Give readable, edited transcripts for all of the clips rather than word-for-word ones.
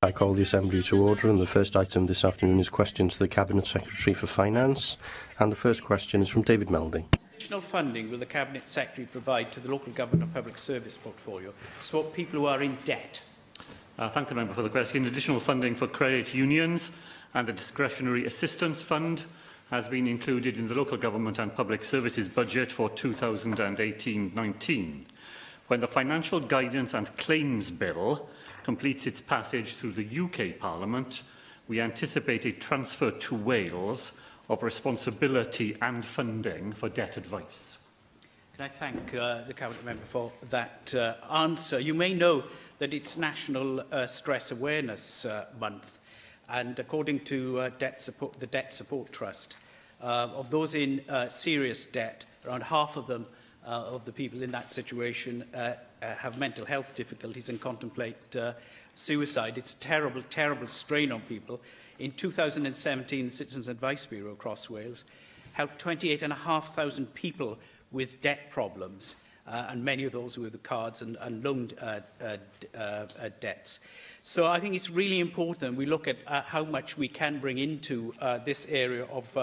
I call the Assembly to order, and the first item this afternoon is question to the Cabinet Secretary for Finance, and the first question is from David Melding. Additional funding will the Cabinet Secretary provide to the Local Government and Public Service portfolio to support people who are in debt? Thank the member for the question. Additional funding for credit unions and the Discretionary Assistance Fund has been included in the Local Government and Public Services budget for 2018-19. When the Financial Guidance and Claims Bill completes its passage through the UK Parliament, we anticipate a transfer to Wales of responsibility and funding for debt advice. Can I thank the Cabinet Member for that answer? You may know that it's National Stress Awareness Month, and according to the Debt Support Trust, of those in serious debt, around half of them, of the people in that situation, have mental health difficulties and contemplate suicide. It's a terrible, terrible strain on people. In 2017, the Citizens Advice Bureau across Wales helped 28,500 people with debt problems, and many of those were the cards and loan debts. So I think it's really important we look at how much we can bring into this area of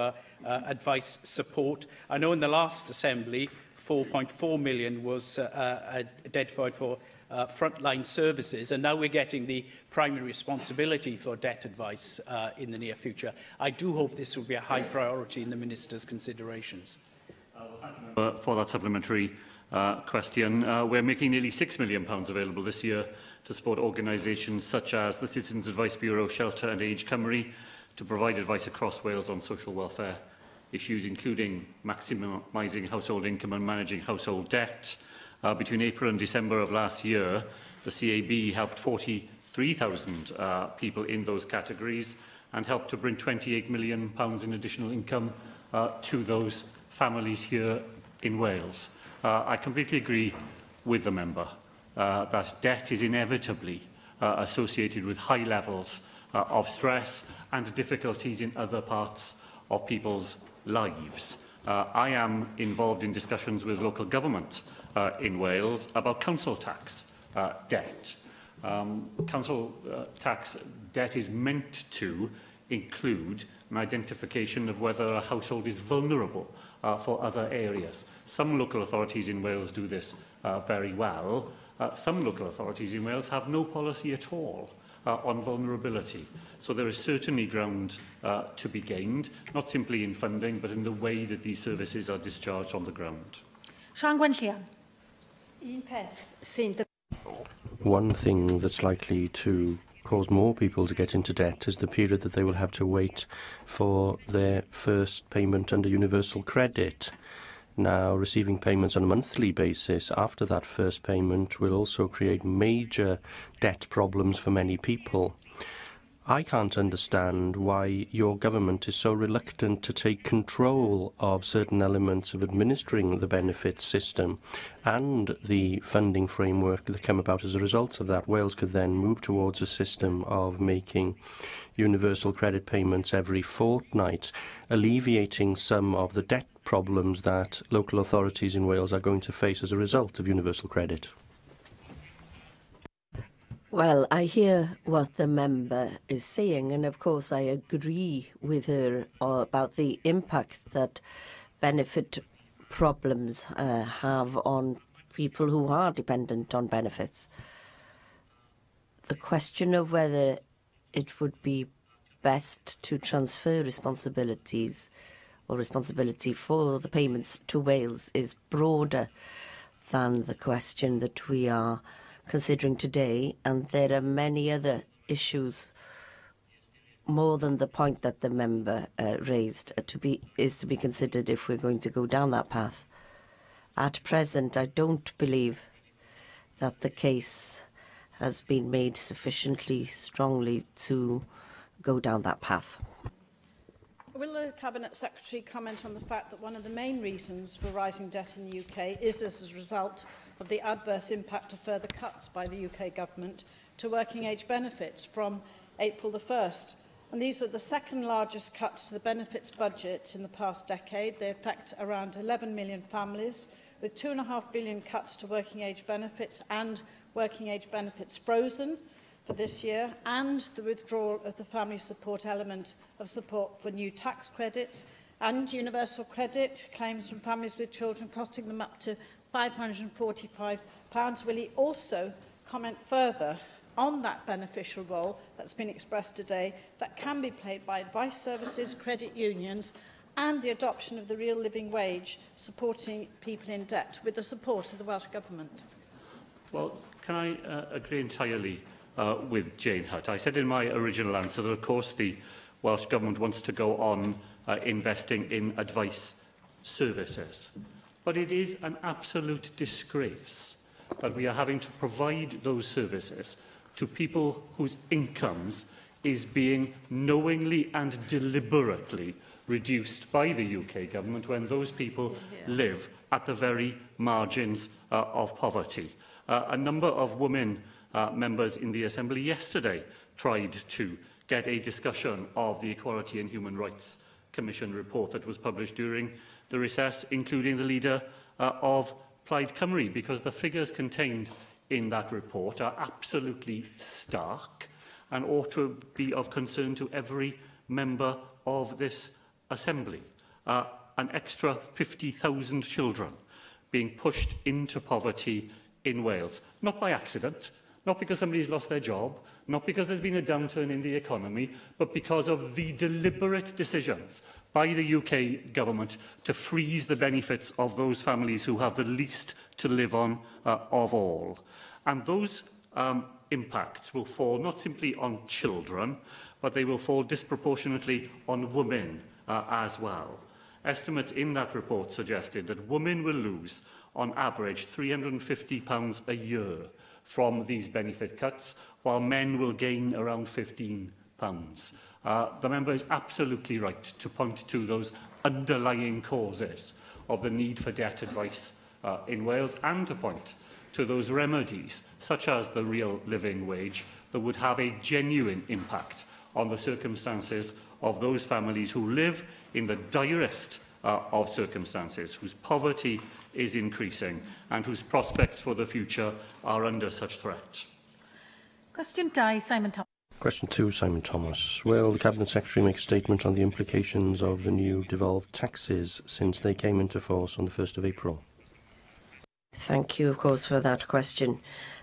advice support. I know in the last Assembly, 4.4 million was identified for frontline services, and now we're getting the primary responsibility for debt advice in the near future. I do hope this will be a high priority in the Minister's considerations. For that supplementary question, we're making nearly £6 million available this year to support organisations such as the Citizens Advice Bureau, Shelter and Age Cymru to provide advice across Wales on social welfare issues, including maximising household income and managing household debt. Between April and December of last year, the CAB helped 43,000 people in those categories and helped to bring £28 million in additional income to those families here in Wales. I completely agree with the member that debt is inevitably associated with high levels of stress and difficulties in other parts of people's lives. I am involved in discussions with local government in Wales about council tax debt. Council tax debt is meant to include an identification of whether a household is vulnerable for other areas. Some local authorities in Wales do this very well. Some local authorities in Wales have no policy at all on vulnerability. So there is certainly ground to be gained, not simply in funding, but in the way that these services are discharged on the ground. Sian Gwenllian. One thing that's likely to cause more people to get into debt is the period that they will have to wait for their first payment under universal credit. Now, receiving payments on a monthly basis after that first payment will also create major debt problems for many people. I can't understand why your government is so reluctant to take control of certain elements of administering the benefits system and the funding framework that come about as a result of that. Wales could then move towards a system of making universal credit payments every fortnight, alleviating some of the debt problems that local authorities in Wales are going to face as a result of universal credit. Well, I hear what the member is saying, and of course I agree with her about the impact that benefit problems have on people who are dependent on benefits. The question of whether it would be best to transfer responsibilities or responsibility for the payments to Wales is broader than the question that we are considering today, and there are many other issues more than the point that the member raised to be considered if we're going to go down that path. At present, I don't believe that the case has been made sufficiently strongly to go down that path. Will the Cabinet Secretary comment on the fact that one of the main reasons for rising debt in the UK is as a result of the adverse impact of further cuts by the UK Government to working age benefits from April the 1st? And these are the second largest cuts to the benefits budget in the past decade. They affect around 11 million families, with £2.5 billion cuts to working age benefits and working age benefits frozen, for this year, and the withdrawal of the family support element of support for new tax credits and universal credit claims from families with children costing them up to £545. Will he also comment further on that beneficial role that's been expressed today that can be played by advice services, credit unions and the adoption of the real living wage, supporting people in debt with the support of the Welsh Government? Well, can I agree entirely with Jane Hutt? I said in my original answer that, of course, the Welsh Government wants to go on investing in advice services. But it is an absolute disgrace that we are having to provide those services to people whose incomes is being knowingly and deliberately reduced by the UK Government when those people live at the very margins of poverty. A number of women members in the Assembly yesterday tried to get a discussion of the Equality and Human Rights Commission report that was published during the recess, including the leader of Plaid Cymru, because the figures contained in that report are absolutely stark and ought to be of concern to every member of this Assembly. An extra 50,000 children being pushed into poverty in Wales, not by accident, not because somebody's lost their job, not because there's been a downturn in the economy, but because of the deliberate decisions by the UK Government to freeze the benefits of those families who have the least to live on of all. And those impacts will fall not simply on children, but they will fall disproportionately on women as well. Estimates in that report suggested that women will lose, on average, £350 a year from these benefit cuts, while men will gain around £15. The member is absolutely right to point to those underlying causes of the need for debt advice in Wales, and to point to those remedies, such as the real living wage, that would have a genuine impact on the circumstances of those families who live in the direst of circumstances, whose poverty is increasing and whose prospects for the future are under such threat. Question 2, Simon Thomas. Question 2, Simon Thomas. Will the Cabinet Secretary make a statement on the implications of the new devolved taxes since they came into force on the 1st of April? Thank you, of course, for that question.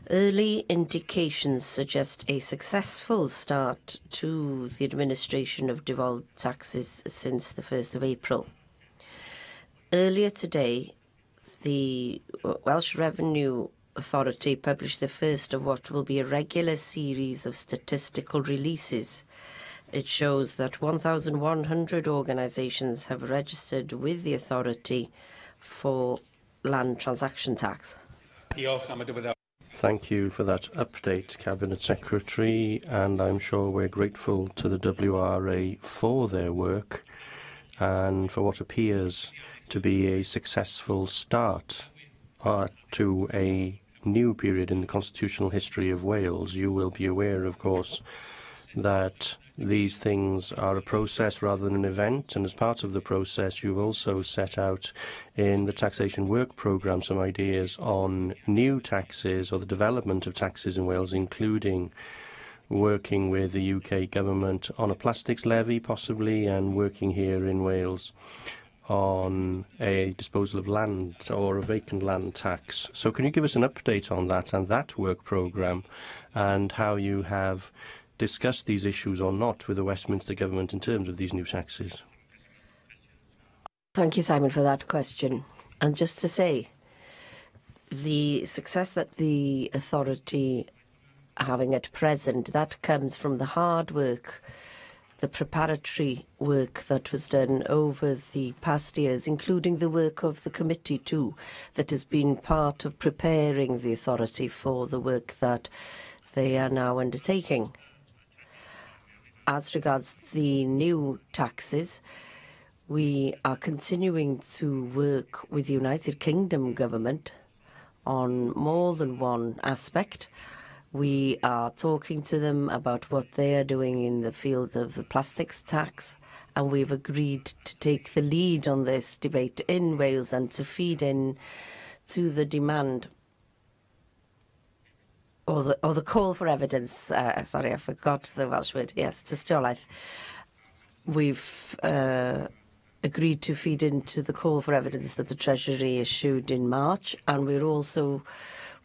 Early indications suggest a successful start to the administration of devolved taxes since the 1st of April. Earlier today, the Welsh Revenue Authority published the first of what will be a regular series of statistical releases. It shows that 1,100 organisations have registered with the authority for land transaction tax. Thank you for that update, Cabinet Secretary, and I'm sure we're grateful to the WRA for their work and for what appears to be a successful start to a new period in the constitutional history of Wales. You will be aware, of course, that these things are a process rather than an event, and as part of the process you've also set out in the taxation work programme some ideas on new taxes or the development of taxes in Wales, including working with the UK Government on a plastics levy possibly, and working here in Wales on a disposal of land or a vacant land tax. So can you give us an update on that and that work programme, and how you have discussed these issues or not with the Westminster Government in terms of these new taxes? Thank you, Simon, for that question. And just to say, the success that the authority are having at present, that comes from the hard work, the preparatory work that was done over the past years, including the work of the committee too, that has been part of preparing the authority for the work that they are now undertaking. As regards the new taxes, we are continuing to work with the United Kingdom government on more than one aspect. We are talking to them about what they are doing in the field of the plastics tax, and we've agreed to take the lead on this debate in Wales and to feed in to the demand or the call for evidence. Sorry, I forgot the Welsh word. Yes, tystiolaeth. We've agreed to feed into the call for evidence that the Treasury issued in March, and we're also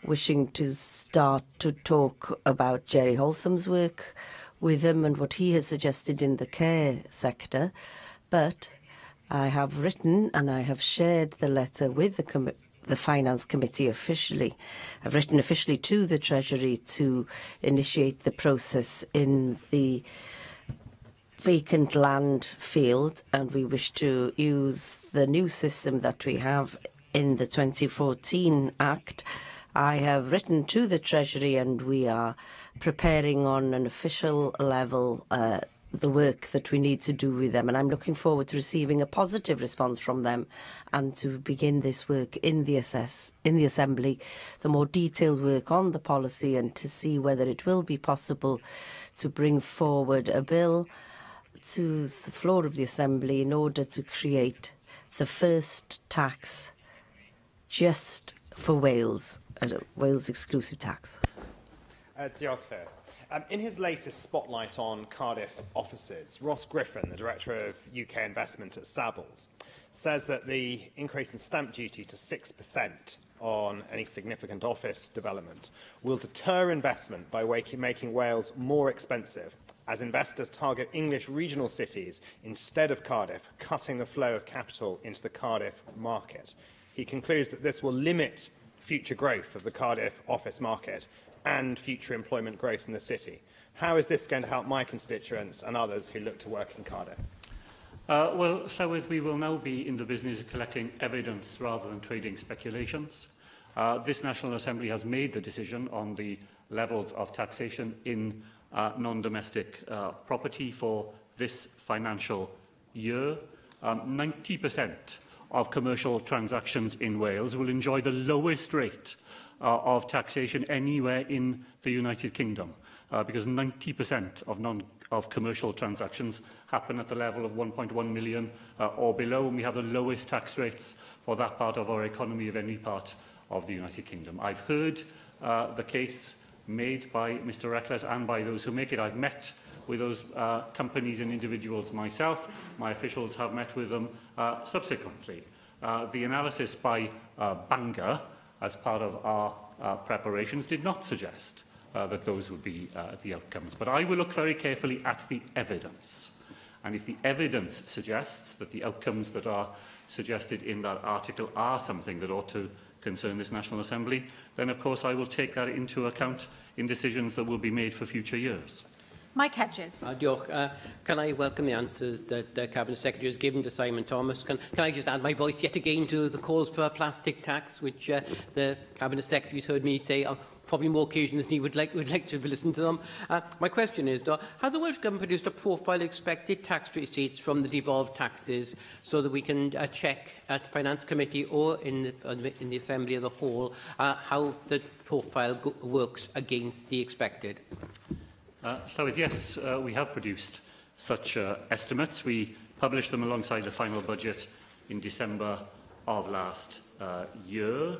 wishing to start to talk about Jerry Holtham's work with him and what he has suggested in the care sector. But I have written and I have shared the letter with the Finance Committee officially. I've written officially to the Treasury to initiate the process in the vacant land field, and we wish to use the new system that we have in the 2014 Act. I have written to the Treasury and we are preparing on an official level the work that we need to do with them, and I'm looking forward to receiving a positive response from them and to begin this work in the Assembly, the more detailed work on the policy, and to see whether it will be possible to bring forward a bill to the floor of the Assembly in order to create the first tax just for Wales, a Wales exclusive tax. Diolch, Llywydd. In his latest spotlight on Cardiff offices, Ross Griffin, the Director of UK Investment at Savills, says that the increase in stamp duty to 6% on any significant office development will deter investment by making Wales more expensive, as investors target English regional cities instead of Cardiff, cutting the flow of capital into the Cardiff market. He concludes that this will limit future growth of the Cardiff office market and future employment growth in the city. How is this going to help my constituents and others who look to work in Cardiff? Well, Llywydd, we will now be in the business of collecting evidence rather than trading speculations. This National Assembly has made the decision on the levels of taxation in non-domestic property for this financial year. 90% of commercial transactions in Wales will enjoy the lowest rate of taxation anywhere in the United Kingdom, because 90% of commercial transactions happen at the level of 1.1 million or below, and we have the lowest tax rates for that part of our economy of any part of the United Kingdom. I've heard the case made by Mr Reckless and by those who make it. I've met with those companies and individuals myself. My officials have met with them subsequently. The analysis by Bangor, as part of our preparations, did not suggest that those would be the outcomes. But I will look very carefully at the evidence. And if the evidence suggests that the outcomes that are suggested in that article are something that ought to concern this National Assembly, then of course I will take that into account in decisions that will be made for future years. Mike Hedges. Diolch. Can I welcome the answers that the Cabinet Secretary has given to Simon Thomas? Can I just add my voice yet again to the calls for a plastic tax, which the Cabinet Secretary has heard me say on probably more occasions than he would like to listen to them. My question is, has the Welsh Government produced a profile of expected tax receipts from the devolved taxes so that we can check at the Finance Committee or in the Assembly as a whole how the profile works against the expected? Yes, we have produced such estimates. We published them alongside the final budget in December of last year.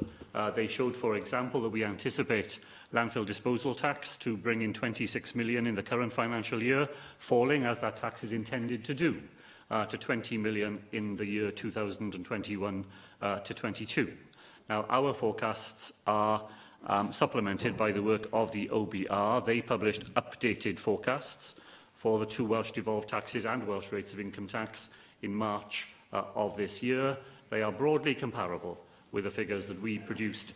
They showed, for example, that we anticipate landfill disposal tax to bring in 26 million in the current financial year, falling, as that tax is intended to do, to 20 million in the year 2021 to 22. Now, our forecasts are supplemented by the work of the OBR. They published updated forecasts for the two Welsh devolved taxes and Welsh rates of income tax in March of this year. They are broadly comparable with the figures that we produced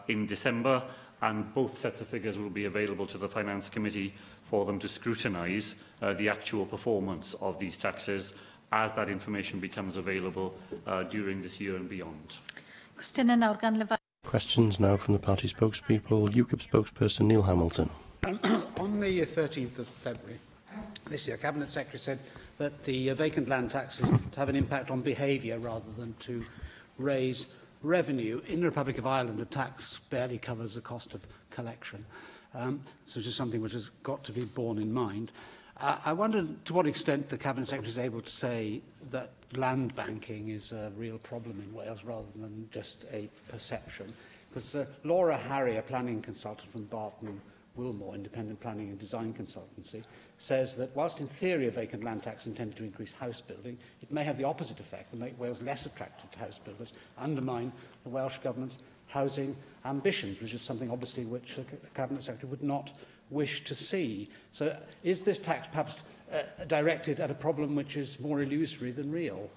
in December, and both sets of figures will be available to the Finance Committee for them to scrutinise the actual performance of these taxes as that information becomes available during this year and beyond. Questions now from the party spokespeople. UKIP spokesperson Neil Hamilton. On the 13th of February this year, Cabinet Secretary said that the vacant land taxes to have an impact on behaviour rather than to raise revenue. In the Republic of Ireland, the tax barely covers the cost of collection, so this is something which has got to be borne in mind. I wonder to what extent the Cabinet Secretary is able to say that land banking is a real problem in Wales rather than just a perception. Because Laura Harry, a planning consultant from Barton Wilmore, independent planning and design consultancy, says that whilst in theory a vacant land tax intended to increase house building, it may have the opposite effect and make Wales less attractive to house builders, undermine the Welsh Government's housing ambitions, which is something obviously which the Cabinet Secretary would not wish to see. So is this tax perhaps directed at a problem which is more illusory than real?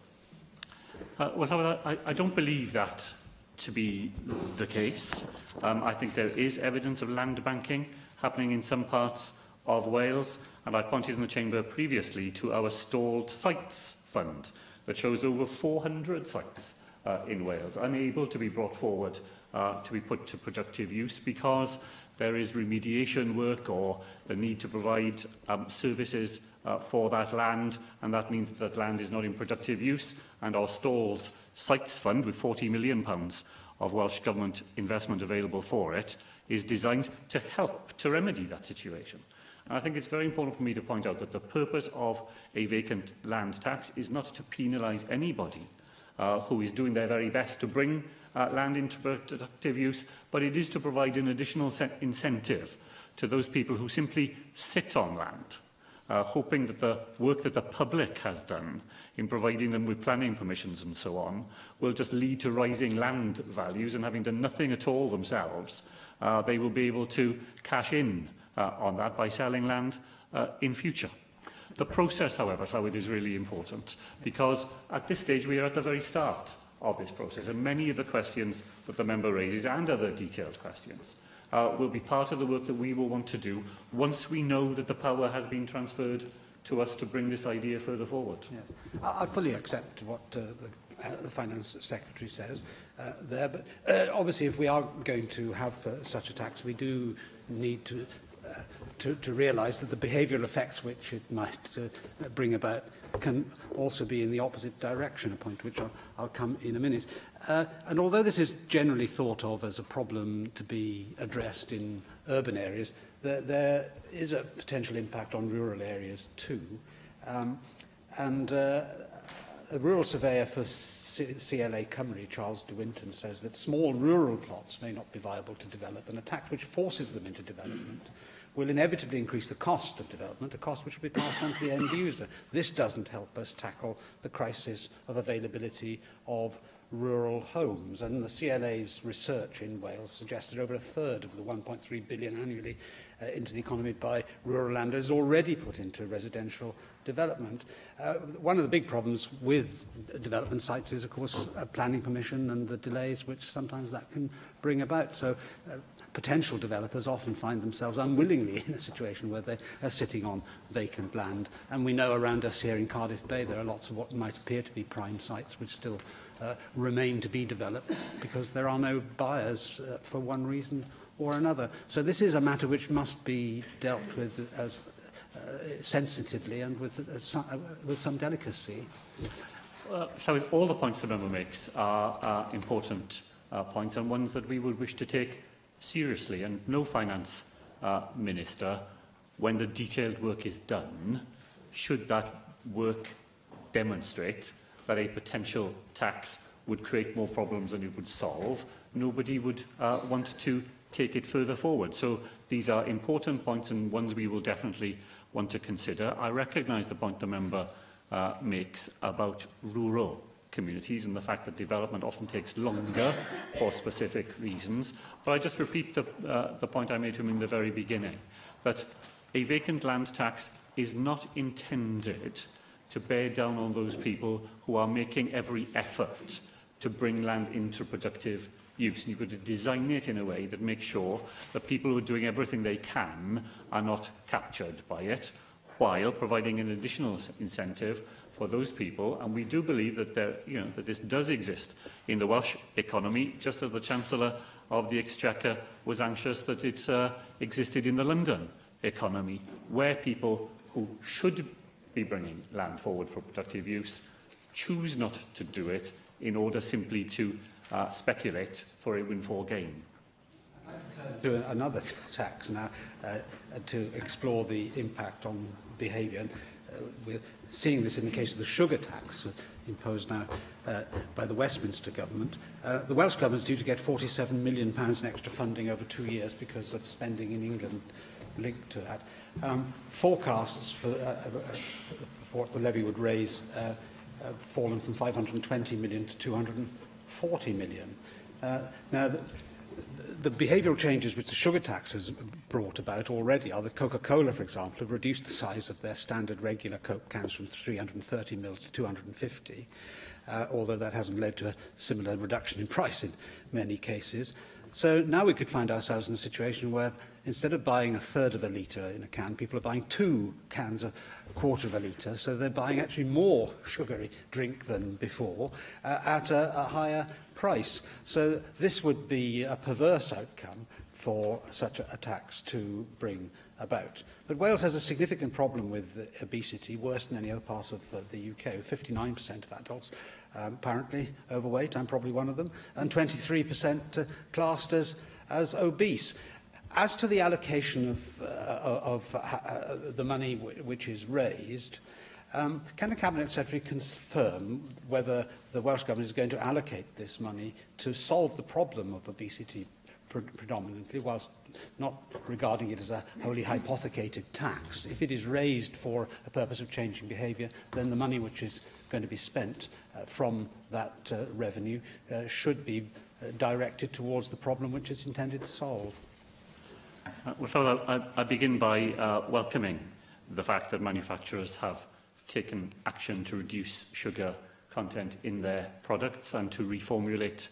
Well, I don't believe that to be the case. I think there is evidence of land banking happening in some parts of Wales, and I've pointed in the Chamber previously to our stalled sites fund that shows over 400 sites in Wales unable to be brought forward to be put to productive use because there is remediation work or the need to provide services for that land, and that means that land is not in productive use, and our stalled sites fund with £40 million of Welsh Government investment available for it is designed to help to remedy that situation. And I think it's very important for me to point out that the purpose of a vacant land tax is not to penalise anybody who is doing their very best to bring land into productive use, but it is to provide an additional incentive to those people who simply sit on land, hoping that the work that the public has done in providing them with planning permissions and so on will just lead to rising land values, and having done nothing at all themselves, they will be able to cash in on that by selling land in future. The process, however, Llywyd, is really important because at this stage we are at the very start of this process, and many of the questions that the member raises and other detailed questions will be part of the work that we will want to do once we know that the power has been transferred to us to bring this idea further forward. Yes. I fully accept what the Finance Secretary says there, but obviously if we are going to have such a tax, we do need to realise that the behavioural effects which it might bring about can also be in the opposite direction, a point which I'll come in a minute. And although this is generally thought of as a problem to be addressed in urban areas, there is a potential impact on rural areas too. A rural surveyor for CLA Cymru, Charles De Winton, says that small rural plots may not be viable to develop, and a tax which forces them into development will inevitably increase the cost of development, a cost which will be passed on to the end user. This doesn't help us tackle the crisis of availability of rural homes. And the CLA's research in Wales suggests that over a third of the 1.3 billion annually into the economy by rural land is already put into residential development. One of the big problems with development sites is, of course, planning permission and the delays which sometimes that can bring about. So potential developers often find themselves unwillingly in a situation where they are sitting on vacant land. And we know around us here in Cardiff Bay there are lots of what might appear to be prime sites which still remain to be developed because there are no buyers for one reason or another. So this is a matter which must be dealt with as sensitively and with some delicacy. So all the points the member makes are important points and ones that we would wish to take seriously, and no finance minister, when the detailed work is done, should that work demonstrate that a potential tax would create more problems than it would solve, nobody would want to take it further forward. So these are important points and ones we will definitely want to consider. I recognise the point the member makes about rural communities and the fact that development often takes longer for specific reasons. But I just repeat the point I made to him in the very beginning, that a vacant land tax is not intended to bear down on those people who are making every effort to bring land into productive use. And you've got to design it in a way that makes sure that people who are doing everything they can are not captured by it, while providing an additional incentive for those people. And we do believe that that this does exist in the Welsh economy, just as the Chancellor of the Exchequer was anxious that it existed in the London economy, where people who should be bringing land forward for productive use choose not to do it in order simply to speculate for a windfall gain. To another tax now to explore the impact on behaviour. we're seeing this in the case of the sugar tax imposed now by the Westminster government. The Welsh government is due to get £47 million in extra funding over 2 years because of spending in England linked to that. Forecasts for what the levy would raise have fallen from 520 million to 240 million. Now, the behavioural changes which the sugar tax has brought about already are that Coca-Cola, for example, have reduced the size of their standard regular Coke cans from 330 mils to 250, although that hasn't led to a similar reduction in price in many cases. So now we could find ourselves in a situation where instead of buying a third of a litre in a can, people are buying 2 cans a quarter of a litre, so they're buying actually more sugary drink than before at a higher price. So this would be a perverse outcome for such a tax to bring about. But Wales has a significant problem with obesity, worse than any other part of the UK. 59% of adults apparently overweight, I'm probably one of them, and 23% classed as obese. As to the allocation of the money which is raised, can the Cabinet Secretary confirm whether the Welsh Government is going to allocate this money to solve the problem of obesity predominantly, whilst not regarding it as a wholly hypothecated tax? If it is raised for a purpose of changing behaviour, then the money which is going to be spent from that revenue should be directed towards the problem which it's intended to solve. Well, I begin by welcoming the fact that manufacturers have taken action to reduce sugar content in their products and to reformulate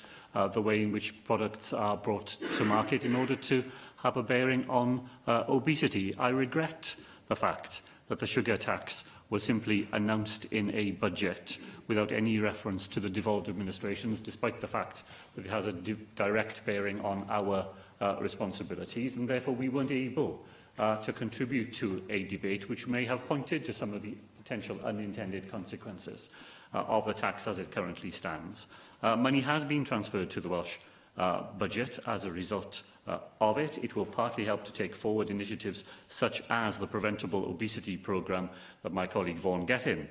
the way in which products are brought to market in order to have a bearing on obesity. I regret the fact that the sugar tax was simply announced in a budget without any reference to the devolved administrations, despite the fact that it has a direct bearing on our responsibilities, and therefore we weren't able to contribute to a debate which may have pointed to some of the potential unintended consequences of the tax as it currently stands. Money has been transferred to the Welsh budget as a result of it. It will partly help to take forward initiatives such as the Preventable Obesity Programme that my colleague Vaughan Gethin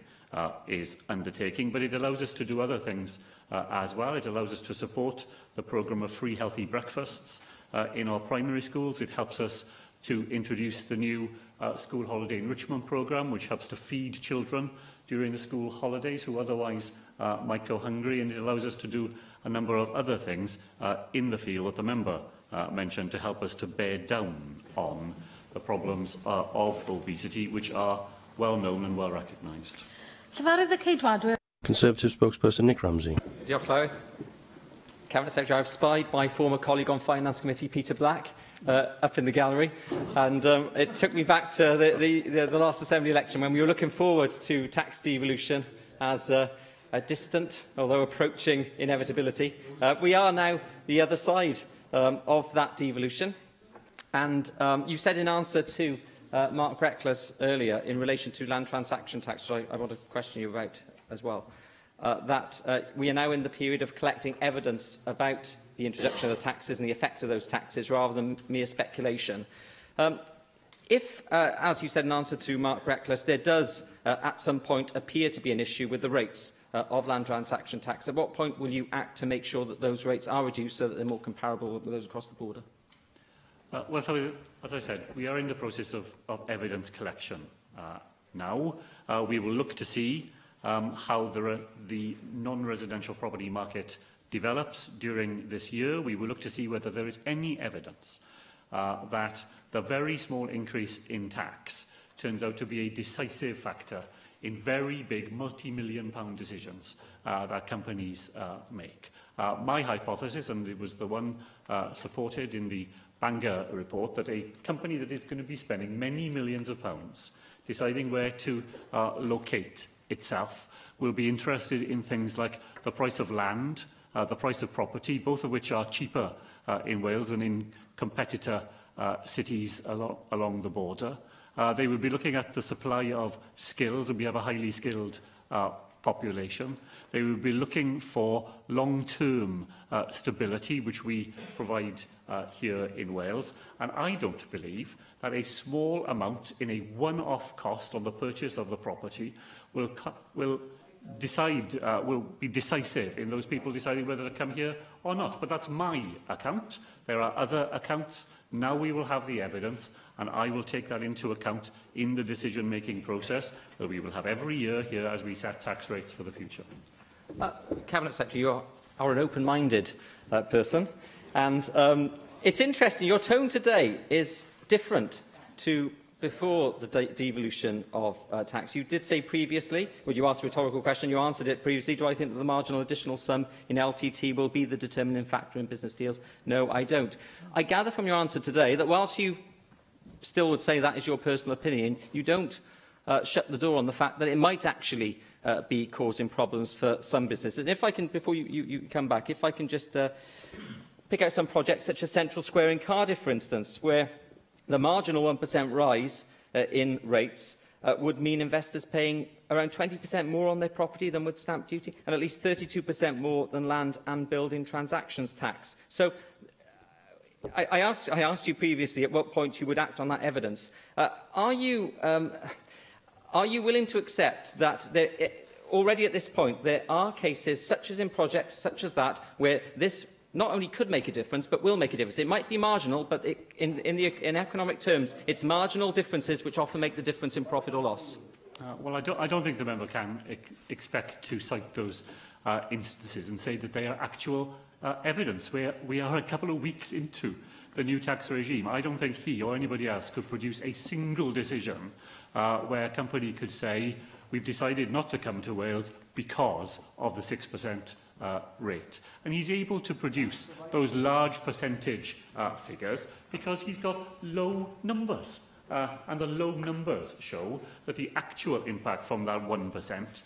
is undertaking, but it allows us to do other things as well. It allows us to support the programme of free healthy breakfasts in our primary schools. It helps us to introduce the new school holiday enrichment programme, which helps to feed children during the school holidays who otherwise might go hungry, and it allows us to do a number of other things in the field that the member mentioned to help us to bear down on the problems of obesity, which are well known and well recognised. Llefarydd y Ceidwadwyr. Conservative spokesperson Nick Ramsey. Diolch, Llywydd. Cabinet Secretary, I've spied my former colleague on Finance Committee, Peter Black, up in the gallery, and it took me back to the last Assembly election when we were looking forward to tax devolution as a distant, although approaching, inevitability. We are now the other side of that devolution, and you said in answer to Mark Reckless earlier in relation to land transaction tax, which I want to question you about as well, that we are now in the period of collecting evidence about the introduction of the taxes and the effect of those taxes rather than mere speculation. If, as you said in answer to Mark Reckless, there does at some point appear to be an issue with the rates of land transaction tax, at what point will you act to make sure that those rates are reduced so that they're more comparable with those across the border? Well, as I said, we are in the process of evidence collection now. We will look to see how the non-residential property market develops during this year. We will look to see whether there is any evidence that the very small increase in tax turns out to be a decisive factor in very big multi-million-pound decisions that companies make. My hypothesis, and it was the one supported in the Bangor report, that a company that is going to be spending many millions of pounds deciding where to locate itself will be interested in things like the price of land, the price of property, both of which are cheaper in Wales and in competitor cities along the border. They will be looking at the supply of skills, and we have a highly skilled population. They will be looking for long-term stability, which we provide here in Wales. And I don't believe that a small amount in a one-off cost on the purchase of the property will be decisive in those people deciding whether to come here or not. But that's my account. There are other accounts. Now we will have the evidence, and I will take that into account in the decision-making process that we will have every year here as we set tax rates for the future. Cabinet Secretary, you are an open-minded person, and it's interesting, your tone today is different to before the devolution of tax. You did say previously, when you asked a rhetorical question, you answered it previously, do I think that the marginal additional sum in LTT will be the determining factor in business deals? No, I don't. I gather from your answer today that whilst you still would say that is your personal opinion, you don't shut the door on the fact that it might actually be causing problems for some businesses. And if I can, before you come back, if I can just pick out some projects such as Central Square in Cardiff, for instance, where the marginal 1% rise in rates would mean investors paying around 20% more on their property than with stamp duty, and at least 32% more than land and building transactions tax. So I asked you previously at what point you would act on that evidence. Are you willing to accept that already at this point there are cases, such as in projects such as that, where this not only could make a difference, but will make a difference? It might be marginal, but in economic terms, it's marginal differences which often make the difference in profit or loss. Well, I don't think the member can expect to cite those instances and say that they are actual evidence. We are a couple of weeks into the new tax regime. I don't think he or anybody else could produce a single decision where a company could say, we've decided not to come to Wales because of the 6% rate. And he's able to produce those large percentage figures because he's got low numbers. And the low numbers show that the actual impact from that 1%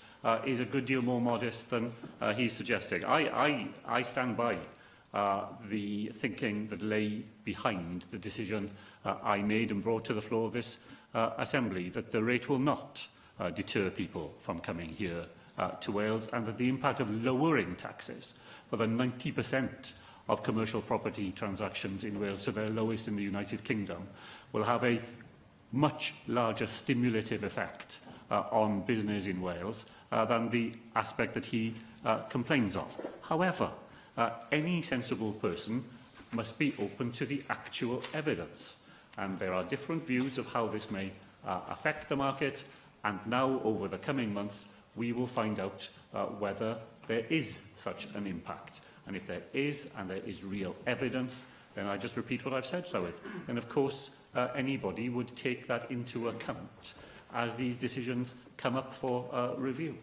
is a good deal more modest than he's suggesting. I stand by the thinking that lay behind the decision I made and brought to the floor of this Assembly, that the rate will not deter people from coming here to Wales, and that the impact of lowering taxes for the 90% of commercial property transactions in Wales, so their lowest in the United Kingdom, will have a much larger stimulative effect on business in Wales than the aspect that he complains of. However, any sensible person must be open to the actual evidence, and there are different views of how this may affect the market, and now over the coming months we will find out whether there is such an impact. And if there is, and there is real evidence, then I just repeat what I've said, Llywydd. Then, of course, anybody would take that into account as these decisions come up for review.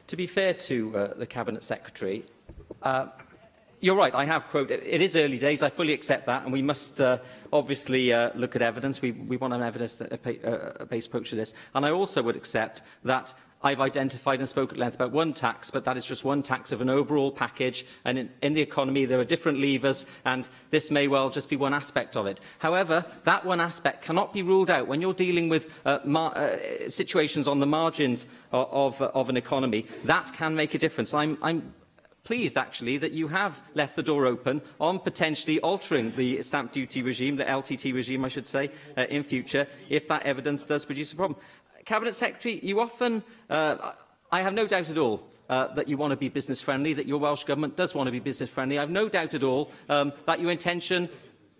To be fair to the Cabinet Secretary, you're right, I have quoted. It is early days, I fully accept that, and we must obviously look at evidence. We want an evidence-based approach to this. And I also would accept that I've identified and spoken at length about one tax, but that is just one tax of an overall package. And in the economy, there are different levers, and this may well just be one aspect of it. However, that one aspect cannot be ruled out when you're dealing with situations on the margins of an economy. That can make a difference. I'm pleased, actually, that you have left the door open on potentially altering the stamp duty regime, the LTT regime, I should say, in future, if that evidence does produce a problem. Cabinet Secretary, you often, I have no doubt at all that you want to be business-friendly, that your Welsh Government does want to be business-friendly. I have no doubt at all that your intention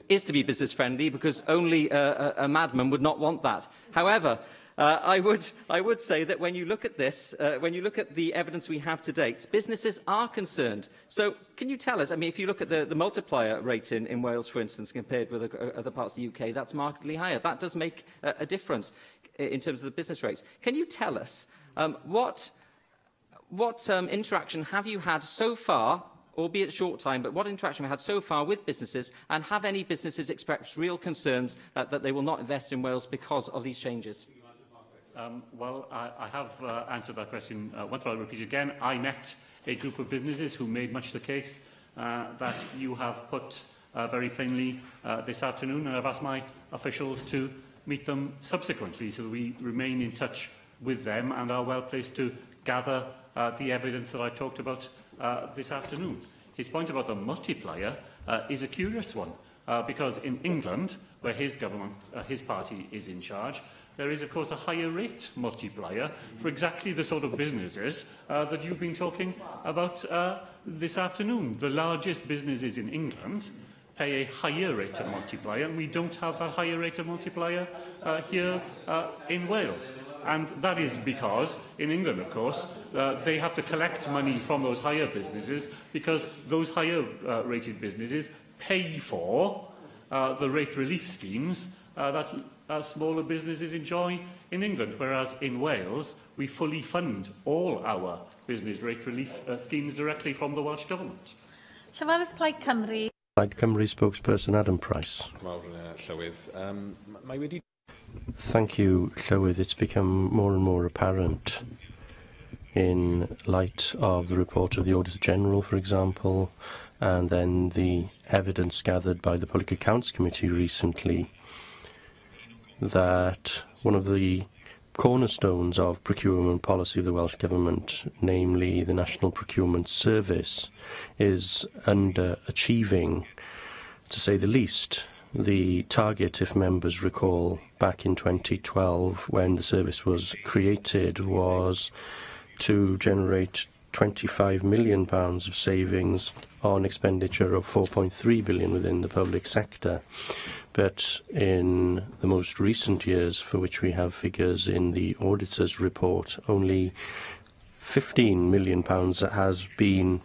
is to be business-friendly, because only a madman would not want that. However, I would say that when you look at this, when you look at the evidence we have to date, businesses are concerned. So can you tell us, I mean, if you look at the multiplier rate in Wales, for instance, compared with other parts of the UK, that's markedly higher. That does make a difference in terms of the business rates. Can you tell us what interaction have you had so far, albeit short time, but what interaction have you had so far with businesses, and have any businesses expressed real concerns that they will not invest in Wales because of these changes? Well, I have answered that question once, but I'll repeat it again. I met a group of businesses who made much the case that you have put very plainly this afternoon, and I've asked my officials to meet them subsequently, so that we remain in touch with them and are well placed to gather the evidence that I've talked about this afternoon. His point about the multiplier is a curious one. because in England, where his government, his party is in charge, there is, of course, a higher rate multiplier for exactly the sort of businesses that you've been talking about this afternoon. The largest businesses in England pay a higher rate of multiplier, and we don't have that higher rate of multiplier here in Wales. And that is because, in England, of course, they have to collect money from those higher businesses because those higher rated businesses pay for the rate relief schemes that smaller businesses enjoy in England, whereas in Wales, we fully fund all our business rate relief schemes directly from the Welsh Government. Llywodraeth Plaid Cymru. Plaid Cymru spokesperson Adam Price. Thank you, Llywydd. It's become more and more apparent in light of the report of the Auditor General, for example, and then the evidence gathered by the Public Accounts Committee recently, that one of the cornerstones of procurement policy of the Welsh Government, namely the National Procurement Service, is underachieving, to say the least. The target, if members recall, back in 2012, when the service was created, was to generate £25 million of savings on expenditure of £4.3 billion within the public sector. But in the most recent years, for which we have figures in the auditor's report, only £15 million has been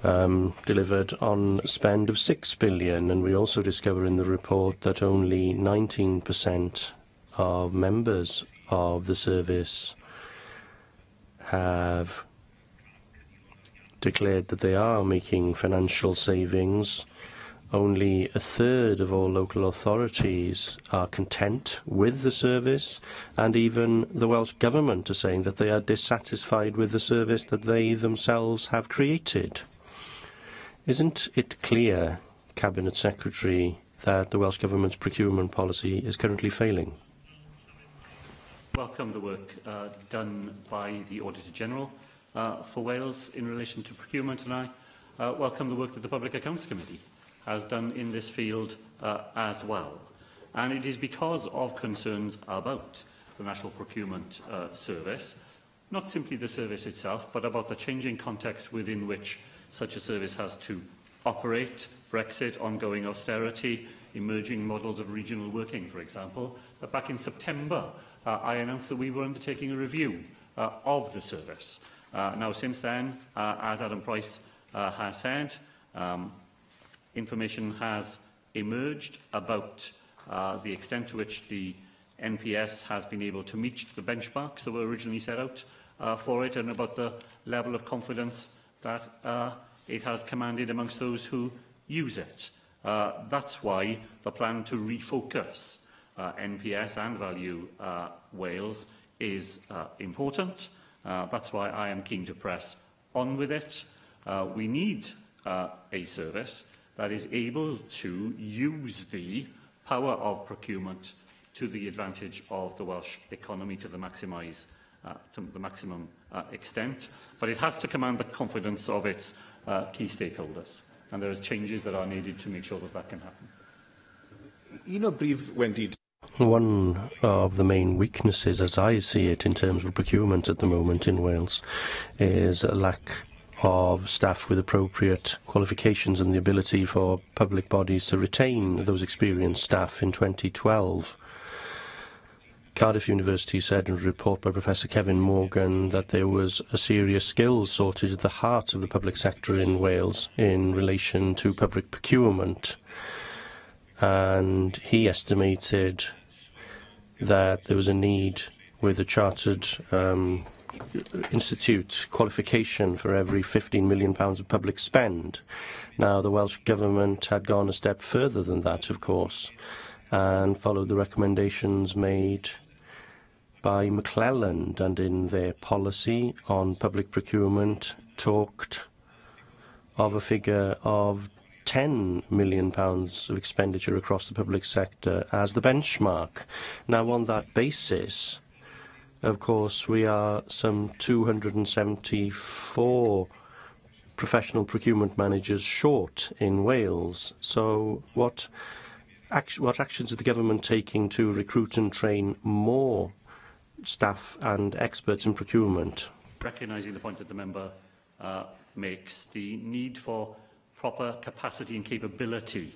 delivered on spend of £6 billion, and we also discover in the report that only 19% of members of the service have declared that they are making financial savings. Only a third of all local authorities are content with the service, and even the Welsh Government are saying that they are dissatisfied with the service that they themselves have created. Isn't it clear, Cabinet Secretary, that the Welsh Government's procurement policy is currently failing? Welcome the work done by the Auditor General for Wales in relation to procurement, and I welcome the work that the Public Accounts Committee has done in this field as well. And it is because of concerns about the National Procurement Service, not simply the service itself, but about the changing context within which such a service has to operate, Brexit, ongoing austerity, emerging models of regional working, for example, that back in September I announced that we were undertaking a review of the service. Now, since then, as Adam Price has said, information has emerged about the extent to which the NPS has been able to meet the benchmarks that were originally set out for it, and about the level of confidence that it has commanded amongst those who use it. That's why the plan to refocus NPS and Value Wales is important. That's why I am keen to press on with it. We need a service that is able to use the power of procurement to the advantage of the Welsh economy to the maximum extent, but it has to command the confidence of its key stakeholders, and there are changes that are needed to make sure that that can happen. One of the main weaknesses, as I see it, in terms of procurement at the moment in Wales, is a lack of staff with appropriate qualifications and the ability for public bodies to retain those experienced staff. In 2012, Cardiff University said in a report by Professor Kevin Morgan that there was a serious skills shortage at the heart of the public sector in Wales in relation to public procurement. And he estimated that there was a need with a chartered institute qualification for every £15 million of public spend. Now, the Welsh Government had gone a step further than that, of course, and followed the recommendations made by McClelland, and in their policy on public procurement talked of a figure of £10 million of expenditure across the public sector as the benchmark. Now, on that basis, of course, we are some 274 professional procurement managers short in Wales. So what actions is the government taking to recruit and train more staff and experts in procurement? Recognising the point that the member makes, the need for proper capacity and capability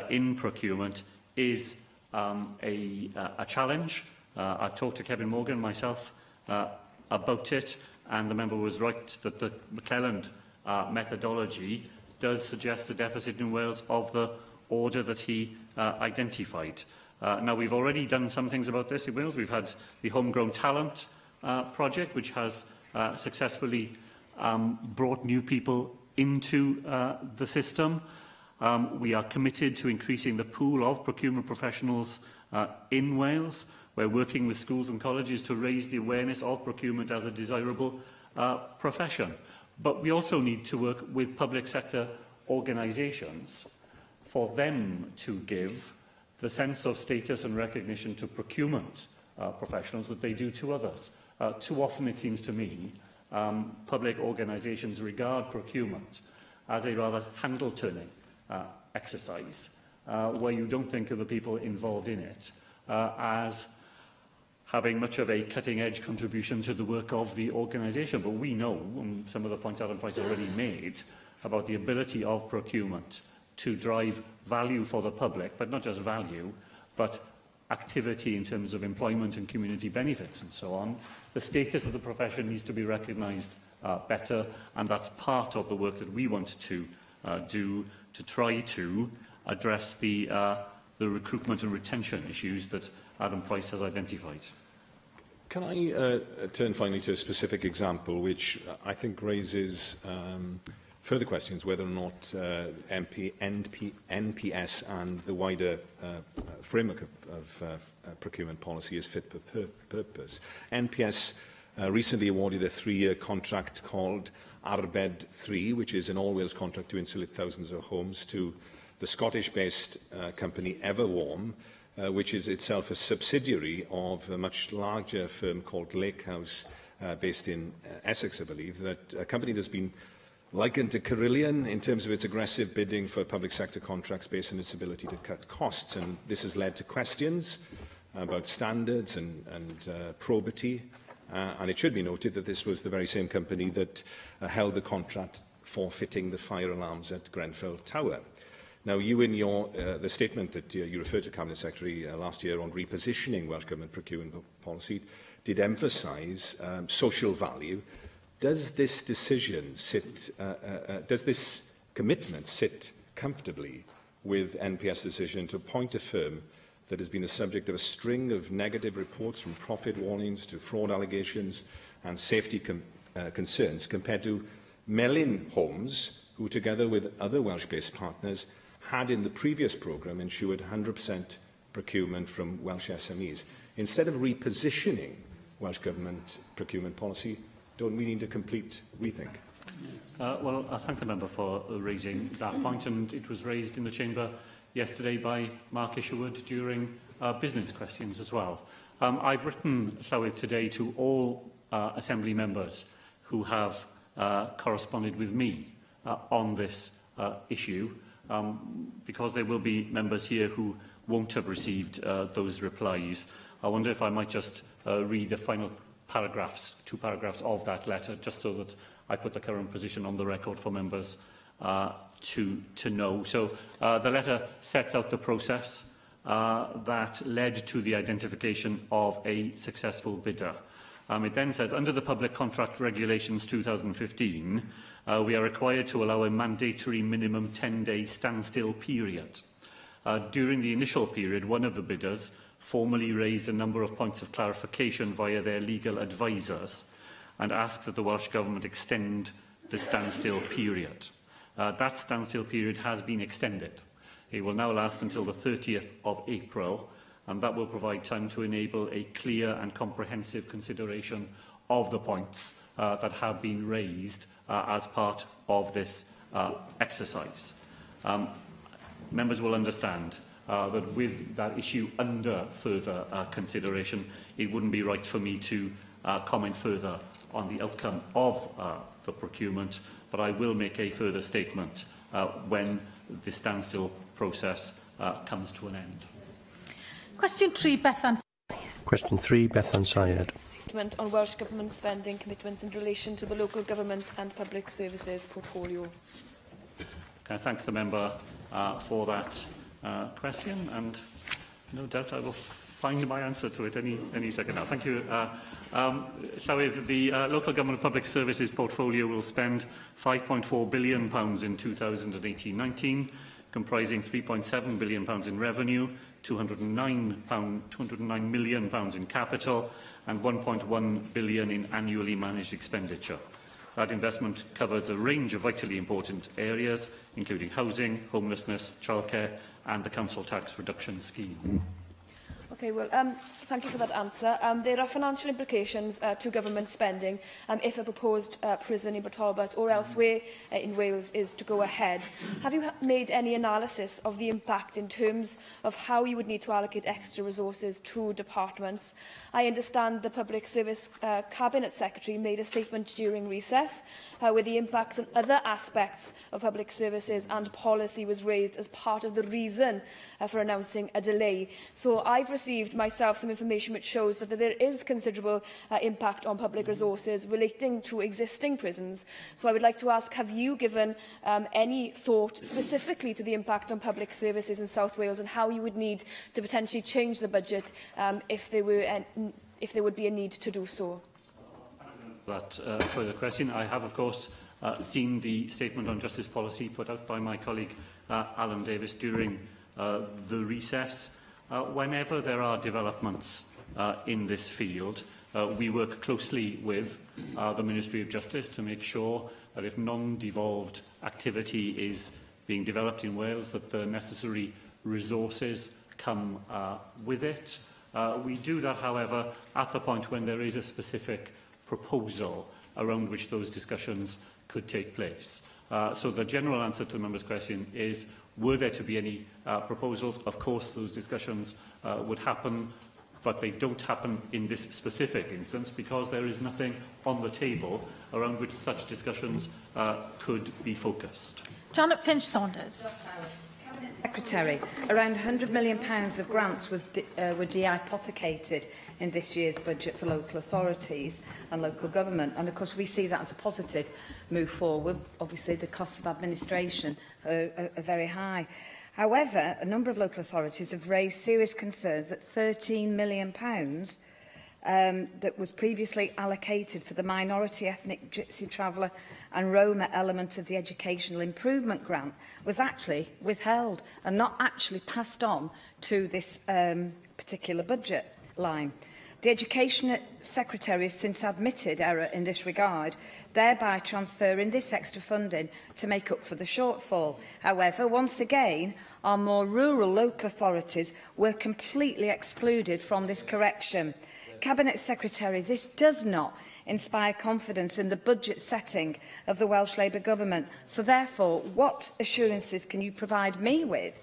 in procurement is a challenge. I've talked to Kevin Morgan myself about it, and the member was right that the McClelland methodology does suggest a deficit in Wales of the order that he identified. Now, we've already done some things about this in Wales. We've had the Homegrown Talent project, which has successfully brought new people into the system. We are committed to increasing the pool of procurement professionals in Wales. We're working with schools and colleges to raise the awareness of procurement as a desirable profession. But we also need to work with public sector organisations for them to give the sense of status and recognition to procurement professionals that they do to others. Too often, it seems to me, public organisations regard procurement as a rather handle-turning exercise, where you don't think of the people involved in it as having much of a cutting-edge contribution to the work of the organisation. But we know, and some of the points Adam Price already made, about the ability of procurement to drive value for the public, but not just value, but activity in terms of employment and community benefits and so on. The status of the profession needs to be recognised better, and that's part of the work that we want to do to try to address the recruitment and retention issues that Adam Price has identified. Can I turn finally to a specific example which I think raises further questions whether or not NPS and the wider framework of procurement policy is fit for purpose. NPS recently awarded a 3-year contract called Arbed 3, which is an all-Wales contract to insulate thousands of homes, to the Scottish-based company Everwarm, which is itself a subsidiary of a much larger firm called Lake House, based in Essex, I believe, that a company that's been likened to Carillion in terms of its aggressive bidding for public sector contracts based on its ability to cut costs. And this has led to questions about standards and probity. And it should be noted that this was the very same company that held the contract for fitting the fire alarms at Grenfell Tower. Now, you in the statement that you referred to, Cabinet Secretary, last year on repositioning Welsh Government procurement policy did emphasise social value. Does this decision does this commitment sit comfortably with NPS decision to appoint a firm that has been the subject of a string of negative reports, from profit warnings to fraud allegations and safety concerns, compared to Melin Homes, who together with other Welsh-based partners had in the previous programme ensured 100% procurement from Welsh SMEs? Instead of repositioning Welsh Government procurement policy, don't we need a complete rethink? Well, I thank the member for raising that point, and it was raised in the Chamber yesterday by Mark Isherwood during business questions as well. I've written Llywydd today to all Assembly members who have corresponded with me on this issue, because there will be members here who won't have received those replies. I wonder if I might just read the final paragraphs, 2 paragraphs of that letter, just so that I put the current position on the record for members to know. So the letter sets out the process that led to the identification of a successful bidder. It then says, under the Public Contract Regulations 2015, we are required to allow a mandatory minimum 10-day standstill period. During the initial period, one of the bidders formally raised a number of points of clarification via their legal advisers and asked that the Welsh Government extend the standstill period. That standstill period has been extended. It will now last until the 30th of April, and that will provide time to enable a clear and comprehensive consideration of the points that have been raised as part of this exercise. Members will understand that with that issue under further consideration, it wouldn't be right for me to comment further on the outcome of the procurement. but I will make a further statement when the standstill process comes to an end. Question 3, Bethan. Question 3, Bethan Syed. On Welsh Government spending commitments in relation to the local government and public services portfolio. Can I thank the member for that question, and no doubt I will find my answer to it any second now. Thank you. Llywyd, the local government public services portfolio will spend £5.4 billion in 2018-19, comprising £3.7 billion in revenue, £209 million in capital, and £1.1 billion in annually managed expenditure. That investment covers a range of vitally important areas, including housing, homelessness, childcare, and the council tax reduction scheme. Okay, well, thank you for that answer. There are financial implications to government spending if a proposed prison in Talbot or elsewhere in Wales is to go ahead. Have you made any analysis of the impact in terms of how you would need to allocate extra resources to departments? I understand the Public Service Cabinet Secretary made a statement during recess where the impacts on other aspects of public services and policy was raised as part of the reason for announcing a delay. So I've received myself some information which shows that there is considerable impact on public resources relating to existing prisons. So I would like to ask, have you given any thought specifically to the impact on public services in South Wales and how you would need to potentially change the budget if there would be a need to do so? That further question. I have, of course, seen the statement on justice policy put out by my colleague Alan Davis during the recess. Whenever there are developments in this field, we work closely with the Ministry of Justice to make sure that if non-devolved activity is being developed in Wales, that the necessary resources come with it. We do that, however, at the point when there is a specific proposal around which those discussions could take place. So the general answer to the member's question is, were there to be any proposals, of course those discussions would happen, but they don't happen in this specific instance because there is nothing on the table around which such discussions could be focused. Janet Finch-Saunders. Secretary, around £100 million of grants were de-hypothecated in this year's budget for local authorities and local government, and of course we see that as a positive move forward. Obviously the costs of administration are very high. However, a number of local authorities have raised serious concerns that £13 million that was previously allocated for the minority ethnic Gypsy traveller and Roma element of the educational improvement grant was actually withheld and not actually passed on to this particular budget line. The Education Secretary has since admitted error in this regard, thereby transferring this extra funding to make up for the shortfall. However, once again, our more rural local authorities were completely excluded from this correction. Cabinet Secretary, this does not inspire confidence in the budget setting of the Welsh Labour Government. So therefore, what assurances can you provide me with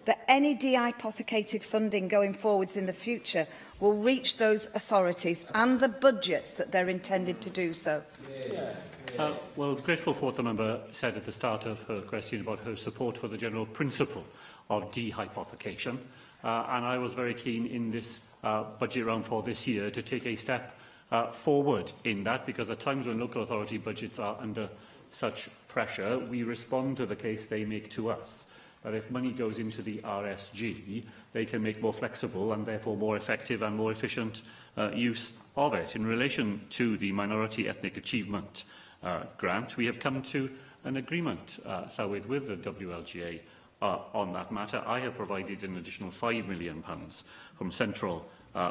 that any de-hypothecated funding going forwards in the future will reach those authorities and the budgets that they're intended to do so? Well, grateful for what the member said at the start of her question about her support for the general principle of de-hypothecation. And I was very keen in this budget round for this year to take a step forward in that, because at times when local authority budgets are under such pressure, we respond to the case they make to us. That if money goes into the RSG, they can make more flexible and therefore more effective and more efficient use of it. In relation to the Minority Ethnic Achievement grant, we have come to an agreement with the WLGA on that matter. I have provided an additional £5 million from central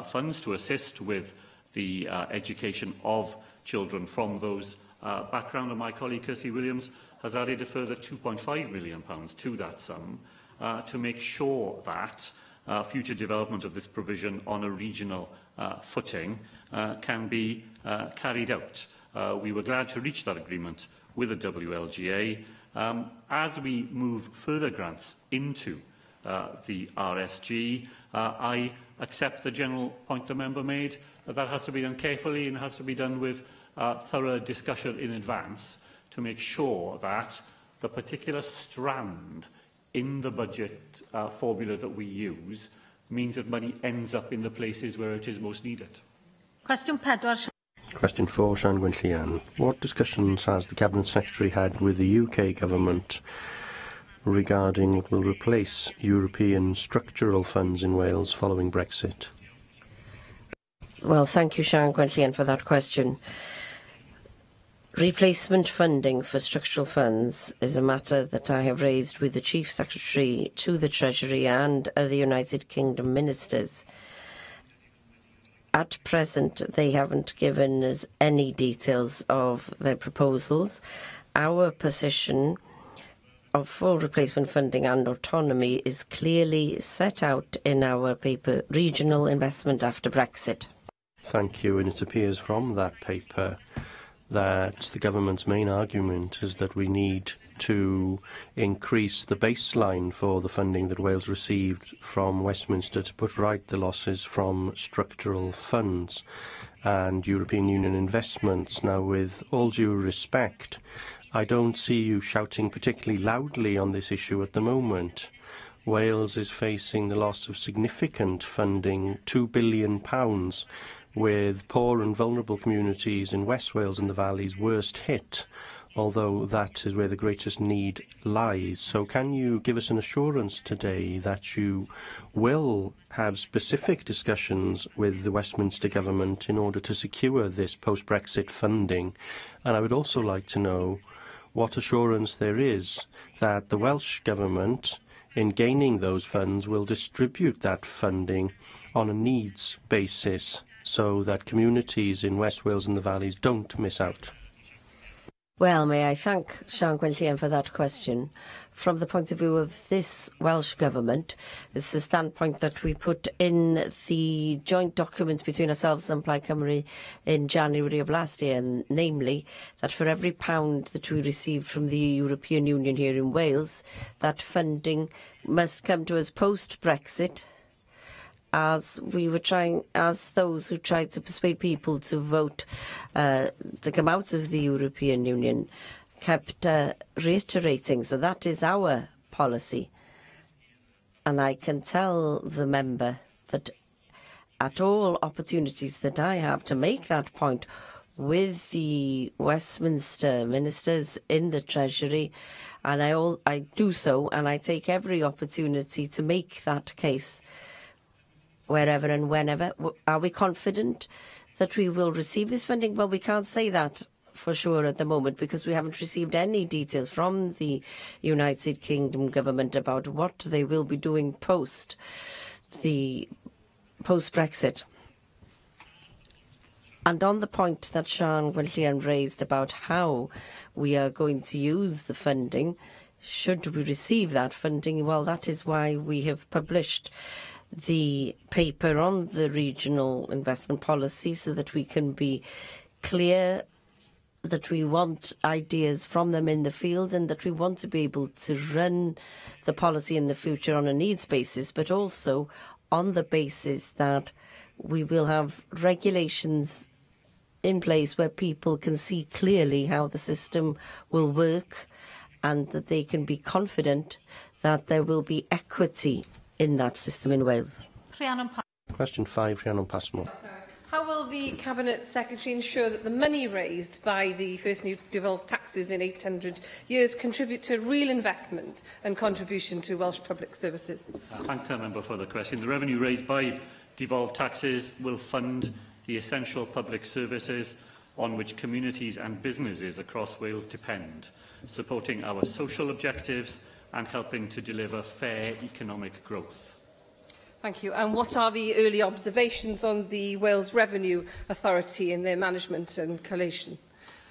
funds to assist with the education of children from those background, and my colleague Kirsty Williams has added a further £2.5 million to that sum to make sure that future development of this provision on a regional footing can be carried out. We were glad to reach that agreement with the WLGA. As we move further grants into the RSG, I accept the general point the member made that that has to be done carefully and has to be done with thorough discussion in advance to make sure that the particular strand in the budget formula that we use means that money ends up in the places where it is most needed. Question 4. Question 4, Sian Gwenllian. What discussions has the Cabinet Secretary had with the UK Government regarding what will replace European structural funds in Wales following Brexit? Well, thank you, Sian Gwenllian, for that question. Replacement funding for structural funds is a matter that I have raised with the Chief Secretary to the Treasury and other United Kingdom ministers. At present, they haven't given us any details of their proposals. Our position of full replacement funding and autonomy is clearly set out in our paper, Regional Investment After Brexit. Thank you, and it appears from that paper that the government's main argument is that we need to increase the baseline for the funding that Wales received from Westminster to put right the losses from structural funds and European Union investments. Now, with all due respect, I don't see you shouting particularly loudly on this issue at the moment. Wales is facing the loss of significant funding, £2 billion, with poor and vulnerable communities in West Wales and the Valleys worst hit, although that is where the greatest need lies. So can you give us an assurance today that you will have specific discussions with the Westminster Government in order to secure this post-Brexit funding? And I would also like to know what assurance there is that the Welsh Government, in gaining those funds, will distribute that funding on a needs basis so that communities in West Wales and the Valleys don't miss out. Well, may I thank Sian Gwenllian for that question. From the point of view of this Welsh Government, it's the standpoint that we put in the joint documents between ourselves and Plaid Cymru in January of last year, and namely that for every pound that we received from the European Union here in Wales, that funding must come to us post-Brexit, as those who tried to persuade people to vote to come out of the European Union kept reiterating. So that is our policy. And I can tell the member that at all opportunities that I have to make that point with the Westminster ministers in the Treasury, and I do so, and I take every opportunity to make that case wherever and whenever. Are we confident that we will receive this funding? Well, we can't say that for sure at the moment because we haven't received any details from the United Kingdom government about what they will be doing post-Brexit. And on the point that Sian Gwenllian raised about how we are going to use the funding, should we receive that funding, well, that is why we have published the paper on the regional investment policy, so that we can be clear that we want ideas from them in the field and that we want to be able to run the policy in the future on a needs basis, but also on the basis that we will have regulations in place where people can see clearly how the system will work and that they can be confident that there will be equity in that system in Wales. Question 5, Rhiannon Passmore. How will the Cabinet Secretary ensure that the money raised by the first new devolved taxes in 800 years contribute to real investment and contribution to Welsh public services? I thank the member for the question. The revenue raised by devolved taxes will fund the essential public services on which communities and businesses across Wales depend, supporting our social objectives and helping to deliver fair economic growth. Thank you. And what are the early observations on the Wales Revenue Authority in their management and collation?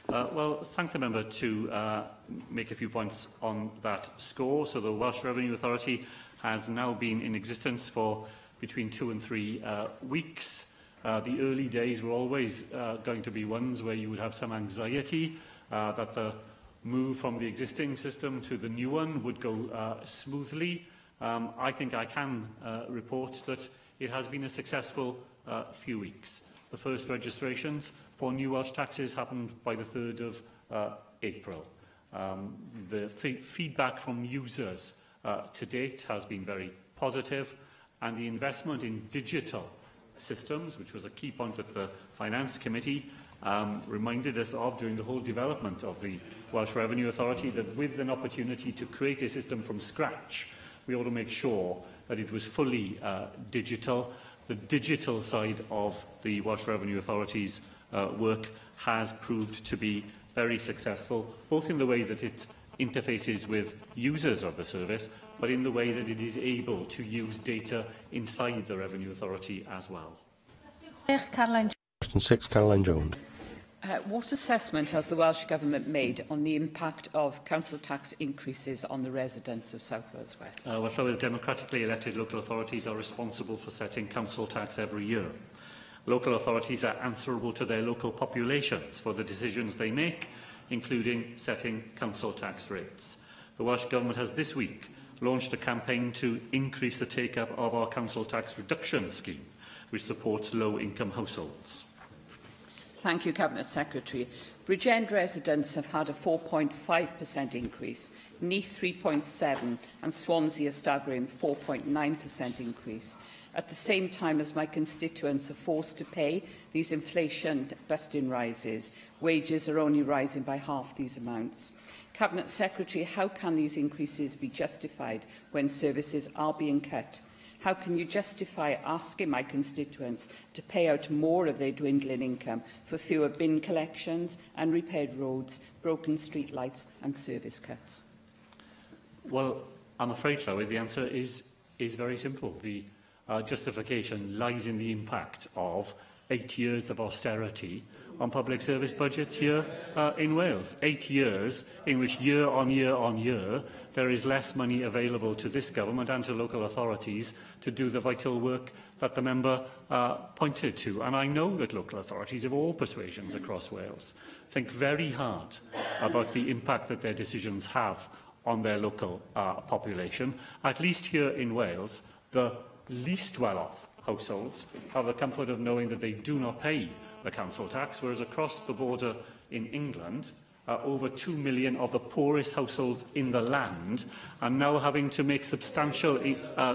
Well, thank the member to make a few points on that score. So the Welsh Revenue Authority has now been in existence for between 2 and 3 weeks. The early days were always going to be ones where you would have some anxiety that the move from the existing system to the new one would go smoothly. I think I can report that it has been a successful few weeks. The first registrations for new Welsh taxes happened by the 3rd of April. The feedback from users to date has been very positive, and the investment in digital systems, which was a key point that the Finance Committee reminded us of during the whole development of the Welsh Revenue Authority, that with an opportunity to create a system from scratch, we ought to make sure that it was fully digital. The digital side of the Welsh Revenue Authority's work has proved to be very successful, both in the way that it interfaces with users of the service, but in the way that it is able to use data inside the Revenue Authority as well. Question 6, Caroline Jones. What assessment has the Welsh Government made on the impact of council tax increases on the residents of South Wales West? Well, the democratically elected local authorities are responsible for setting council tax every year. Local authorities are answerable to their local populations for the decisions they make, including setting council tax rates. The Welsh Government has this week launched a campaign to increase the take-up of our council tax reduction scheme, which supports low-income households. Thank you, Cabinet Secretary. Bridgend residents have had a 4.5% increase, Neath 3.7% and Swansea a staggering 4.9% increase, at the same time as my constituents are forced to pay these inflation-busting rises. Wages are only rising by half these amounts. Cabinet Secretary, how can these increases be justified when services are being cut? How can you justify asking my constituents to pay out more of their dwindling income for fewer bin collections, unrepaired roads, broken street lights and service cuts? Well, I'm afraid, Llywydd, the answer is very simple. The justification lies in the impact of 8 years of austerity on public service budgets here in Wales. 8 years in which year on year on year there is less money available to this government and to local authorities to do the vital work that the member pointed to. And I know that local authorities of all persuasions across Wales think very hard about the impact that their decisions have on their local population. At least here in Wales, the least well-off households have the comfort of knowing that they do not pay the council tax, whereas across the border in England, over 2 million of the poorest households in the land are now having to make substantial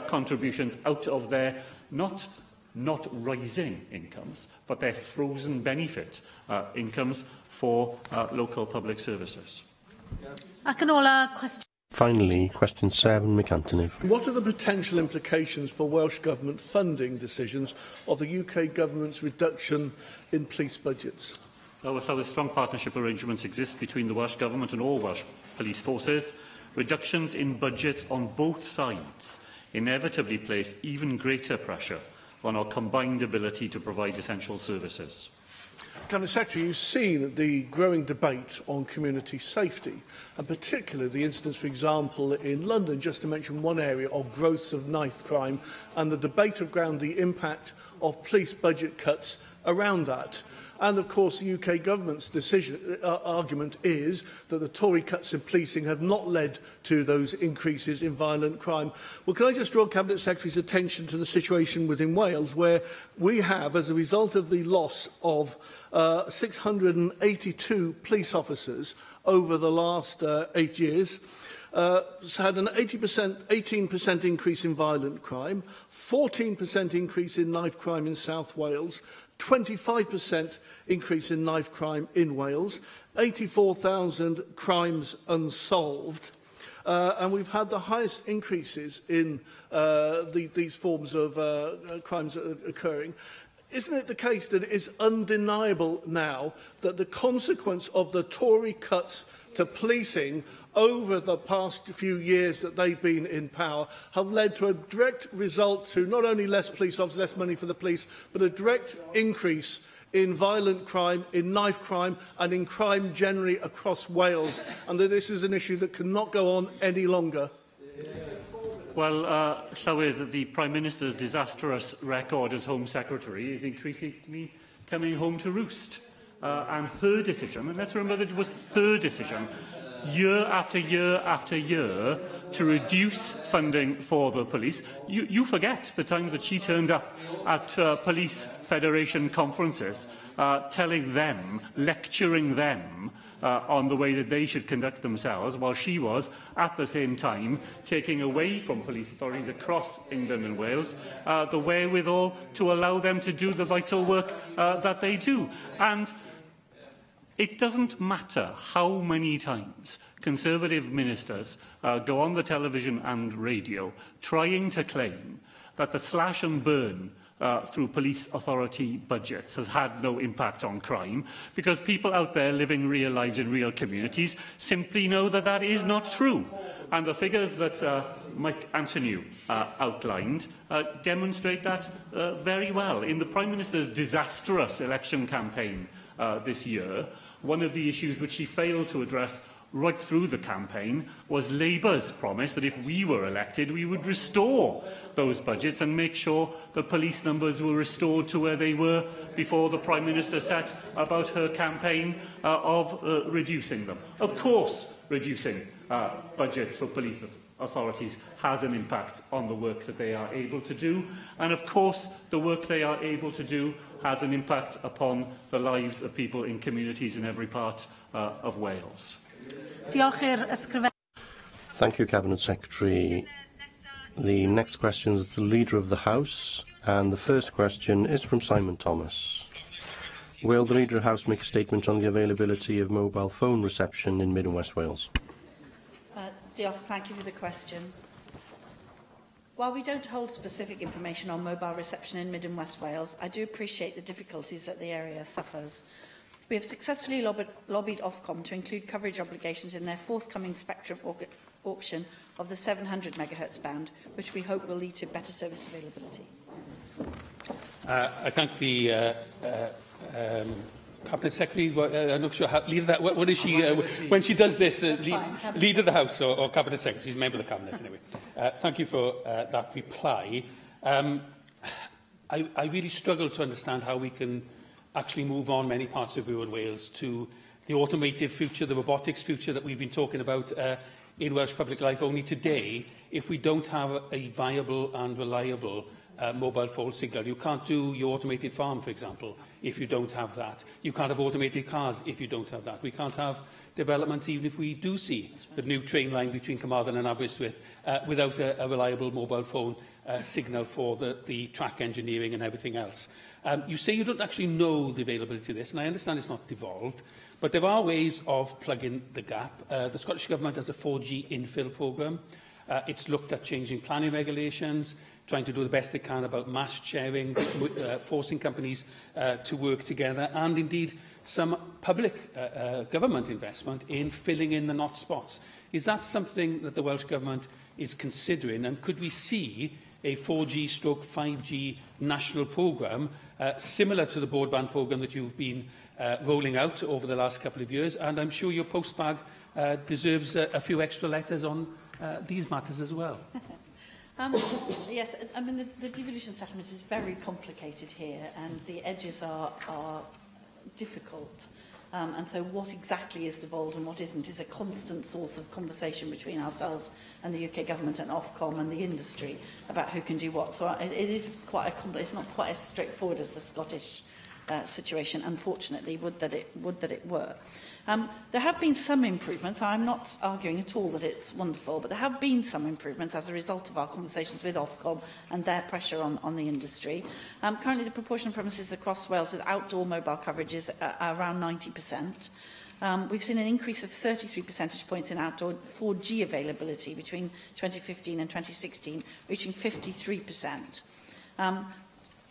contributions out of their not rising incomes, but their frozen benefit incomes for local public services. Finally, question 7, McAntonev. What are the potential implications for Welsh Government funding decisions of the UK Government's reduction in police budgets? Well, strong partnership arrangements exist between the Welsh Government and all Welsh police forces. Reductions in budgets on both sides inevitably place even greater pressure on our combined ability to provide essential services. Cabinet Secretary, you've seen the growing debate on community safety, and particularly the incidents, for example, in London, just to mention one area of growth of knife crime, and the debate around the impact of police budget cuts around that. And, of course, the UK Government's argument is that the Tory cuts in policing have not led to those increases in violent crime. Well, can I just draw Cabinet Secretary's attention to the situation within Wales, where we have, as a result of the loss of 682 police officers over the last 8 years, had an 18% increase in violent crime, 14% increase in knife crime in South Wales, 25% increase in knife crime in Wales, 84,000 crimes unsolved, and we've had the highest increases in these forms of crimes occurring. Isn't it the case that it is undeniable now that the consequence of the Tory cuts to policing over the past few years that they've been in power have led to a direct result to not only less police officers, less money for the police, but a direct increase in violent crime, in knife crime and in crime generally across Wales, and that this is an issue that cannot go on any longer? Well, Llywydd, the Prime Minister's disastrous record as Home Secretary is increasingly coming home to roost. And her decision, and let's remember that it was her decision year after year after year to reduce funding for the police. You forget the times that she turned up at Police Federation conferences, telling them, lecturing them on the way that they should conduct themselves, while she was, at the same time, taking away from police authorities across England and Wales the wherewithal to allow them to do the vital work that they do. And it doesn't matter how many times Conservative ministers go on the television and radio trying to claim that the slash and burn through police authority budgets has had no impact on crime, because people out there living real lives in real communities simply know that that is not true. And the figures that Mike Antonew outlined demonstrate that very well. In the Prime Minister's disastrous election campaign this year, one of the issues which he failed to address right through the campaign was Labour's promise that if we were elected, we would restore those budgets and make sure the police numbers were restored to where they were before the Prime Minister set about her campaign of reducing them. Of course, reducing budgets for police authorities has an impact on the work that they are able to do, and of course the work they are able to do has an impact upon the lives of people in communities in every part of Wales. Thank you, Cabinet Secretary. The next question is the Leader of the House, and the first question is from Simon Thomas. Will the Leader of the House make a statement on the availability of mobile phone reception in Mid and West Wales? Thank you for the question. While we don't hold specific information on mobile reception in Mid and West Wales, I do appreciate the difficulties that the area suffers. We have successfully lobbied Ofcom to include coverage obligations in their forthcoming spectrum auction of the 700 MHz band, which we hope will lead to better service availability. I thank the Cabinet Secretary. I'm not sure how. Leader that. What is she when she does this? Leader of the House or Cabinet Secretary? She's a member of the Cabinet anyway. Thank you for that reply. I really struggle to understand how we can actually move on many parts of rural Wales to the automated future, the robotics future that we've been talking about in Welsh public life only today, if we don't have a viable and reliable mobile phone signal. You can't do your automated farm, for example, if you don't have that. You can't have automated cars if you don't have that. We can't have developments even if we do see the new train line between Carmarthen and Aberystwyth without a reliable mobile phone signal for the track engineering and everything else. You say you don't actually know the availability of this, and I understand it's not devolved, but there are ways of plugging the gap. The Scottish Government has a 4G infill programme. It's looked at changing planning regulations, trying to do the best they can about mast sharing, forcing companies to work together, and indeed some public government investment in filling in the not spots. Is that something that the Welsh Government is considering, and could we see a 4G/5G national programme similar to the broadband programme that you've been rolling out over the last couple of years? And I'm sure your postbag deserves a few extra letters on these matters as well. Yes, I mean, the devolution settlement is very complicated here, and the edges are difficult. And so what exactly is devolved and what isn't is a constant source of conversation between ourselves and the UK Government and Ofcom and the industry about who can do what. So it is quite it's not quite as straightforward as the Scottish situation, unfortunately. Would that it were. There have been some improvements. I'm not arguing at all that it's wonderful, but there have been some improvements as a result of our conversations with Ofcom and their pressure on the industry. Currently, the proportion of premises across Wales with outdoor mobile coverage is around 90%. We've seen an increase of 33 percentage points in outdoor 4G availability between 2015 and 2016, reaching 53%.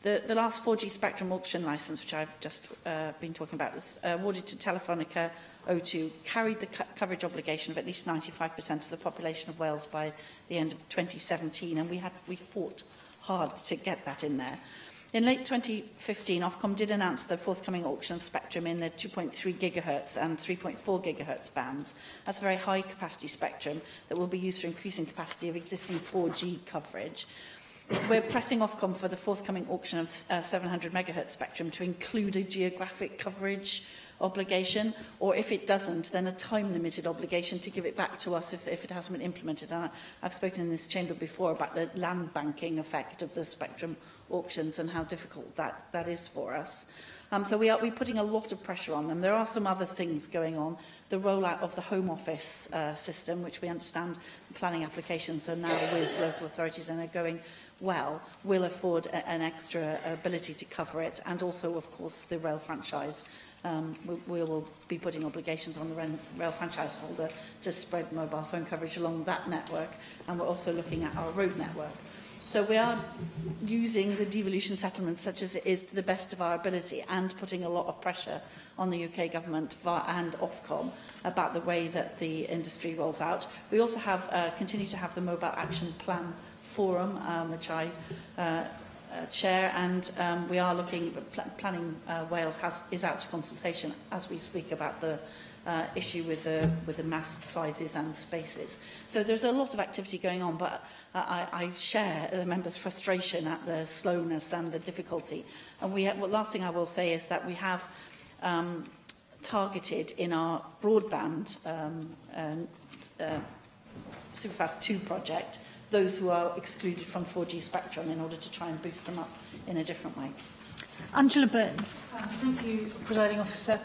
The last 4G spectrum auction licence, which I've just been talking about, was awarded to Telefonica O2, carried the coverage obligation of at least 95% of the population of Wales by the end of 2017, and we fought hard to get that in there. In late 2015, Ofcom did announce the forthcoming auction of spectrum in the 2.3 GHz and 3.4 GHz bands. That's a very high-capacity spectrum that will be used for increasing capacity of existing 4G coverage. We're pressing Ofcom for the forthcoming auction of 700 MHz spectrum to include a geographic coverage obligation, or if it doesn't, then a time-limited obligation to give it back to us if it hasn't been implemented. And I've spoken in this chamber before about the land banking effect of the spectrum auctions and how difficult that is for us. So we're putting a lot of pressure on them. There are some other things going on. The rollout of the Home Office system, which we understand planning applications are now with local authorities and are going well, will afford an extra ability to cover it. And also, of course, the rail franchise. We will be putting obligations on the rail franchise holder to spread mobile phone coverage along that network. And we're also looking at our road network. So we are using the devolution settlement such as it is to the best of our ability and putting a lot of pressure on the UK government and Ofcom about the way that the industry rolls out. We also have continue to have the Mobile Action Plan Forum, which I chair, and we are looking, Planning Wales is out to consultation as we speak about the issue with the mast sizes and spaces. So there's a lot of activity going on, but I share the members' frustration at the slowness and the difficulty. And last thing I will say is that we have targeted in our broadband Superfast 2 project those who are excluded from 4G spectrum in order to try and boost them up in a different way. Angela Burns. Thank you, Presiding Officer.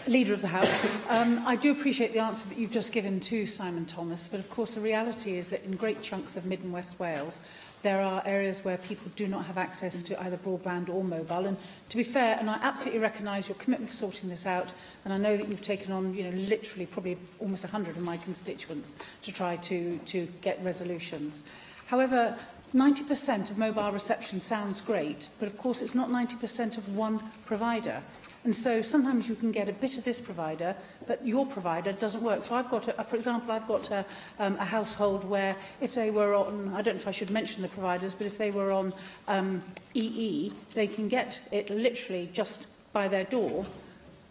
Leader of the House, I do appreciate the answer that you've just given to Simon Thomas, but of course the reality is that in great chunks of Mid and West Wales there are areas where people do not have access to either broadband or mobile. And to be fair, and I absolutely recognise your commitment to sorting this out, and I know that you've taken on, literally probably almost 100 of my constituents to try to get resolutions. However, 90% of mobile reception sounds great, but of course it's not 90% of one provider. And so sometimes you can get a bit of this provider, but your provider doesn't work. So I've got, for example, I've got a household where if they were on, I don't know if I should mention the providers, but if they were on EE, they can get it literally just by their door,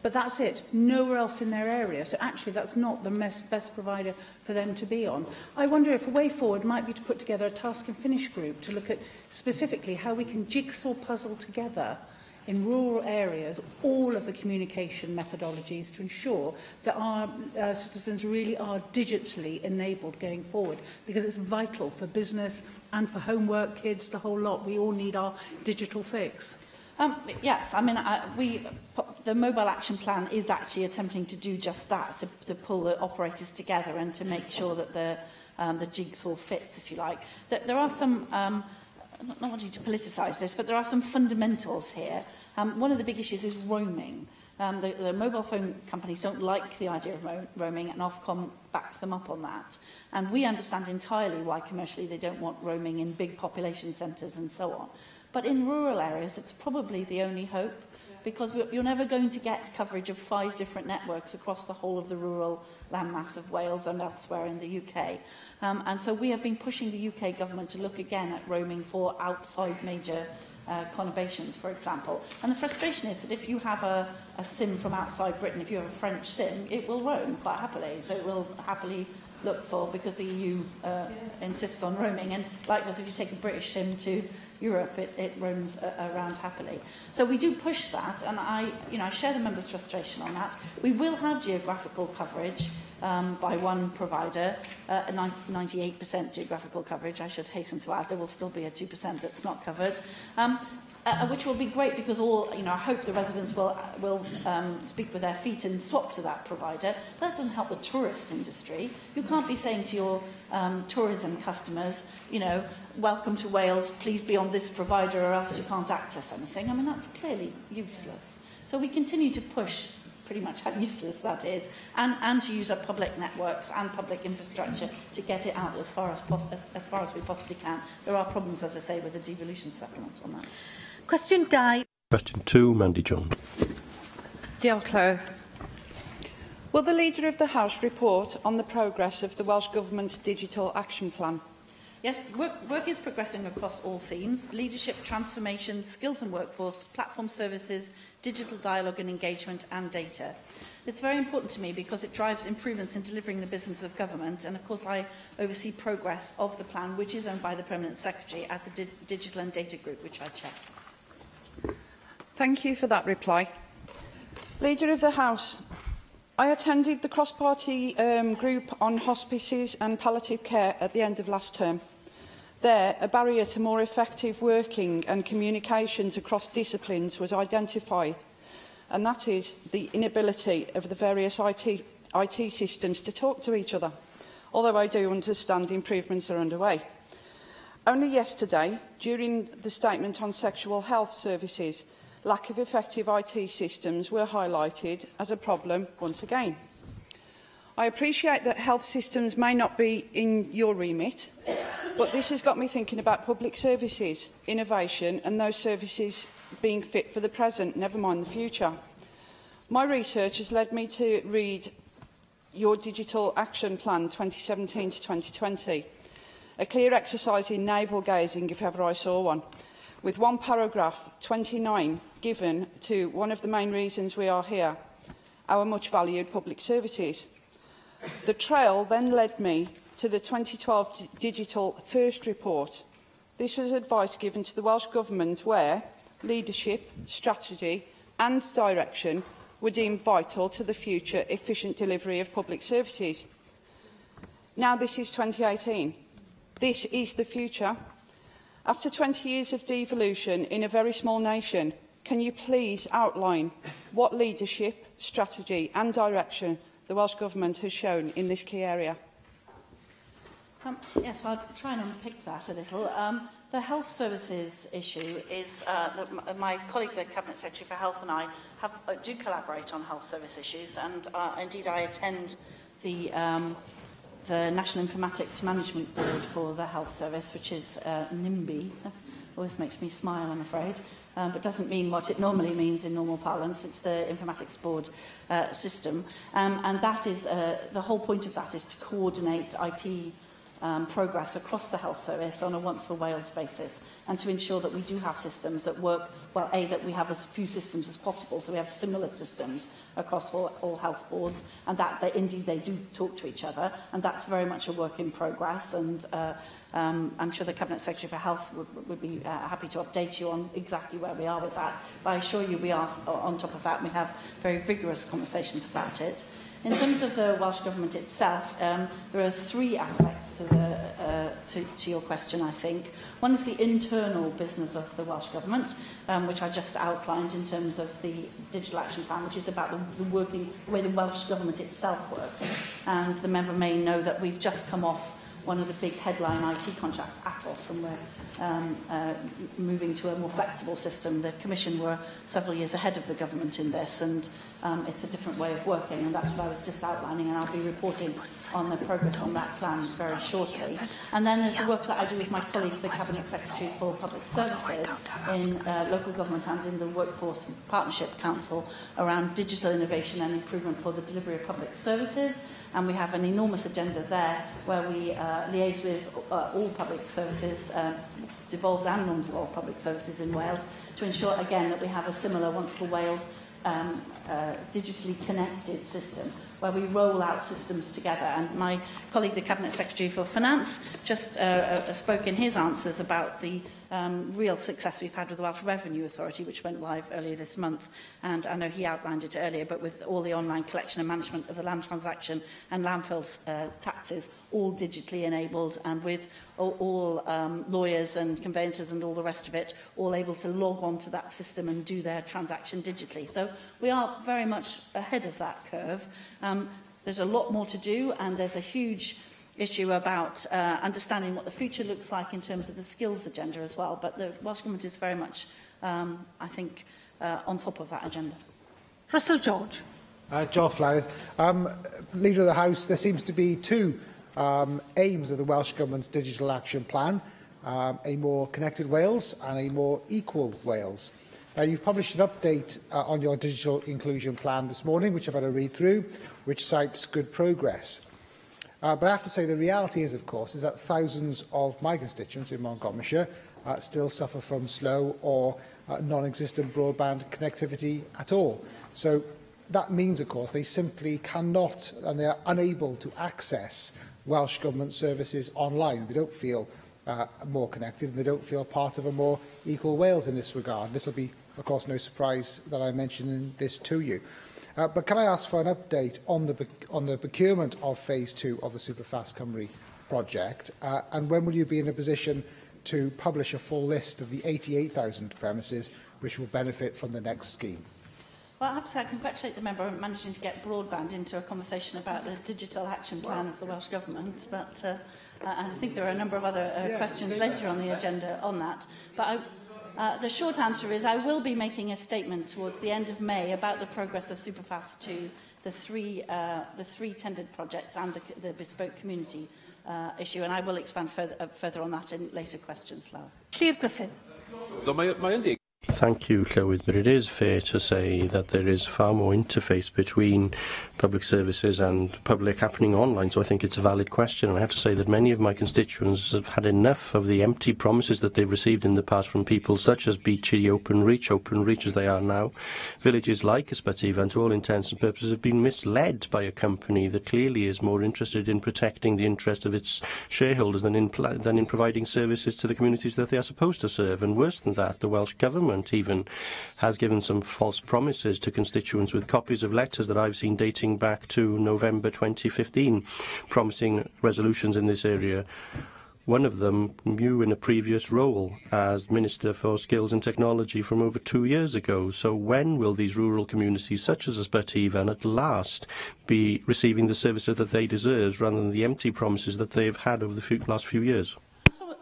but that's it, nowhere else in their area. So actually that's not the best provider for them to be on. I wonder if a way forward might be to put together a task and finish group to look at specifically how we can jigsaw puzzle together in rural areas all of the communication methodologies to ensure that our citizens really are digitally enabled going forward, because it's vital for business and for homework, kids, the whole lot. We all need our digital fix. Yes, I mean, the Mobile Action Plan is actually attempting to do just that, to pull the operators together and to make sure that the jigsaw fits, if you like. There are some not wanting to politicise this, but there are some fundamentals here. One of the big issues is roaming. The mobile phone companies don't like the idea of roaming, and Ofcom backs them up on that. And we understand entirely why commercially they don't want roaming in big population centres and so on. But in rural areas, it's probably the only hope, because you're never going to get coverage of 5 different networks across the whole of the rural landmass of Wales and elsewhere in the UK. And so we have been pushing the UK government to look again at roaming for outside major conurbations, for example. And the frustration is that if you have a SIM from outside Britain, if you have a French SIM, it will roam quite happily. So it will happily look for, because the EU insists on roaming. And likewise, if you take a British SIM to Europe, it roams around happily. So we do push that, and I share the members' frustration on that. We will have geographical coverage by one provider, 98% geographical coverage. I should hasten to add there will still be a 2% that's not covered, which will be great, because I hope the residents will speak with their feet and swap to that provider. That doesn't help the tourist industry. You can't be saying to your tourism customers, welcome to Wales, please be on this provider or else you can't access anything. I mean, that's clearly useless. So we continue to push pretty much how useless that is, and to use our public networks and public infrastructure to get it out as far as we possibly can. There are problems, as I say, with the devolution settlement on that. Question 2. Question 2, Mandy Jones. Diolch. Will the Leader of the House report on the progress of the Welsh Government's Digital Action Plan? Yes, work is progressing across all themes: leadership, transformation, skills and workforce, platform services, digital dialogue and engagement, and data. It's very important to me because it drives improvements in delivering the business of government, and of course I oversee progress of the plan, which is owned by the Permanent Secretary at the Digital and Data Group, which I chair. Thank you for that reply. Leader of the House, I attended the cross-party group on hospices and palliative care at the end of last term. There, a barrier to more effective working and communications across disciplines was identified, and that is the inability of the various IT systems to talk to each other, although I do understand improvements are underway. Only yesterday, during the statement on sexual health services, lack of effective IT systems were highlighted as a problem once again. I appreciate that health systems may not be in your remit, but this has got me thinking about public services, innovation and those services being fit for the present, never mind the future. My research has led me to read your Digital Action Plan 2017 to 2020, a clear exercise in navel-gazing if ever I saw one, with one paragraph, 29, given to one of the main reasons we are here, our much-valued public services. The trail then led me to the 2012 Digital First Report. This was advice given to the Welsh Government where leadership, strategy and direction were deemed vital to the future efficient delivery of public services. Now this is 2018. This is the future. After 20 years of devolution in a very small nation, can you please outline what leadership, strategy and direction the Welsh Government has shown in this key area? Yes, I'll try and unpick that a little. The health services issue is that my colleague, the Cabinet Secretary for Health, and I do collaborate on health service issues, and indeed I attend the National Informatics Management Board for the Health Service, which is NIMBY. Always makes me smile, I'm afraid, but doesn't mean what it normally means in normal parlance. It's the Informatics Board system, and that is the whole point of that is to coordinate IT progress across the health service on a once-for-Wales basis, and to ensure that we do have systems that work, well, that we have as few systems as possible, so we have similar systems across all health boards, and that indeed they do talk to each other, and that's very much a work in progress, and I'm sure the Cabinet Secretary for Health would be happy to update you on exactly where we are with that. But I assure you we are on top of that, and we have very vigorous conversations about it. In terms of the Welsh Government itself, there are three aspects to your question, I think. One is the internal business of the Welsh Government, which I just outlined in terms of the Digital Action Plan, which is about the way the Welsh Government itself works. And the member may know that we've just come off one of the big headline IT contracts, Atos, and we're moving to a more flexible system. The Commission were several years ahead of the government in this, and it's a different way of working, and that's what I was just outlining, and I'll be reporting on the progress on that plan very shortly. And then there's the work that I do with my colleague, the Cabinet Secretary for Public Services, in local government and in the Workforce Partnership Council around digital innovation and improvement for the delivery of public services. And we have an enormous agenda there where we liaise with all public services, devolved and non-devolved public services in Wales, to ensure, again, that we have a similar Once for Wales digitally connected system where we roll out systems together. And my colleague, the Cabinet Secretary for Finance, just spoke in his answers about the real success we've had with the Welsh Revenue Authority, which went live earlier this month. And I know he outlined it earlier, but with all the online collection and management of the land transaction and landfill taxes all digitally enabled, and with all lawyers and conveyancers and all the rest of it all able to log on to that system and do their transaction digitally. So we are very much ahead of that curve. There's a lot more to do, and there's a huge issue about understanding what the future looks like in terms of the skills agenda as well. But the Welsh Government is very much, I think, on top of that agenda. Russell George. Geoff Lowth. Leader of the House, there seems to be two aims of the Welsh Government's Digital Action Plan, a more connected Wales and a more equal Wales. You published an update on your digital inclusion plan this morning, which I've had a read through, which cites good progress. But I have to say the reality is, of course, is that thousands of my constituents in Montgomeryshire still suffer from slow or non-existent broadband connectivity at all. So that means, of course, they simply cannot and they are unable to access Welsh Government services online. They don't feel more connected, and they don't feel part of a more equal Wales in this regard. This will be, of course, no surprise that I'm mentioning this to you. But can I ask for an update on the procurement of Phase 2 of the Superfast Cymru project? And when will you be in a position to publish a full list of the 88,000 premises which will benefit from the next scheme? Well, I have to say I congratulate the member on managing to get broadband into a conversation about the digital action plan of the Welsh Government, but I think there are a number of other questions later on the agenda on that. But the short answer is I will be making a statement towards the end of May about the progress of Superfast 2, the three tendered projects and the bespoke community issue, and I will expand further on that in later questions, Lara. Llyr Griffin. Thank you, Llywydd, but it is fair to say that there is far more interface between public services and public happening online, so I think it's a valid question. And I have to say that many of my constituents have had enough of the empty promises that they've received in the past from people such as Beachy, Openreach as they are now. Villages like Ysbyty Ifan, to all intents and purposes, have been misled by a company that clearly is more interested in protecting the interest of its shareholders than in providing services to the communities that they are supposed to serve. And worse than that, the Welsh Government even has given some false promises to constituents with copies of letters that I've seen dating back to November 2015, promising resolutions in this area. One of them, you in a previous role as Minister for Skills and Technology from over 2 years ago. So when will these rural communities, such as Ysbyty Ifan, at last be receiving the services that they deserve, rather than the empty promises that they've had over the last few years?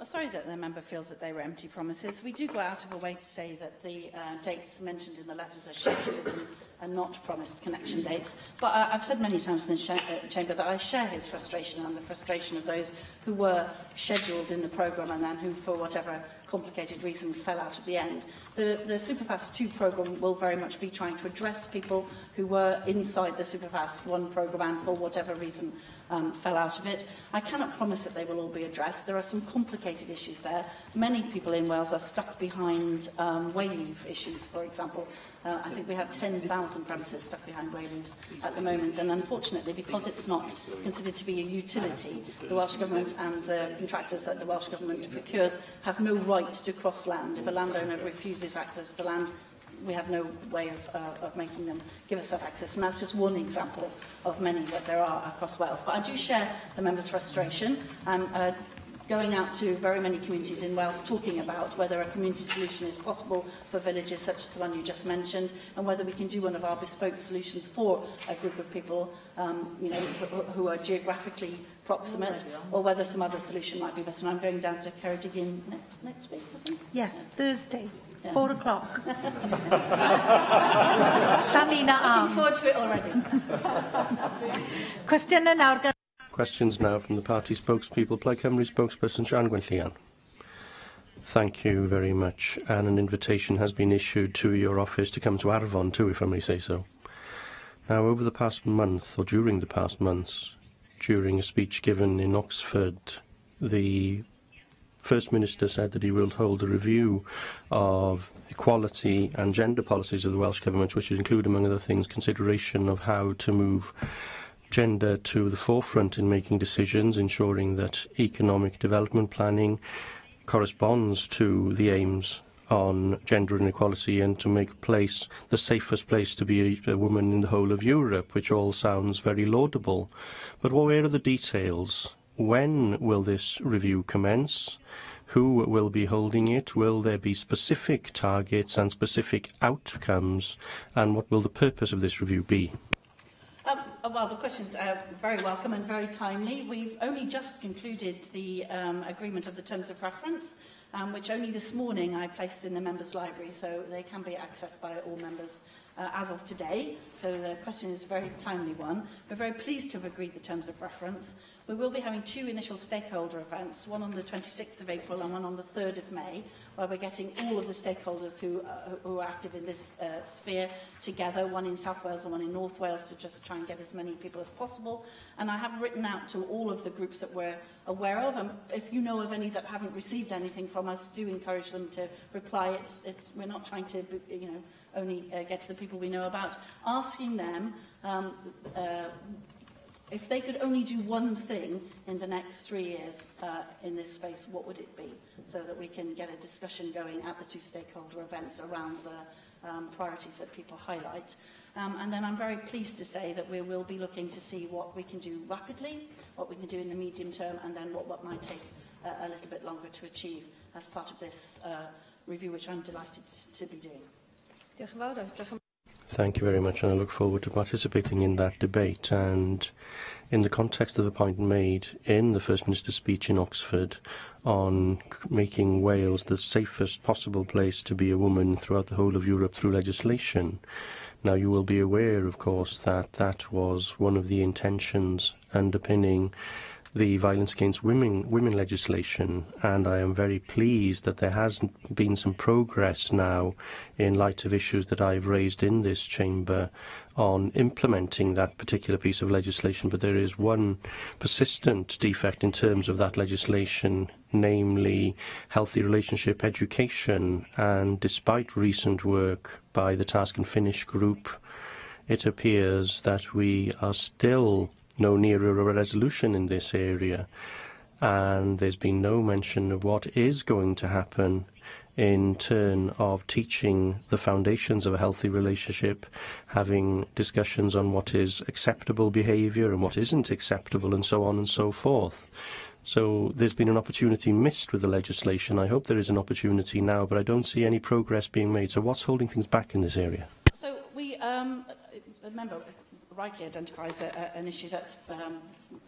Sorry that the member feels that they were empty promises. We do go out of a way to say that the dates mentioned in the letters are scheduled and not promised connection dates. But I've said many times in this chamber that I share his frustration and the frustration of those who were scheduled in the programme and then who, for whatever complicated reason, fell out at the end. The Superfast 2 programme will very much be trying to address people who were inside the Superfast 1 programme and for whatever reason fell out of it. I cannot promise that they will all be addressed. There are some complicated issues there. Many people in Wales are stuck behind way-leave issues, for example. I think we have 10,000 premises stuck behind way-leaves at the moment, and unfortunately, because it's not considered to be a utility, the Welsh Government and the contractors that the Welsh Government procures have no right to cross land. If a landowner refuses access to land, we have no way of making them give us that access. And that's just one example of many that there are across Wales. But I do share the member's frustration. I'm going out to very many communities in Wales talking about whether a community solution is possible for villages such as the one you just mentioned, and whether we can do one of our bespoke solutions for a group of people who are geographically proximate, or whether some other solution might be best. And I'm going down to Ceredigion next week, I think. Yes, Thursday. 4 o'clock. Llanina Arms. Looking forward to it already. Questions now from the party spokespeople. Plaid Cymru spokesperson Sian Gwenllian. Thank you very much. And an invitation has been issued to your office to come to Arfon too, if I may say so. Now, over the past month, or during the past months, during a speech given in Oxford, the First Minister said that he will hold a review of equality and gender policies of the Welsh Government, which would include, among other things, consideration of how to move gender to the forefront in making decisions, ensuring that economic development planning corresponds to the aims on gender inequality, and to make place the safest place to be a woman in the whole of Europe, which all sounds very laudable. But where are the details? When will this review commence? Who will be holding it? Will there be specific targets and specific outcomes? And what will the purpose of this review be? Well, the questions are very welcome and very timely. We've only just concluded the agreement of the terms of reference, which only this morning I placed in the members' library, so they can be accessed by all members as of today. So the question is a very timely one. We're very pleased to have agreed the terms of reference. We will be having 2 initial stakeholder events, one on the 26th of April and one on the 3rd of May, where we're getting all of the stakeholders who are active in this sphere together, one in South Wales and one in North Wales, to just try and get as many people as possible. And I have written out to all of the groups that we're aware of, and if you know of any that haven't received anything from us, do encourage them to reply. We're not trying to, only get to the people we know about, asking them if they could only do one thing in the next 3 years in this space, what would it be? So that we can get a discussion going at the 2 stakeholder events around the priorities that people highlight. And then I'm very pleased to say that we will be looking to see what we can do rapidly, what we can do in the medium term, and then what might take a little bit longer to achieve as part of this review, which I'm delighted to be doing. Thank you very much, and I look forward to participating in that debate. And in the context of the point made in the First Minister's speech in Oxford on making Wales the safest possible place to be a woman throughout the whole of Europe through legislation. Now, you will be aware, of course, that that was one of the intentions underpinning the violence against women legislation, and I am very pleased that there has been some progress now in light of issues that I've raised in this chamber on implementing that particular piece of legislation. But there is one persistent defect in terms of that legislation, namely healthy relationship education, and despite recent work by the Task and Finish group, it appears that we are still no nearer a resolution in this area, and there's been no mention of what is going to happen in turn of teaching the foundations of a healthy relationship, having discussions on what is acceptable behaviour and what isn't acceptable, and so on and so forth. So there's been an opportunity missed with the legislation. I hope there is an opportunity now, but I don't see any progress being made. So what's holding things back in this area? So we, remember, rightly identifies an issue that's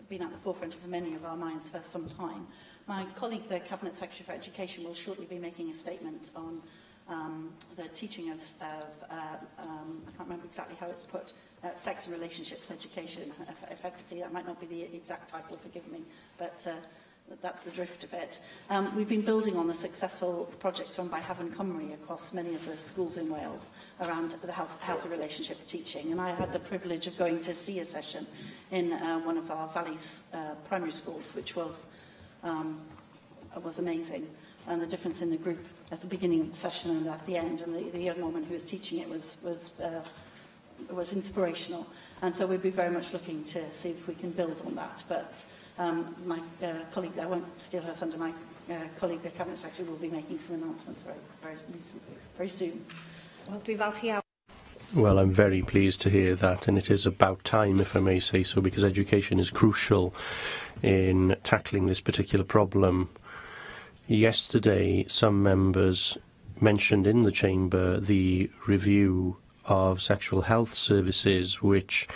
been at the forefront of many of our minds for some time. My colleague, the Cabinet Secretary for Education, will shortly be making a statement on the teaching of I can't remember exactly how it's put, sex and relationships education. Effectively, that might not be the exact title, forgive me, but that's the drift of it. We've been building on the successful projects run by Haven Cymru across many of the schools in Wales around the healthy relationship teaching. And I had the privilege of going to see a session in one of our Valleys primary schools, which was amazing. And the difference in the group at the beginning of the session and at the end, and the young woman who was teaching it was inspirational. And so we'd be very much looking to see if we can build on that. But my colleague, I won't steal her thunder, my colleague, the Cabinet Secretary, will be making some announcements very soon. Well, I'm very pleased to hear that, and it is about time, if I may say so, because education is crucial in tackling this particular problem. Yesterday, some members mentioned in the chamber the review of sexual health services, which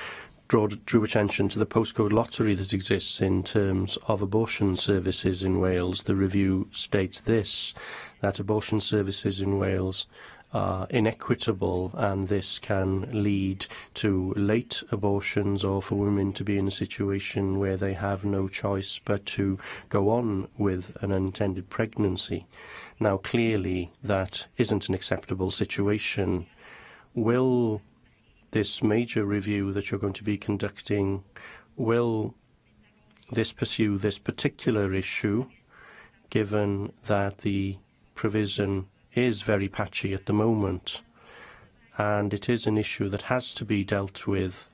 drew attention to the postcode lottery that exists in terms of abortion services in Wales. The review states this, that abortion services in Wales are inequitable, and this can lead to late abortions, or for women to be in a situation where they have no choice but to go on with an unintended pregnancy. Now, clearly, that isn't an acceptable situation. Will this major review that you're going to be conducting, will this pursue this particular issue, given that the provision is very patchy at the moment, and it is an issue that has to be dealt with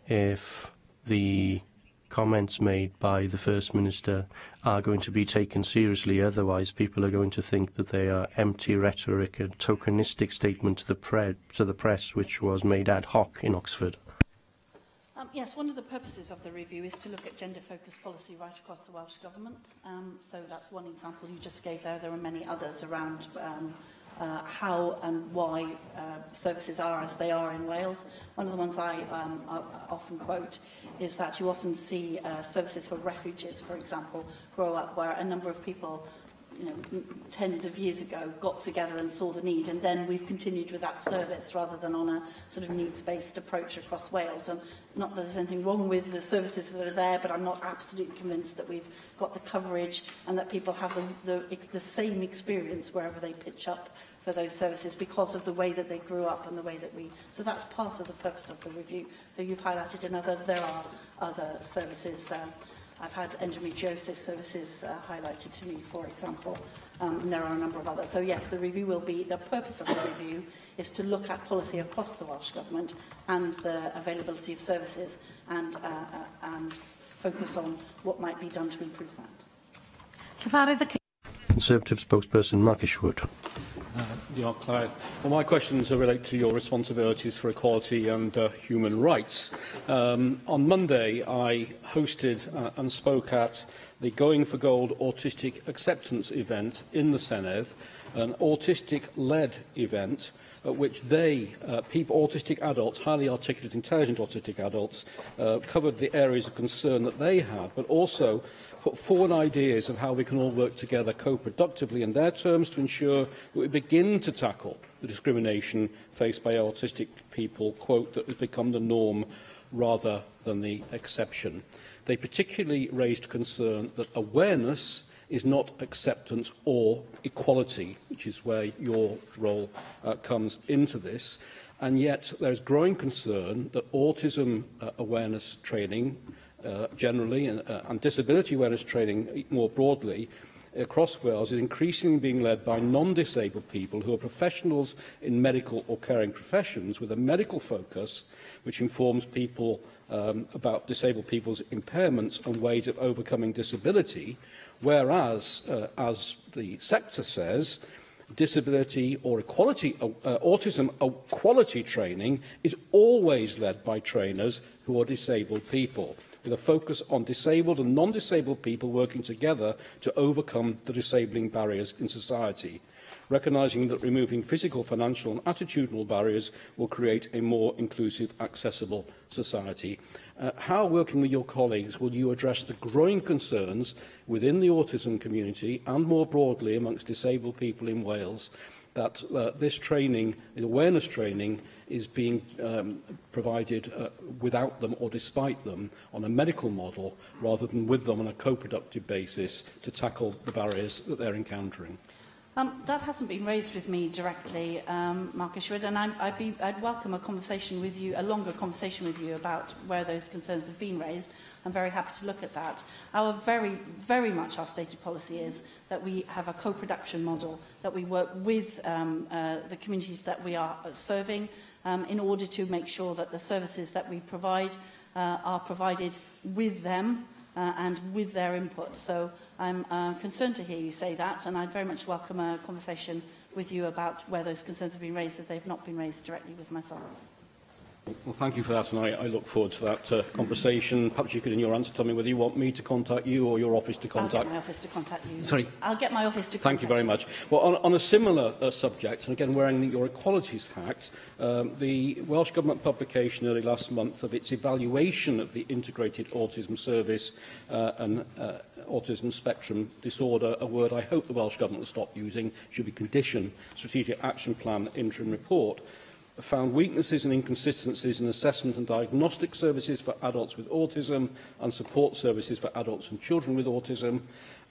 if the comments made by the First Minister are going to be taken seriously? Otherwise, people are going to think that they are empty rhetoric, a tokenistic statement to the press, which was made ad hoc in Oxford. Yes, one of the purposes of the review is to look at gender-focused policy right across the Welsh Government. So that's one example you just gave there. There are many others around how and why services are as they are in Wales. One of the ones I often quote is that you often see services for refugees, for example, grow up where a number of people, tens of years ago got together and saw the need, and then we've continued with that service rather than on a sort of needs-based approach across Wales. And not that there's anything wrong with the services that are there, but I'm not absolutely convinced that we've got the coverage and that people have the same experience wherever they pitch up for those services because of the way that they grew up and the way that we... So that's part of the purpose of the review. So you've highlighted another, there are other services. I've had endometriosis services highlighted to me, for example, and there are a number of others. So yes, the review will be, the purpose of the review is to look at policy across the Welsh Government and the availability of services and focus on what might be done to improve that. Conservative spokesperson Mark Isherwood. Diolch, Clive. Well, my questions relate to your responsibilities for equality and human rights. On Monday, I hosted and spoke at the Going for Gold Autistic Acceptance event in the Senedd, an autistic-led event at which autistic adults, highly articulate, intelligent autistic adults, covered the areas of concern that they had, but also put forward ideas of how we can all work together co-productively in their terms to ensure that we begin to tackle the discrimination faced by autistic people, quote, that has become the norm rather than the exception. They particularly raised concern that awareness is not acceptance or equality, which is where your role comes into this. And yet there is growing concern that autism awareness training generally and disability awareness training more broadly across Wales is increasingly being led by non-disabled people who are professionals in medical or caring professions with a medical focus which informs people about disabled people's impairments and ways of overcoming disability, whereas, as the sector says, disability or autism equality training is always led by trainers who are disabled people, with a focus on disabled and non-disabled people working together to overcome the disabling barriers in society, recognising that removing physical, financial and attitudinal barriers will create a more inclusive, accessible society. How, working with your colleagues, will you address the growing concerns within the autism community and more broadly amongst disabled people in Wales that this training, awareness training, is being provided without them or despite them on a medical model rather than with them on a co-productive basis to tackle the barriers that they're encountering? That hasn't been raised with me directly, Marcus Shrid, and I'd welcome a conversation with you, a longer conversation with you about where those concerns have been raised. I'm very happy to look at that. Very much our stated policy is that we have a co-production model, that we work with the communities that we are serving in order to make sure that the services that we provide are provided with them and with their input. So I'm concerned to hear you say that, and I'd very much welcome a conversation with you about where those concerns have been raised if they've not been raised directly with myself. Well, thank you for that, and I look forward to that conversation. Perhaps you could, in your answer, tell me whether you want me to contact you or your office to contact... I'll get my office to contact you. Sorry? I'll get my office to contact Thank you very much. Well, on a similar subject, and again wearing your Equalities hat, the Welsh Government publication early last month of its evaluation of the Integrated Autism Service and Autism Spectrum Disorder, a word I hope the Welsh Government will stop using, should be condition, Strategic Action Plan interim report, found weaknesses and inconsistencies in assessment and diagnostic services for adults with autism and support services for adults and children with autism,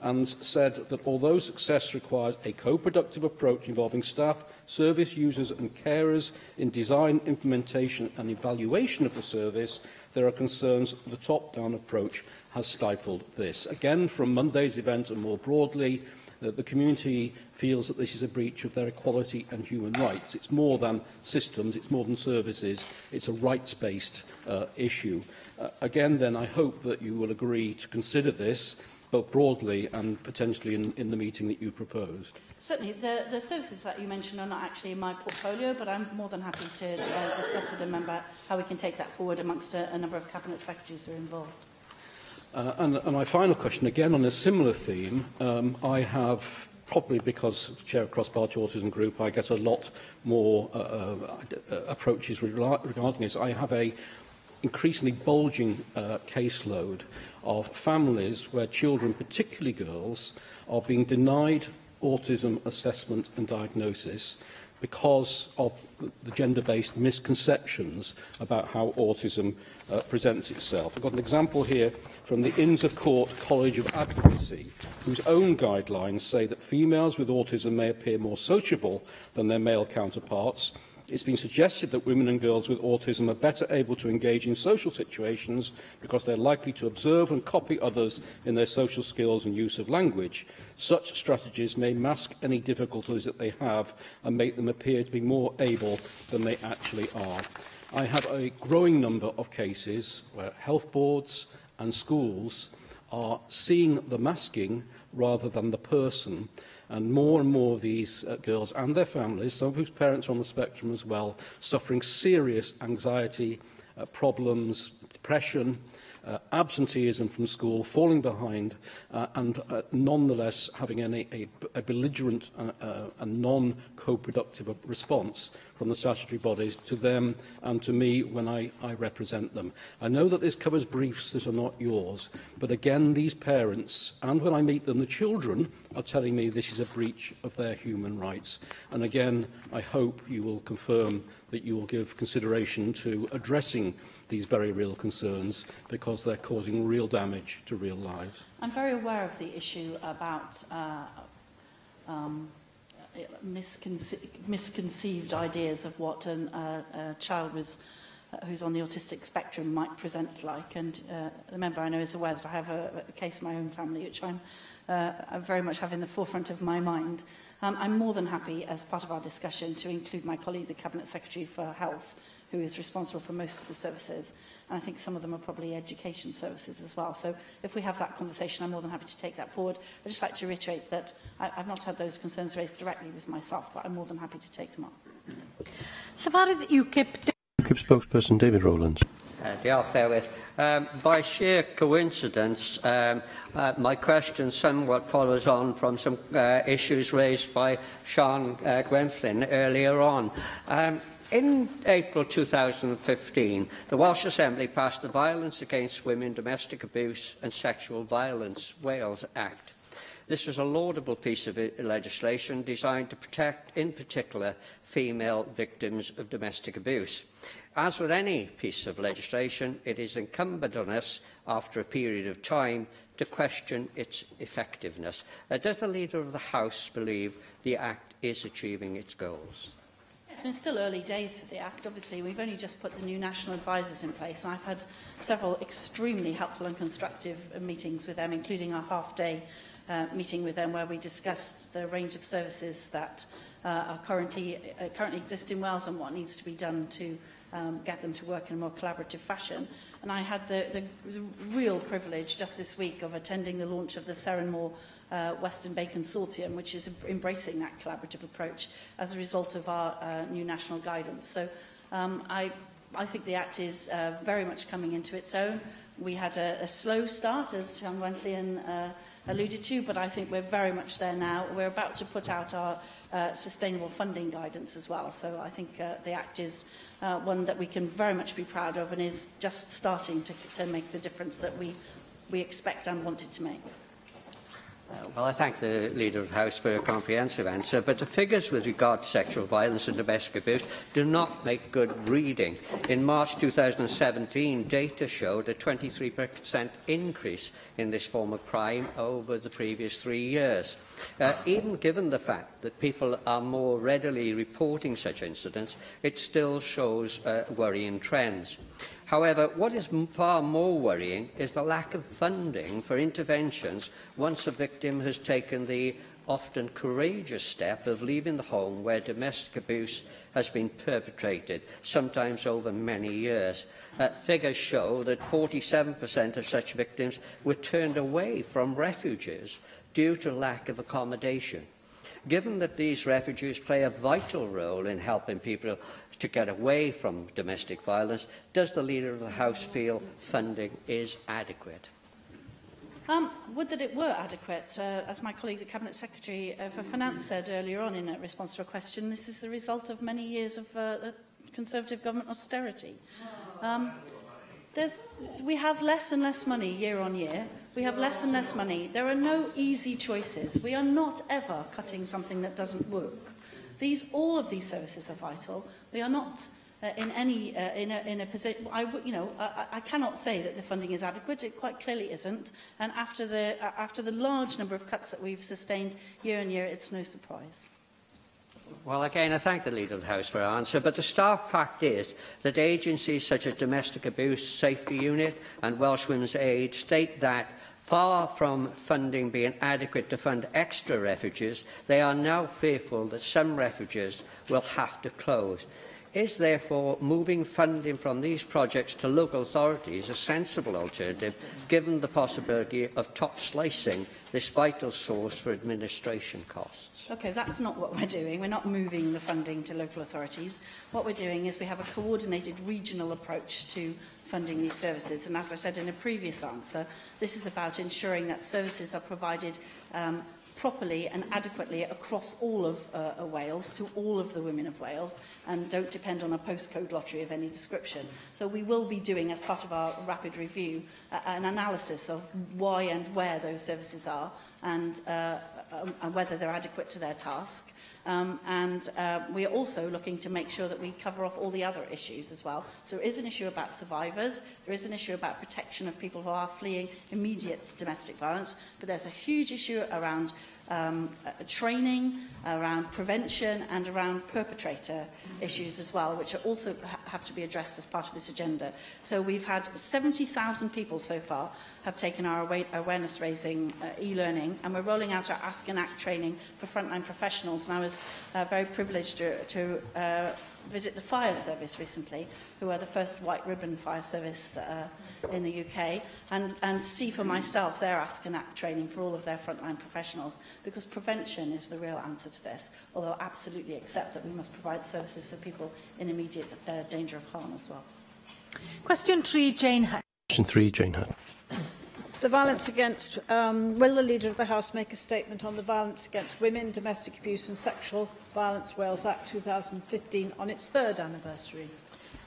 and said that although success requires a co-productive approach involving staff, service users and carers in design, implementation and evaluation of the service, there are concerns that the top-down approach has stifled this. Again, from Monday's event and more broadly, the community feels that this is a breach of their equality and human rights. It's more than systems, it's more than services, it's a rights-based issue. Again, then, I hope that you will agree to consider this, both broadly and potentially in the meeting that you proposed. Certainly, the services that you mentioned are not actually in my portfolio, but I'm more than happy to discuss with a member how we can take that forward amongst a number of Cabinet Secretaries who are involved. And my final question, again on a similar theme, I have, probably because Chair of Cross-Party Autism Group, I get a lot more approaches regarding this. I have a increasingly bulging caseload of families where children, particularly girls, are being denied autism assessment and diagnosis because of the gender-based misconceptions about how autism presents itself. I've got an example here from the Inns of Court College of Advocacy, whose own guidelines say that females with autism may appear more sociable than their male counterparts. It's been suggested that women and girls with autism are better able to engage in social situations because they're likely to observe and copy others in their social skills and use of language. Such strategies may mask any difficulties that they have and make them appear to be more able than they actually are. I have a growing number of cases where health boards and schools are seeing the masking rather than the person. And more of these girls and their families, some of whose parents are on the spectrum as well, suffering serious anxiety, problems, depression, absenteeism from school, falling behind, and nonetheless having a belligerent and non-co-productive response from the statutory bodies to them and to me when I represent them. I know that this covers briefs that are not yours, but again, these parents, and when I meet them, the children are telling me this is a breach of their human rights. And again, I hope you will confirm that you will give consideration to addressing these very real concerns, because they're causing real damage to real lives. I'm very aware of the issue about misconceived ideas of what a child with who's on the autistic spectrum might present like. And the member I know is aware that I have a case in my own family, which I very much have in the forefront of my mind. I'm more than happy, as part of our discussion, to include my colleague, the Cabinet Secretary for Health, who is responsible for most of the services. And I think some of them are probably education services as well. So if we have that conversation, I'm more than happy to take that forward. I'd just like to reiterate that I've not had those concerns raised directly with myself, but I'm more than happy to take them up. UKIP spokesperson David Rowlands. By sheer coincidence, my question somewhat follows on from some issues raised by Sean Gwenflyn earlier on. In April 2015, the Welsh Assembly passed the Violence Against Women, Domestic Abuse and Sexual Violence Wales Act. This was a laudable piece of legislation designed to protect, in particular, female victims of domestic abuse. As with any piece of legislation, it is incumbent on us, after a period of time, to question its effectiveness. Does the Leader of the House believe the Act is achieving its goals? It's been still early days for the Act. Obviously, we've only just put the new national advisors in place, and I've had several extremely helpful and constructive meetings with them, including our half-day meeting with them, where we discussed the range of services that are currently exist in Wales and what needs to be done to get them to work in a more collaborative fashion. And I had the real privilege just this week of attending the launch of the Serenmore Western Bay Consortium, which is embracing that collaborative approach as a result of our new national guidance. So I think the Act is very much coming into its own. We had a slow start, as Sean Gwenflyn alluded to, but I think we're very much there now. We're about to put out our sustainable funding guidance as well. So I think the Act is one that we can very much be proud of and is just starting to make the difference that we expect and want it to make. Well, I thank the Leader of the House for a comprehensive answer, but the figures with regard to sexual violence and domestic abuse do not make good reading. In March 2017, data showed a 23% increase in this form of crime over the previous 3 years. Even given the fact that people are more readily reporting such incidents, it still shows worrying trends. However, what is far more worrying is the lack of funding for interventions once a victim has taken the often courageous step of leaving the home where domestic abuse has been perpetrated, sometimes over many years. Figures show that 47% of such victims were turned away from refuges due to lack of accommodation. Given that these refugees play a vital role in helping people to get away from domestic violence, does the Leader of the House feel funding is adequate? Would that it were adequate. As my colleague, the Cabinet Secretary for Finance, said earlier on in response to a question, this is the result of many years of Conservative government austerity. We have less and less money year on year. We have less and less money. There are no easy choices. We are not ever cutting something that doesn't work. All of these services are vital. We are not in a position. I cannot say that the funding is adequate. It quite clearly isn't. And after the large number of cuts that we've sustained year on year, it's no surprise. Well, again, I thank the Leader of the House for her answer, but the stark fact is that agencies such as Domestic Abuse Safety Unit and Welsh Women's Aid state that, far from funding being adequate to fund extra refuges, they are now fearful that some refuges will have to close. Is therefore moving funding from these projects to local authorities a sensible alternative, given the possibility of top slicing this vital source for administration costs? Okay, that's not what we're doing. We're not moving the funding to local authorities. What we're doing is we have a coordinated regional approach to funding these services. And as I said in a previous answer, this is about ensuring that services are provided properly and adequately across all of Wales, to all of the women of Wales, and don't depend on a postcode lottery of any description. So we will be doing, as part of our rapid review, an analysis of why and where those services are, and whether they're adequate to their task. We are also looking to make sure that we cover off all the other issues as well. So there is an issue about survivors, there is an issue about protection of people who are fleeing immediate domestic violence, but there's a huge issue around training, around prevention, and around perpetrator issues as well, which are also have to be addressed as part of this agenda. So we've had 70,000 people so far have taken our awareness-raising e-learning, and we're rolling out our Ask and Act training for frontline professionals. And I was very privileged to visit the fire service recently, who are the first white ribbon fire service in the UK, and see for myself their Ask and Act training for all of their frontline professionals, because prevention is the real answer to this, although I absolutely accept that we must provide services for people in immediate danger of harm as well. Question 3, Jane Hutt. Question 3, Jane Hutt. The violence against, will the Leader of the House make a statement on the Violence Against Women, Domestic Abuse and Sexual Violence Wales Act 2015 on its 3rd anniversary?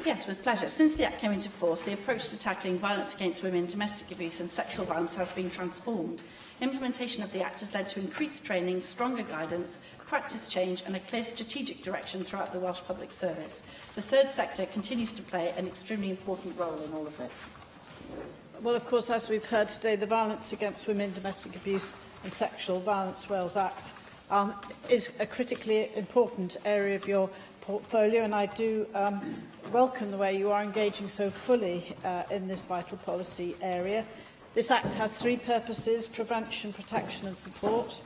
Yes, with pleasure. Since the Act came into force, the approach to tackling violence against women, domestic abuse and sexual violence has been transformed. Implementation of the Act has led to increased training, stronger guidance, practice change and a clear strategic direction throughout the Welsh Public Service. The third sector continues to play an extremely important role in all of this. Well, of course, as we've heard today, the Violence Against Women, Domestic Abuse and Sexual Violence Wales Act is a critically important area of your portfolio, and I do welcome the way you are engaging so fully in this vital policy area. This Act has 3 purposes: prevention, protection and support.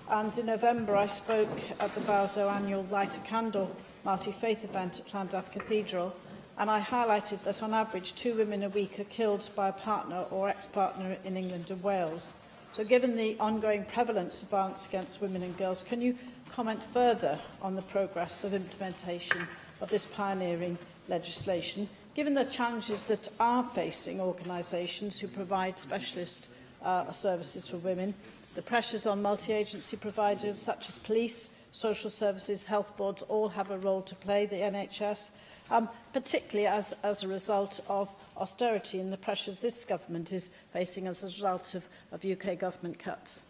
And in November, I spoke at the BAWSO annual Light a Candle multi-faith event at Llandaff Cathedral, and I highlighted that on average 2 women a week are killed by a partner or ex-partner in England and Wales. So given the ongoing prevalence of violence against women and girls, can you comment further on the progress of implementation of this pioneering legislation, given the challenges that are facing organisations who provide specialist services for women, the pressures on multi-agency providers such as police, social services, health boards, all have a role to play, the NHS, particularly as a result of austerity and the pressures this government is facing as a result of UK government cuts?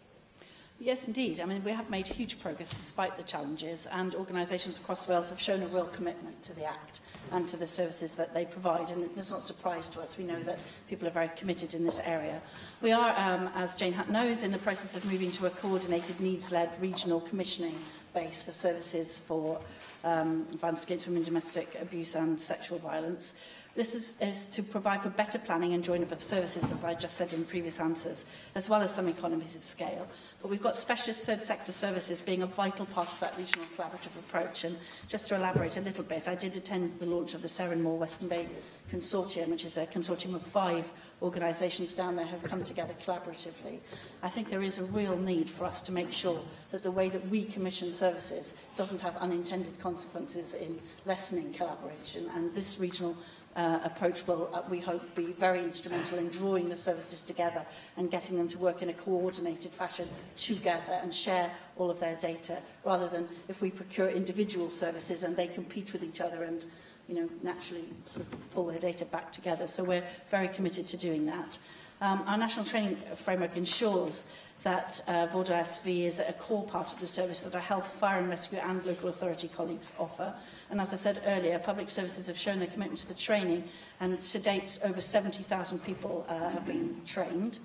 Yes, indeed. I mean, we have made huge progress despite the challenges, and organisations across Wales have shown a real commitment to the Act and to the services that they provide, and it's not a surprise to us. We know that people are very committed in this area. We are, as Jane Hutt knows, in the process of moving to a coordinated needs-led regional commissioning base for services for violence against women, domestic abuse and sexual violence. This is to provide for better planning and join-up of services, as I just said in previous answers, as well as some economies of scale. But we've got specialist third sector services being a vital part of that regional collaborative approach. And just to elaborate a little bit, I did attend the launch of the Seren Moor Western Bay Consortium, which is a consortium of 5 organisations down there who have come together collaboratively. I think there is a real need for us to make sure that the way that we commission services doesn't have unintended consequences in lessening collaboration. And this regional approach will, we hope, be very instrumental in drawing the services together and getting them to work in a coordinated fashion together and share all of their data, rather than if we procure individual services and they compete with each other and, you know, naturally sort of pull their data back together. So we're very committed to doing that. Our national training framework ensures that Vodo SV is a core part of the service that our health, fire and rescue and local authority colleagues offer. And as I said earlier, public services have shown their commitment to the training, and to date over 70,000 people have been trained.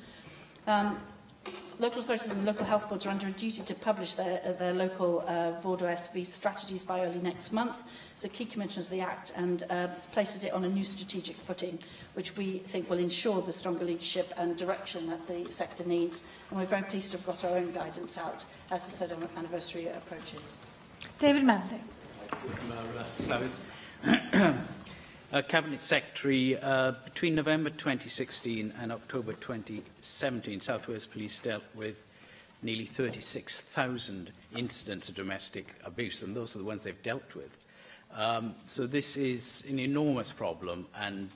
Local authorities and local health boards are under a duty to publish their local Vodo SV strategies by early next month. It's a key commitment of the Act and places it on a new strategic footing, which we think will ensure the stronger leadership and direction that the sector needs. And we're very pleased to have got our own guidance out as the 3rd anniversary approaches. David Manley. Cabinet Secretary, between November 2016 and October 2017, South Wales Police dealt with nearly 36,000 incidents of domestic abuse, and those are the ones they've dealt with. So this is an enormous problem, and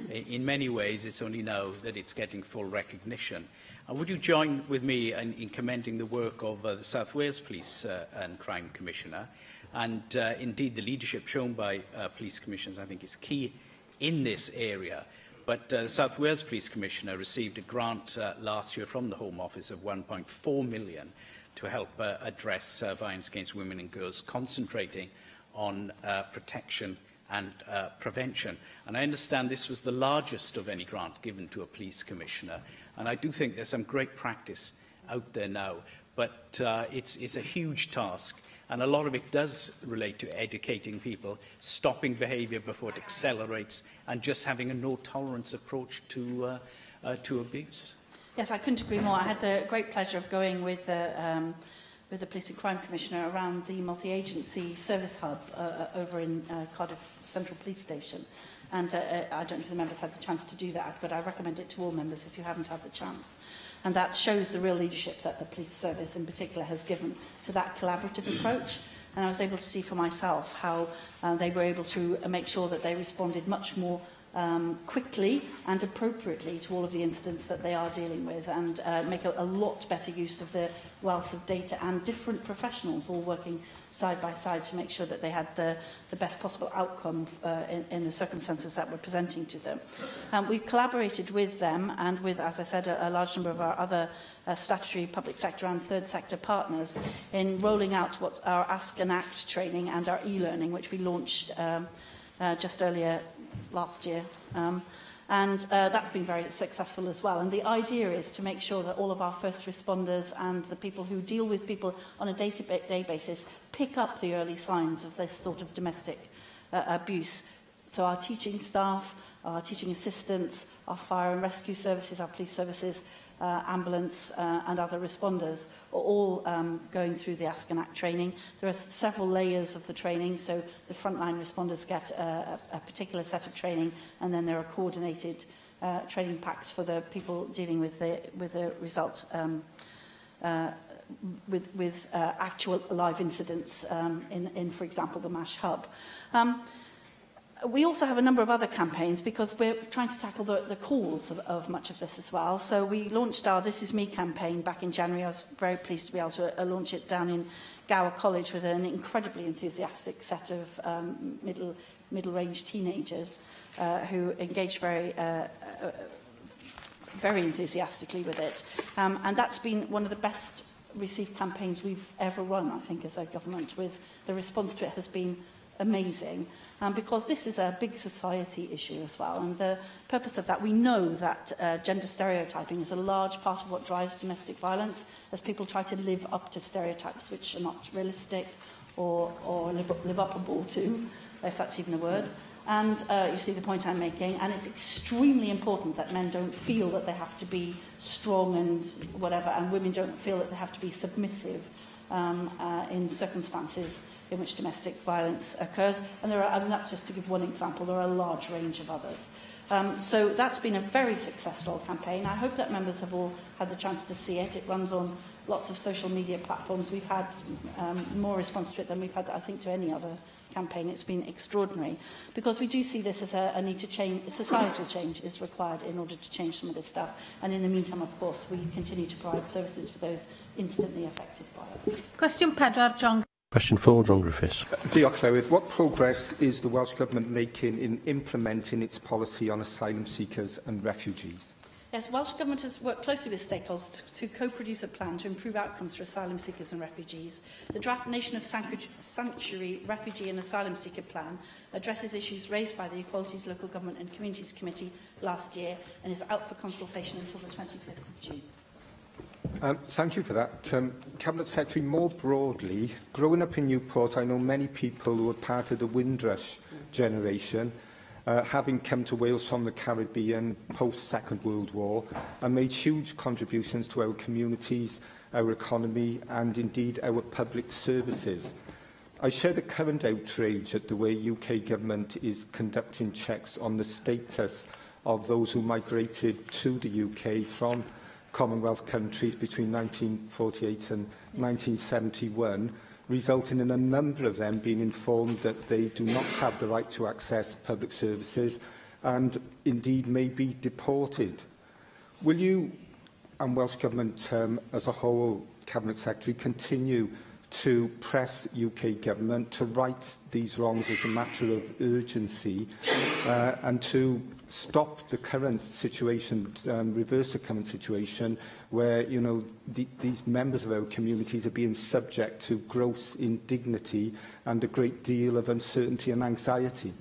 in many ways it's only now that it's getting full recognition. Would you join with me in commending the work of the South Wales Police and Crime Commissioner? And indeed, the leadership shown by police commissioners, I think, is key in this area. But the South Wales Police Commissioner received a grant last year from the Home Office of £1.4 million to help address violence against women and girls, concentrating on protection and prevention. And I understand this was the largest of any grant given to a police commissioner. And I do think there's some great practice out there now. But it's a huge task. And a lot of it does relate to educating people, stopping behaviour before it accelerates, and just having a no-tolerance approach to abuse. Yes, I couldn't agree more. I had the great pleasure of going with the Police and Crime Commissioner around the multi-agency service hub over in Cardiff Central Police Station. And I don't know if the members had the chance to do that, but I recommend it to all members if you haven't had the chance. And that shows the real leadership that the police service in particular has given to that collaborative approach. And I was able to see for myself how they were able to make sure that they responded much more quickly and appropriately to all of the incidents that they are dealing with, and make a lot better use of the wealth of data and different professionals all working side by side to make sure that they had the best possible outcome in the circumstances that we're presenting to them. We've collaborated with them and with, as I said, a large number of our other statutory public sector and third sector partners in rolling out what our Ask and Act training and our e-learning, which we launched just earlier last year. And that's been very successful as well. And the idea is to make sure that all of our first responders and the people who deal with people on a day-to-day basis pick up the early signs of this sort of domestic abuse. So our teaching staff, our teaching assistants, our fire and rescue services, our police services, ambulance and other responders are all going through the Ask and Act training. There are several layers of the training, so the frontline responders get a particular set of training, and then there are coordinated training packs for the people dealing with the results with actual live incidents in, for example, the MASH hub. We also have a number of other campaigns because we're trying to tackle the cause of much of this as well. So we launched our This Is Me campaign back in January. I was very pleased to be able to launch it down in Gower College with an incredibly enthusiastic set of middle-range teenagers who engaged very enthusiastically with it. And that's been one of the best received campaigns we've ever run, I think, as a government. With the response to it has been amazing, because this is a big society issue as well. And the purpose of that, we know that gender stereotyping is a large part of what drives domestic violence, as people try to live up to stereotypes which are not realistic or live upable to, if that's even a word. And you see the point I'm making, and it's extremely important that men don't feel that they have to be strong and whatever, and women don't feel that they have to be submissive in circumstances in which domestic violence occurs. And there are, I mean, that's just to give one example, there are a large range of others. So that's been a very successful campaign. I hope that members have all had the chance to see it. It runs on lots of social media platforms. We've had more response to it than we've had, I think, to any other campaign. It's been extraordinary, because we do see this as a need to change. Societal change is required in order to change some of this stuff. And in the meantime, of course, we continue to provide services for those instantly affected by it. Question 4, John. Question 4, John Griffiths. Diolch, Llywydd. What progress is the Welsh Government making in implementing its policy on asylum seekers and refugees? Yes, Welsh Government has worked closely with stakeholders to co-produce a plan to improve outcomes for asylum seekers and refugees. The draft Nation of Sanctuary Refugee and Asylum Seeker Plan addresses issues raised by the Equalities, Local Government and Communities Committee last year and is out for consultation until the 25th of June. Thank you for that. Cabinet Secretary, more broadly, growing up in Newport, I know many people who are part of the Windrush generation, having come to Wales from the Caribbean post-Second World War, and made huge contributions to our communities, our economy, and indeed our public services. I share the current outrage at the way UK government is conducting checks on the status of those who migrated to the UK from Commonwealth countries between 1948 and 1971, resulting in a number of them being informed that they do not have the right to access public services and indeed may be deported. Will you and Welsh Government as a whole, Cabinet Secretary, continue to press UK Government to right these wrongs as a matter of urgency and to stop the current situation, reverse the current situation where, you know, these members of our communities are being subject to gross indignity and a great deal of uncertainty and anxiety?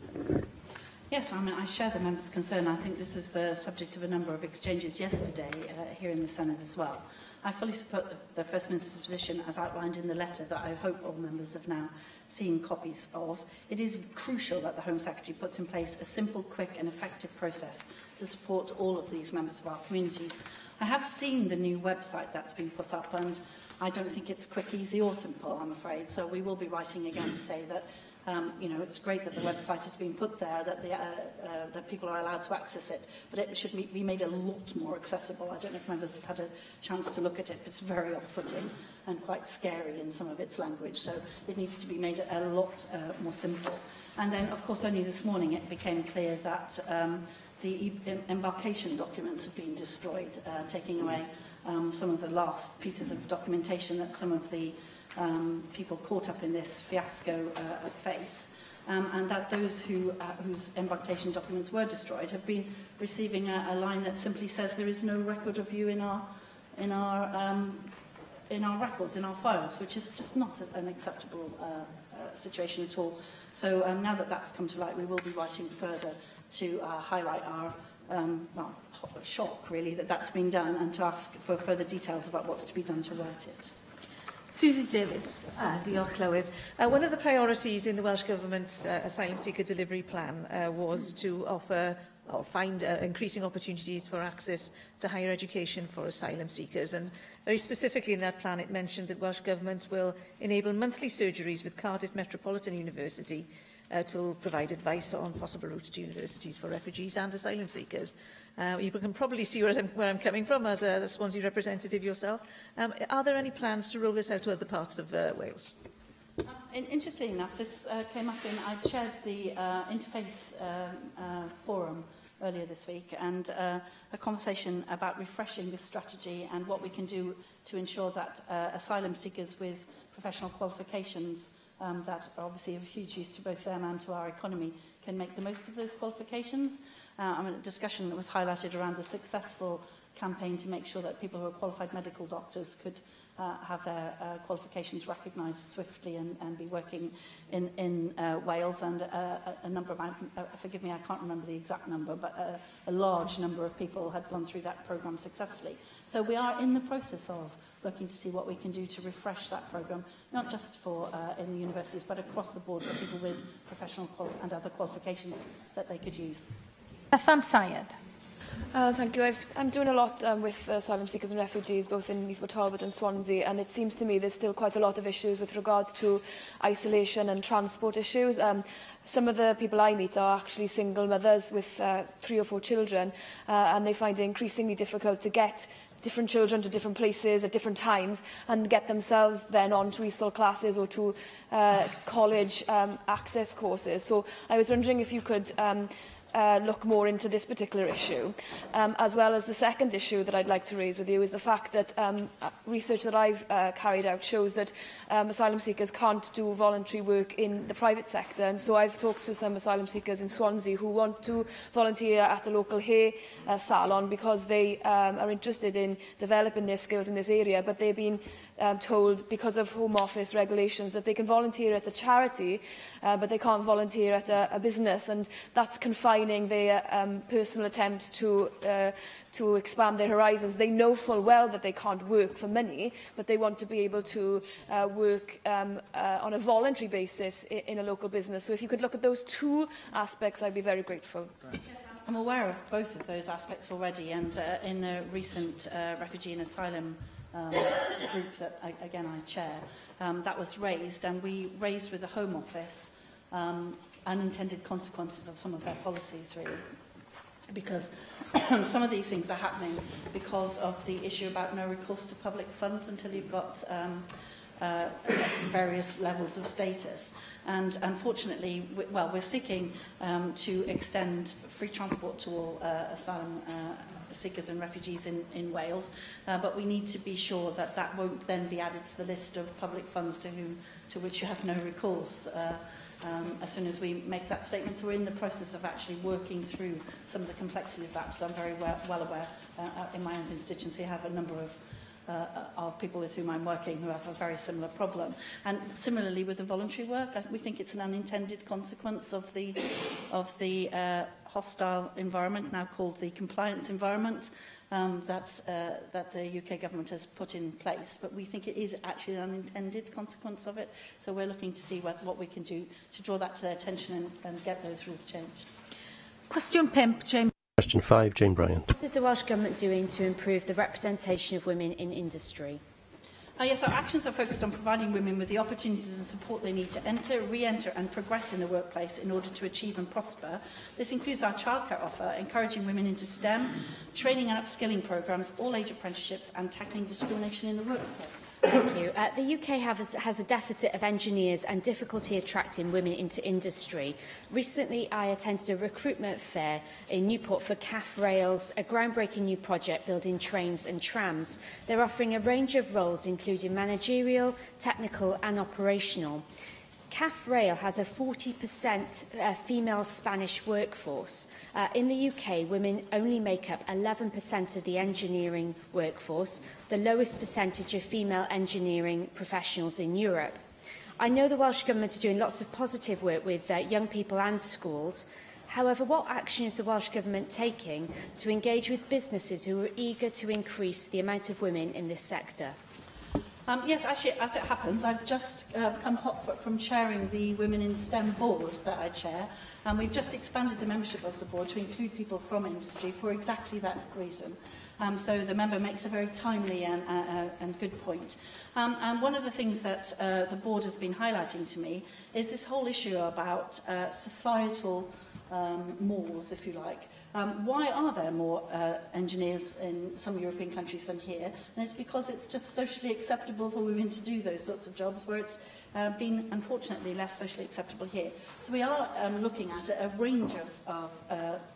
Yes, I mean, I share the member's concern. I think this was the subject of a number of exchanges yesterday here in the Senedd as well. I fully support the First Minister's position as outlined in the letter that I hope all members have now seen copies of. It is crucial that the Home Secretary puts in place a simple, quick and effective process to support all of these members of our communities. I have seen the new website that's been put up, and I don't think it's quick, easy or simple, I'm afraid. So we will be writing again to say that you know, it's great that the website has been put there, that that people are allowed to access it, but it should be made a lot more accessible. I don't know if members have had a chance to look at it, but it's very off-putting and quite scary in some of its language, so it needs to be made a lot more simple. And then, of course, only this morning it became clear that the embarkation documents have been destroyed, taking away some of the last pieces of documentation that some of the people caught up in this fiasco face, and that those whose embarkation documents were destroyed have been receiving a line that simply says there is no record of you in our records, in our files, which is just not an acceptable situation at all. So now that that's come to light, we will be writing further to highlight our well, shock, really, that that's been done, and to ask for further details about what's to be done to right it. Susie Davis. Diolch, Llywydd. One of the priorities in the Welsh Government's Asylum Seeker Delivery Plan was to offer or find increasing opportunities for access to higher education for asylum seekers. And very specifically in that plan, it mentioned that Welsh Government will enable monthly surgeries with Cardiff Metropolitan University to provide advice on possible routes to universities for refugees and asylum seekers. You can probably see where I'm coming from as a Swansea representative yourself. Are there any plans to roll this out to other parts of Wales? Interesting enough, this came up in, I chaired the Interfaith Forum earlier this week, and a conversation about refreshing this strategy and what we can do to ensure that asylum seekers with professional qualifications that are obviously of huge use to both them and to our economy can make the most of those qualifications. I mean, a discussion that was highlighted around the successful campaign to make sure that people who are qualified medical doctors could have their qualifications recognised swiftly and be working in Wales, and a number of, forgive me, I can't remember the exact number, but a large number of people had gone through that programme successfully. So we are in the process of looking to see what we can do to refresh that programme, not just for in the universities, but across the board for people with professional and other qualifications that they could use. Bethan Syed. Thank you. I'm doing a lot with asylum seekers and refugees, both in Neath Talbot and Swansea, and it seems to me there's still quite a lot of issues with regards to isolation and transport issues. Some of the people I meet are actually single mothers with 3 or 4 children, and they find it increasingly difficult to get different children to different places at different times and get themselves then onto ESOL classes or to college access courses. So I was wondering if you could look more into this particular issue, as well as the second issue that I'd like to raise with you is the fact that research that I've carried out shows that asylum seekers can't do voluntary work in the private sector, and so I've talked to some asylum seekers in Swansea who want to volunteer at a local hair salon because they are interested in developing their skills in this area, but they've been told because of Home Office regulations that they can volunteer at a charity, but they can't volunteer at a business, and that's confining their personal attempts to expand their horizons. They know full well that they can't work for money, but they want to be able to work on a voluntary basis in a local business. So if you could look at those two aspects, I'd be very grateful. I'm aware of both of those aspects already, and in the recent refugee and asylum group that, again, I chair, that was raised, and we raised with the Home Office unintended consequences of some of their policies, really. Because some of these things are happening because of the issue about no recourse to public funds until you've got various levels of status. And unfortunately, we're seeking to extend free transport to all asylum seekers and refugees in Wales, but we need to be sure that that won't then be added to the list of public funds to which you have no recourse. As soon as we make that statement, we're in the process of actually working through some of the complexity of that. So I'm very well aware in my own constituency I have a number of people with whom I'm working who have a very similar problem. And similarly with the voluntary work, we think it's an unintended consequence of the hostile environment, now called the compliance environment, that the UK government has put in place. But we think it is actually an unintended consequence of it. So we're looking to see what we can do to draw that to their attention and get those rules changed. Question 5, James. Question 5, Jane Bryant. What is the Welsh Government doing to improve the representation of women in industry? Yes, our actions are focused on providing women with the opportunities and support they need to enter, re-enter and progress in the workplace in order to achieve and prosper. This includes our childcare offer, encouraging women into STEM, training and upskilling programmes, all-age apprenticeships and tackling discrimination in the workplace. Thank you. The UK has a deficit of engineers and difficulty attracting women into industry. Recently, I attended a recruitment fair in Newport for CAF Rails, a groundbreaking new project building trains and trams. They're offering a range of roles, including managerial, technical and operational. CAF Rail has a 40% female Spanish workforce. In the UK, women only make up 11% of the engineering workforce, the lowest percentage of female engineering professionals in Europe. I know the Welsh Government are doing lots of positive work with young people and schools. However, what action is the Welsh Government taking to engage with businesses who are eager to increase the amount of women in this sector? Yes, actually, as it happens, I've just come hot from chairing the Women in STEM board that I chair, and we've just expanded the membership of the board to include people from industry for exactly that reason. So the member makes a very timely and good point. And one of the things that the board has been highlighting to me is this whole issue about societal mores, if you like. Why are there more engineers in some European countries than here? And it's because it's just socially acceptable for women to do those sorts of jobs, where it's been, unfortunately, less socially acceptable here. So we are looking at a range of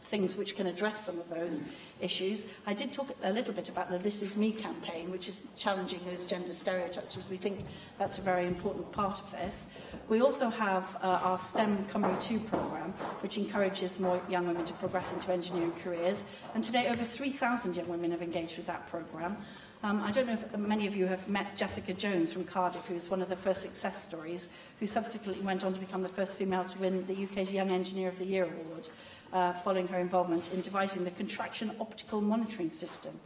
things which can address some of those issues. I did talk a little bit about the This Is Me campaign, which is challenging those gender stereotypes, because we think that's a very important part of this. We also have our STEM Cymru 2 programme, which encourages more young women to progress into engineering careers. And today, over 3,000 young women have engaged with that programme. I don't know if many of you have met Jessica Jones from Cardiff, who's one of the first success stories, who subsequently went on to become the first female to win the UK's Young Engineer of the Year award, following her involvement in devising the contraction optical monitoring system.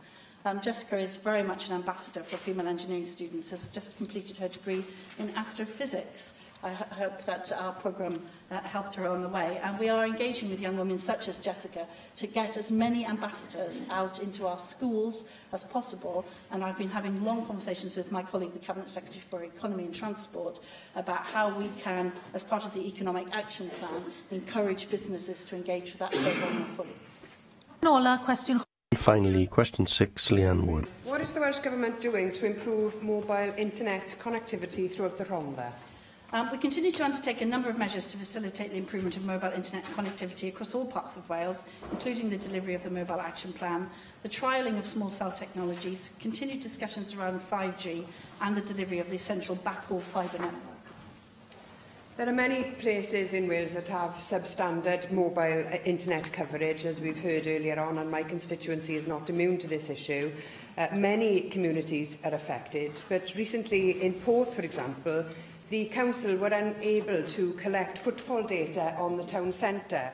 Jessica is very much an ambassador for female engineering students, has just completed her degree in astrophysics. I hope that our programme helped her on the way. And we are engaging with young women such as Jessica to get as many ambassadors out into our schools as possible. And I've been having long conversations with my colleague, the Cabinet Secretary for Economy and Transport, about how we can, as part of the Economic Action Plan, encourage businesses to engage with that programme more fully. Nola, question. Finally, question 6, Leanne Wood. What is the Welsh Government doing to improve mobile internet connectivity throughout the Rhondda? We continue to undertake a number of measures to facilitate the improvement of mobile internet connectivity across all parts of Wales, including the delivery of the Mobile Action Plan, the trialling of small cell technologies, continued discussions around 5G and the delivery of the essential backhaul fibre network. There are many places in Wales that have substandard mobile internet coverage, as we've heard earlier on, and my constituency is not immune to this issue. Many communities are affected, but recently in Porth, for example, the council were unable to collect footfall data on the town centre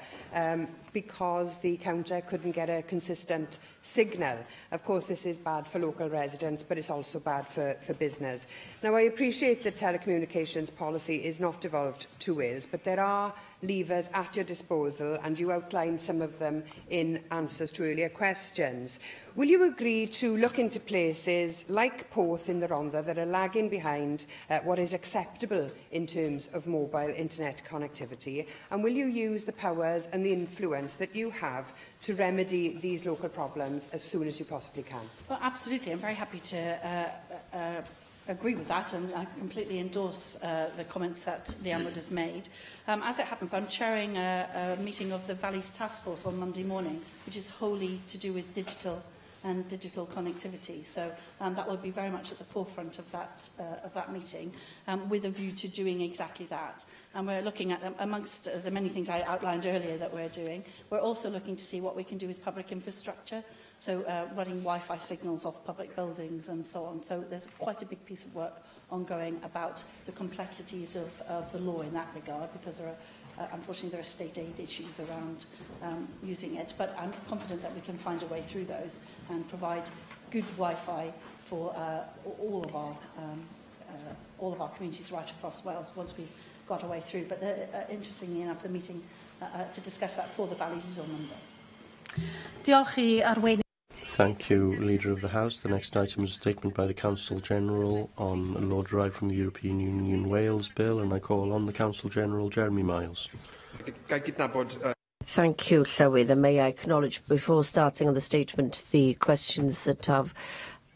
because the counter couldn't get a consistent signal. Of course, this is bad for local residents, but it's also bad for business. Now, I appreciate that telecommunications policy is not devolved to Wales, but there are levers at your disposal, and you outlined some of them in answers to earlier questions. Will you agree to look into places like Porth in the Rhondda that are lagging behind what is acceptable in terms of mobile internet connectivity? And will you use the powers and the influence that you have to remedy these local problems as soon as you possibly can? Well, absolutely. I'm very happy to agree with that, and I completely endorse the comments that Liam Wood has made. As it happens, I'm chairing a meeting of the Valleys Task Force on Monday morning, which is wholly to do with digital and digital connectivity. So that will be very much at the forefront of that meeting, with a view to doing exactly that. And we're looking at, amongst the many things I outlined earlier that we're doing, we're also looking to see what we can do with public infrastructure, so running Wi-Fi signals off public buildings and so on. So there's quite a big piece of work ongoing about the complexities of the law in that regard, because there are, unfortunately, there are state aid issues around using it. But I'm confident that we can find a way through those and provide good Wi-Fi for all of our communities right across Wales once we've got a way through. But interestingly enough, the meeting to discuss that for the Valleys is on Monday. Diolch I Arweinydd. Thank you, Leader of the House. The next item is a statement by the Counsel-General on a law derived from the European Union Wales Bill, and I call on the Counsel-General, Jeremy Miles. Thank you, Llywydd. And may I acknowledge, before starting on the statement, the questions that have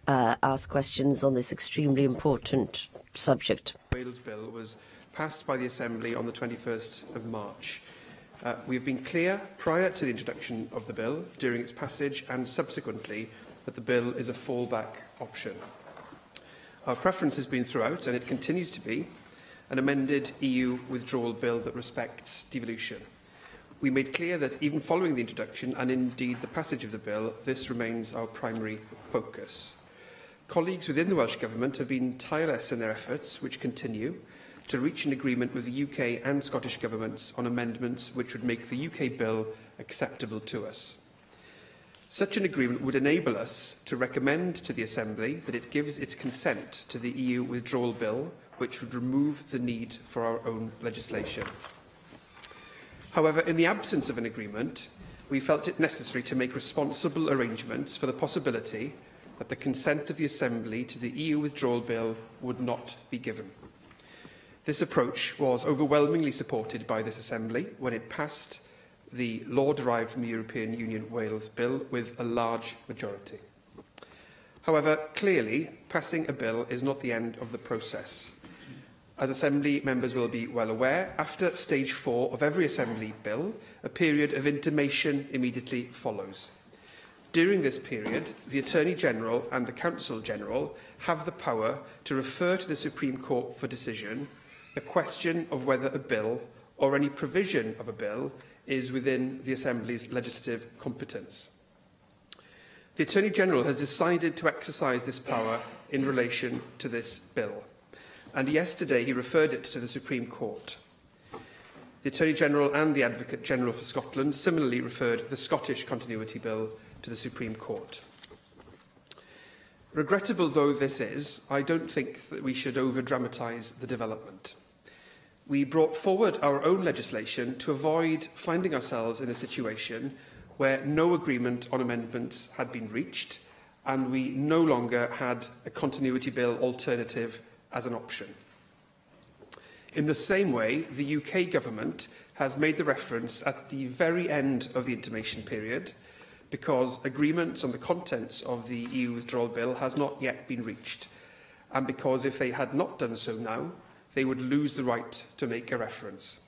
asked questions on this extremely important subject. The Wales Bill was passed by the Assembly on the 21st of March. We have been clear prior to the introduction of the bill, during its passage and subsequently, that the bill is a fallback option. Our preference has been throughout, and it continues to be, an amended EU withdrawal bill that respects devolution. We made clear that even following the introduction and indeed the passage of the bill, this remains our primary focus. Colleagues within the Welsh Government have been tireless in their efforts, which continue, to reach an agreement with the UK and Scottish Governments on amendments which would make the UK bill acceptable to us. Such an agreement would enable us to recommend to the Assembly that it gives its consent to the EU withdrawal bill, which would remove the need for our own legislation. However, in the absence of an agreement, we felt it necessary to make responsible arrangements for the possibility that the consent of the Assembly to the EU withdrawal bill would not be given. This approach was overwhelmingly supported by this Assembly when it passed the law derived from the European Union Wales Bill with a large majority. However, clearly, passing a bill is not the end of the process. As Assembly members will be well aware, after stage 4 of every Assembly bill, a period of intimation immediately follows. During this period, the Attorney-General and the Counsel-General have the power to refer to the Supreme Court for decision the question of whether a bill or any provision of a bill is within the Assembly's legislative competence. The Attorney-General has decided to exercise this power in relation to this bill, and yesterday he referred it to the Supreme Court. The Attorney-General and the Advocate-General for Scotland similarly referred the Scottish Continuity Bill to the Supreme Court. Regrettable though this is, I don't think that we should over-dramatise the development. We brought forward our own legislation to avoid finding ourselves in a situation where no agreement on amendments had been reached and we no longer had a continuity bill alternative as an option. In the same way, the UK Government has made the reference at the very end of the intimation period because agreement on the contents of the EU withdrawal bill has not yet been reached, and because if they had not done so now, they would lose the right to make a reference.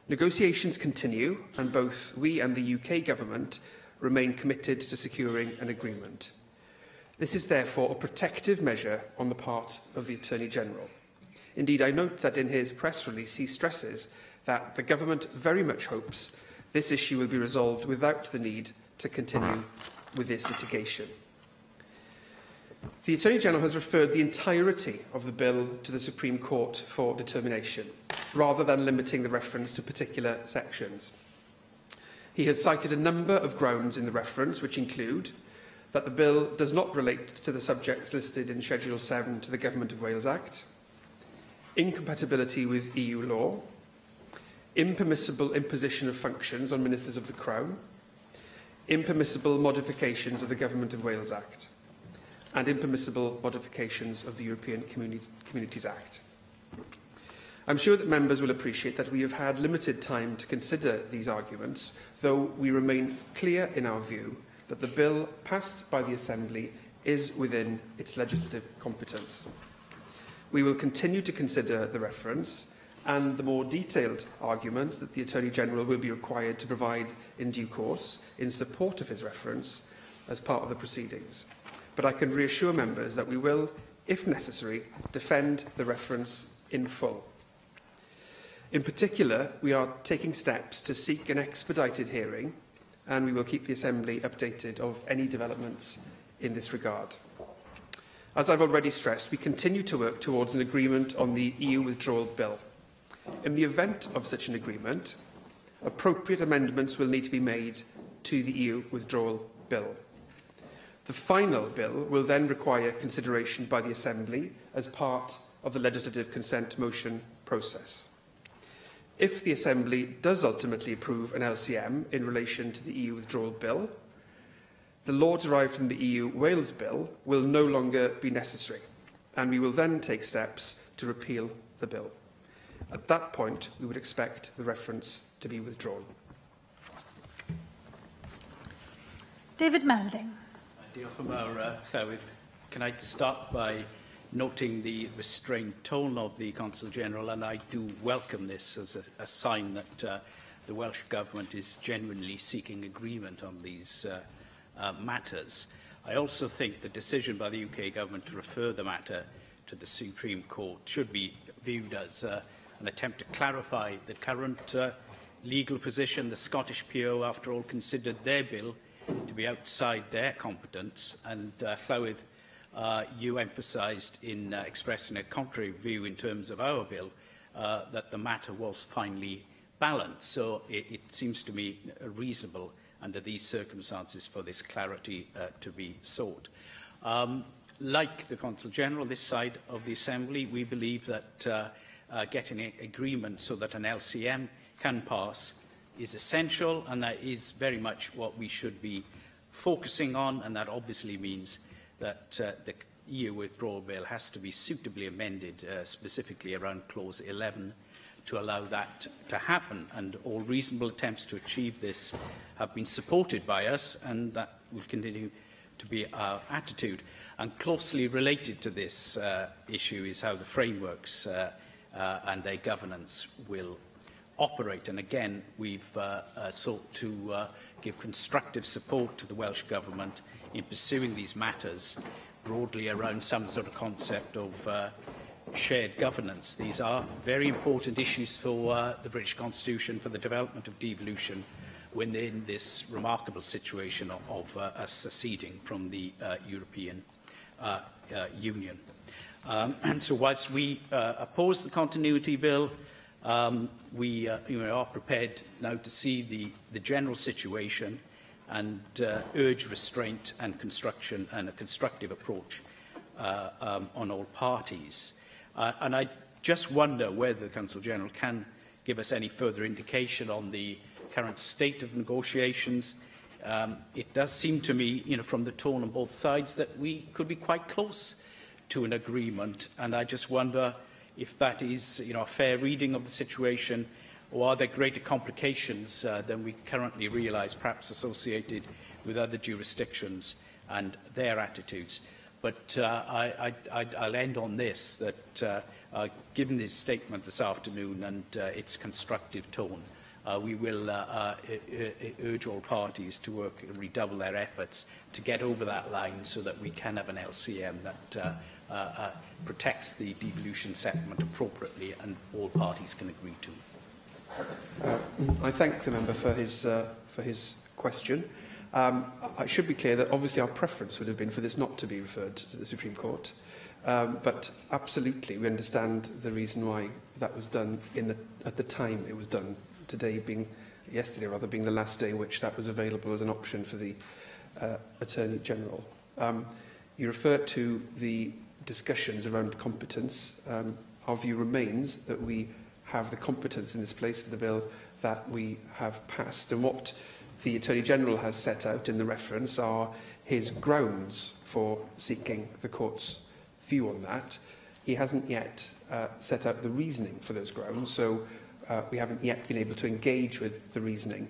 Negotiations continue, and both we and the UK Government remain committed to securing an agreement. This is therefore a protective measure on the part of the Attorney-General. Indeed, I note that in his press release he stresses that the Government very much hopes this issue will be resolved without the need to continue with this litigation. The Attorney-General has referred the entirety of the bill to the Supreme Court for determination, rather than limiting the reference to particular sections. He has cited a number of grounds in the reference, which include that the bill does not relate to the subjects listed in Schedule 7 to the Government of Wales Act, incompatibility with EU law, impermissible imposition of functions on ministers of the Crown, impermissible modifications of the Government of Wales Act, and impermissible modifications of the European Communities Act. I'm sure that members will appreciate that we have had limited time to consider these arguments, though we remain clear in our view that the bill passed by the Assembly is within its legislative competence. We will continue to consider the reference and the more detailed arguments that the Attorney-General will be required to provide in due course in support of his reference as part of the proceedings. But I can reassure members that we will, if necessary, defend the reference in full. In particular, we are taking steps to seek an expedited hearing, and we will keep the Assembly updated of any developments in this regard. As I've already stressed, we continue to work towards an agreement on the EU withdrawal bill. In the event of such an agreement, appropriate amendments will need to be made to the EU withdrawal bill. The final bill will then require consideration by the Assembly as part of the legislative consent motion process. If the Assembly does ultimately approve an LCM in relation to the EU withdrawal bill, the law derived from the EU Wales bill will no longer be necessary, and we will then take steps to repeal the bill. At that point, we would expect the reference to be withdrawn. David Melding. Diolch yn fawr, Llywydd. Can I start by noting the restrained tone of the Consul-General, and I do welcome this as a sign that the Welsh Government is genuinely seeking agreement on these matters. I also think the decision by the UK Government to refer the matter to the Supreme Court should be viewed as an attempt to clarify the current legal position. The Scottish PO, after all, considered their bill to be outside their competence, and Llywydd, you emphasised in expressing a contrary view in terms of our bill that the matter was finely balanced. So it seems to me reasonable under these circumstances for this clarity to be sought. Like the Consul-General, this side of the Assembly, we believe that getting an agreement so that an LCM can pass is essential, and that is very much what we should be focusing on, and that obviously means that the EU withdrawal bill has to be suitably amended, specifically around Clause 11, to allow that to happen. And all reasonable attempts to achieve this have been supported by us, and that will continue to be our attitude. And closely related to this issue is how the frameworks and their governance will operate. And again, we've sought to give constructive support to the Welsh Government in pursuing these matters broadly around some sort of concept of shared governance. These are very important issues for the British Constitution, for the development of devolution within this remarkable situation of us seceding from the European Union. And so whilst we oppose the continuity bill, we are prepared now to see the general situation and urge restraint and construction and a constructive approach on all parties. And I just wonder whether the Consul-General can give us any further indication on the current state of negotiations. It does seem to me, from the tone on both sides, that we could be quite close to an agreement, and I just wonder if that is a fair reading of the situation, or are there greater complications than we currently realise, perhaps associated with other jurisdictions and their attitudes. But I'll end on this, that given this statement this afternoon and its constructive tone, we will urge all parties to work and redouble their efforts to get over that line so that we can have an LCM that protects the devolution settlement appropriately and all parties can agree to. I thank the member for his question. I should be clear that obviously our preference would have been for this not to be referred to the Supreme Court, but absolutely we understand the reason why that was done at the time it was done. Yesterday rather, being the last day which that was available as an option for the Attorney-General. You referred to the discussions around competence. Our view remains that we have the competence in this place for the bill that we have passed. And what the Attorney-General has set out in the reference are his grounds for seeking the court's view on that. He hasn't yet set out the reasoning for those grounds, so we haven't yet been able to engage with the reasoning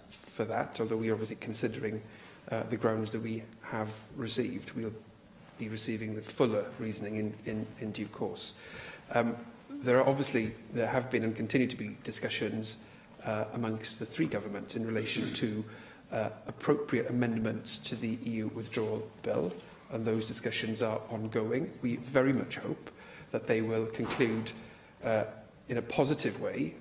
for that, although we are obviously considering the grounds that we have received. We'll be receiving the fuller reasoning in due course. There have been and continue to be discussions amongst the three governments in relation to appropriate amendments to the EU withdrawal bill, and those discussions are ongoing. We very much hope that they will conclude in a positive way.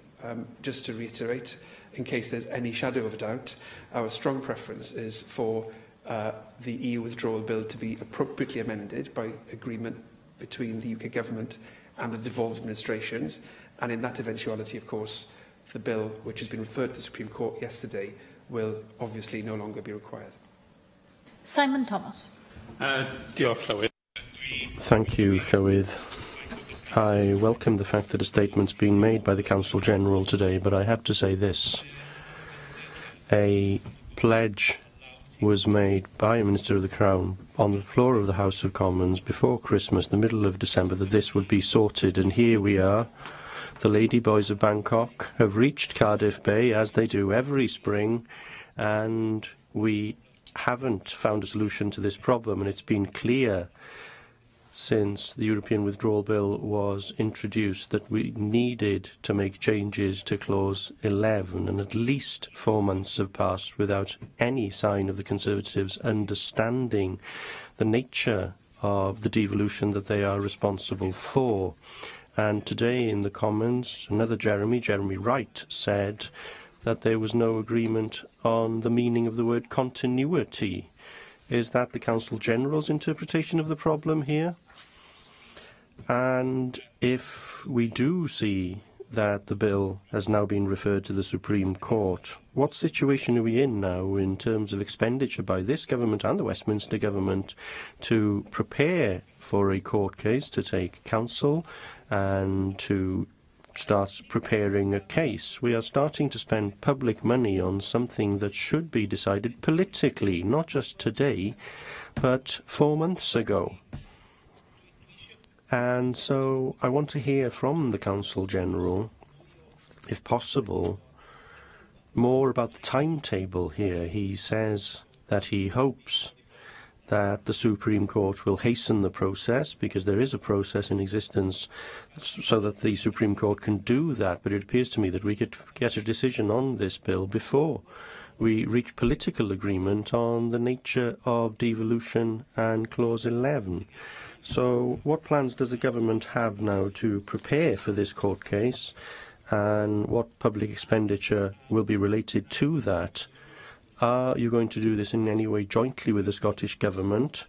Just to reiterate, in case there's any shadow of a doubt, our strong preference is for the EU withdrawal bill to be appropriately amended by agreement between the UK government and the devolved administrations, and in that eventuality, of course, the bill which has been referred to the Supreme Court yesterday will obviously no longer be required. Simon Thomas. Thank you, Llywydd. I welcome the fact that a statement's been made by the Council General today, but I have to say this. A pledge was made by a Minister of the Crown on the floor of the House of Commons before Christmas, the middle of December, that this would be sorted, and here we are. The Ladyboys of Bangkok have reached Cardiff Bay, as they do every spring, and we haven't found a solution to this problem, and it's been clear since the European Withdrawal Bill was introduced that we needed to make changes to Clause 11, and at least 4 months have passed without any sign of the Conservatives understanding the nature of the devolution that they are responsible for. And today in the Commons, another Jeremy Wright, said that there was no agreement on the meaning of the word continuity. Is that the Council General's interpretation of the problem here? And if we do see that the bill has now been referred to the Supreme Court, what situation are we in now in terms of expenditure by this government and the Westminster government to prepare for a court case, to take counsel and to start preparing a case? We are starting to spend public money on something that should be decided politically, not just today, but 4 months ago. And so I want to hear from the Council General, if possible, more about the timetable here. He says that he hopes that the Supreme Court will hasten the process, because there is a process in existence so that the Supreme Court can do that. But it appears to me that we could get a decision on this bill before we reach political agreement on the nature of devolution and Clause 11. So what plans does the government have now to prepare for this court case, and what public expenditure will be related to that? Are you going to do this in any way jointly with the Scottish Government?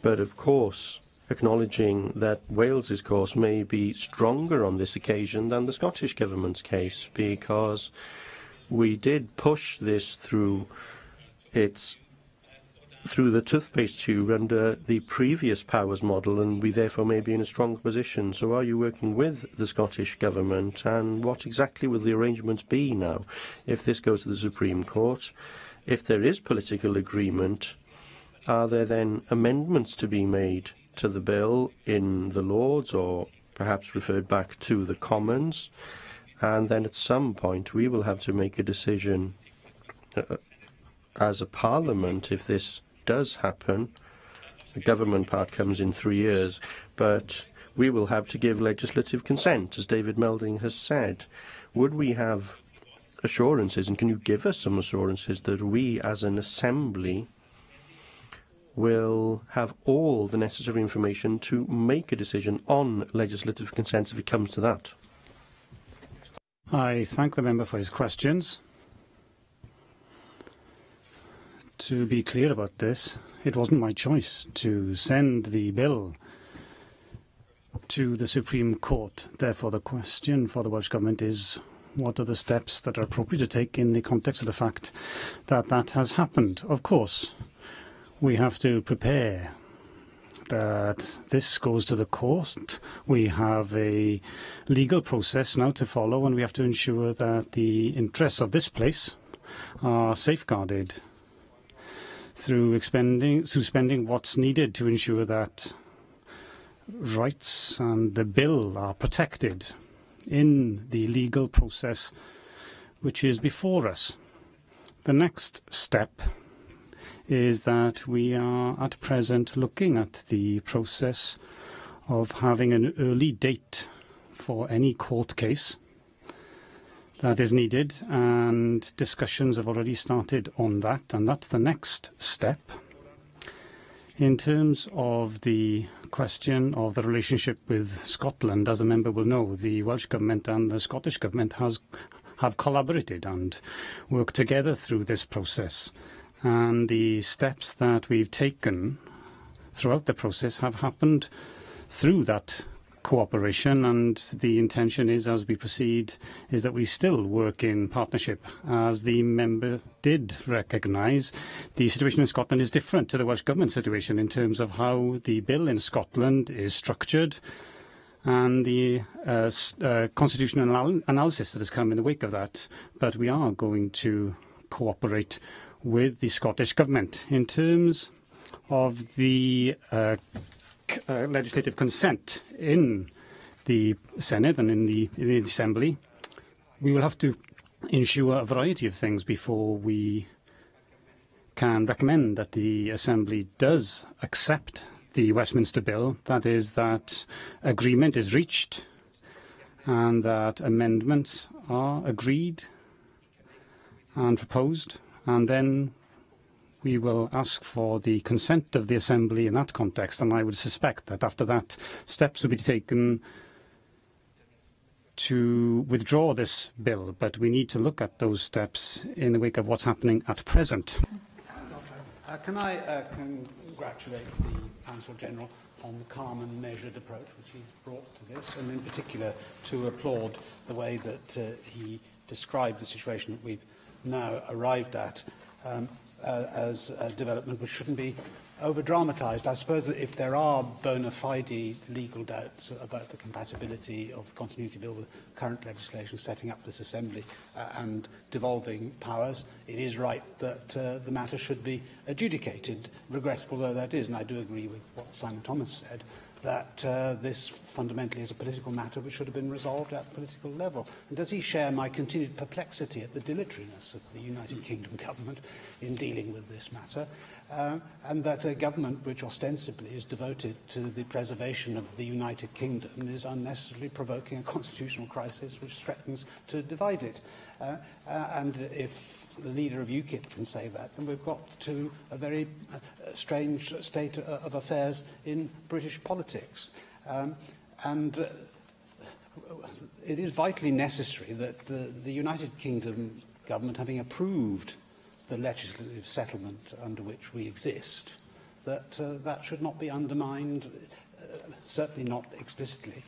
But of course, acknowledging that Wales's course may be stronger on this occasion than the Scottish Government's case, because we did push this through the toothpaste tube under the previous powers model, and we therefore may be in a strong position. So are you working with the Scottish Government, and what exactly will the arrangements be now if this goes to the Supreme Court? If there is political agreement, are there then amendments to be made to the bill in the Lords, or perhaps referred back to the Commons? And then at some point we will have to make a decision as a Parliament if this does happen. The government part comes in 3 years, but we will have to give legislative consent, as David Melding has said. Would we have assurances, and can you give us some assurances, that we as an Assembly will have all the necessary information to make a decision on legislative consent if it comes to that? I thank the member for his questions. To be clear about this, it wasn't my choice to send the bill to the Supreme Court. Therefore, the question for the Welsh Government is, what are the steps that are appropriate to take in the context of the fact that that has happened? Of course, we have to prepare that this goes to the court. We have a legal process now to follow, and we have to ensure that the interests of this place are safeguarded through spending what's needed to ensure that rights and the bill are protected in the legal process which is before us. The next step is that we are at present looking at the process of having an early date for any court case that is needed, and discussions have already started on that, and that's the next step. In terms of the question of the relationship with Scotland, as the member will know, the Welsh Government and the Scottish Government have collaborated and worked together through this process. And the steps that we've taken throughout the process have happened through that cooperation, and the intention is, as we proceed, is that we still work in partnership. As the member did recognise, the situation in Scotland is different to the Welsh Government situation in terms of how the bill in Scotland is structured and the constitutional analysis that has come in the wake of that. But we are going to cooperate with the Scottish Government. In terms of the legislative consent in the Senate and in the Assembly, we will have to ensure a variety of things before we can recommend that the Assembly does accept the Westminster Bill. That is, that agreement is reached and that amendments are agreed and proposed, and then we will ask for the consent of the Assembly in that context, and I would suspect that after that, steps will be taken to withdraw this bill. But we need to look at those steps in the wake of what's happening at present. Can I congratulate the Counsel General on the calm and measured approach which he's brought to this, and in particular to applaud the way that he described the situation that we've now arrived at as a development which shouldn't be over-dramatised. I suppose that if there are bona fide legal doubts about the compatibility of the Continuity Bill with current legislation setting up this Assembly and devolving powers, it is right that the matter should be adjudicated, regrettable though that is. And I do agree with what Simon Thomas said, that this fundamentally is a political matter which should have been resolved at political level. And does he share my continued perplexity at the dilatoriness of the United Kingdom government in dealing with this matter, and that a government which ostensibly is devoted to the preservation of the United Kingdom is unnecessarily provoking a constitutional crisis which threatens to divide it? And if the leader of UKIP can say that, then we've got to a very strange state of affairs in British politics. It is vitally necessary that the United Kingdom government, having approved the legislative settlement under which we exist, that should not be undermined, certainly not explicitly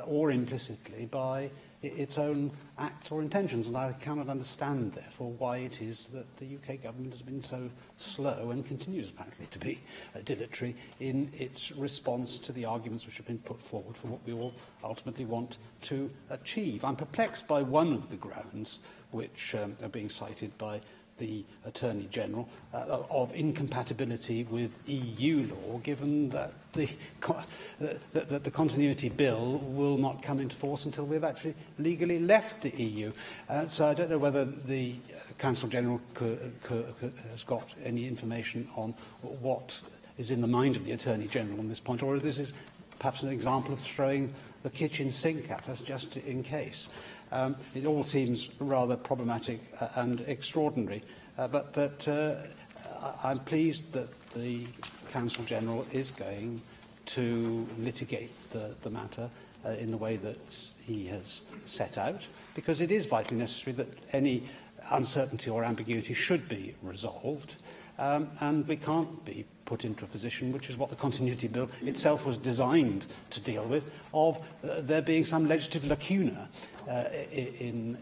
or implicitly, by its own acts or intentions. And I cannot understand, therefore, why it is that the UK government has been so slow and continues apparently to be dilatory in its response to the arguments which have been put forward for what we all ultimately want to achieve. I'm perplexed by one of the grounds which are being cited by the Attorney General of incompatibility with EU law, given that the Continuity Bill will not come into force until we've actually legally left the EU. So I don't know whether the Counsel General has got any information on what is in the mind of the Attorney General on this point, or this is perhaps an example of throwing the kitchen sink at us just in case. It all seems rather problematic and extraordinary, but that I'm pleased that the Counsel General is going to litigate the matter in the way that he has set out, because it is vitally necessary that any uncertainty or ambiguity should be resolved, and we can't be put into a position, which is what the Continuity Bill itself was designed to deal with, of there being some legislative lacuna in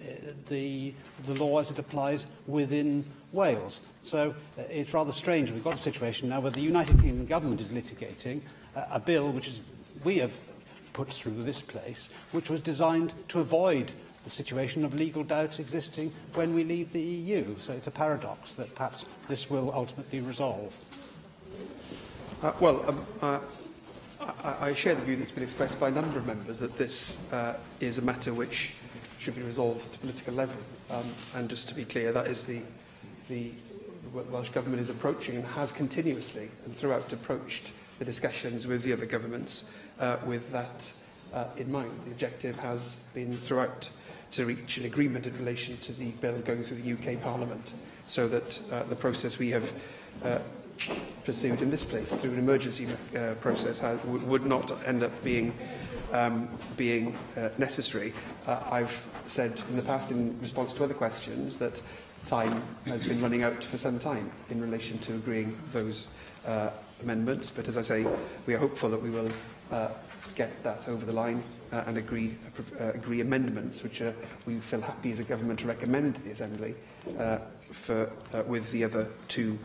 the law as it applies within Wales. So it's rather strange. We've got a situation now where the United Kingdom government is litigating a bill which we have put through this place, which was designed to avoid the situation of legal doubts existing when we leave the EU. So it's a paradox that perhaps this will ultimately resolve. I share the view that's been expressed by a number of members that this is a matter which should be resolved at a political level. And just to be clear, that is the Welsh Government is approaching and has continuously and throughout approached the discussions with the other governments with that in mind. The objective has been throughout to reach an agreement in relation to the bill going through the UK Parliament, so that the process we have pursued in this place through an emergency process would not end up being necessary. I've said in the past, in response to other questions, that time has been running out for some time in relation to agreeing those amendments. But as I say, we are hopeful that we will get that over the line and agree amendments which we feel happy as a government to recommend to the Assembly with the other two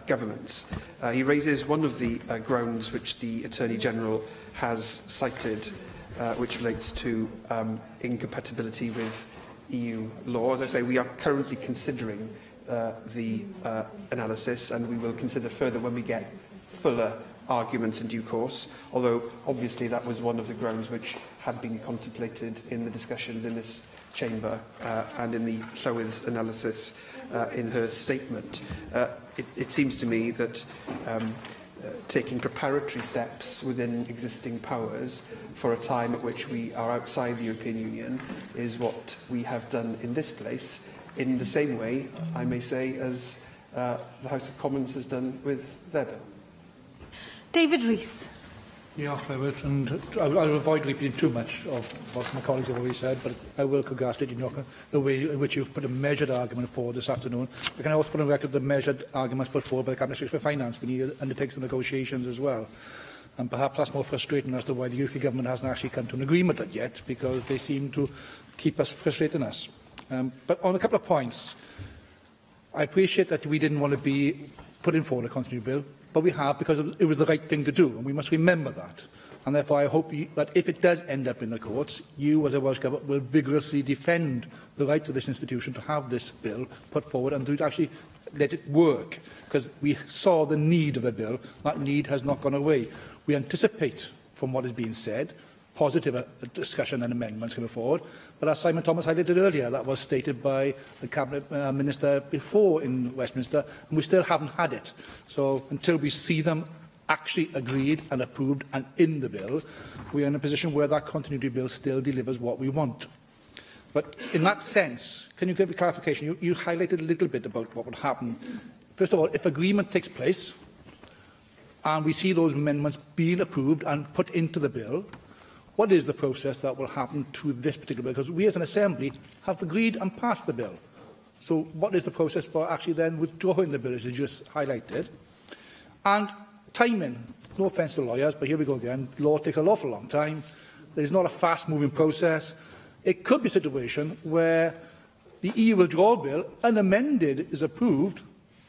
governments. He raises one of the grounds which the Attorney-General has cited, which relates to incompatibility with EU law. As I say, we are currently considering the analysis, and we will consider further when we get fuller arguments in due course, although obviously that was one of the grounds which had been contemplated in the discussions in this chamber and in the Llywydd's analysis in her statement. It seems to me that taking preparatory steps within existing powers for a time at which we are outside the European Union is what we have done in this place, in the same way, I may say, as the House of Commons has done with their bill. David Rees. Yeah, and I'll avoid repeating too much of what my colleagues have already said, but I will congratulate you, Nocha, the way in which you've put a measured argument forward this afternoon. I can also put on record the measured arguments put forward by the Cabinet Secretary for Finance when he undertakes the negotiations as well. And perhaps that's more frustrating as to why the UK Government hasn't actually come to an agreement yet, because they seem to keep us frustrating us. But on a couple of points, I appreciate that we didn't want to be putting forward a continuity bill, but we have because it was the right thing to do, and we must remember that. And therefore, I hope that if it does end up in the courts, you, as a Welsh Government, will vigorously defend the rights of this institution to have this bill put forward and to actually let it work, because we saw the need of the bill. That need has not gone away. We anticipate, from what is being said, positive discussion and amendments coming forward. But as Simon Thomas highlighted earlier, that was stated by the Cabinet Minister before in Westminster, and we still haven't had it. So until we see them actually agreed and approved and in the bill, we are in a position where that continuity bill still delivers what we want. But in that sense, can you give a clarification? You highlighted a little bit about what would happen. First of all, if agreement takes place and we see those amendments being approved and put into the bill, what is the process that will happen to this particular bill? Because we as an Assembly have agreed and passed the bill. So what is the process for actually then withdrawing the bill, as you just highlighted? And timing. No offence to lawyers, but here we go again. Law takes an awful long time. There's not a fast-moving process. It could be a situation where the EU withdrawal bill, unamended, is approved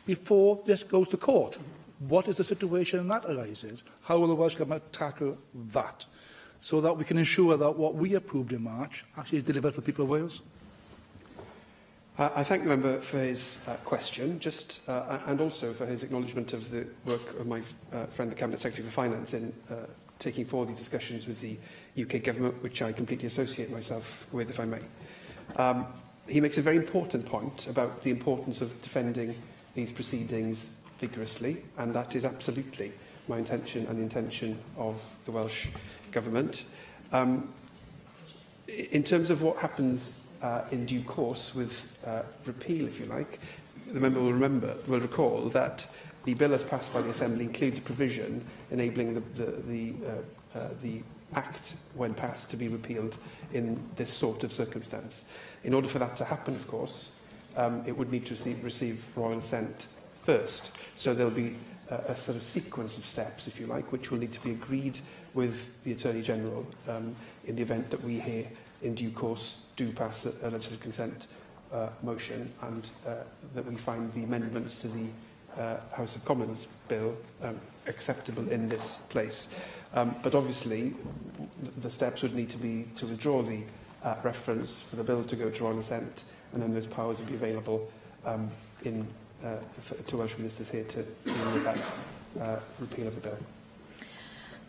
before this goes to court. What is the situation that arises? How will the Welsh Government tackle that, so that we can ensure that what we approved in March actually is delivered for the people of Wales? I thank the member for his question, and also for his acknowledgement of the work of my friend, the Cabinet Secretary for Finance, in taking forward these discussions with the UK Government, which I completely associate myself with, if I may. He makes a very important point about the importance of defending these proceedings vigorously, and that is absolutely my intention and the intention of the Welsh Government. In terms of what happens in due course with repeal, if you like, the member will recall that the bill as passed by the Assembly includes a provision enabling the Act, when passed, to be repealed in this sort of circumstance. In order for that to happen, of course, it would need to receive royal assent first. So there'll be a sort of sequence of steps, if you like, which will need to be agreed with the Attorney-General in the event that we here, in due course, do pass a legislative consent motion and that we find the amendments to the House of Commons bill acceptable in this place. But obviously, the steps would need to be to withdraw the reference for the bill to go to royal assent, and then those powers would be available to Welsh ministers here to deal with that repeal of the bill.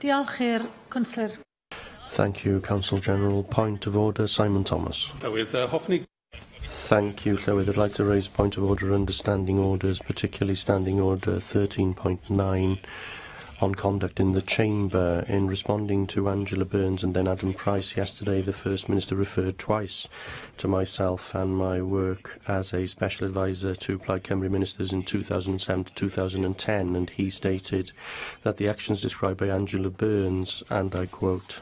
Diolch i'r Councillor. Thank you, Counsel General. Point of order, Simon Thomas. Thank you, Llywydd. I'd like to raise a point of order under standing orders, particularly Standing Order 13.9 on conduct in the Chamber. In responding to Angela Burns and then Adam Price yesterday, the First Minister referred twice to myself and my work as a Special Advisor to Plaid Cymru Ministers in 2007 to 2010, and he stated that the actions described by Angela Burns, and I quote,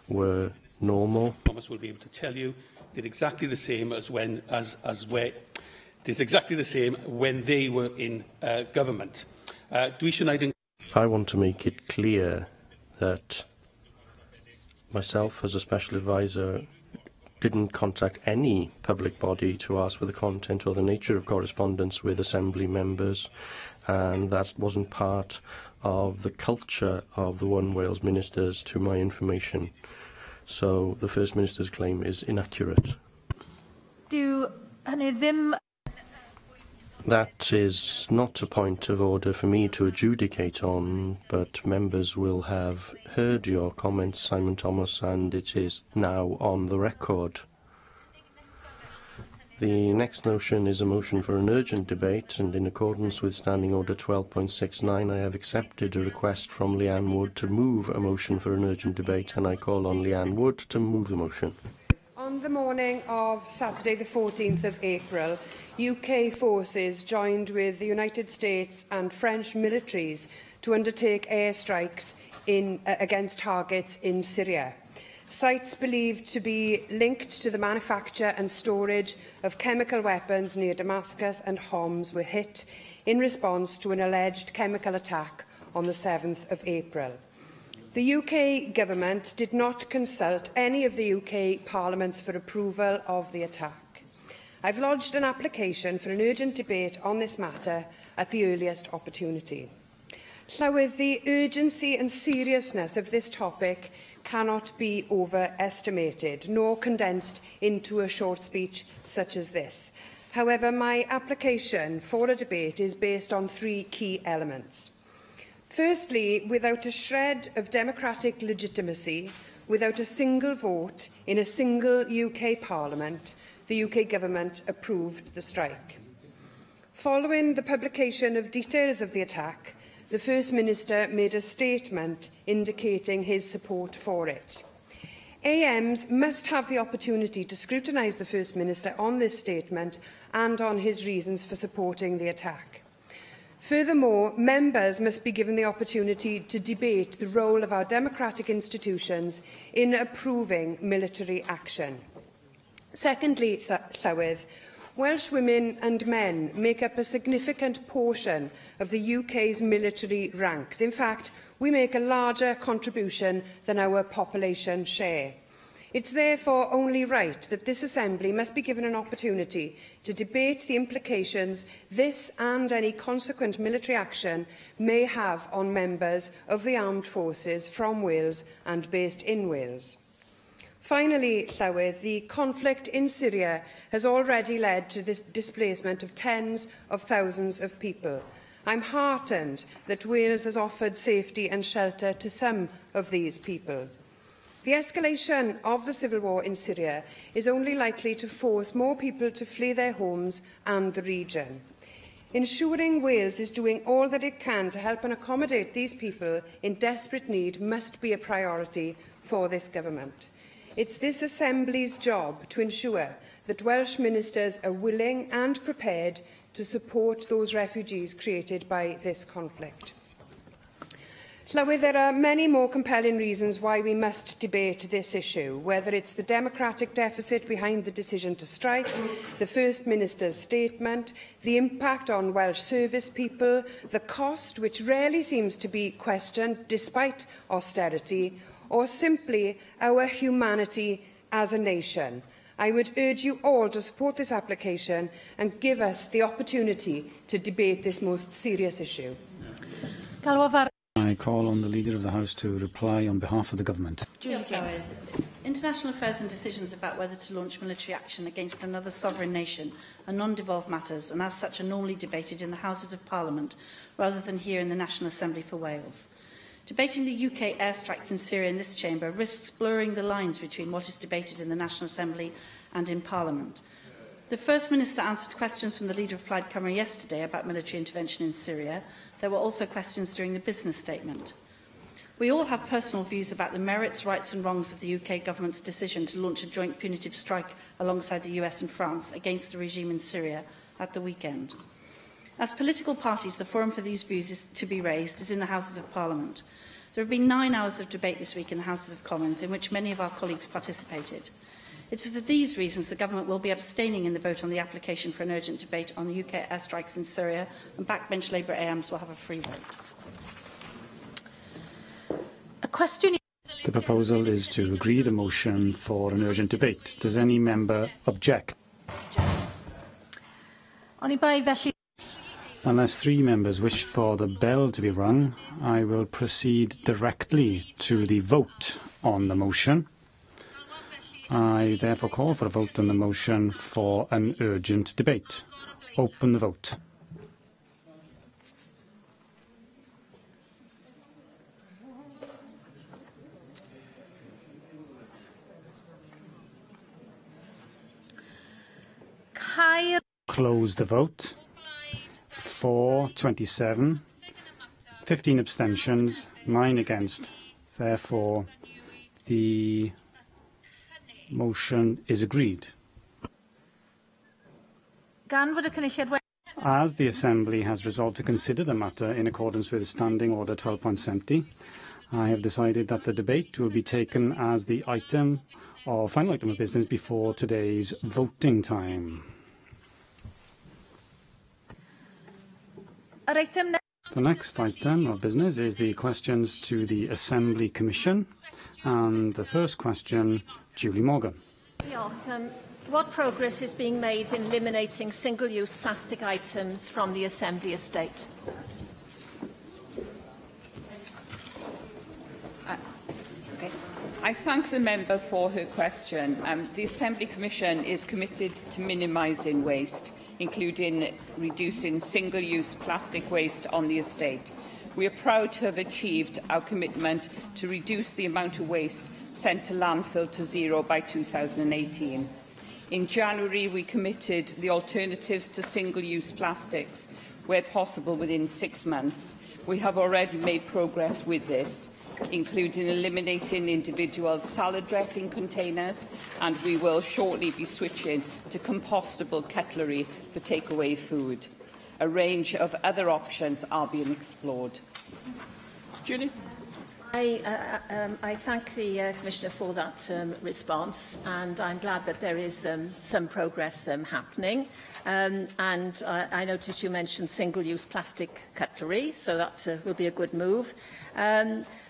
were normal. Thomas will be able to tell you did exactly the same did exactly the same when they were in government. I want to make it clear that myself, as a Special Advisor, didn't contact any public body to ask for the content or the nature of correspondence with Assembly members, and that wasn't part of the culture of the One Wales ministers, to my information. So the First Minister's claim is inaccurate. That is not a point of order for me to adjudicate on, but members will have heard your comments, Simon Thomas, and it is now on the record. The next motion is a motion for an urgent debate, and in accordance with Standing Order 12.69, I have accepted a request from Leanne Wood to move a motion for an urgent debate, and I call on Leanne Wood to move the motion. On the morning of Saturday, the 14th of April, UK forces joined with the United States and French militaries to undertake airstrikes against targets in Syria. Sites believed to be linked to the manufacture and storage of chemical weapons near Damascus and Homs were hit in response to an alleged chemical attack on the 7th of April. The UK government did not consult any of the UK parliaments for approval of the attack. I've lodged an application for an urgent debate on this matter at the earliest opportunity. Llywydd, the urgency and seriousness of this topic cannot be overestimated, nor condensed into a short speech such as this. However, my application for a debate is based on three key elements. Firstly, without a shred of democratic legitimacy, without a single vote in a single UK Parliament, the UK Government approved the strike. Following the publication of details of the attack, the First Minister made a statement indicating his support for it. AMs must have the opportunity to scrutinise the First Minister on this statement and on his reasons for supporting the attack. Furthermore, members must be given the opportunity to debate the role of our democratic institutions in approving military action. Secondly, Llywydd, Welsh women and men make up a significant portion of the UK's military ranks. In fact, we make a larger contribution than our population share. It's therefore only right that this Assembly must be given an opportunity to debate the implications this and any consequent military action may have on members of the armed forces from Wales and based in Wales. Finally, Llywydd, the conflict in Syria has already led to this displacement of tens of thousands of people. I'm heartened that Wales has offered safety and shelter to some of these people. The escalation of the civil war in Syria is only likely to force more people to flee their homes and the region. Ensuring Wales is doing all that it can to help and accommodate these people in desperate need must be a priority for this government. It's this Assembly's job to ensure that Welsh ministers are willing and prepared to support those refugees created by this conflict. Llywydd, there are many more compelling reasons why we must debate this issue, whether it's the democratic deficit behind the decision to strike, the First Minister's statement, the impact on Welsh service people, the cost, which rarely seems to be questioned despite austerity, or simply our humanity as a nation. I would urge you all to support this application and give us the opportunity to debate this most serious issue. I call on the Leader of the House to reply on behalf of the Government. International affairs and decisions about whether to launch military action against another sovereign nation are non-devolved matters and as such are normally debated in the Houses of Parliament rather than here in the National Assembly for Wales. Debating the UK airstrikes in Syria in this chamber risks blurring the lines between what is debated in the National Assembly and in Parliament. The First Minister answered questions from the Leader of Plaid Cymru yesterday about military intervention in Syria. There were also questions during the business statement. We all have personal views about the merits, rights and wrongs of the UK government's decision to launch a joint punitive strike alongside the US and France against the regime in Syria at the weekend. As political parties, the forum for these views is to be raised is in the Houses of Parliament. There have been 9 hours of debate this week in the Houses of Commons in which many of our colleagues participated. It's for these reasons the Government will be abstaining in the vote on the application for an urgent debate on the UK airstrikes in Syria, and backbench Labour AMs will have a free vote. A question. The proposal is to agree the motion for an urgent debate. Does any member object? Unless 3 members wish for the bell to be rung, I will proceed directly to the vote on the motion. I therefore call for a vote on the motion for an urgent debate. Open the vote. Close the vote. 4, 27, 15 abstentions, 9 against. Therefore, the motion is agreed. As the Assembly has resolved to consider the matter in accordance with Standing Order 12.70, I have decided that the debate will be taken as the final item of business before today's voting time. The next item of business is the questions to the Assembly Commission, and the first question, Julie Morgan. What progress is being made in eliminating single-use plastic items from the Assembly estate? I thank the member for her question. The Assembly Commission is committed to minimising waste, including reducing single-use plastic waste on the estate. We are proud to have achieved our commitment to reduce the amount of waste sent to landfill to zero by 2018. In January, we committed the alternatives to single-use plastics, where possible within 6 months. We have already made progress with this, including eliminating individual salad dressing containers, and we will shortly be switching to compostable cutlery for takeaway food. A range of other options are being explored. Julie? I thank the Commissioner for that response, and I'm glad that there is some progress happening. And I noticed you mentioned single-use plastic cutlery, so that will be a good move.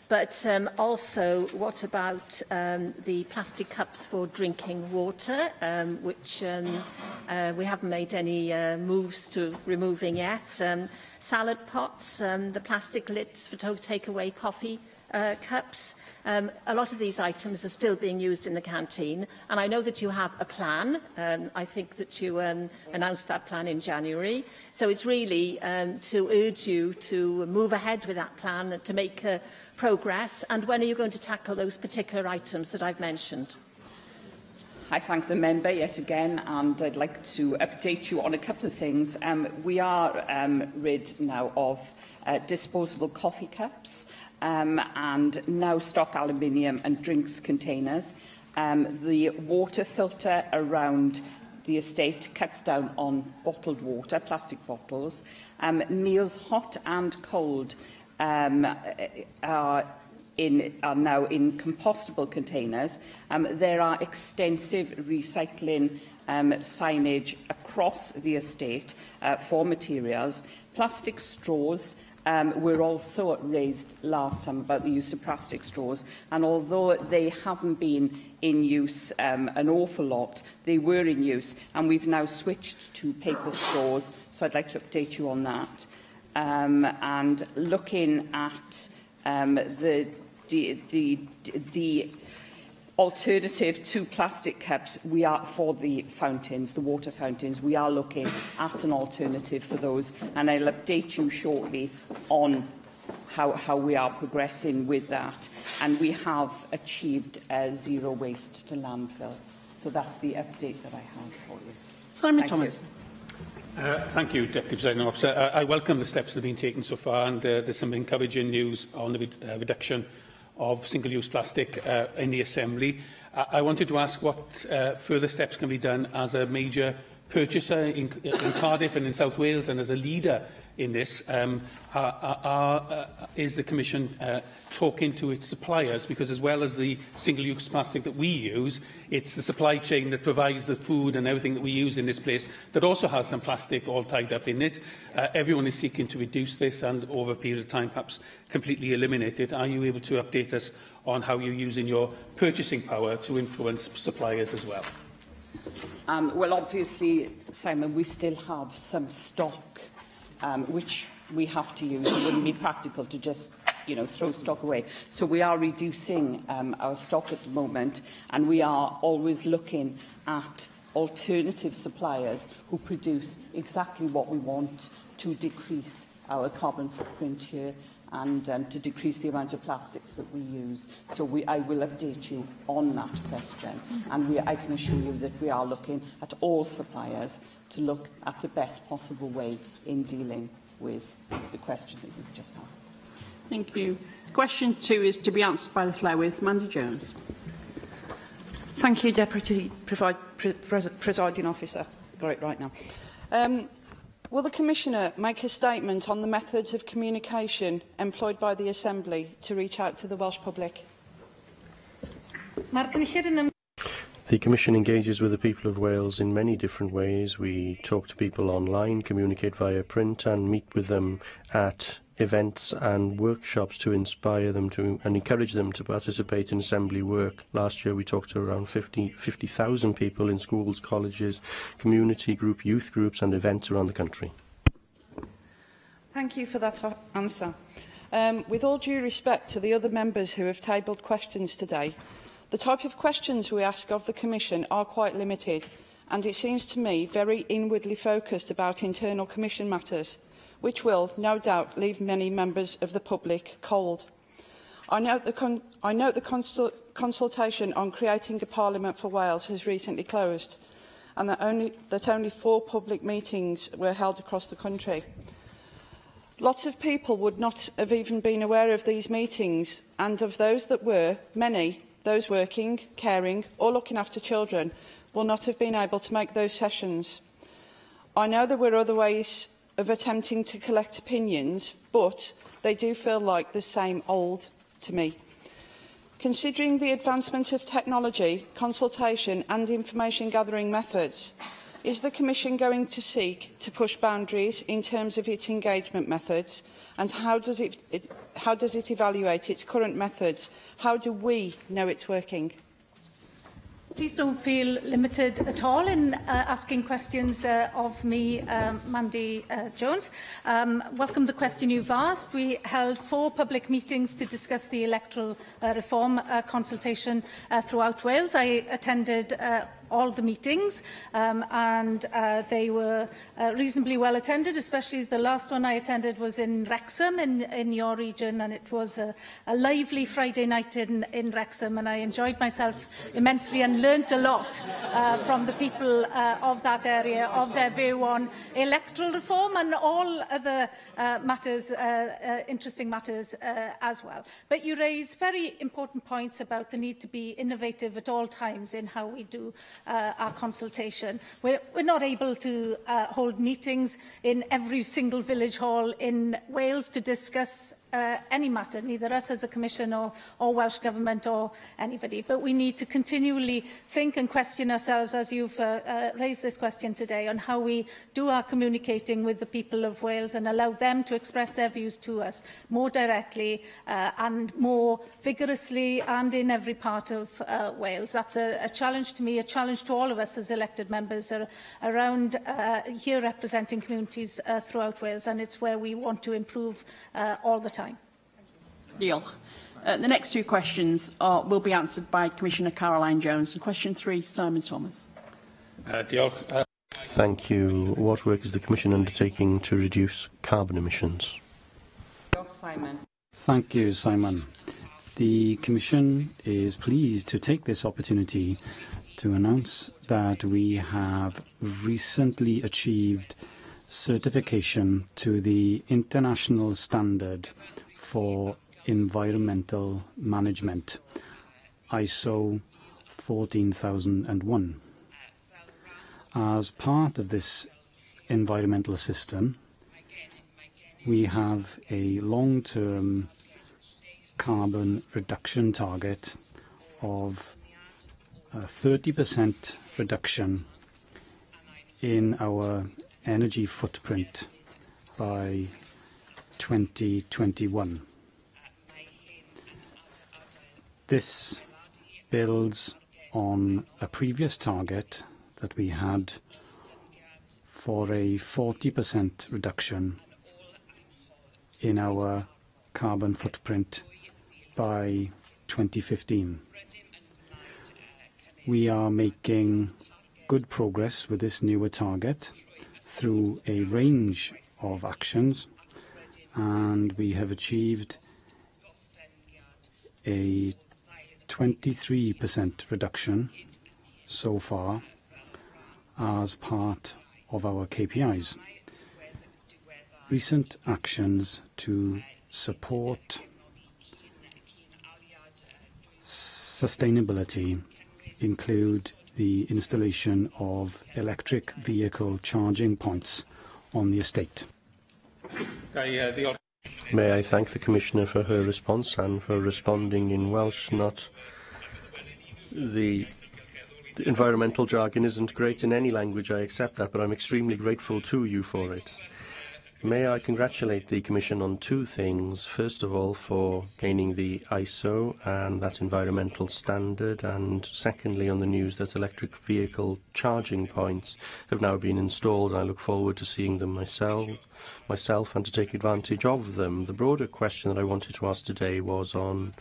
But also, what about the plastic cups for drinking water, which we haven't made any moves to removing yet? Salad pots, the plastic lids for takeaway coffee cups. A lot of these items are still being used in the canteen, and I know that you have a plan. I think that you announced that plan in January. So it's really to urge you to move ahead with that plan, to make progress. And when are you going to tackle those particular items that I've mentioned? I thank the member yet again, and I'd like to update you on a couple of things. We are rid now of disposable coffee cups and now stock aluminium and drinks containers. The water filter around the estate cuts down on bottled water, plastic bottles. Meals hot and cold are now in compostable containers. There are extensive recycling signage across the estate for materials. Plastic straws were also raised last time about the use of plastic straws, and although they haven't been in use an awful lot, they were in use, and we've now switched to paper straws, so I'd like to update you on that. And looking at the alternative to plastic cups, we are for the fountains, the water fountains. We are looking at an alternative for those, and I'll update you shortly on how we are progressing with that. And we have achieved zero waste to landfill. So that's the update that I have for you. Simon Thomas. Thank you, Deputy Presiding Officer. I welcome the steps that have been taken so far, and there's some encouraging news on the reduction of single-use plastic in the Assembly. I wanted to ask what further steps can be done as a major purchaser in Cardiff and in South Wales, and as a leader in this. Is the Commission talking to its suppliers? Because as well as the single-use plastic that we use, it's the supply chain that provides the food and everything that we use in this place that also has some plastic all tied up in it. Everyone is seeking to reduce this and, over a period of time, perhaps completely eliminate it. Are you able to update us on how you're using your purchasing power to influence suppliers as well? Well, obviously, Simon, we still have some stock which we have to use. It wouldn't be practical to just, throw stock away. So we are reducing our stock at the moment, and we are always looking at alternative suppliers who produce exactly what we want to decrease our carbon footprint here and to decrease the amount of plastics that we use. So I will update you on that question, and I can assure you that we are looking at all suppliers to look at the best possible way in dealing with the question that you've just asked. Thank you. Question 2 is to be answered by the Llywydd. Mandy Jones. Thank you, Deputy Presiding Officer. Got it right now. Will the Commissioner make a statement on the methods of communication employed by the Assembly to reach out to the Welsh public? The Commission engages with the people of Wales in many different ways. We talk to people online, communicate via print, and meet with them at events and workshops to inspire them and encourage them to participate in Assembly work. Last year we talked to around 50,000 people in schools, colleges, community group, youth groups and events around the country. Thank you for that answer. With all due respect to the other members who have tabled questions today, the type of questions we ask of the Commission are quite limited, and it seems to me very inwardly focused about internal Commission matters, which will, no doubt, leave many members of the public cold. I note the consultation on creating a Parliament for Wales has recently closed, and that only 4 public meetings were held across the country. Lots of people would not have even been aware of these meetings, and of those that were, many, those working, caring or looking after children, will not have been able to make those sessions. I know there were other ways of attempting to collect opinions, but they do feel like the same old to me. Considering the advancement of technology, consultation and information gathering methods, is the Commission going to seek to push boundaries in terms of its engagement methods, and how does it evaluate its current methods? How do we know it's working? Please don't feel limited at all in asking questions of me, Mandy Jones. Welcome the question you've asked. We held 4 public meetings to discuss the electoral reform consultation throughout Wales. I attended all the meetings and they were reasonably well attended, especially the last one I attended was in Wrexham in your region, and it was a lively Friday night in Wrexham, and I enjoyed myself immensely and learnt a lot from the people of that area, of their view on electoral reform and all other matters, interesting matters as well. But you raise very important points about the need to be innovative at all times in how we do our consultation. We're not able to hold meetings in every single village hall in Wales to discuss any matter, neither us as a Commission or Welsh Government or anybody, but we need to continually think and question ourselves, as you've raised this question today, on how we do our communicating with the people of Wales and allow them to express their views to us more directly and more vigorously and in every part of Wales. That's a challenge to me, a challenge to all of us as elected members around here representing communities throughout Wales, and it's where we want to improve all the time. Diolch. The next two questions will be answered by Commissioner Caroline Jones. And question 3, Simon Thomas. Diolch. Thank you. What work is the Commission undertaking to reduce carbon emissions? Simon. Thank you, Simon. The Commission is pleased to take this opportunity to announce that we have recently achieved certification to the International Standard for Environmental Management, ISO 14001. As part of this environmental system, we have a long-term carbon reduction target of a 30% reduction in our energy footprint by 2021. This builds on a previous target that we had for a 40% reduction in our carbon footprint by 2015. We are making good progress with this newer target through a range of actions, and we have achieved a 23% reduction so far as part of our KPIs. Recent actions to support sustainability include the installation of electric vehicle charging points on the estate. May I thank the Commissioner for her response and for responding in Welsh. The environmental jargon isn't great in any language, I accept that, but I'm extremely grateful to you for it. May I congratulate the Commission on two things. First of all, for gaining the ISO and that environmental standard, and secondly, on the news that electric vehicle charging points have now been installed. I look forward to seeing them myself and to take advantage of them. The broader question that I wanted to ask today was on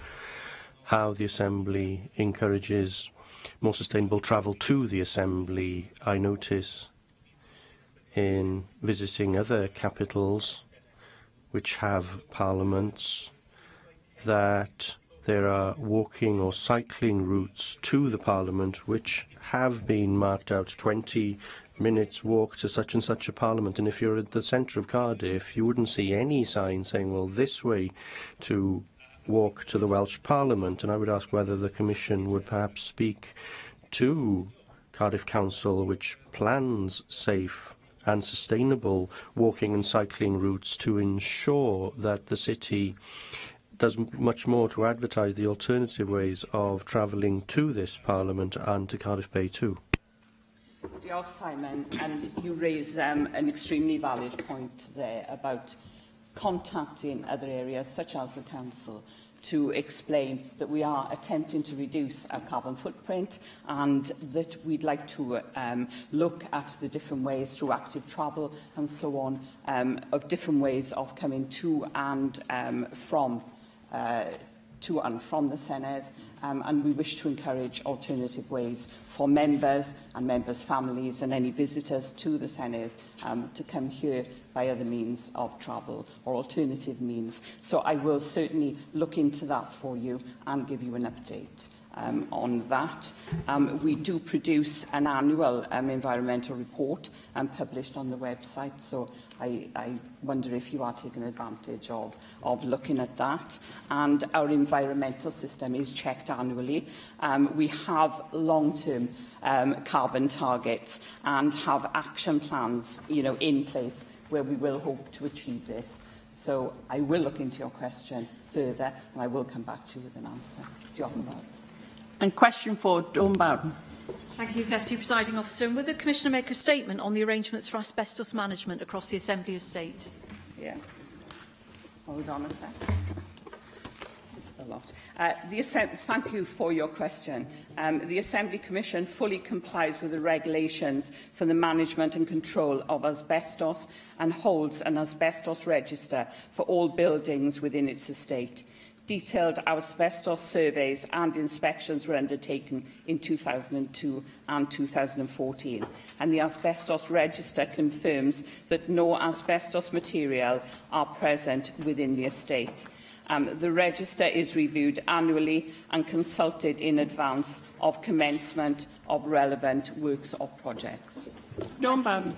how the Assembly encourages more sustainable travel to the Assembly. I notice in visiting other capitals which have parliaments that there are walking or cycling routes to the parliament which have been marked out 20 minutes walk to such and such a parliament, and if you're at the centre of Cardiff you wouldn't see any sign saying, well, this way to walk to the Welsh Parliament. And I would ask whether the Commission would perhaps speak to Cardiff Council, which plans safe and sustainable walking and cycling routes, to ensure that the city does much more to advertise the alternative ways of travelling to this Parliament and to Cardiff Bay too. Diolch, Simon, and you raise an extremely valid point there about contacting other areas such as the Council to explain that we are attempting to reduce our carbon footprint and that we'd like to look at the different ways through active travel and so on, of different ways of coming to and from the Senedd, and we wish to encourage alternative ways for members and members' families and any visitors to the Senedd to come here by other means of travel or alternative means. So I will certainly look into that for you and give you an update on that. We do produce an annual environmental report published on the website, so I wonder if you are taking advantage of looking at that. And our environmental system is checked annually. We have long-term carbon targets and have action plans, in place where we will hope to achieve this. So I will look into your question further and I will come back to you with an answer. Diolch yn fawr. And question for Dawn Bowden. Thank you, Deputy Presiding Officer. And will the Commissioner make a statement on the arrangements for asbestos management across the Assembly estate? Yeah. Hold on a sec. It's a lot. Thank you for your question. The Assembly Commission fully complies with the regulations for the management and control of asbestos and holds an asbestos register for all buildings within its estate. Detailed asbestos surveys and inspections were undertaken in 2002 and 2014, and the asbestos register confirms that no asbestos material are present within the estate. The register is reviewed annually and consulted in advance of commencement of relevant works or projects. Dawn Bowden.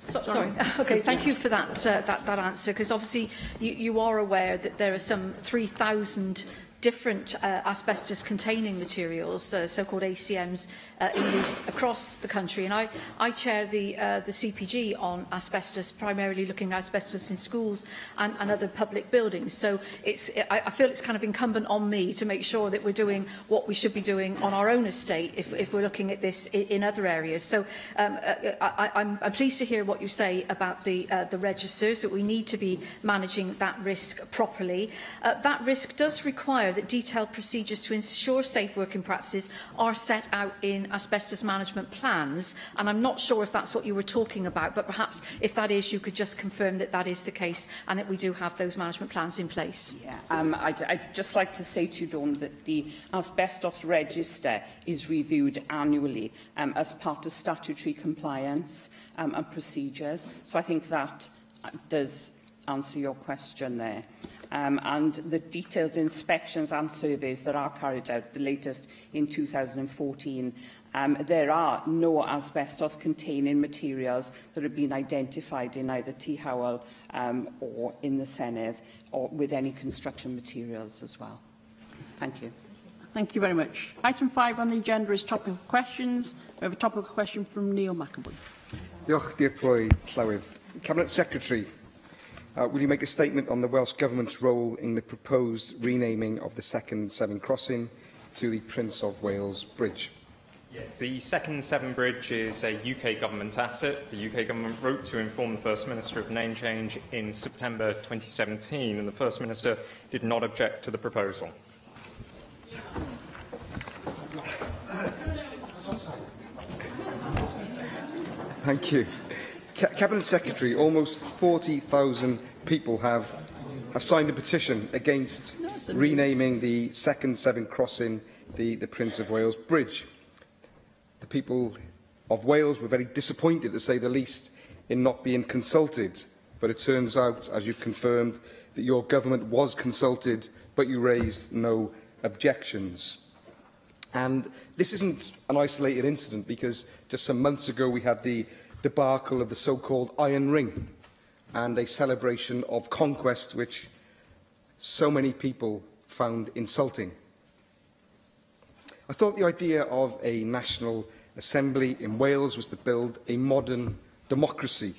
Sorry. Okay, thank you for that answer, because obviously you are aware that there are some 3,000 different asbestos-containing materials, so-called ACMs, in use across the country. And I chair the CPG on asbestos, primarily looking at asbestos in schools and other public buildings. So I feel it's kind of incumbent on me to make sure that we're doing what we should be doing on our own estate if we're looking at this in other areas. So I'm pleased to hear what you say about the registers, that we need to be managing that risk properly. That risk does require that detailed procedures to ensure safe working practices are set out in asbestos management plans, and I'm not sure if that's what you were talking about, but perhaps if that is, you could just confirm that that is the case and that we do have those management plans in place. Yeah, I'd just like to say to you, Dawn, that the asbestos register is reviewed annually as part of statutory compliance and procedures, so I think that does answer your question there. And the detailed inspections and surveys that are carried out, the latest in 2014, there are no asbestos-containing materials that have been identified in either T. Howell or in the Senedd, or with any construction materials as well. Thank you. Thank you very much. Item 5 on the agenda is topical questions. We have a topical question from Neil McAvoy. Diolch, Di'r Pwy Llywydd. Cabinet Secretary, will you make a statement on the Welsh Government's role in the proposed renaming of the second Severn Crossing to the Prince of Wales Bridge? Yes. The second Severn Bridge is a UK Government asset. The UK Government wrote to inform the First Minister of name change in September 2017, and the First Minister did not object to the proposal. Thank you. Cabinet Secretary, almost 40,000 people have signed a petition against renaming the second Severn Crossing the Prince of Wales Bridge. The people of Wales were very disappointed, to say the least, in not being consulted. But it turns out, as you've confirmed, that your government was consulted, but you raised no objections. And this isn't an isolated incident, because just some months ago we had the debacle of the so-called Iron Ring and a celebration of conquest which so many people found insulting. I thought the idea of a National Assembly in Wales was to build a modern democracy.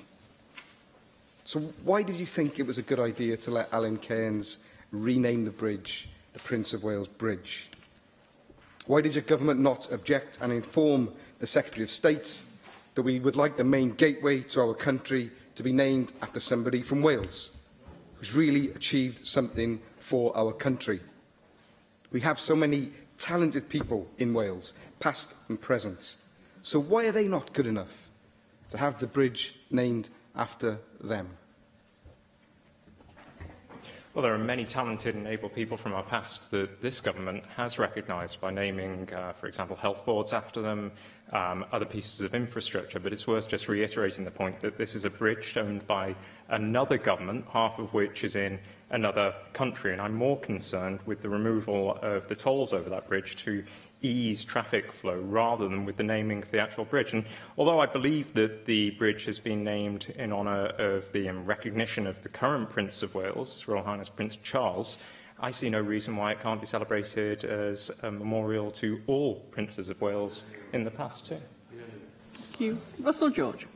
So why did you think it was a good idea to let Alan Cairns rename the bridge the Prince of Wales Bridge? Why did your government not object and inform the Secretary of State that we would like the main gateway to our country to be named after somebody from Wales who's really achieved something for our country? We have so many talented people in Wales, past and present. So why are they not good enough to have the bridge named after them? Well, there are many talented and able people from our past that this government has recognised by naming, for example, health boards after them, other pieces of infrastructure. But it's worth just reiterating the point that this is a bridge owned by another government, half of which is in another country. And I'm more concerned with the removal of the tolls over that bridge to ease traffic flow rather than with the naming of the actual bridge. And although I believe that the bridge has been named in honour of the recognition of the current Prince of Wales, His Royal Highness Prince Charles, I see no reason why it can't be celebrated as a memorial to all Princes of Wales in the past too. Thank you. Russell George.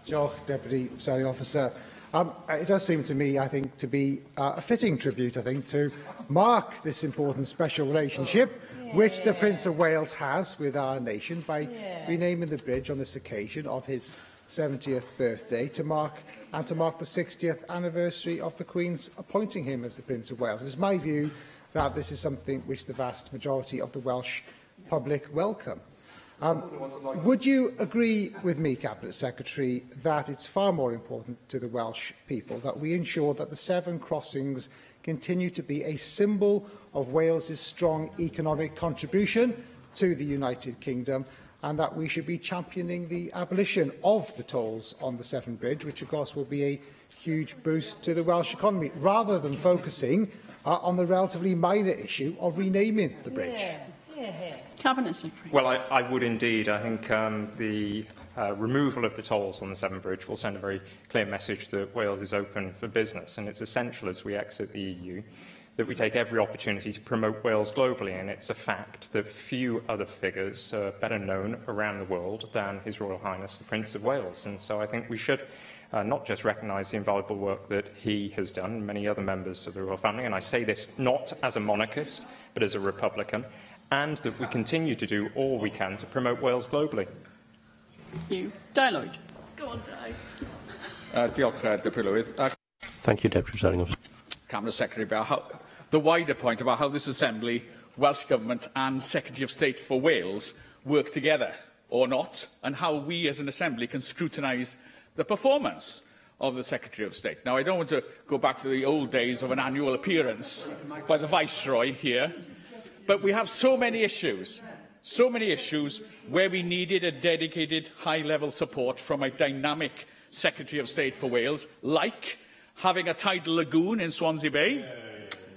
Diolch, Deputy Presiding Officer. It does seem to me, I think, to be a fitting tribute, I think, to mark this important special relationship which the Prince of Wales has with our nation by renaming the bridge on this occasion of his 70th birthday to mark the 60th anniversary of the Queen's appointing him as the Prince of Wales. It is my view that this is something which the vast majority of the Welsh public welcome. Would you agree with me, Cabinet Secretary, that it's far more important to the Welsh people that we ensure that the 7 crossings continue to be a symbol of Wales's strong economic contribution to the United Kingdom, and that we should be championing the abolition of the tolls on the Severn Bridge, which of course will be a huge boost to the Welsh economy, rather than focusing on the relatively minor issue of renaming the bridge? Cabinet Secretary. Well, I would indeed. I think the removal of the tolls on the Severn Bridge will send a very clear message that Wales is open for business, and it's essential as we exit the EU that we take every opportunity to promote Wales globally, and it's a fact that few other figures are better known around the world than His Royal Highness the Prince of Wales. And so I think we should not just recognise the invaluable work that he has done, and many other members of the royal family, and I say this not as a monarchist, but as a Republican, and that we continue to do all we can to promote Wales globally. Thank you. Di Lloyd. Go on, Di. Diolch, Deputy Llywydd. Thank you, Deputy Presiding Officer. Cabinet Secretary, about the wider point about how this Assembly, Welsh Government and Secretary of State for Wales work together or not, and how we as an Assembly can scrutinise the performance of the Secretary of State. Now, I don't want to go back to the old days of an annual appearance by the Viceroy here, but we have so many issues where we needed a dedicated high-level support from a dynamic Secretary of State for Wales, like having a tidal lagoon in Swansea Bay,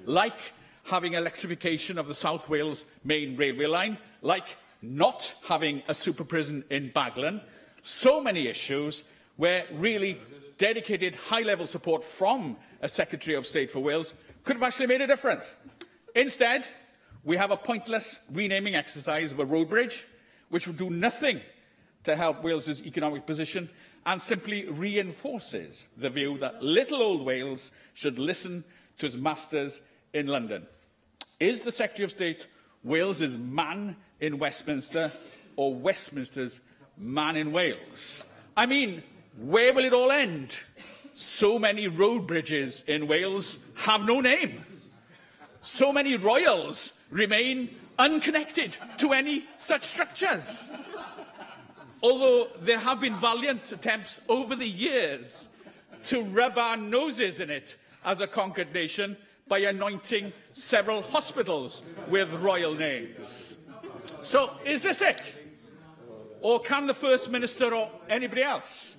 like having electrification of the South Wales main railway line, like not having a super prison in Baglan. So many issues where really dedicated high-level support from a Secretary of State for Wales could have actually made a difference. Instead, we have a pointless renaming exercise of a road bridge, which will do nothing to help Wales's economic position and simply reinforces the view that little old Wales should listen to his masters in London. Is the Secretary of State Wales's man in Westminster or Westminster's man in Wales? I mean, where will it all end? So many road bridges in Wales have no name. So many royals remain unconnected to any such structures. Although there have been valiant attempts over the years to rub our noses in it as a conquered nation by anointing several hospitals with royal names. So, is this it? Or can the First Minister or anybody else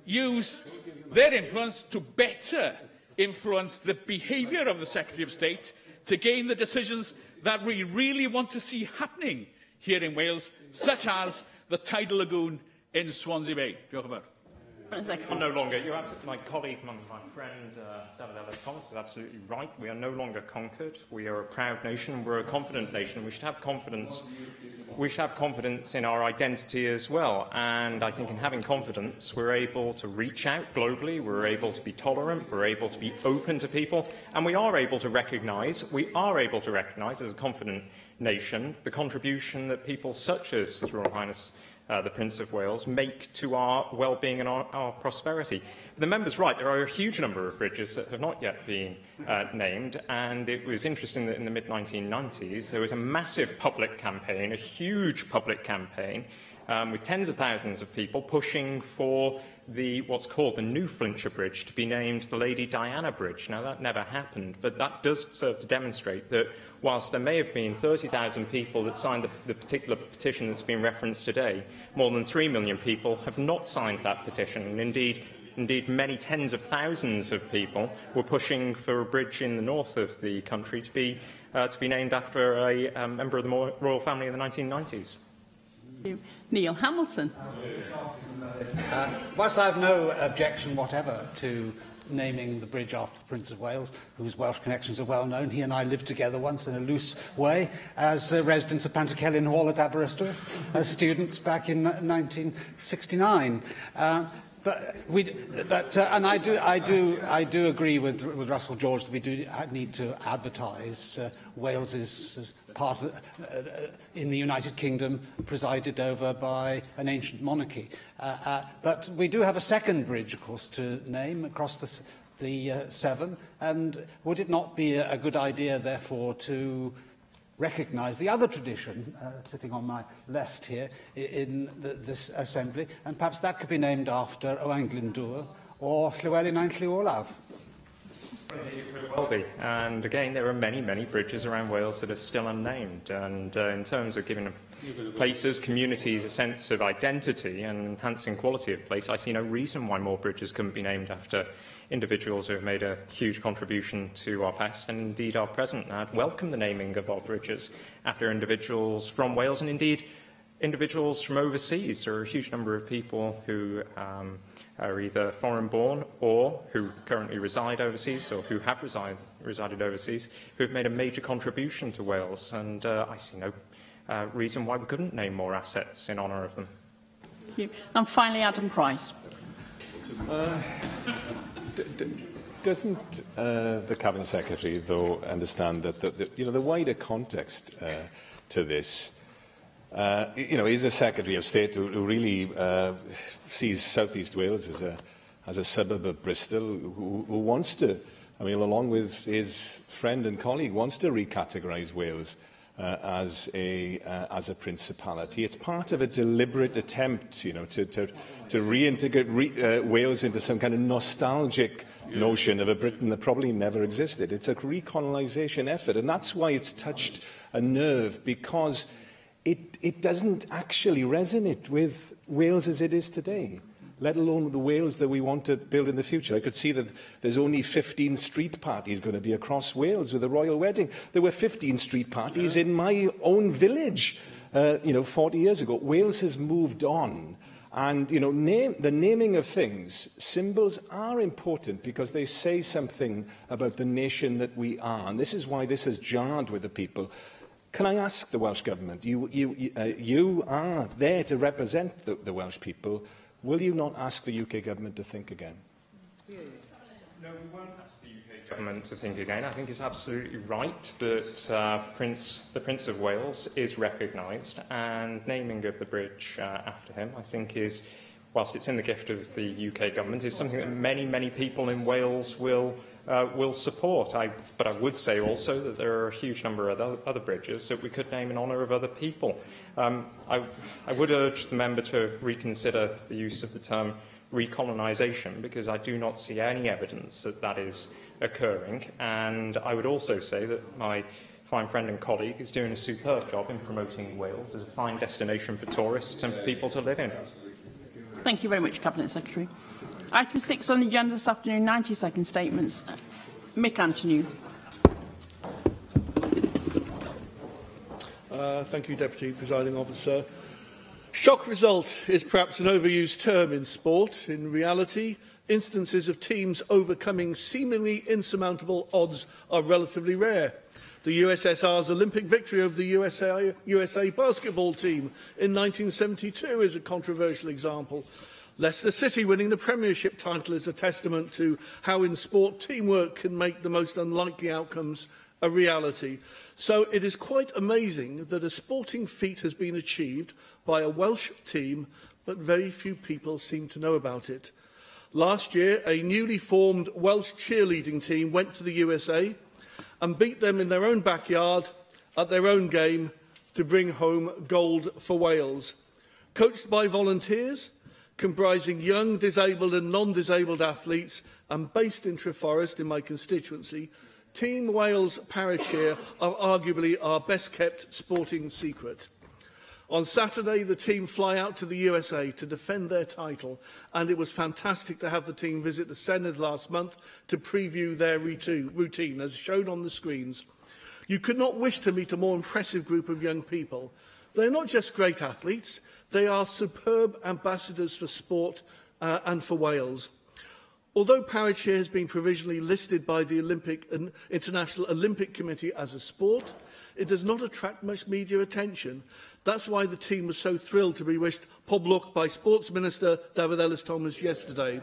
use their influence to better influence the behaviour of the Secretary of State to gain the decisions that we really want to see happening here in Wales, such as the tidal lagoon in Swansea Bay? No longer. My colleague, my friend, David Ellis-Thomas is absolutely right. We are no longer conquered. We are a proud nation. We're a confident nation. We should have confidence. We should have confidence in our identity as well. And I think in having confidence, we're able to reach out globally. We're able to be tolerant. We're able to be open to people. And we are able to recognise as a confident nation the contribution that people such as His Royal Highness the Prince of Wales make to our well-being and our prosperity. The member's right, there are a huge number of bridges that have not yet been named, and it was interesting that in the mid-1990s there was a massive public campaign, a huge public campaign, with tens of thousands of people pushing for what's called the New Flintshire Bridge to be named the Lady Diana Bridge. Now, that never happened, but that does serve to demonstrate that whilst there may have been 30,000 people that signed the particular petition that's been referenced today, more than 3 million people have not signed that petition. And indeed, many tens of thousands of people were pushing for a bridge in the north of the country to be named after a member of the royal family in the 1990s. Neil Hamilton. Whilst I have no objection whatever to naming the bridge after the Prince of Wales, whose Welsh connections are well known, he and I lived together once in a loose way as residents of Pantycelyn Hall at Aberystwyth, as students back in 1969. And I do agree with Russell George that we do need to advertise Wales is part of, in the United Kingdom presided over by an ancient monarchy. But we do have a second bridge, of course, to name across the Severn. And would it not be a good idea, therefore, to recognise the other tradition sitting on my left here in this Assembly, and perhaps that could be named after Owain Glyndŵr or Llywelyn ein Llyw Olaf? It could well be. And again, there are many, many bridges around Wales that are still unnamed. And in terms of giving places, communities a sense of identity and enhancing quality of place, I see no reason why more bridges couldn't be named after individuals who have made a huge contribution to our past and indeed our present. I'd welcome the naming of our bridges after individuals from Wales and indeed individuals from overseas. There are a huge number of people who are either foreign-born or who currently reside overseas or who have resided overseas who have made a major contribution to Wales, and I see no reason why we couldn't name more assets in honour of them. Thank you. And finally, Adam Price. Doesn't the Cabinet Secretary, though, understand that the wider context to this, is a Secretary of State who really sees South East Wales as a suburb of Bristol, who wants to, along with his friend and colleague, wants to recategorise Wales as a principality. It's part of a deliberate attempt, to reintegrate Wales into some kind of nostalgic notion of a Britain that probably never existed. It's a recolonisation effort, and that's why it's touched a nerve, because it doesn't actually resonate with Wales as it is today, let alone the Wales that we want to build in the future. I could see that there's only 15 street parties going to be across Wales with the royal wedding. There were 15 street parties in my own village, 40 years ago. Wales has moved on. And, the naming of things, symbols are important because they say something about the nation that we are. And this is why this has jarred with the people. Can I ask the Welsh Government, you are there to represent the Welsh people. Will you not ask the UK Government to think again? No, we won't ask the UK Government to think again. I think it's absolutely right that the Prince of Wales is recognised, and naming of the bridge after him, I think, is, whilst it's in the gift of the UK Government, is something that many, many people in Wales will support. But I would say also that there are a huge number of other bridges that we could name in honour of other people. I would urge the member to reconsider the use of the term recolonisation, because I do not see any evidence that that is occurring. And I would also say that my fine friend and colleague is doing a superb job in promoting Wales as a fine destination for tourists and for people to live in. Thank you very much, Cabinet Secretary. Item 6 on the agenda this afternoon, 90-second statements. Mick Antonew. Thank you, Deputy Presiding Officer. Shock result is perhaps an overused term in sport. In reality, instances of teams overcoming seemingly insurmountable odds are relatively rare. The USSR's Olympic victory over the USA basketball team in 1972 is a controversial example. Leicester City winning the Premiership title is a testament to how in sport teamwork can make the most unlikely outcomes a reality. So it is quite amazing that a sporting feat has been achieved by a Welsh team, but very few people seem to know about it. Last year, a newly formed Welsh cheerleading team went to the USA and beat them in their own backyard at their own game to bring home gold for Wales. Coached by volunteers, comprising young, disabled and non-disabled athletes, and based in Treforest, in my constituency, Team Wales Paracheer are arguably our best-kept sporting secret. On Saturday, the team fly out to the USA to defend their title, and it was fantastic to have the team visit the Senedd last month to preview their routine, as shown on the screens. You could not wish to meet a more impressive group of young people. They're not just great athletes, they are superb ambassadors for sport and for Wales. Although paracheer has been provisionally listed by the International Olympic Committee as a sport, it does not attract much media attention. That's why the team was so thrilled to be wished pob luck by Sports Minister David Ellis-Thomas yesterday.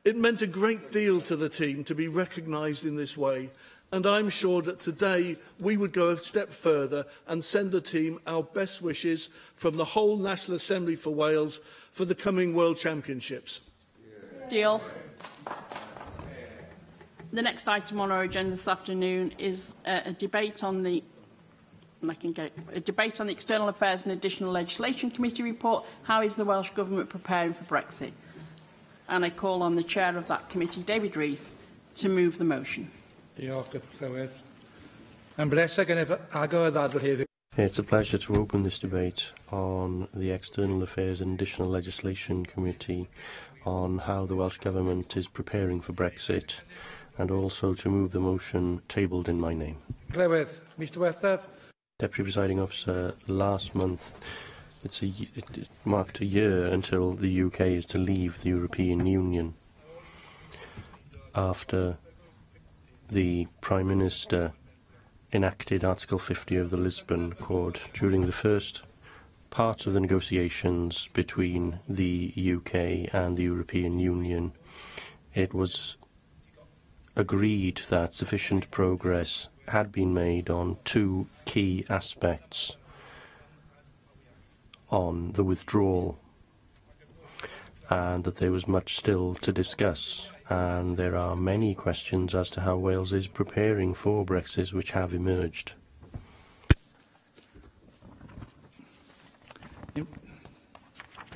It meant a great deal to the team to be recognised in this way, and I'm sure that today we would go a step further and send the team our best wishes from the whole National Assembly for Wales for the coming World Championships. Deal. The next item on our agenda this afternoon is a debate on the External Affairs and Additional Legislation Committee report. How is the Welsh Government preparing for Brexit? And I call on the chair of that committee, David Rees, to move the motion. It's a pleasure to open this debate on the External Affairs and Additional Legislation Committee on how the Welsh Government is preparing for Brexit, and also to move the motion tabled in my name. Deputy Presiding Officer, last month it marked a year until the UK is to leave the European Union after the Prime Minister enacted Article 50 of the Lisbon Accord. During the first part of the negotiations between the UK and the European Union, it was agreed that sufficient progress had been made on two key aspects on the withdrawal, and that there was much still to discuss. And there are many questions as to how Wales is preparing for Brexit which have emerged.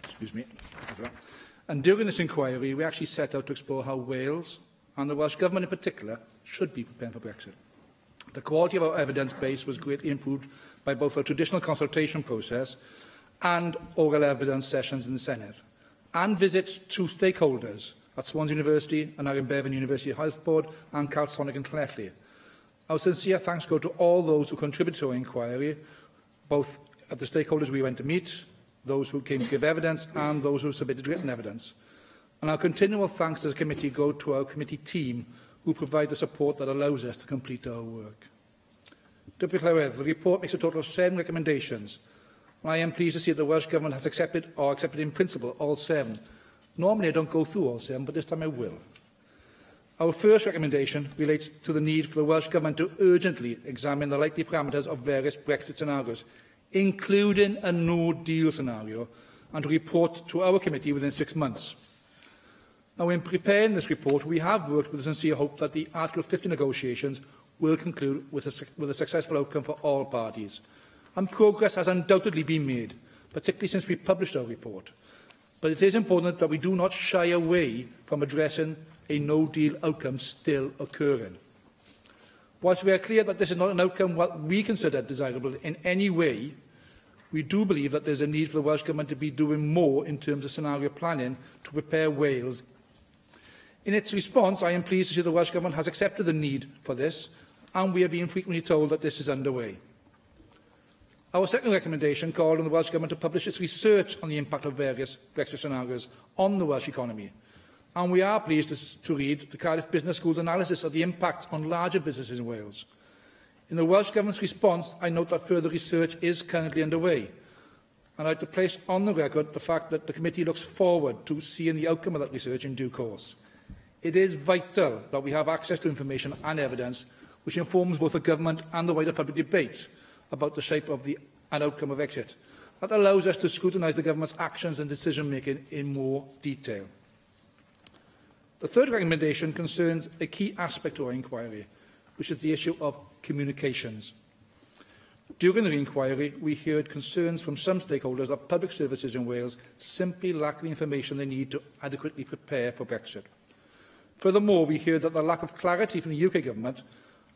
Excuse me. And during this inquiry, we actually set out to explore how Wales, and the Welsh Government in particular, should be preparing for Brexit. The quality of our evidence base was greatly improved by both our traditional consultation process and oral evidence sessions in the Senedd, and visits to stakeholders at Swansea University and Iron Bevan University Health Board and Calsonic and Clelly. Our sincere thanks go to all those who contributed to our inquiry, both at the stakeholders we went to meet, those who came to give evidence, and those who submitted written evidence. And our continual thanks as a committee go to our committee team, who provide the support that allows us to complete our work. Deputy Clywedd, the report makes a total of 7 recommendations. I am pleased to see that the Welsh Government has accepted in principle all 7. Normally I don't go through all 7, but this time I will. Our first recommendation relates to the need for the Welsh Government to urgently examine the likely parameters of various Brexit scenarios, including a no-deal scenario, and to report to our committee within 6 months. Now, in preparing this report, we have worked with a sincere hope that the Article 50 negotiations will conclude with a successful outcome for all parties. And progress has undoubtedly been made, particularly since we published our report. But it is important that we do not shy away from addressing a no-deal outcome still occurring. Whilst we are clear that this is not an outcome what we consider desirable in any way, we do believe that there is a need for the Welsh Government to be doing more in terms of scenario planning to prepare Wales. In its response, I am pleased to see the Welsh Government has accepted the need for this, and we are being frequently told that this is underway. Our second recommendation called on the Welsh Government to publish its research on the impact of various Brexit scenarios on the Welsh economy. And we are pleased to read the Cardiff Business School's analysis of the impact on larger businesses in Wales. In the Welsh Government's response, I note that further research is currently underway. And I'd like to place on the record the fact that the committee looks forward to seeing the outcome of that research in due course. It is vital that we have access to information and evidence which informs both the government and the wider public debate about the shape of and outcome of exit. That allows us to scrutinise the government's actions and decision-making in more detail. The third recommendation concerns a key aspect to our inquiry, which is the issue of communications. During the inquiry, we heard concerns from some stakeholders that public services in Wales simply lack the information they need to adequately prepare for Brexit. Furthermore, we heard that the lack of clarity from the UK Government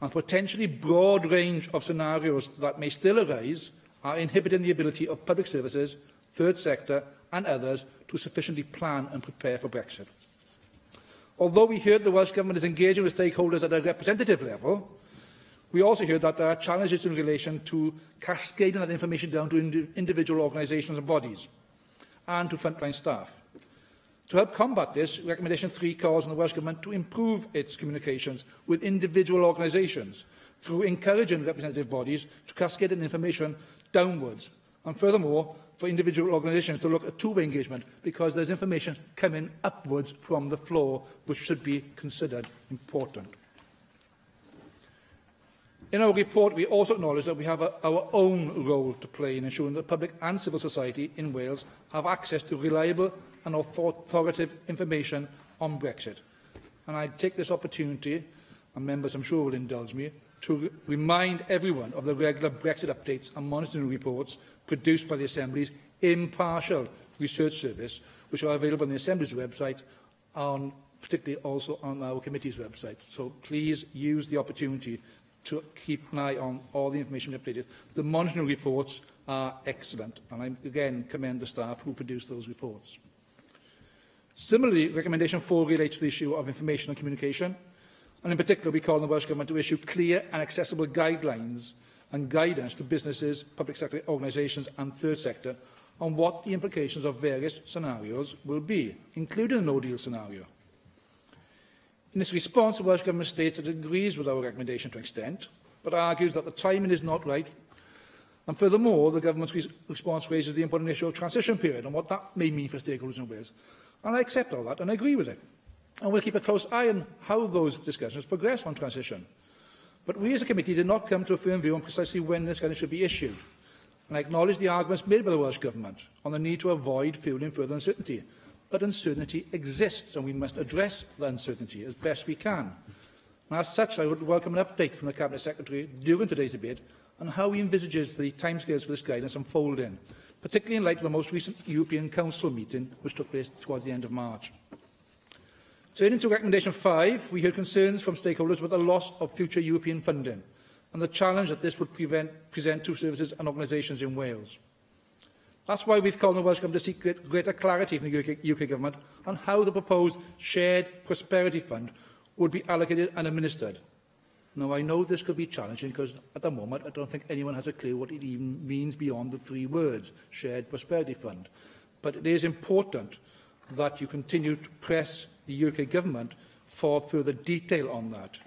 and potentially broad range of scenarios that may still arise are inhibiting the ability of public services, third sector and others to sufficiently plan and prepare for Brexit. Although we heard the Welsh Government is engaging with stakeholders at a representative level, we also heard that there are challenges in relation to cascading that information down to individual organisations and bodies and to frontline staff. To help combat this, Recommendation 3 calls on the Welsh Government to improve its communications with individual organisations through encouraging representative bodies to cascade information downwards, and furthermore, for individual organisations to look at two-way engagement, because there's information coming upwards from the floor which should be considered important. In our report, we also acknowledge that we have our own role to play in ensuring that the public and civil society in Wales have access to reliable and authoritative information on Brexit. And I take this opportunity, and members I'm sure will indulge me, to remind everyone of the regular Brexit updates and monitoring reports produced by the Assembly's impartial research service, which are available on the Assembly's website, particularly also on our committee's website. So please use the opportunity to keep an eye on all the information updated. The monitoring reports are excellent, and I again commend the staff who produced those reports. Similarly, Recommendation 4 relates to the issue of information and communication, and in particular we call on the Welsh Government to issue clear and accessible guidelines and guidance to businesses, public sector organisations and third sector on what the implications of various scenarios will be, including a no-deal scenario. In this response, the Welsh Government states that it agrees with our recommendation to an extent, but argues that the timing is not right. And furthermore, the Government's response raises the important issue of transition period and what that may mean for stakeholders in Wales. And I accept all that and I agree with it. And we'll keep a close eye on how those discussions progress on transition. But we as a committee did not come to a firm view on precisely when this guidance should be issued. And I acknowledge the arguments made by the Welsh Government on the need to avoid fuelling further uncertainty. But uncertainty exists, and we must address the uncertainty as best we can. And as such, I would welcome an update from the Cabinet Secretary during today's debate on how he envisages the timescales for this guidance unfolding, particularly in light of the most recent European Council meeting, which took place towards the end of March. Turning to Recommendation 5, we heard concerns from stakeholders about the loss of future European funding and the challenge that this would present to services and organisations in Wales. That's why we've called on the Welsh Government to seek greater clarity from the UK Government on how the proposed Shared Prosperity Fund would be allocated and administered. Now, I know this could be challenging because at the moment I don't think anyone has a clue what it even means beyond the three words, Shared Prosperity Fund. But it is important that you continue to press the UK Government for further detail on that.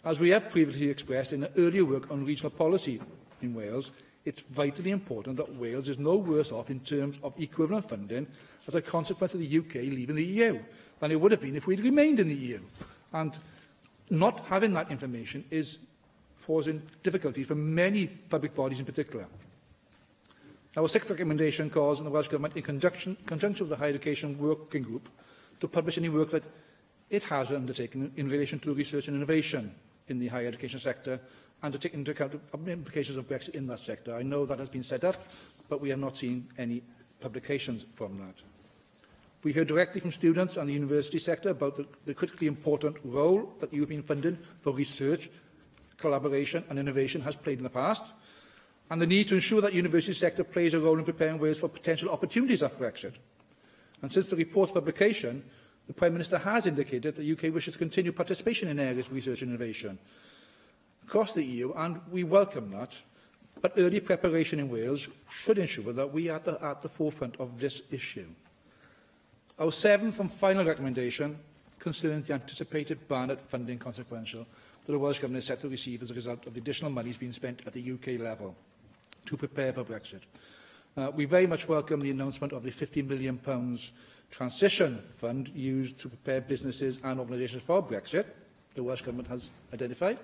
As we have previously expressed in the earlier work on regional policy in Wales, it's vitally important that Wales is no worse off in terms of equivalent funding as a consequence of the UK leaving the EU than it would have been if we'd remained in the EU. And not having that information is causing difficulties for many public bodies in particular. Our sixth recommendation calls on the Welsh Government, in conjunction with the Higher Education Working Group, to publish any work that it has undertaken in relation to research and innovation in the higher education sector, and to take into account the implications of Brexit in that sector. I know that has been set up, but we have not seen any publications from that. We heard directly from students and the university sector about the critically important role that European funding for research, collaboration and innovation has played in the past, and the need to ensure that the university sector plays a role in preparing Wales for potential opportunities after Brexit. And since the report's publication, the Prime Minister has indicated that the UK wishes to continue participation in areas of research and innovation across the EU, and we welcome that. But early preparation in Wales should ensure that we are at the forefront of this issue. Our seventh and final recommendation concerns the anticipated Barnett funding consequential that the Welsh Government is set to receive as a result of the additional monies being spent at the UK level to prepare for Brexit. We very much welcome the announcement of the £50 million transition fund used to prepare businesses and organisations for Brexit, the Welsh Government has identified.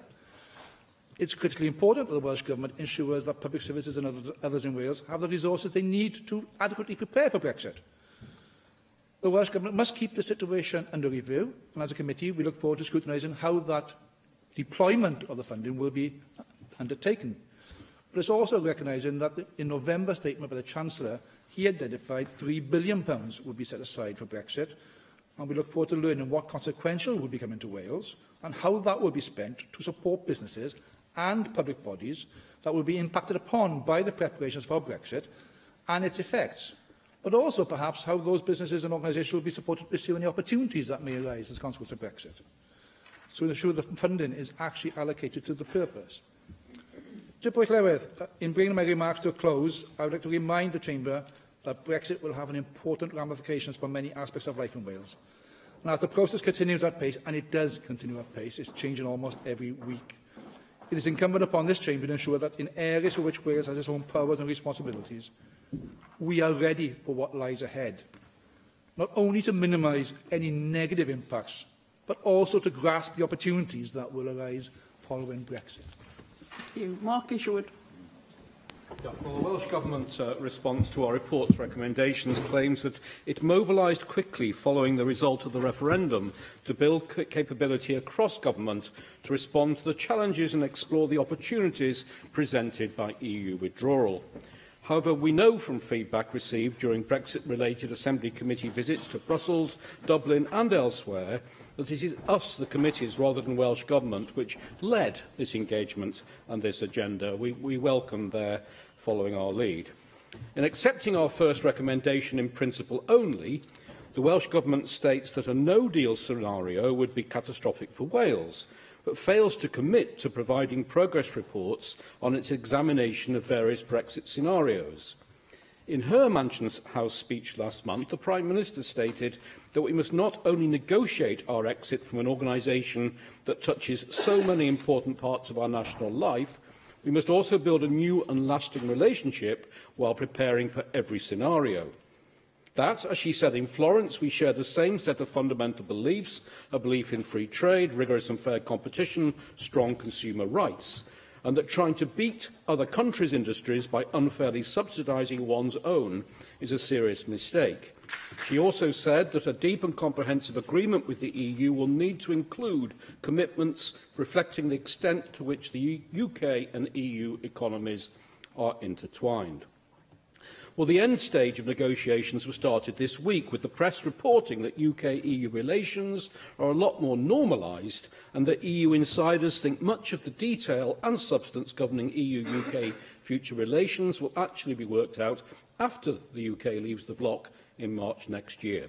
It's critically important that the Welsh Government ensures that public services and others in Wales have the resources they need to adequately prepare for Brexit. The Welsh Government must keep the situation under review, and as a committee we look forward to scrutinising how that deployment of the funding will be undertaken. But it's also recognising that in November's statement by the Chancellor, he identified £3 billion would be set aside for Brexit, and we look forward to learning what consequential will be coming to Wales and how that will be spent to support businesses and public bodies that will be impacted upon by the preparations for Brexit and its effects, but also perhaps how those businesses and organisations will be supported to pursue any opportunities that may arise as a consequence of Brexit, so ensure the funding is actually allocated to the purpose. In bringing my remarks to a close, I would like to remind the Chamber that Brexit will have an important ramifications for many aspects of life in Wales. And as the process continues at pace, and it does continue at pace, it's changing almost every week, it is incumbent upon this Chamber to ensure that in areas for which Wales has its own powers and responsibilities, we are ready for what lies ahead, not only to minimise any negative impacts, but also to grasp the opportunities that will arise following Brexit. Thank you. Mark Isherwood. Yeah, well, the Welsh Government response to our report's recommendations claims that it mobilised quickly following the result of the referendum to build capability across government to respond to the challenges and explore the opportunities presented by EU withdrawal. However, we know from feedback received during Brexit-related Assembly Committee visits to Brussels, Dublin and elsewhere that it is us, the committees, rather than Welsh Government, which led this engagement and this agenda. We welcome their following our lead. In accepting our first recommendation in principle only, the Welsh Government states that a no-deal scenario would be catastrophic for Wales, but fails to commit to providing progress reports on its examination of various Brexit scenarios. In her Mansion House speech last month, the Prime Minister stated that we must not only negotiate our exit from an organisation that touches so many important parts of our national life, we must also build a new and lasting relationship while preparing for every scenario. That, as she said in Florence, we share the same set of fundamental beliefs, a belief in free trade, rigorous and fair competition, strong consumer rights, and that trying to beat other countries' industries by unfairly subsidising one's own is a serious mistake. She also said that a deep and comprehensive agreement with the EU will need to include commitments reflecting the extent to which the UK and EU economies are intertwined. Well, the end stage of negotiations was started this week, with the press reporting that UK-EU relations are a lot more normalised and that EU insiders think much of the detail and substance governing EU-UK future relations will actually be worked out after the UK leaves the bloc in March next year.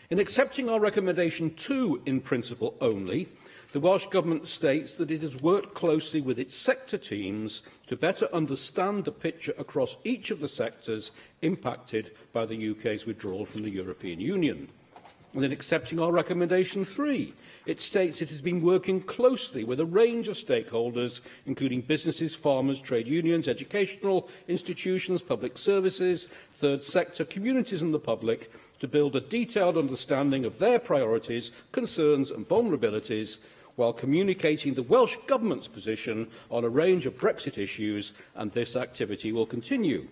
In accepting our recommendation 2 in principle only, the Welsh Government states that it has worked closely with its sector teams to better understand the picture across each of the sectors impacted by the UK's withdrawal from the European Union. And in accepting our recommendation 3, it states it has been working closely with a range of stakeholders, including businesses, farmers, trade unions, educational institutions, public services, third sector, communities and the public, to build a detailed understanding of their priorities, concerns and vulnerabilities, while communicating the Welsh Government's position on a range of Brexit issues, and this activity will continue.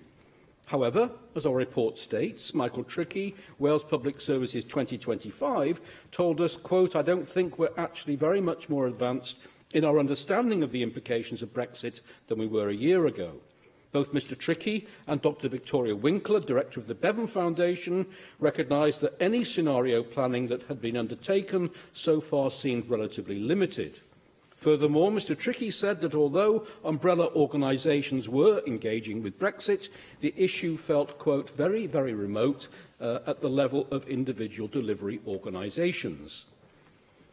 However, as our report states, Michael Trickey, Wales Public Services 2025, told us, quote, "I don't think we're actually very much more advanced in our understanding of the implications of Brexit than we were a year ago." Both Mr Trickey and Dr Victoria Winkler, Director of the Bevan Foundation, recognised that any scenario planning that had been undertaken so far seemed relatively limited. Furthermore, Mr Trickey said that although umbrella organisations were engaging with Brexit, the issue felt, quote, very, very remote at the level of individual delivery organisations.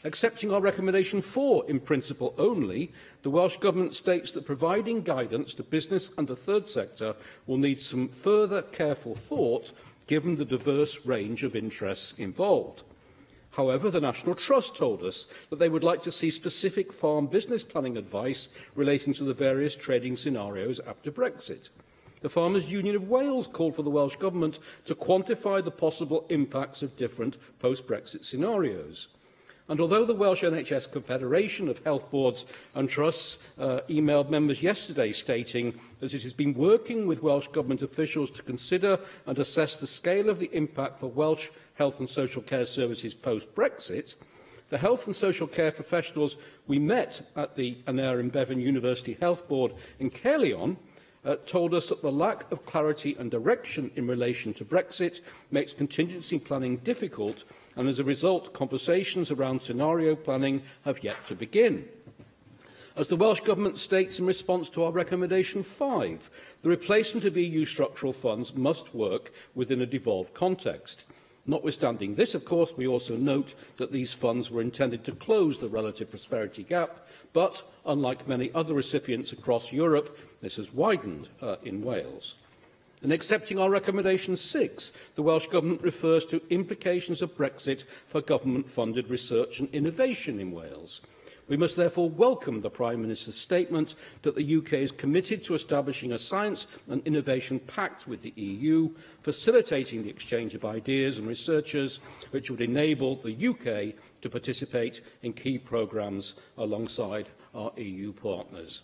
Accepting our recommendation 4 in principle only, the Welsh Government states that providing guidance to business and the third sector will need some further careful thought given the diverse range of interests involved. However, the National Trust told us that they would like to see specific farm business planning advice relating to the various trading scenarios after Brexit. The Farmers' Union of Wales called for the Welsh Government to quantify the possible impacts of different post-Brexit scenarios. And although the Welsh NHS Confederation of Health Boards and Trusts emailed members yesterday stating that it has been working with Welsh Government officials to consider and assess the scale of the impact for Welsh health and social care services post-Brexit, the health and social care professionals we met at the Aner and Bevan University Health Board in Caerleon told us that the lack of clarity and direction in relation to Brexit makes contingency planning difficult, and as a result, conversations around scenario planning have yet to begin. As the Welsh Government states in response to our recommendation 5, the replacement of EU structural funds must work within a devolved context. Notwithstanding this, of course, we also note that these funds were intended to close the relative prosperity gap, but, unlike many other recipients across Europe, this has widened in Wales. In accepting our recommendation 6, the Welsh Government refers to implications of Brexit for government-funded research and innovation in Wales. We must therefore welcome the Prime Minister's statement that the UK is committed to establishing a science and innovation pact with the EU, facilitating the exchange of ideas and researchers, which would enable the UK to participate in key programmes alongside our EU partners.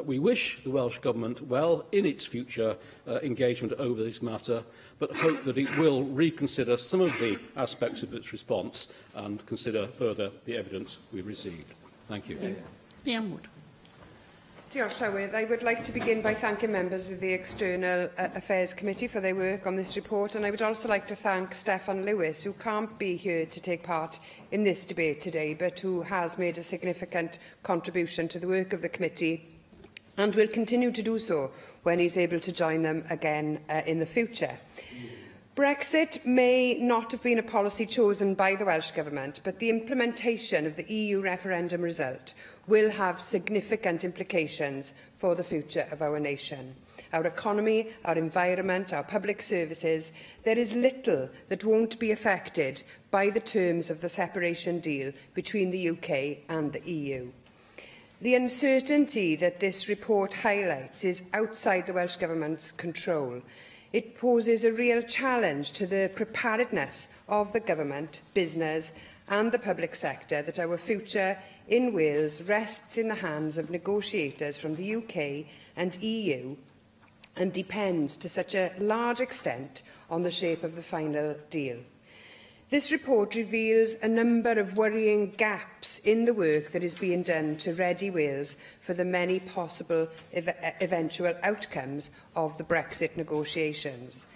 We wish the Welsh Government well in its future engagement over this matter, but hope that it will reconsider some of the aspects of its response and consider further the evidence we received. Thank you. Liam Wood. Diolch, Llywydd. I would like to begin by thanking members of the External Affairs Committee for their work on this report, and I would also like to thank Steffan Lewis, who can't be here to take part in this debate today, but who has made a significant contribution to the work of the committee and will continue to do so when he is able to join them again in the future. Brexit may not have been a policy chosen by the Welsh Government, but the implementation of the EU referendum result will have significant implications for the future of our nation. Our economy, our environment, our public services, there is little that won't be affected by the terms of the separation deal between the UK and the EU. The uncertainty that this report highlights is outside the Welsh Government's control. It poses a real challenge to the preparedness of the government, business and the public sector that our future in Wales rests in the hands of negotiators from the UK and EU and depends to such a large extent on the shape of the final deal. This report reveals a number of worrying gaps in the work that is being done to ready Wales for the many possible eventual outcomes of the Brexit negotiations.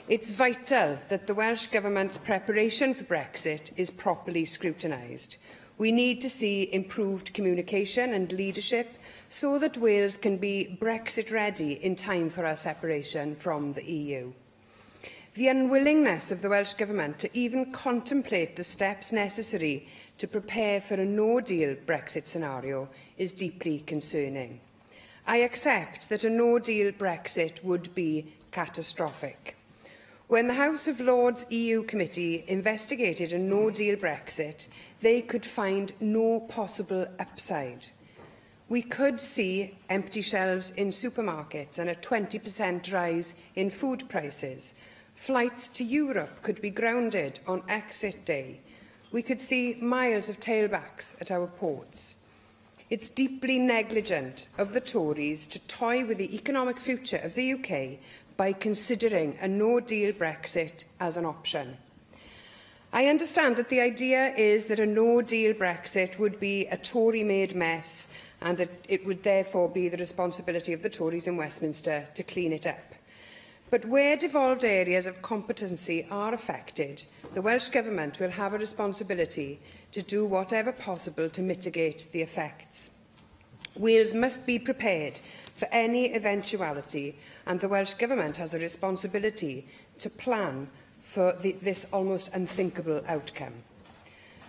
It's vital that the Welsh Government's preparation for Brexit is properly scrutinised. We need to see improved communication and leadership so that Wales can be Brexit ready in time for our separation from the EU. The unwillingness of the Welsh Government to even contemplate the steps necessary to prepare for a no-deal Brexit scenario is deeply concerning. I accept that a no-deal Brexit would be catastrophic. When the House of Lords EU Committee investigated a no-deal Brexit, they could find no possible upside. We could see empty shelves in supermarkets and a 20% rise in food prices. Flights to Europe could be grounded on exit day. We could see miles of tailbacks at our ports. It's deeply negligent of the Tories to toy with the economic future of the UK by considering a no-deal Brexit as an option. I understand that the idea is that a no-deal Brexit would be a Tory-made mess and that it would therefore be the responsibility of the Tories in Westminster to clean it up. But where devolved areas of competency are affected, the Welsh Government will have a responsibility to do whatever possible to mitigate the effects. Wales must be prepared for any eventuality, and the Welsh Government has a responsibility to plan for this almost unthinkable outcome.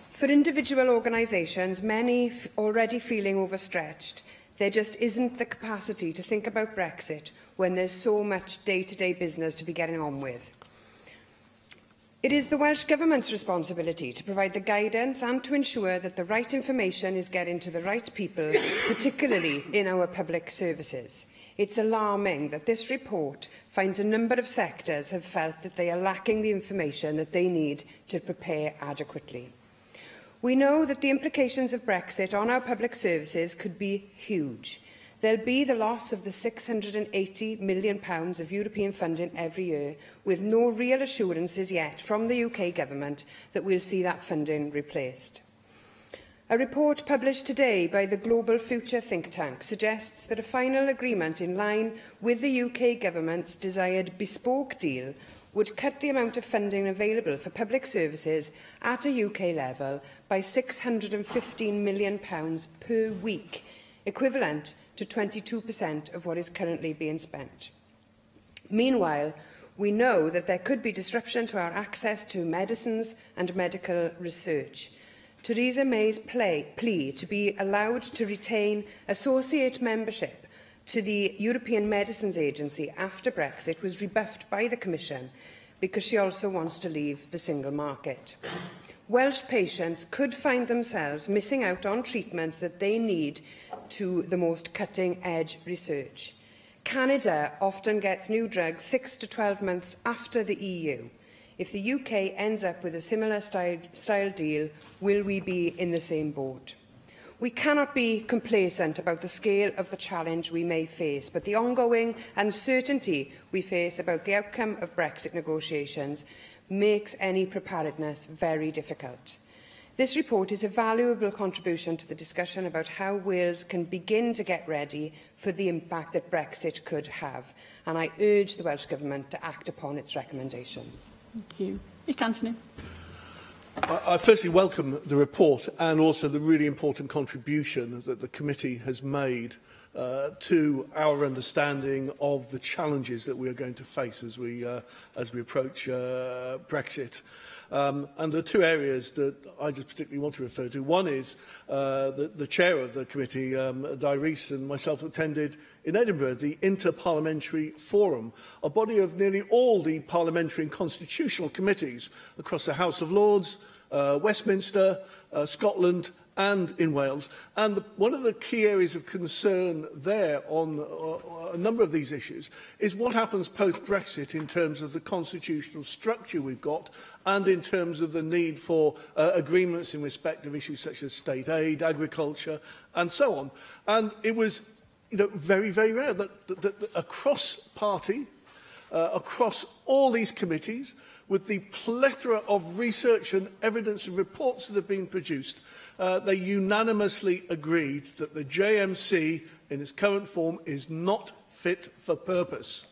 For individual organisations, many already feeling overstretched, there just isn't the capacity to think about Brexit when there's so much day-to-day business to be getting on with. It is the Welsh Government's responsibility to provide the guidance and to ensure that the right information is getting to the right people, particularly in our public services. It's alarming that this report finds a number of sectors have felt that they are lacking the information that they need to prepare adequately. We know that the implications of Brexit on our public services could be huge. There'll be the loss of the £680 million of European funding every year, with no real assurances yet from the UK Government that we'll see that funding replaced. A report published today by the Global Future think tank suggests that a final agreement in line with the UK Government's desired bespoke deal would cut the amount of funding available for public services at a UK level by £615 million per week, equivalent to 22% of what is currently being spent. Meanwhile, we know that there could be disruption to our access to medicines and medical research. Theresa May's plea to be allowed to retain associate membership to the European Medicines Agency after Brexit was rebuffed by the Commission because she also wants to leave the single market. Welsh patients could find themselves missing out on treatments that they need to the most cutting-edge research. Canada often gets new drugs 6 to 12 months after the EU. If the UK ends up with a similar style deal, will we be in the same boat? We cannot be complacent about the scale of the challenge we may face, but the ongoing uncertainty we face about the outcome of Brexit negotiations makes any preparedness very difficult. This report is a valuable contribution to the discussion about how Wales can begin to get ready for the impact that Brexit could have, and I urge the Welsh Government to act upon its recommendations. Thank you. Nick Anthony. I firstly welcome the report and also the really important contribution that the committee has made to our understanding of the challenges that we are going to face as we approach Brexit. And there are two areas that I just particularly want to refer to. One is the chair of the committee, Di Rees, and myself attended in Edinburgh the Inter-Parliamentary Forum, a body of nearly all the parliamentary and constitutional committees across the House of Lords, Westminster, Scotland and in Wales. And one of the key areas of concern there on a number of these issues is what happens post-Brexit in terms of the constitutional structure we've got and in terms of the need for agreements in respect of issues such as state aid, agriculture and so on. And it was very, very rare that across party, across all these committees, with the plethora of research and evidence and reports that have been produced, they unanimously agreed that the JMC in its current form is not fit for purpose.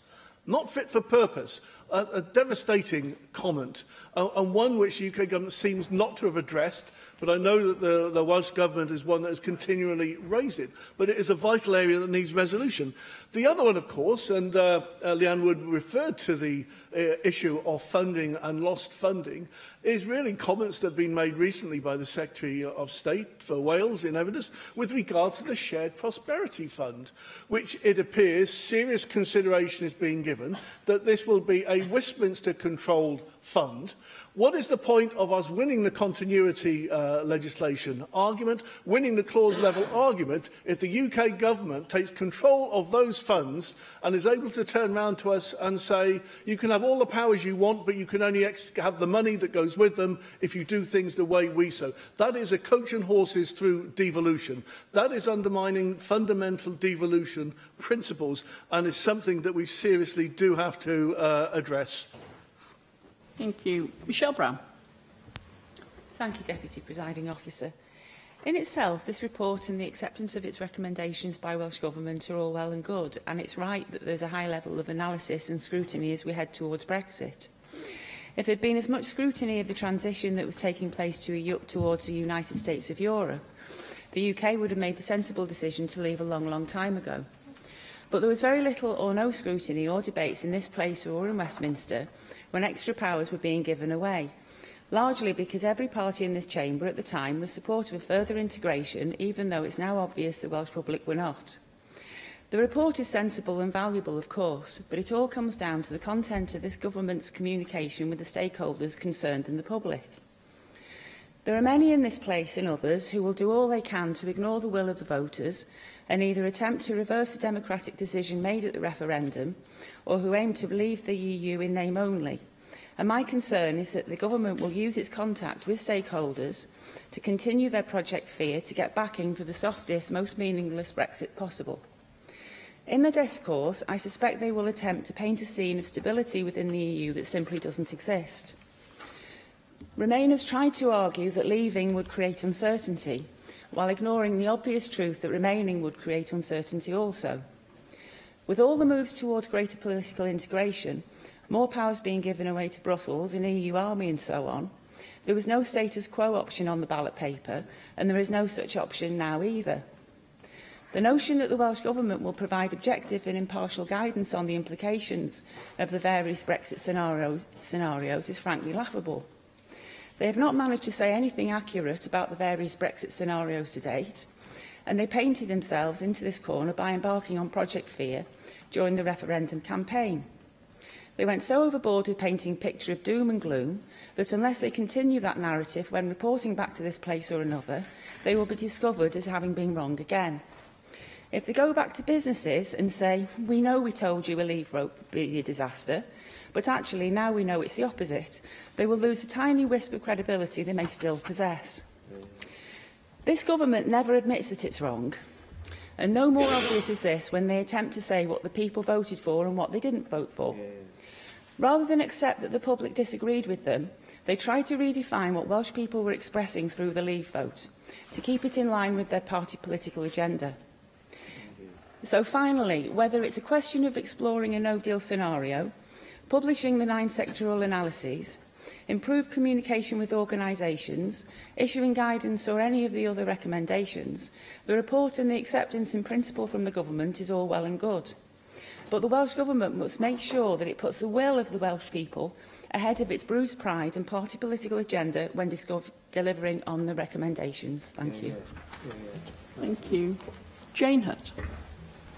Not fit for purpose. A devastating comment, and one which the UK government seems not to have addressed, but I know that the Welsh Government is one that has continually raised it, but it is a vital area that needs resolution. The other one, of course, and Leanne Wood referred to the issue of funding and lost funding, is really comments that have been made recently by the Secretary of State for Wales in evidence with regard to the Shared Prosperity Fund, which it appears serious consideration is being given that this will be a Westminster-controlled fund. What is the point of us winning the continuity legislation argument, winning the clause-level argument, if the UK government takes control of those funds and is able to turn around to us and say, you can have all the powers you want, but you can only have the money that goes with them if you do things the way we so? That is a coach and horses through devolution. That is undermining fundamental devolution principles and is something that we seriously do have to address. Thank you. Michelle Brown. Thank you, Deputy Presiding Officer. In itself, this report and the acceptance of its recommendations by Welsh Government are all well and good, and it's right that there's a high level of analysis and scrutiny as we head towards Brexit. If there had been as much scrutiny of the transition that was taking place towards the United States of Europe, the UK would have made the sensible decision to leave a long, long time ago. But there was very little or no scrutiny or debates in this place or in Westminster when extra powers were being given away, largely because every party in this chamber at the time was supportive of further integration, even though it's now obvious the Welsh public were not. The report is sensible and valuable, of course, but it all comes down to the content of this government's communication with the stakeholders concerned and the public. There are many in this place and others who will do all they can to ignore the will of the voters and either attempt to reverse the democratic decision made at the referendum or who aim to leave the EU in name only. And my concern is that the government will use its contact with stakeholders to continue their Project Fear to get backing for the softest, most meaningless Brexit possible. In the discourse, I suspect they will attempt to paint a scene of stability within the EU that simply doesn't exist. Remainers tried to argue that leaving would create uncertainty, while ignoring the obvious truth that remaining would create uncertainty also. With all the moves towards greater political integration, more powers being given away to Brussels, an EU army and so on, there was no status quo option on the ballot paper, and there is no such option now either. The notion that the Welsh Government will provide objective and impartial guidance on the implications of the various Brexit scenarios is frankly laughable. They have not managed to say anything accurate about the various Brexit scenarios to date, and they painted themselves into this corner by embarking on Project Fear during the referendum campaign. They went so overboard with painting a picture of doom and gloom that unless they continue that narrative when reporting back to this place or another, they will be discovered as having been wrong again. If they go back to businesses and say, we know we told you a leave vote would be a disaster, but actually now we know it's the opposite, they will lose a tiny wisp of credibility they may still possess. This government never admits that it's wrong, and no more obvious is this when they attempt to say what the people voted for and what they didn't vote for. Rather than accept that the public disagreed with them, they tried to redefine what Welsh people were expressing through the leave vote, to keep it in line with their party political agenda. So finally, whether it's a question of exploring a no-deal scenario, publishing the 9 sectoral analyses, improved communication with organisations, issuing guidance or any of the other recommendations, the report and the acceptance in principle from the government is all well and good. But the Welsh Government must make sure that it puts the will of the Welsh people ahead of its bruised pride and party political agenda when delivering on the recommendations. Thank you. Thank you. Jane Hutt.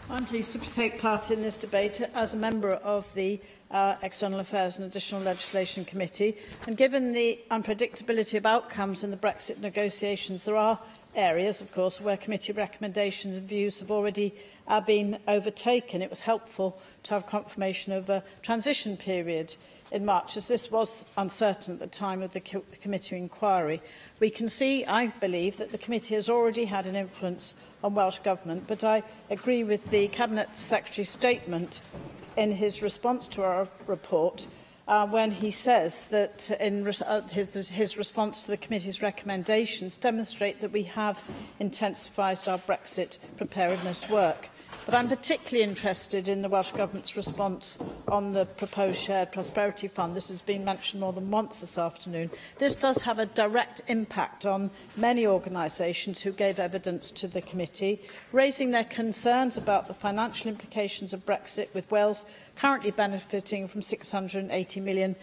I'm pleased to take part in this debate as a member of the External Affairs and Additional Legislation Committee. And given the unpredictability of outcomes in the Brexit negotiations, there are areas, of course, where committee recommendations and views have already been overtaken. It was helpful to have confirmation of a transition period in March, as this was uncertain at the time of the committee inquiry. We can see, I believe, that the committee has already had an influence on Welsh Government, but I agree with the Cabinet Secretary's statement in his response to our report when he says that his response to the committee's recommendations demonstrate that we have intensified our Brexit preparedness work. But I'm particularly interested in the Welsh Government's response on the proposed Shared Prosperity Fund. This has been mentioned more than once this afternoon. This does have a direct impact on many organisations who gave evidence to the committee, raising their concerns about the financial implications of Brexit, with Wales currently benefiting from £680 million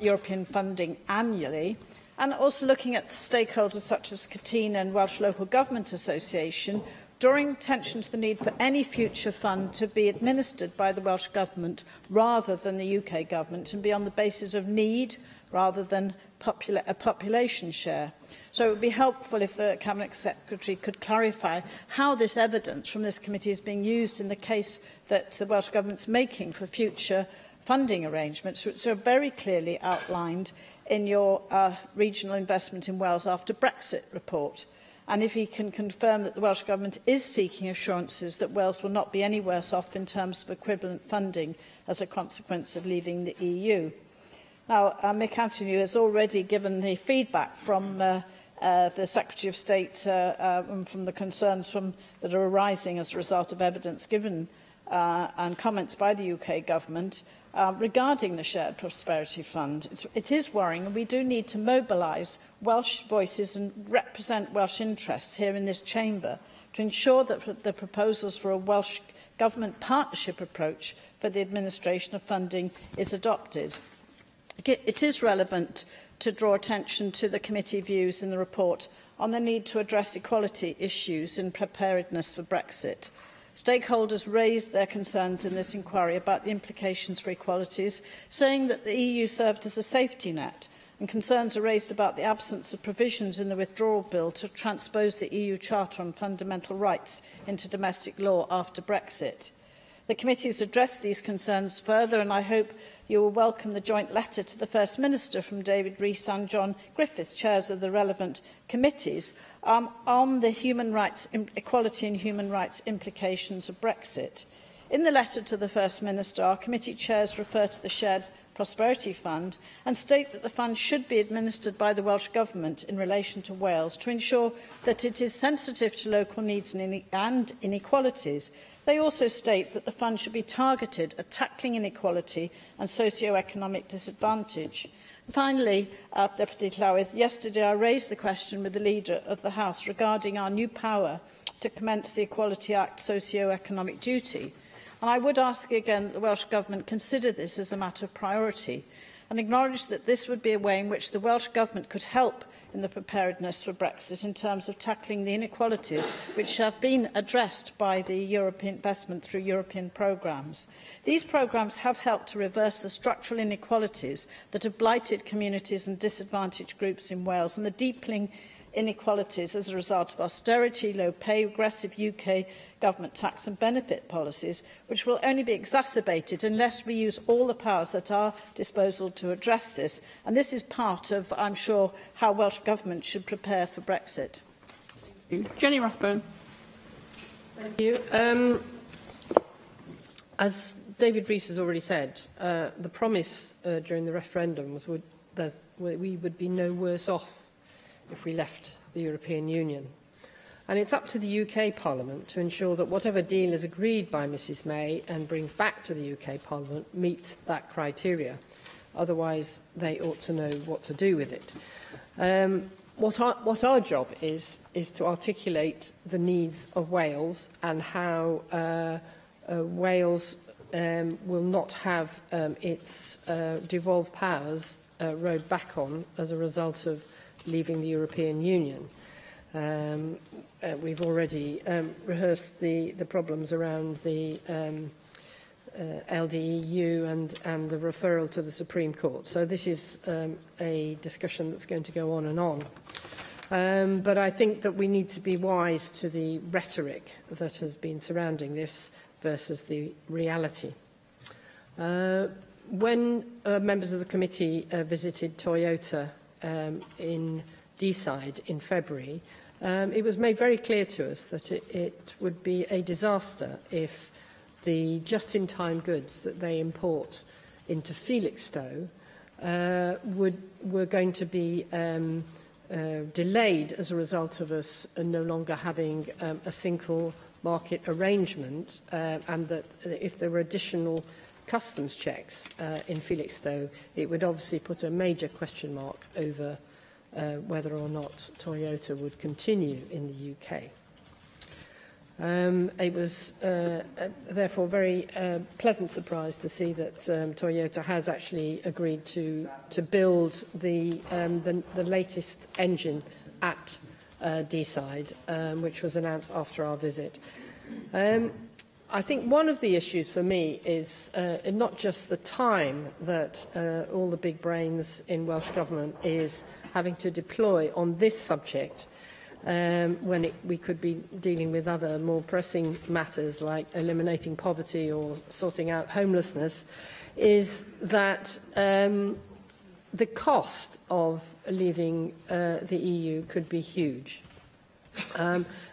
European funding annually, and also looking at stakeholders such as Catena and Welsh Local Government Association, drawing attention to the need for any future fund to be administered by the Welsh Government rather than the UK Government, and be on the basis of need rather than a population share. So it would be helpful if the Cabinet Secretary could clarify how this evidence from this committee is being used in the case that the Welsh Government is making for future funding arrangements, which are very clearly outlined in your Regional Investment in Wales After Brexit report. And if he can confirm that the Welsh Government is seeking assurances that Wales will not be any worse off in terms of equivalent funding as a consequence of leaving the EU. Now, Mick Anthony has already given the feedback from the Secretary of State and from the concerns that are arising as a result of evidence given and comments by the UK Government regarding the Shared Prosperity Fund. It is worrying, and we do need to mobilise Welsh voices and represent Welsh interests here in this chamber to ensure that the proposals for a Welsh Government partnership approach for the administration of funding is adopted. It is relevant to draw attention to the committee views in the report on the need to address equality issues in preparedness for Brexit. Stakeholders raised their concerns in this inquiry about the implications for equalities, saying that the EU served as a safety net, and concerns are raised about the absence of provisions in the withdrawal bill to transpose the EU Charter on Fundamental Rights into domestic law after Brexit. The committee has addressed these concerns further, and I hope you will welcome the joint letter to the First Minister from David Rees and John Griffiths, chairs of the relevant committees, on the equality and human rights implications of Brexit. In the letter to the First Minister, our committee chairs refer to the Shared Prosperity Fund and state that the fund should be administered by the Welsh Government in relation to Wales to ensure that it is sensitive to local needs and inequalities. They also state that the fund should be targeted at tackling inequality and socio-economic disadvantage. Finally, Deputy Llywyd, yesterday I raised the question with the Leader of the House regarding our new power to commence the Equality Act socio-economic duty. And I would ask again that the Welsh Government consider this as a matter of priority and acknowledge that this would be a way in which the Welsh Government could help in the preparedness for Brexit in terms of tackling the inequalities which have been addressed by the European investment through European programmes. These programmes have helped to reverse the structural inequalities that have blighted communities and disadvantaged groups in Wales, and the deepening inequalities as a result of austerity, low pay, aggressive UK government tax and benefit policies, which will only be exacerbated unless we use all the powers at our disposal to address this. And this is part of, I'm sure, how Welsh Government should prepare for Brexit. Jenny Rathbone. Thank you. As David Rees has already said, the promise during the referendum was that we would be no worse off if we left the European Union. And it's up to the UK Parliament to ensure that whatever deal is agreed by Mrs May and brings back to the UK Parliament meets that criteria. Otherwise, they ought to know what to do with it. What our job is to articulate the needs of Wales and how Wales will not have its devolved powers rowed back on as a result of leaving the European Union. We've already rehearsed the problems around the LDEU and the referral to the Supreme Court. So this is a discussion that's going to go on and on. But I think that we need to be wise to the rhetoric that has been surrounding this versus the reality. When members of the committee visited Toyota in Deeside in February, it was made very clear to us that it would be a disaster if the just-in-time goods that they import into Felixstowe were going to be delayed as a result of us no longer having a single market arrangement, and that if there were additional customs checks in Felixstowe, it would obviously put a major question mark over whether or not Toyota would continue in the UK. It was therefore a very pleasant surprise to see that Toyota has actually agreed to build the latest engine at Deeside, which was announced after our visit. I think one of the issues for me is not just the time that all the big brains in Welsh Government is having to deploy on this subject, when we could be dealing with other more pressing matters like eliminating poverty or sorting out homelessness, is that the cost of leaving the EU could be huge.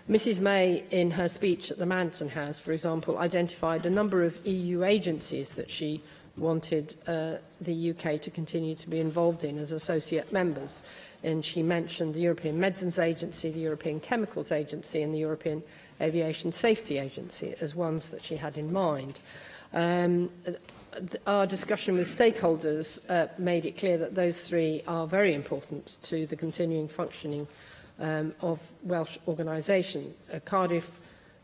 Mrs May, in her speech at the Mansion House, for example, identified a number of EU agencies that she wanted the UK to continue to be involved in as associate members. And she mentioned the European Medicines Agency, the European Chemicals Agency and the European Aviation Safety Agency as ones that she had in mind. Our discussion with stakeholders made it clear that those three are very important to the continuing functioning of Welsh organisation. Cardiff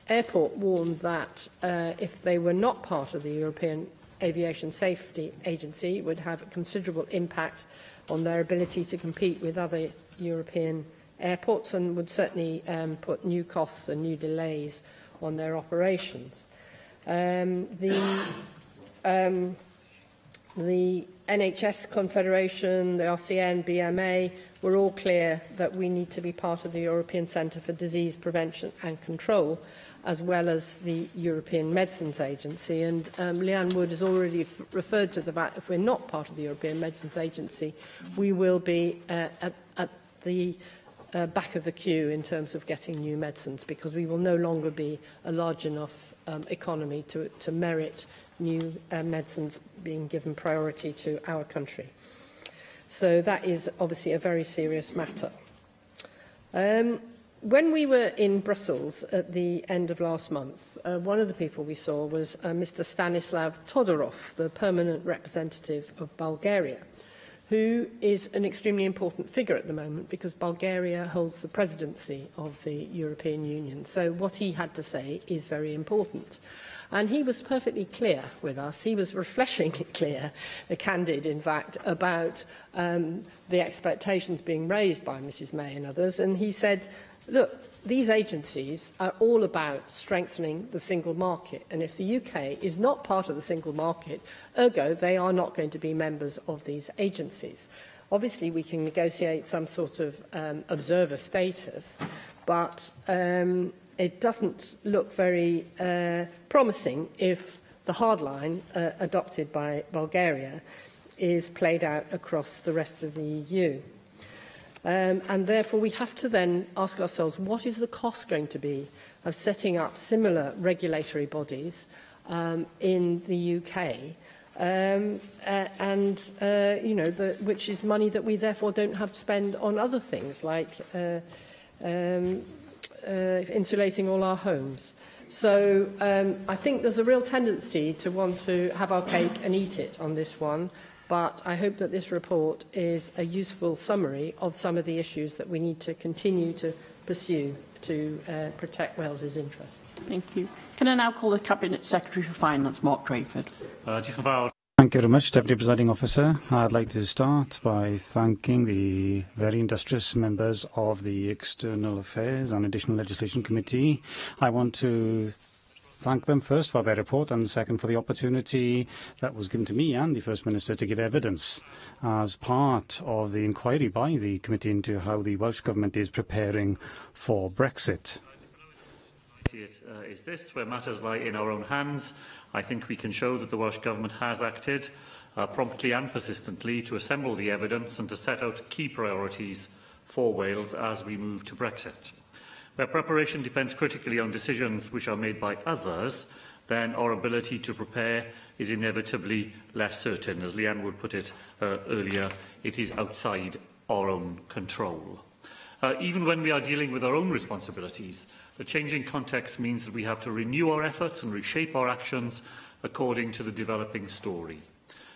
Airport warned that if they were not part of the European Aviation Safety Agency, it would have a considerable impact on their ability to compete with other European airports and would certainly put new costs and new delays on their operations. The NHS Confederation, the RCN, BMA were all clear that we need to be part of the European Centre for Disease Prevention and Control, as well as the European Medicines Agency. And Leanne Wood has already referred to the fact that if we're not part of the European Medicines Agency, we will be at the back of the queue in terms of getting new medicines, because we will no longer be a large enough economy to merit new medicines being given priority to our country. So that is obviously a very serious matter. When we were in Brussels at the end of last month, one of the people we saw was Mr. Stanislav Todorov, the permanent representative of Bulgaria, who is an extremely important figure at the moment because Bulgaria holds the presidency of the European Union. So what he had to say is very important. And he was perfectly clear with us. He was refreshingly clear, candid, in fact, about the expectations being raised by Mrs May and others. And he said, look, these agencies are all about strengthening the single market. And if the UK is not part of the single market, ergo, they are not going to be members of these agencies. Obviously, we can negotiate some sort of observer status, but it doesn't look very promising if the hard line adopted by Bulgaria is played out across the rest of the EU. And therefore, we have to then ask ourselves, what is the cost going to be of setting up similar regulatory bodies in the UK? Which is money that we therefore don't have to spend on other things like insulating all our homes. So I think there's a real tendency to want to have our cake and eat it on this one, but I hope that this report is a useful summary of some of the issues that we need to continue to pursue to protect Wales's interests. Thank you. Can I now call the Cabinet Secretary for Finance, Mark Drayford? Thank you very much, Deputy Presiding Officer. I'd like to start by thanking the very industrious members of the External Affairs and Additional Legislation Committee. I want to thank them first for their report and second for the opportunity that was given to me and the First Minister to give evidence as part of the inquiry by the committee into how the Welsh Government is preparing for Brexit. Is this where matters lie in our own hands? I think we can show that the Welsh Government has acted promptly and persistently to assemble the evidence and to set out key priorities for Wales as we move to Brexit. Where preparation depends critically on decisions which are made by others, then our ability to prepare is inevitably less certain. As Leanne would put it earlier, it is outside our own control. Even when we are dealing with our own responsibilities, the changing context means that we have to renew our efforts and reshape our actions according to the developing story.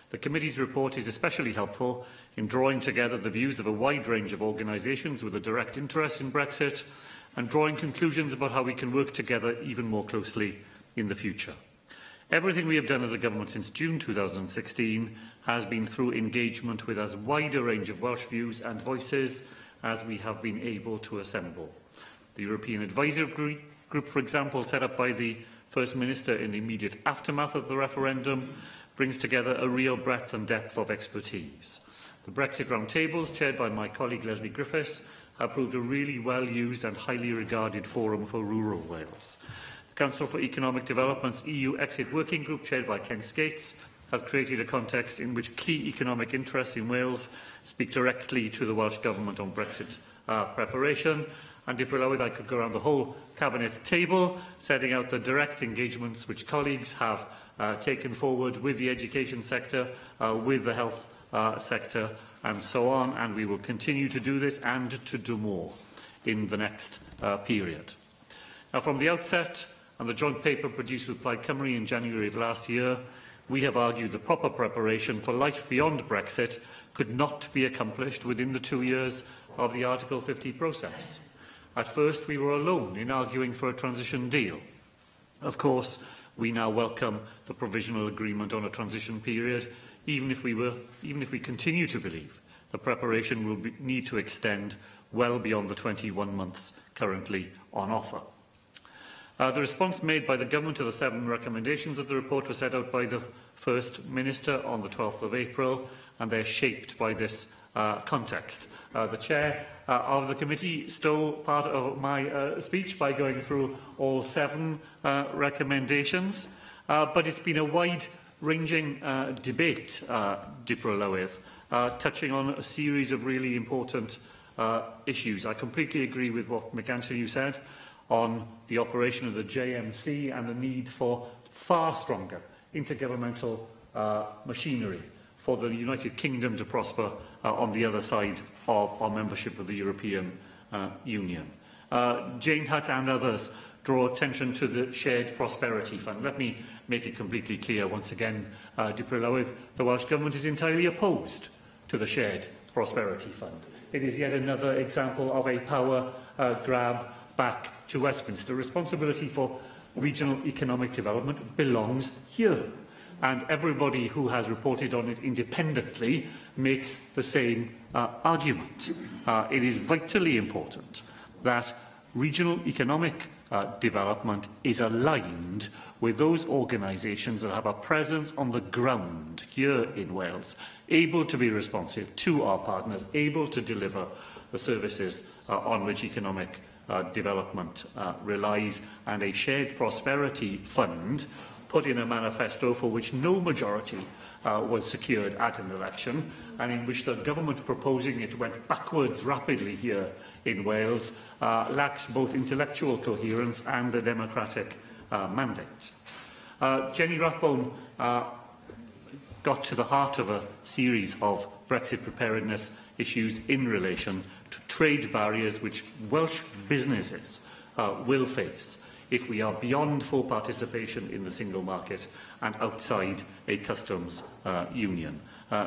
The committee's report is especially helpful in drawing together the views of a wide range of organisations with a direct interest in Brexit and drawing conclusions about how we can work together even more closely in the future. Everything we have done as a government since June 2016 has been through engagement with as wide a range of Welsh views and voices as we have been able to assemble. The European Advisory Group, for example, set up by the First Minister in the immediate aftermath of the referendum, brings together a real breadth and depth of expertise. The Brexit roundtables, chaired by my colleague Leslie Griffiths, have proved a really well-used and highly regarded forum for rural Wales. The Council for Economic Development's EU Exit Working Group, chaired by Ken Skates, has created a context in which key economic interests in Wales speak directly to the Welsh Government on Brexit preparation. And I could go around the whole Cabinet table, setting out the direct engagements which colleagues have taken forward with the education sector, with the health sector, and so on, and we will continue to do this and to do more in the next period. Now, from the outset, and the joint paper produced with Plaid Cymru in January of last year, we have argued the proper preparation for life beyond Brexit could not be accomplished within the 2 years of the Article 50 process. At first, we were alone in arguing for a transition deal. Of course, we now welcome the provisional agreement on a transition period, even if we continue to believe the preparation will need to extend well beyond the 21 months currently on offer. The response made by the Government to the 7 recommendations of the report was set out by the First Minister on the 12th of April, and they're shaped by this context. The Chair of the committee stole part of my speech by going through all 7 recommendations, but it's been a wide-ranging debate, Dipra Lywydd, touching on a series of really important issues. I completely agree with what McAntony said on the operation of the JMC and the need for far stronger intergovernmental machinery for the United Kingdom to prosper on the other side of our membership of the European Union. Jane Hutt and others draw attention to the Shared Prosperity Fund. Let me make it completely clear once again, Dipra Lywydd, the Welsh Government is entirely opposed to the Shared Prosperity Fund. It is yet another example of a power grab back to Westminster. Responsibility for regional economic development belongs here. And everybody who has reported on it independently makes the same argument. It is vitally important that regional economic development is aligned with those organisations that have a presence on the ground here in Wales, able to be responsive to our partners, able to deliver the services on which economic development relies, and a shared prosperity fund put in a manifesto for which no majority was secured at an election, and in which the government proposing it went backwards rapidly here in Wales, lacks both intellectual coherence and a democratic mandate. Jenny Rathbone got to the heart of a series of Brexit preparedness issues in relation to trade barriers which Welsh businesses will face if we are beyond full participation in the single market and outside a customs union.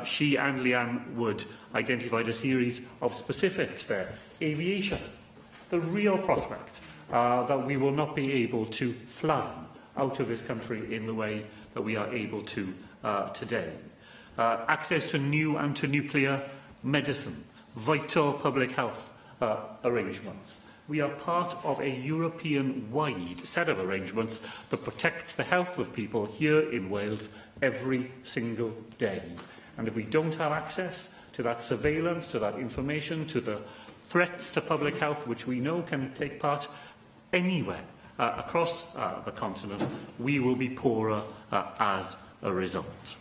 She and Leanne Wood identified a series of specifics there. Aviation, the real prospect that we will not be able to fly out of this country in the way that we are able to today. Access to new and to nuclear medicine, vital public health arrangements. We are part of a European-wide set of arrangements that protects the health of people here in Wales every single day. And if we don't have access to that surveillance, to that information, to the threats to public health, which we know can take part anywhere across the continent, we will be poorer as a result.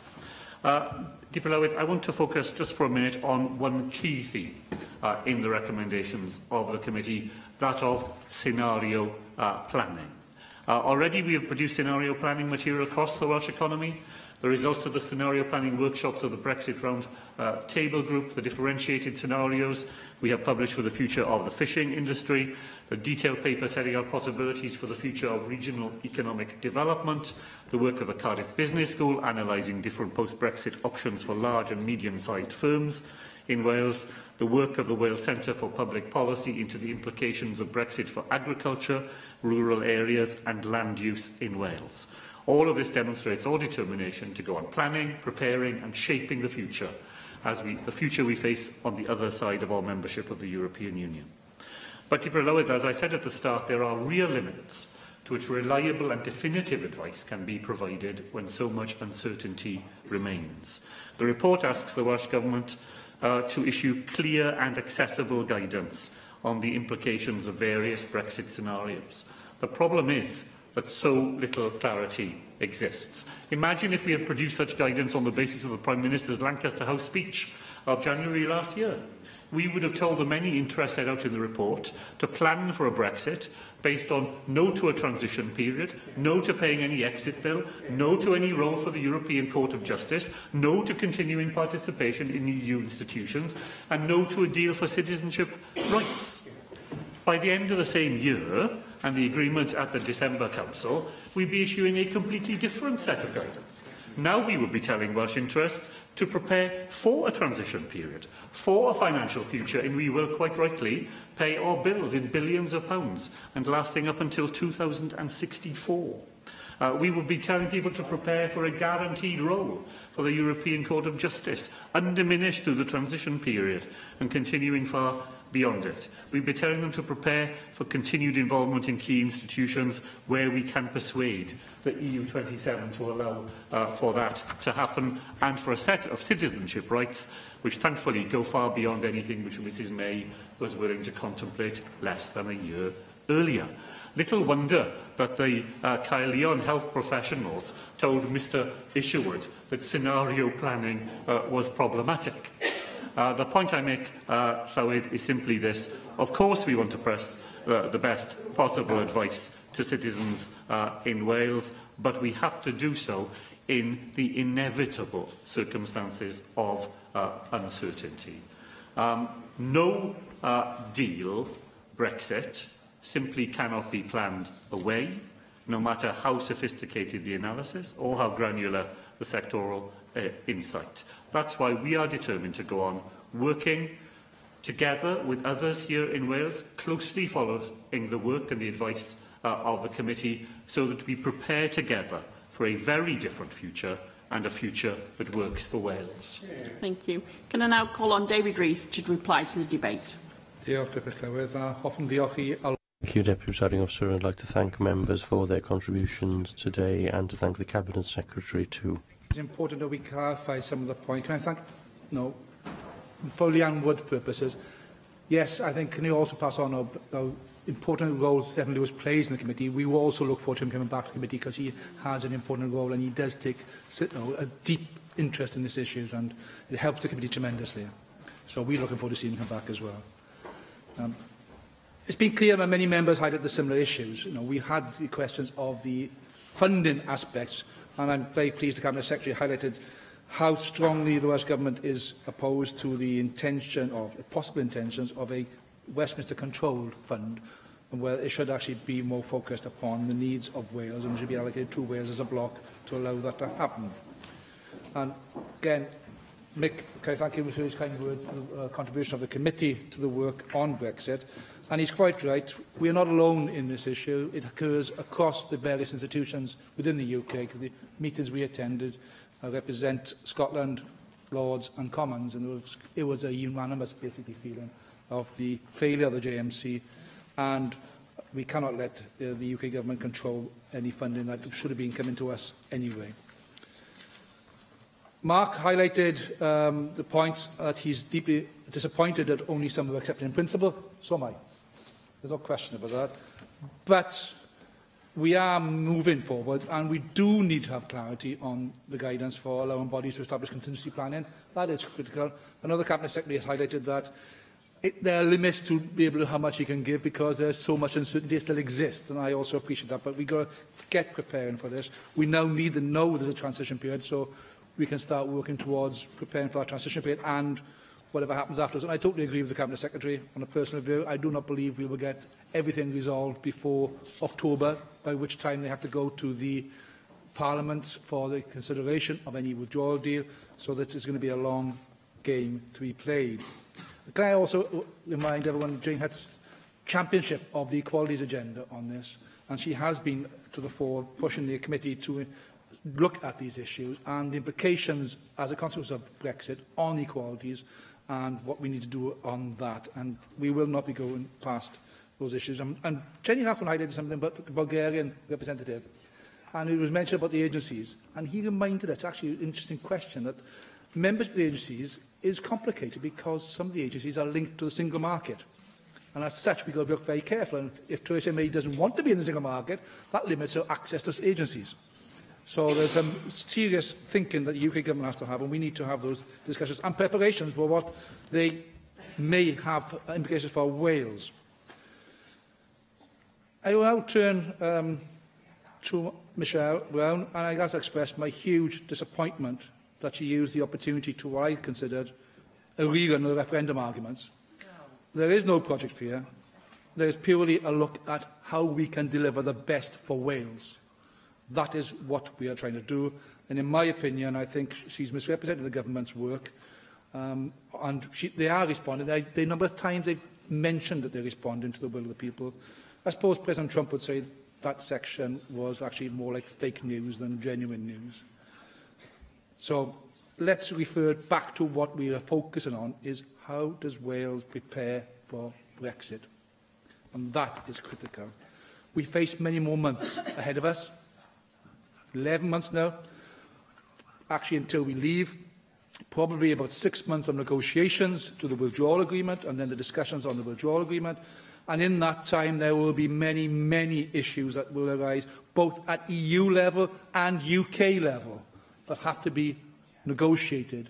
Deepa Lywyd, I want to focus just for a minute on one key theme in the recommendations of the committee, that of scenario planning. Already we have produced scenario planning material across the Welsh economy. The results of the scenario planning workshops of the Brexit Round Table Group, the differentiated scenarios we have published for the future of the fishing industry, the detailed paper setting out possibilities for the future of regional economic development, the work of the Cardiff Business School analysing different post-Brexit options for large and medium-sized firms in Wales, the work of the Wales Centre for Public Policy into the implications of Brexit for agriculture, rural areas and land use in Wales. All of this demonstrates our determination to go on planning, preparing and shaping the future, the future we face on the other side of our membership of the European Union. But, Deepa Lywyd, as I said at the start, there are real limits to which reliable and definitive advice can be provided when so much uncertainty remains. The report asks the Welsh Government to issue clear and accessible guidance on the implications of various Brexit scenarios. The problem is that so little clarity exists. Imagine if we had produced such guidance on the basis of the Prime Minister's Lancaster House speech of January last year. We would have told the many interests set out in the report to plan for a Brexit based on no to a transition period, no to paying any exit bill, no to any role for the European Court of Justice, no to continuing participation in EU institutions, and no to a deal for citizenship rights. By the end of the same year, and the agreement at the December Council, we'd be issuing a completely different set of guidance. Now we would be telling Welsh interests to prepare for a transition period, for a financial future, and we will, quite rightly, pay our bills in billions of pounds and lasting up until 2064. We would be telling people to prepare for a guaranteed role for the European Court of Justice, undiminished through the transition period and continuing far beyond it. We'd be telling them to prepare for continued involvement in key institutions where we can persuade the EU27 to allow for that to happen, and for a set of citizenship rights which thankfully go far beyond anything which Mrs May was willing to contemplate less than a year earlier. Little wonder that the Caerleon health professionals told Mr Isherwood that scenario planning was problematic. The point I make, Llywyd, is simply this. Of course we want to press the best possible advice to citizens in Wales, but we have to do so in the inevitable circumstances of uncertainty. No deal Brexit simply cannot be planned away, no matter how sophisticated the analysis or how granular the sectoral insight. That's why we are determined to go on working together with others here in Wales, closely following the work and the advice of the committee so that we prepare together for a very different future and a future that works for Wales. Thank you. Can I now call on David Rees to reply to the debate? Diolch, Deputy Llywydd, a hoffwn diolch I Thank you, Deputy Presiding Officer. I'd like to thank members for their contributions today and to thank the Cabinet Secretary too. It's important that we clarify some of the points. Can I thank, no, for Leanne Wood's purposes, yes, I think, can you also pass on how important role Stephen Lewis plays in the committee. We will also look forward to him coming back to the committee because he has an important role and he does take a deep interest in these issues and it helps the committee tremendously. So we're looking forward to seeing him come back as well. It's been clear that many members highlighted the similar issues. We had the questions of the funding aspects, and I'm very pleased the Cabinet Secretary highlighted how strongly the Welsh Government is opposed to the intention or possible intentions of a Westminster-controlled fund, and where it should actually be more focused upon the needs of Wales, and it should be allocated to Wales as a block to allow that to happen. And again, Mick, can I thank him for his kind words, the contribution of the committee to the work on Brexit. And he's quite right. We are not alone in this issue. It occurs across the various institutions within the UK, because the meetings we attended represent Scotland, Lords and Commons, and it was a unanimous, basically, feeling of the failure of the JMC, and we cannot let the UK government control any funding that should have been coming to us anyway. Mark highlighted the points that he's deeply disappointed that only some were accepted in principle. So am I. There's no question about that. But we are moving forward, and we do need to have clarity on the guidance for allowing bodies to establish contingency planning. That is critical. Another Cabinet Secretary has highlighted that there are limits to be able to how much he can give because there's so much uncertainty still exists, and I also appreciate that. But we've got to get preparing for this. We now need to know there's a transition period, so we can start working towards preparing for that transition period and whatever happens afterwards. And I totally agree with the Cabinet Secretary on a personal view. I do not believe we will get everything resolved before October, by which time they have to go to the Parliament for the consideration of any withdrawal deal, so that it's going to be a long game to be played. Can I also remind everyone Jane Hutt's championship of the equalities agenda on this, and she has been to the fore pushing the committee to look at these issues and the implications as a consequence of Brexit on equalities and what we need to do on that. And we will not be going past those issues. And Jenny Hathman highlighted something about the Bulgarian representative, and it was mentioned about the agencies. And he reminded us, actually an interesting question, that membership of the agencies is complicated because some of the agencies are linked to the single market. And as such, we've got to be very careful. And if Theresa May doesn't want to be in the single market, that limits her access to agencies. So there's some serious thinking that the UK government has to have, and we need to have those discussions and preparations for what they may have implications for Wales. I will now turn to Michelle Brown, and I have to express my huge disappointment that she used the opportunity to what I considered a rerun of the referendum arguments. There is no project fear. There is purely a look at how we can deliver the best for Wales. That is what we are trying to do. And in my opinion, I think she's misrepresented the government's work. And they are responding. The number of times they've mentioned that they're responding to the will of the people. I suppose President Trump would say that section was actually more like fake news than genuine news. So let's refer back to what we are focusing on, is how does Wales prepare for Brexit? And that is critical. We face many more months ahead of us. 11 months now, actually until we leave, probably about 6 months of negotiations to the withdrawal agreement and then the discussions on the withdrawal agreement. And in that time, there will be many, many issues that will arise, both at EU level and UK level, that have to be negotiated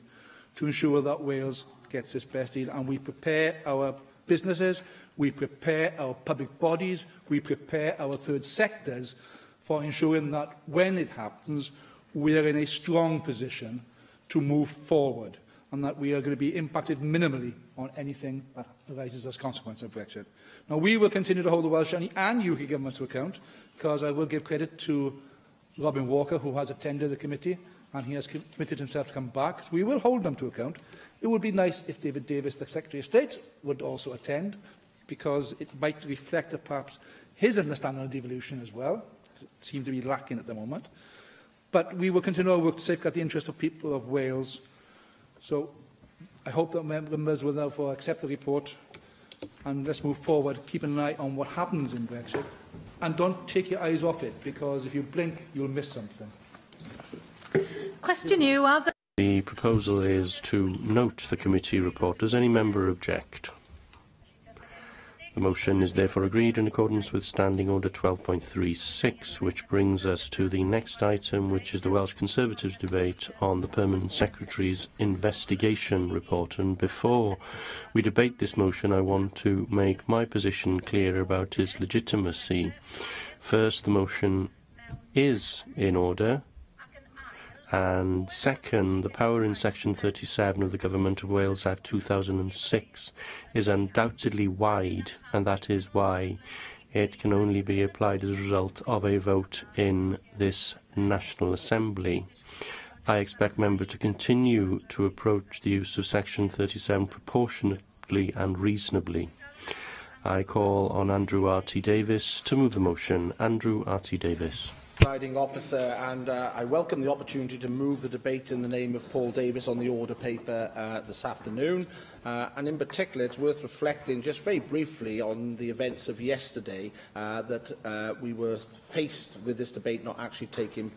to ensure that Wales gets its best deal. And we prepare our businesses, we prepare our public bodies, we prepare our third sectors for ensuring that when it happens, we are in a strong position to move forward and that we are going to be impacted minimally on anything that arises as a consequence of Brexit. Now, we will continue to hold the Welsh and UK governments to account, because I will give credit to Robin Walker, who has attended the committee, and he has committed himself to come back. So we will hold them to account. It would be nice if David Davis, the Secretary of State, would also attend, because it might reflect perhaps his understanding of devolution as well. It seems to be lacking at the moment. But we will continue our work to safeguard the interests of people of Wales. So I hope that members will therefore accept the report, and let's move forward, keeping an eye on what happens in Brexit. And don't take your eyes off it, because if you blink, you'll miss something. Question you, are there... The proposal is to note the committee report. Does any member object? The motion is therefore agreed in accordance with Standing Order 12.36, which brings us to the next item, which is the Welsh Conservatives debate on the Permanent Secretary's investigation report. And before we debate this motion, I want to make my position clear about its legitimacy. First, the motion is in order. And second, the power in Section 37 of the Government of Wales Act 2006 is undoubtedly wide, and that is why it can only be applied as a result of a vote in this National Assembly. I expect members to continue to approach the use of Section 37 proportionately and reasonably. I call on Andrew R.T. Davis to move the motion. Andrew R.T. Davis. Presiding Officer, and I welcome the opportunity to move the debate in the name of Paul Davis on the order paper this afternoon. And in particular, it's worth reflecting just very briefly on the events of yesterday that we were faced with this debate not actually taking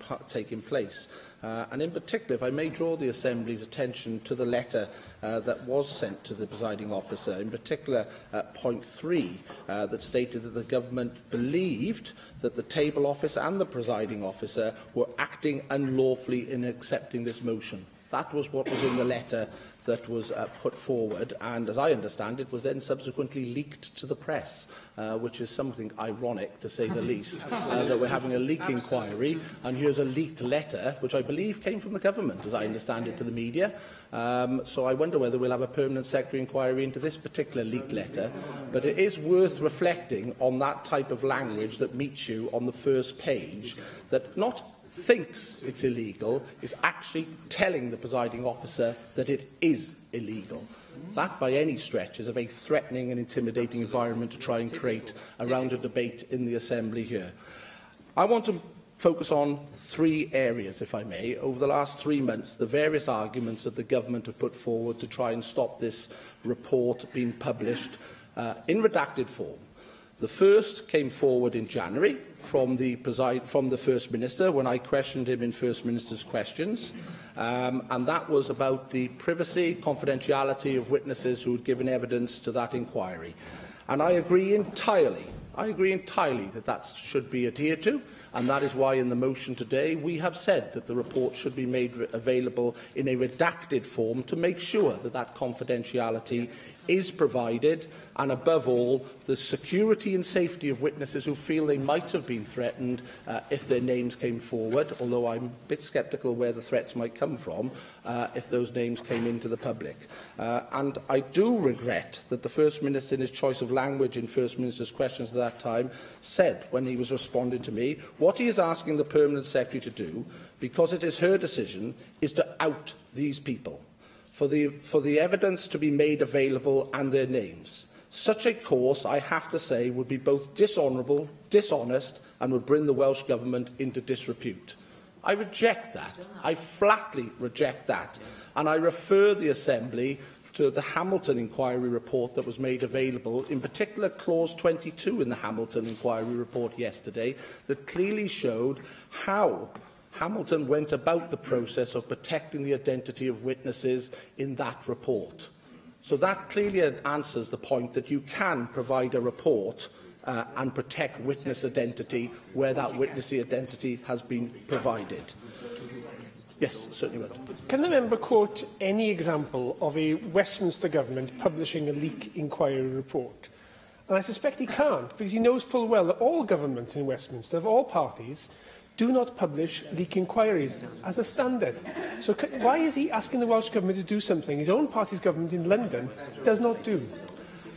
place. And in particular, if I may draw the Assembly's attention to the letter that was sent to the presiding officer, in particular point 3, that stated that the government believed that the table office and the presiding officer were acting unlawfully in accepting this motion. That was what was in the letter that was put forward, and as I understand it, was then subsequently leaked to the press, which is something ironic, to say the least, that we're having a leak inquiry, and here's a leaked letter, which I believe came from the government, as I understand it, to the media. So I wonder whether we'll have a permanent secretary inquiry into this particular leaked letter, but it is worth reflecting on that type of language that meets you on the first page, that not thinks it's illegal is actually telling the presiding officer that it is illegal. That, by any stretch, is a very threatening and intimidating environment to try and create around a debate in the Assembly here. I want to focus on 3 areas, if I may. Over the last 3 months, the various arguments that the government have put forward to try and stop this report being published in redacted form. The first came forward in January from the First Minister when I questioned him in First Minister's questions, and that was about the privacy, confidentiality of witnesses who had given evidence to that inquiry. And I agree entirely that that should be adhered to, and that is why in the motion today we have said that the report should be made available in a redacted form to make sure that that confidentiality is provided, and above all, the security and safety of witnesses who feel they might have been threatened if their names came forward, although I'm a bit sceptical where the threats might come from if those names came into the public. And I do regret that the First Minister, in his choice of language in First Minister's questions at that time, said, when he was responding to me, what he is asking the Permanent Secretary to do, because it is her decision, is to out these people, for the evidence to be made available and their names. Such a course, I have to say, would be both dishonourable, dishonest, and would bring the Welsh Government into disrepute. I reject that. I flatly reject that. And I refer the Assembly to the Hamilton Inquiry report that was made available, in particular Clause 22 in the Hamilton Inquiry report yesterday, that clearly showed how Hamilton went about the process of protecting the identity of witnesses in that report. So that clearly answers the point that you can provide a report and protect witness identity where that witness identity has been provided. Yes, certainly would. Can the member quote any example of a Westminster government publishing a leak inquiry report? And I suspect he can't, because he knows full well that all governments in Westminster, of all parties, do not publish leak inquiries as a standard. So why is he asking the Welsh Government to do something his own party's government in London does not do?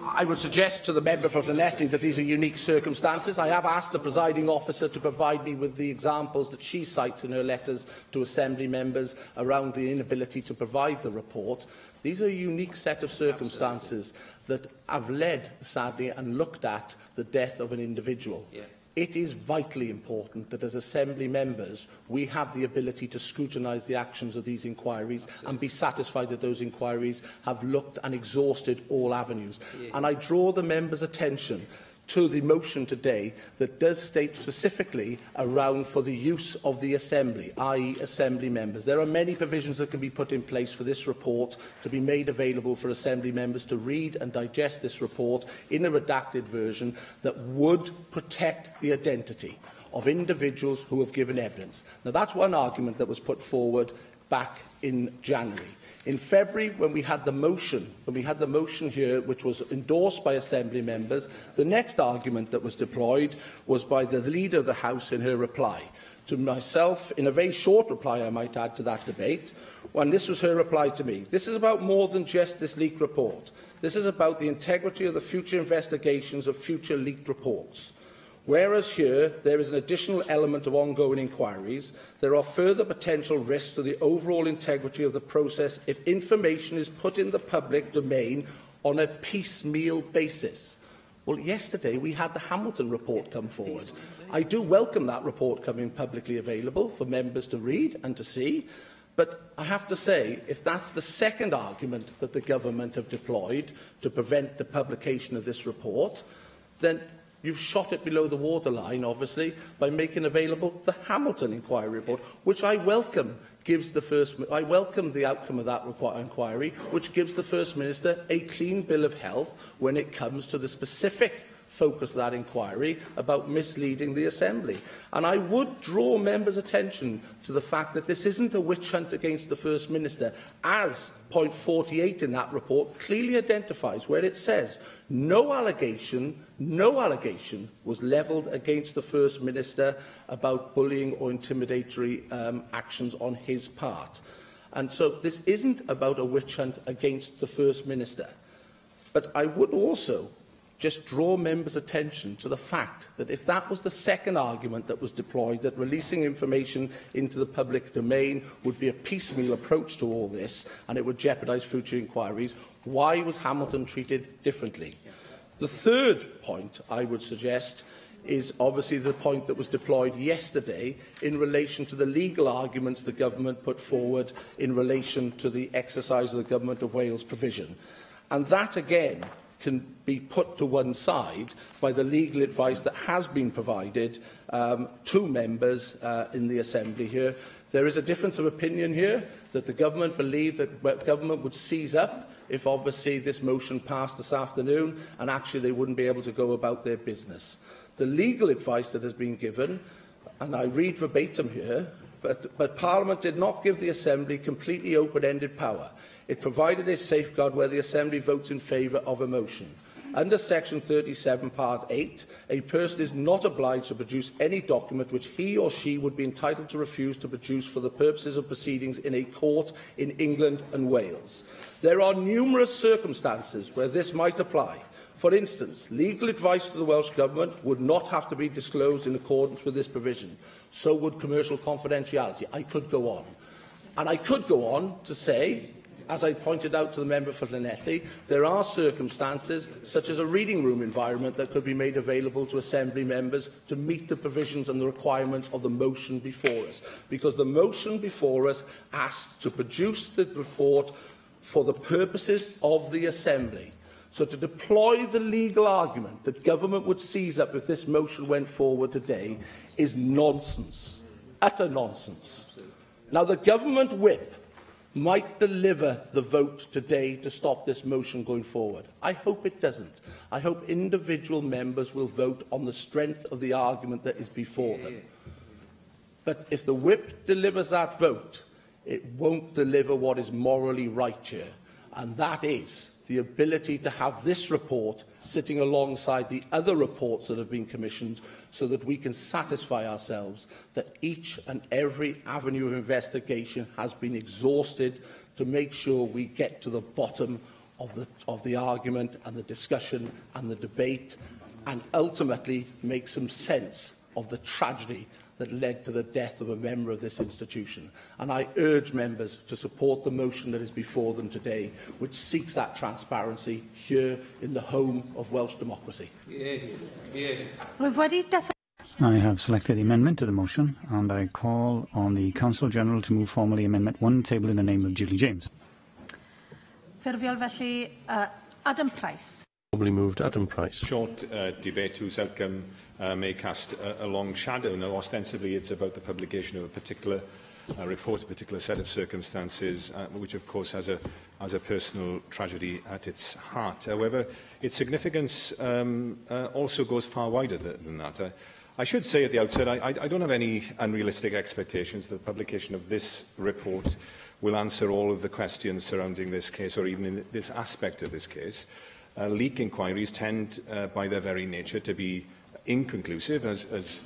I would suggest to the member for Llanelli that these are unique circumstances. I have asked the presiding officer to provide me with the examples that she cites in her letters to Assembly members around the inability to provide the report. These are a unique set of circumstances that have led, sadly, and looked at the death of an individual. Yeah. It is vitally important that as Assembly members we have the ability to scrutinise the actions of these inquiries and be satisfied that those inquiries have looked and exhausted all avenues. Yeah. And I draw the members' attention to the motion today that does state specifically around for the use of the Assembly, i.e. Assembly members. There are many provisions that can be put in place for this report to be made available for Assembly members to read and digest this report in a redacted version that would protect the identity of individuals who have given evidence. Now, that's one argument that was put forward back in January. In February, when we had the motion here, which was endorsed by Assembly members, the next argument that was deployed was by the Leader of the House in her reply to myself, in a very short reply, I might add, to that debate, when this was her reply to me. This is about more than just this leaked report. This is about the integrity of the future investigations of future leaked reports. Whereas here there is an additional element of ongoing inquiries, there are further potential risks to the overall integrity of the process if information is put in the public domain on a piecemeal basis. Well, yesterday we had the Hamilton report come forward. I do welcome that report coming publicly available for members to read and to see, but I have to say, if that's the second argument that the government have deployed to prevent the publication of this report, then you've shot it below the waterline, obviously, by making available the Hamilton inquiry report, which I welcome. I welcome the outcome of that inquiry, which gives the First Minister a clean bill of health when it comes to the specific focus of that inquiry about misleading the Assembly. And I would draw members' attention to the fact that this isn't a witch hunt against the First Minister, as point 48 in that report clearly identifies, where it says no allegation was levelled against the First Minister about bullying or intimidatory actions on his part. And so this isn't about a witch hunt against the First Minister. But I would also just draw members' attention to the fact that if that was the second argument that was deployed, that releasing information into the public domain would be a piecemeal approach to all this and it would jeopardise future inquiries, why was Hamilton treated differently? The third point I would suggest is obviously the point that was deployed yesterday in relation to the legal arguments the government put forward in relation to the exercise of the Government of Wales provision. And that, again, can be put to one side by the legal advice that has been provided to members in the Assembly here. There is a difference of opinion here that the government believed that the government would seize up if obviously this motion passed this afternoon, and actually they wouldn't be able to go about their business. The legal advice that has been given, and I read verbatim here, but Parliament did not give the Assembly completely open-ended power. It provided a safeguard where the Assembly votes in favour of a motion. Under Section 37, Part 8, a person is not obliged to produce any document which he or she would be entitled to refuse to produce for the purposes of proceedings in a court in England and Wales. There are numerous circumstances where this might apply. For instance, legal advice to the Welsh Government would not have to be disclosed in accordance with this provision. So would commercial confidentiality. I could go on. And I could go on to say, as I pointed out to the member for Llanelli, there are circumstances, such as a reading room environment, that could be made available to Assembly members to meet the provisions and the requirements of the motion before us. Because the motion before us asks to produce the report for the purposes of the Assembly. So to deploy the legal argument that government would seize up if this motion went forward today is nonsense. Utter nonsense. Now, the government whip might deliver the vote today to stop this motion going forward. I hope it doesn't. I hope individual members will vote on the strength of the argument that is before them. But if the whip delivers that vote, it won't deliver what is morally right here, and that is the ability to have this report sitting alongside the other reports that have been commissioned so that we can satisfy ourselves that each and every avenue of investigation has been exhausted to make sure we get to the bottom of the argument and the discussion and the debate, and ultimately make some sense of the tragedy that led to the death of a member of this institution. And I urge members to support the motion that is before them today, which seeks that transparency here in the home of Welsh democracy. I have selected the amendment to the motion, and I call on the Counsel-General to move formally Amendment 1, tabled in the name of Julie James. Ffurfiol felly, Adam Price. Probably moved Adam Price. Short debate whose outcome may cast a long shadow. Now, ostensibly, it's about the publication of a particular report, a particular set of circumstances, which, of course, has a personal tragedy at its heart. However, its significance also goes far wider than that. I should say at the outset, I don't have any unrealistic expectations that the publication of this report will answer all of the questions surrounding this case, or even in this aspect of this case. Leak inquiries tend, by their very nature, to be inconclusive, as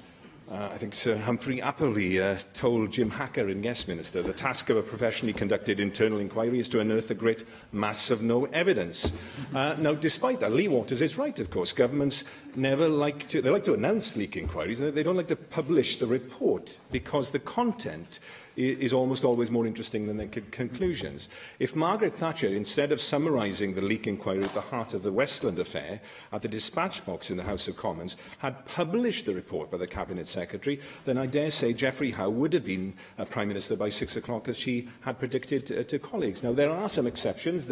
I think Sir Humphrey Appleby told Jim Hacker in Westminster. The task of a professionally conducted internal inquiry is to unearth a great mass of no evidence. Now, despite that, Lee Waters is right, of course. Governments never like to announce leak inquiries. They don't like to publish the report because the content is almost always more interesting than the conclusions. If Margaret Thatcher, instead of summarising the leak inquiry at the heart of the Westland affair at the dispatch box in the House of Commons, had published the report by the Cabinet Secretary, then I dare say Geoffrey Howe would have been Prime Minister by 6 o'clock, as she had predicted to colleagues. Now, there are some exceptions.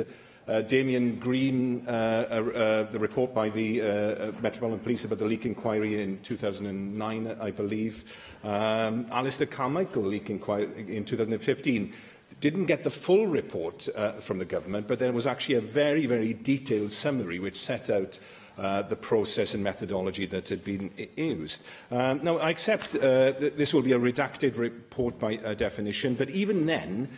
Damien Green, the report by the Metropolitan Police about the leak inquiry in 2009, I believe. Alistair Carmichael leak inquiry in 2015 didn't get the full report from the government, but there was actually a very, very detailed summary which set out the process and methodology that had been used. Now, I accept that this will be a redacted report by definition, but even then,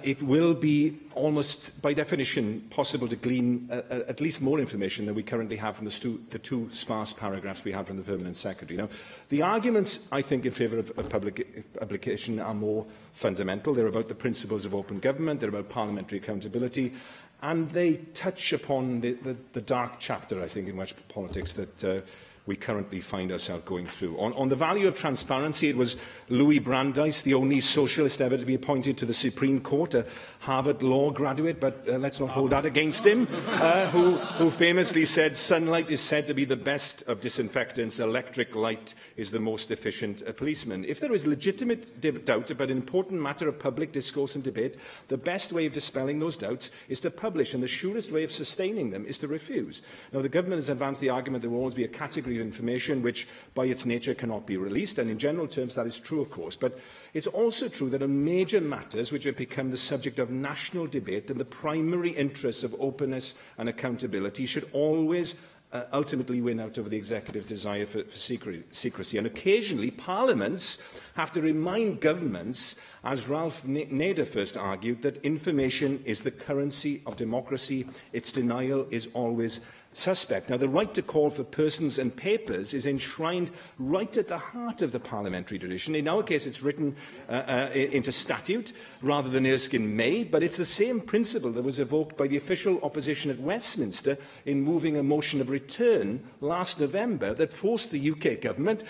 it will be almost, by definition, possible to glean at least more information than we currently have from the two sparse paragraphs we have from the Permanent Secretary. Now, the arguments, I think, in favour of publication are more fundamental. They're about the principles of open government, they're about parliamentary accountability, and they touch upon the dark chapter, I think, in Welsh politics that we currently find ourselves going through. On the value of transparency, it was Louis Brandeis, the only socialist ever to be appointed to the Supreme Court, a Harvard Law graduate, but let's not hold that against him, who famously said, sunlight is said to be the best of disinfectants, electric light is the most efficient policeman. If there is legitimate doubt about an important matter of public discourse and debate, the best way of dispelling those doubts is to publish, and the surest way of sustaining them is to refuse. Now, the government has advanced the argument there will always be a category of information which, by its nature, cannot be released, and in general terms that is true, of course, but it's also true that on major matters which have become the subject of national debate, then the primary interests of openness and accountability should always ultimately win out over the executive's desire for secrecy. And occasionally, parliaments have to remind governments, as Ralph Nader first argued, that information is the currency of democracy. Its denial is always suspect. Now, the right to call for persons and papers is enshrined right at the heart of the parliamentary tradition. In our case, it's written into statute rather than Erskine May, but it's the same principle that was evoked by the official opposition at Westminster in moving a motion of return last November that forced the UK government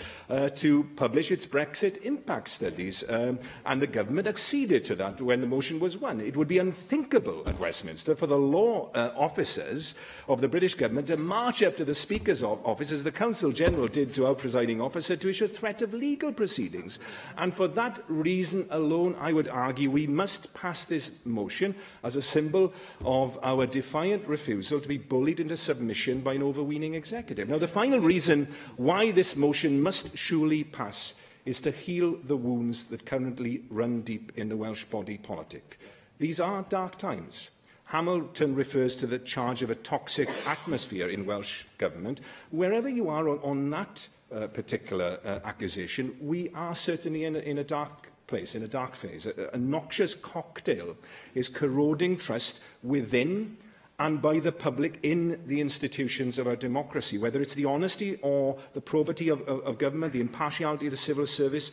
to publish its Brexit impact studies. And the government acceded to that when the motion was won. It would be unthinkable at Westminster for the law officers of the British government to march up to the Speaker's office, as the Counsel-General did to our presiding officer, to issue a threat of legal proceedings. And for that reason alone, I would argue we must pass this motion as a symbol of our defiant refusal to be bullied into submission by an overweening executive. Now, the final reason why this motion must surely pass is to heal the wounds that currently run deep in the Welsh body politic. These are dark times. Hamilton refers to the charge of a toxic atmosphere in Welsh government. Wherever you are on that particular accusation, we are certainly in a dark place, in a dark phase. A noxious cocktail is corroding trust within and by the public in the institutions of our democracy, whether it's the honesty or the probity of government, the impartiality of the civil service,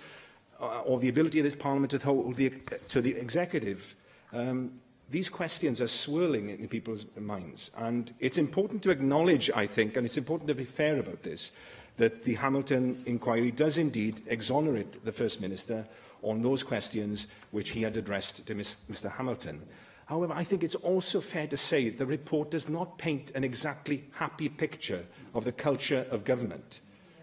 or the ability of this Parliament to hold to the executive. these questions are swirling in people's minds. And it's important to acknowledge, I think, and it's important to be fair about this, that the Hamilton inquiry does indeed exonerate the First Minister on those questions which he had addressed to Mr Hamilton. However, I think it's also fair to say the report does not paint an exactly happy picture of the culture of government.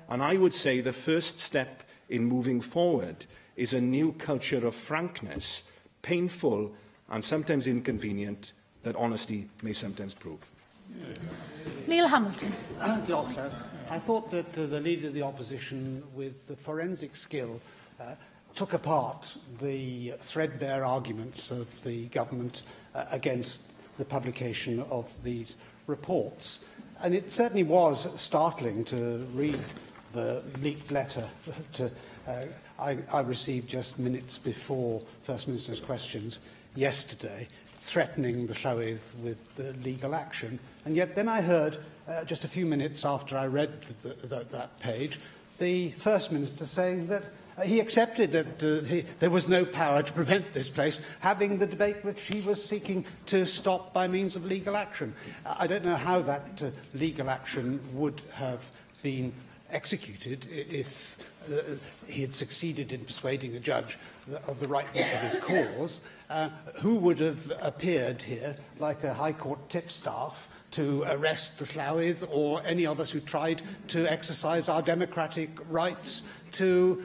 And I would say the first step in moving forward is a new culture of frankness, painful and sometimes inconvenient, that honesty may sometimes prove. Neil Hamilton. I thought that the Leader of the Opposition, with the forensic skill, took apart the threadbare arguments of the government against the publication of these reports. And it certainly was startling to read the leaked letter I received just minutes before First Minister's questions yesterday, threatening the Llywydd with legal action. And yet then I heard, just a few minutes after I read that page, the First Minister saying that he accepted that there was no power to prevent this place having the debate which he was seeking to stop by means of legal action. I don't know how that legal action would have been executed if he had succeeded in persuading a judge of the rightness of his cause. Who would have appeared here like a High Court tipstaff to arrest the Llywydd or any of us who tried to exercise our democratic rights to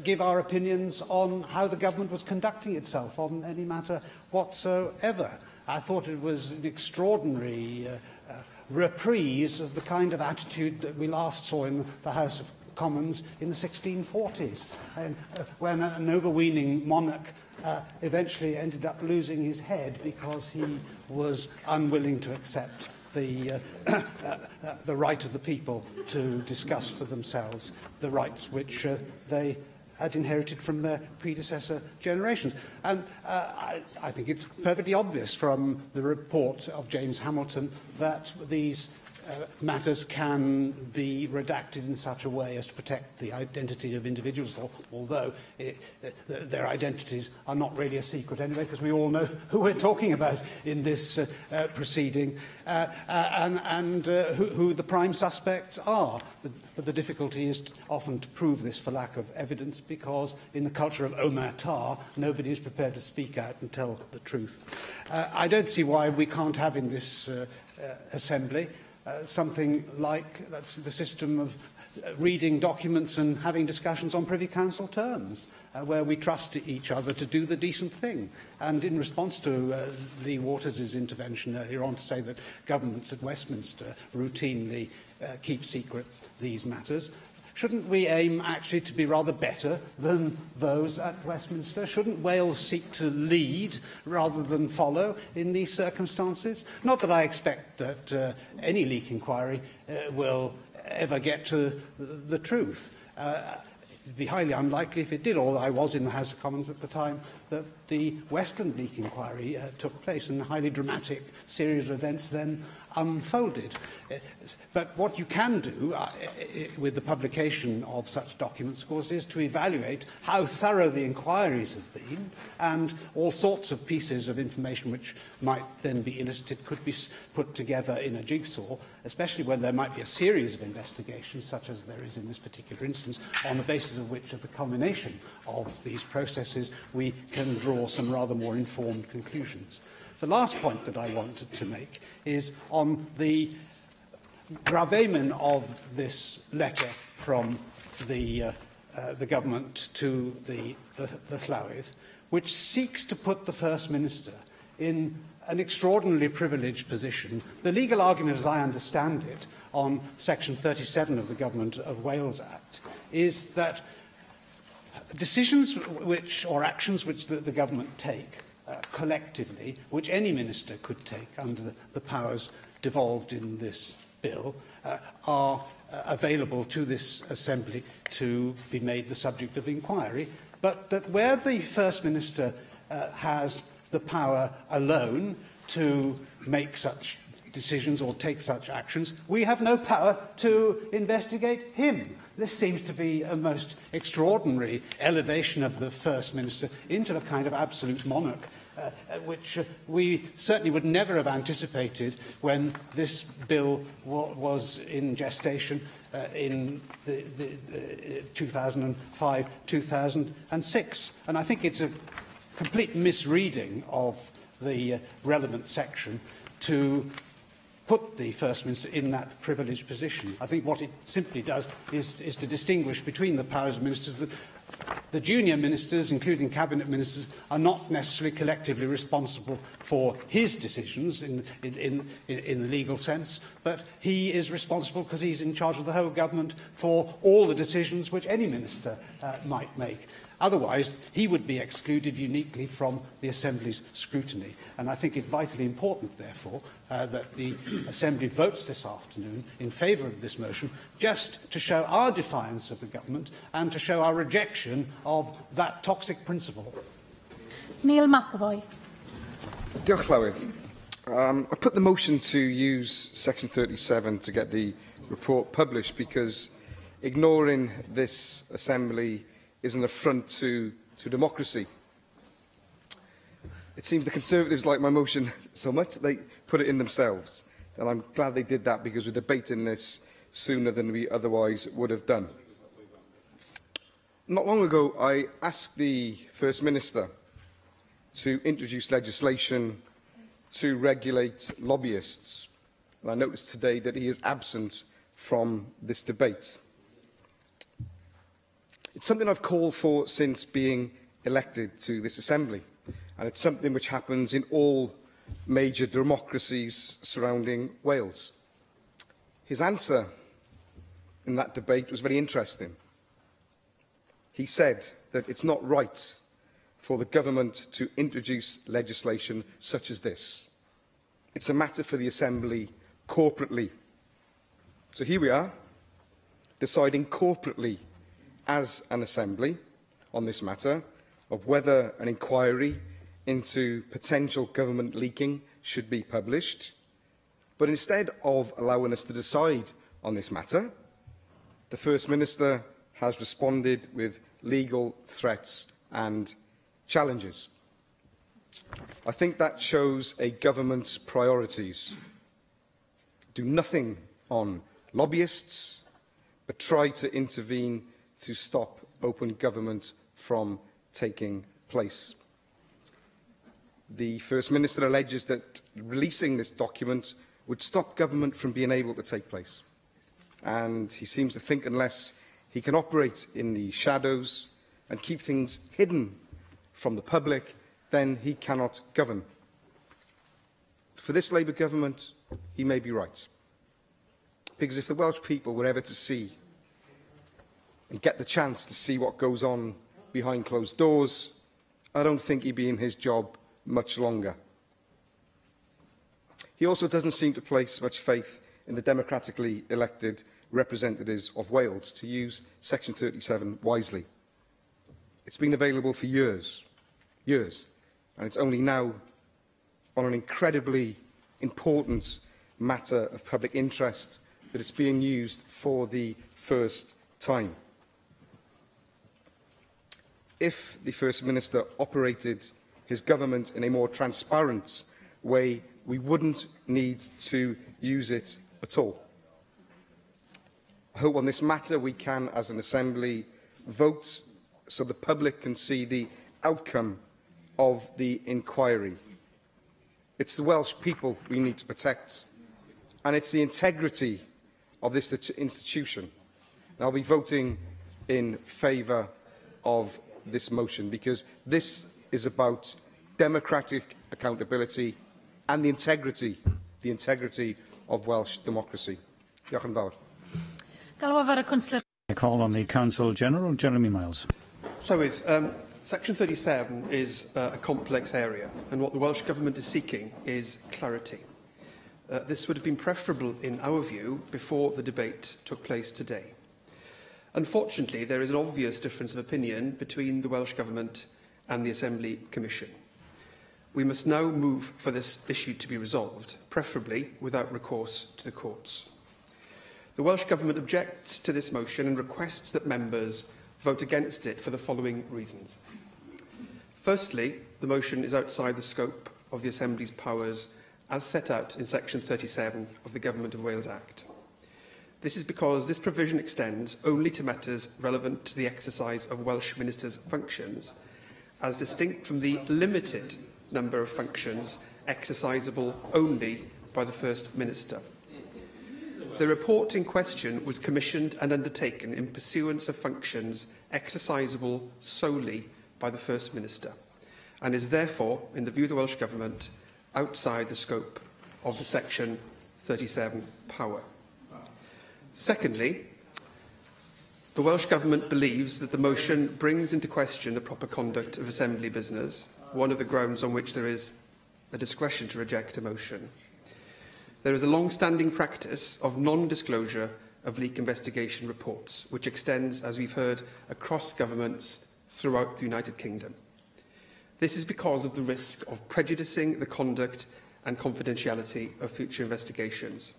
give our opinions on how the government was conducting itself on any matter whatsoever? I thought it was an extraordinary reprise of the kind of attitude that we last saw in the House of Commons in the 1640s, and, when an overweening monarch eventually ended up losing his head because he was unwilling to accept the right of the people to discuss for themselves the rights which they had inherited from their predecessor generations. And I think it's perfectly obvious from the report of James Hamilton that these matters can be redacted in such a way as to protect the identity of individuals, although their identities are not really a secret anyway, because we all know who we're talking about in this proceeding, and who the prime suspects are. But the difficulty is often to prove this for lack of evidence, because in the culture of omerta, nobody is prepared to speak out and tell the truth. I don't see why we can't have in this Assembly something like that's the system of reading documents and having discussions on Privy Council terms, where we trust each other to do the decent thing. And in response to Lee Waters' intervention earlier on to say that governments at Westminster routinely keep secret these matters, shouldn't we aim actually to be rather better than those at Westminster? Shouldn't Wales seek to lead rather than follow in these circumstances? Not that I expect that any leak inquiry will ever get to the truth. It'd be highly unlikely if it did, although I was in the House of Commons at the time that the Westland leak inquiry took place, and a highly dramatic series of events then unfolded. But what you can do with the publication of such documents, of course, is to evaluate how thorough the inquiries have been, and all sorts of pieces of information which might then be elicited could be put together in a jigsaw, especially when there might be a series of investigations, such as there is in this particular instance, on the basis of which, at the culmination of these processes, we can draw some rather more informed conclusions. The last point that I wanted to make is on the gravamen of this letter from the government to the Llywydd, which seeks to put the First Minister in an extraordinarily privileged position. The legal argument, as I understand it, on Section 37 of the Government of Wales Act is that decisions or actions which the government take collectively, which any minister could take under the powers devolved in this bill, are available to this Assembly to be made the subject of inquiry, but that where the First Minister has the power alone to make such decisions or take such actions, we have no power to investigate him. This seems to be a most extraordinary elevation of the First Minister into a kind of absolute monarch, which we certainly would never have anticipated when this bill was in gestation in the 2005-2006. And I think it's a complete misreading of the relevant section to put the First Minister in that privileged position. I think what it simply does is to distinguish between the powers of ministers. The junior ministers, including cabinet ministers, are not necessarily collectively responsible for his decisions in the legal sense, but he is responsible because he's in charge of the whole government for all the decisions which any minister might make. Otherwise, he would be excluded uniquely from the Assembly's scrutiny. And I think it vitally important, therefore, that the Assembly votes this afternoon in favour of this motion, just to show our defiance of the government and to show our rejection of that toxic principle. Neil McAvoy. Diolch, Llywydd. I put the motion to use Section 37 to get the report published because ignoring this Assembly is an affront to democracy. It seems the Conservatives like my motion so much they put it in themselves. And I'm glad they did that because we're debating this sooner than we otherwise would have done. Not long ago, I asked the First Minister to introduce legislation to regulate lobbyists. And I noticed today that he is absent from this debate. It's something I've called for since being elected to this Assembly, and it's something which happens in all major democracies surrounding Wales. His answer in that debate was very interesting. He said that it's not right for the government to introduce legislation such as this. It's a matter for the Assembly corporately. So here we are, deciding corporately as an Assembly on this matter of whether an inquiry into potential government leaking should be published. But instead of allowing us to decide on this matter, the First Minister has responded with legal threats and challenges. I think that shows a government's priorities. Do nothing on lobbyists, but try to intervene to stop open government from taking place. The First Minister alleges that releasing this document would stop government from being able to take place. And he seems to think unless he can operate in the shadows and keep things hidden from the public, then he cannot govern. For this Labour government, he may be right. Because if the Welsh people were ever to see and get the chance to see what goes on behind closed doors, I don't think he'd be in his job much longer. He also doesn't seem to place much faith in the democratically elected representatives of Wales to use Section 37 wisely. It's been available for years, and it's only now, on an incredibly important matter of public interest, that it's being used for the first time. If the First Minister operated his government in a more transparent way, we wouldn't need to use it at all. I hope on this matter we can, as an Assembly, vote so the public can see the outcome of the inquiry. It's the Welsh people we need to protect, and it's the integrity of this institution. And I'll be voting in favour of this motion because this is about democratic accountability and the integrity of Welsh democracy. Diolch yn fawr. I call on the Counsel General, Jeremy Miles. Llywydd, Section 37 is a complex area, and what the Welsh Government is seeking is clarity. This would have been preferable, in our view, before the debate took place today. Unfortunately, there is an obvious difference of opinion between the Welsh Government and the Assembly Commission. We must now move for this issue to be resolved, preferably without recourse to the courts. The Welsh Government objects to this motion and requests that members vote against it for the following reasons. Firstly, the motion is outside the scope of the Assembly's powers as set out in Section 37 of the Government of Wales Act. This is because this provision extends only to matters relevant to the exercise of Welsh ministers' functions, as distinct from the limited number of functions exercisable only by the First Minister. The report in question was commissioned and undertaken in pursuance of functions exercisable solely by the First Minister, and is therefore, in the view of the Welsh Government, outside the scope of the Section 37 power. Secondly, the Welsh Government believes that the motion brings into question the proper conduct of Assembly business, one of the grounds on which there is a discretion to reject a motion. There is a long-standing practice of non-disclosure of leak investigation reports, which extends, as we've heard, across governments throughout the United Kingdom. This is because of the risk of prejudicing the conduct and confidentiality of future investigations.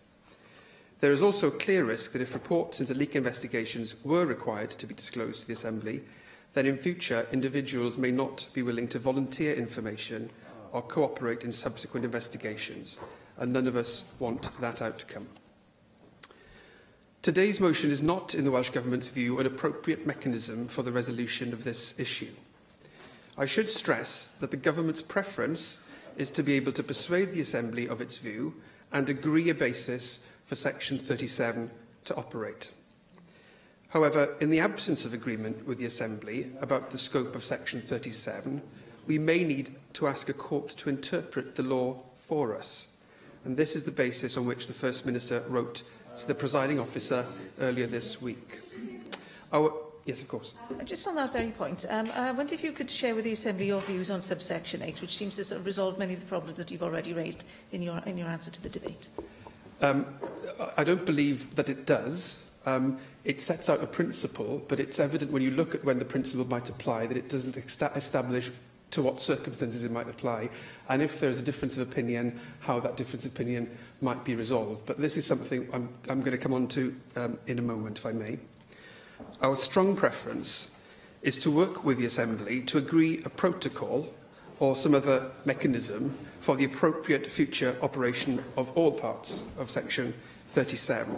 There is also a clear risk that if reports into leak investigations were required to be disclosed to the Assembly, then in future individuals may not be willing to volunteer information or cooperate in subsequent investigations, and none of us want that outcome. Today's motion is not, in the Welsh Government's view, an appropriate mechanism for the resolution of this issue. I should stress that the Government's preference is to be able to persuade the Assembly of its view and agree a basis for Section 37 to operate. However, in the absence of agreement with the Assembly about the scope of Section 37, we may need to ask a court to interpret the law for us. And this is the basis on which the First Minister wrote to the presiding officer earlier this week. Yes, of course. Just on that very point, I wonder if you could share with the Assembly your views on subsection 8, which seems to sort of resolve many of the problems that you've already raised in your answer to the debate. I don't believe that it does. It sets out a principle, but it's evident when you look at when the principle might apply that it doesn't establish to what circumstances it might apply, and if there is a difference of opinion, how that difference of opinion might be resolved. But this is something I'm going to come on to in a moment, if I may. Our strong preference is to work with the Assembly to agree a protocol or some other mechanism for the appropriate future operation of all parts of Section 37.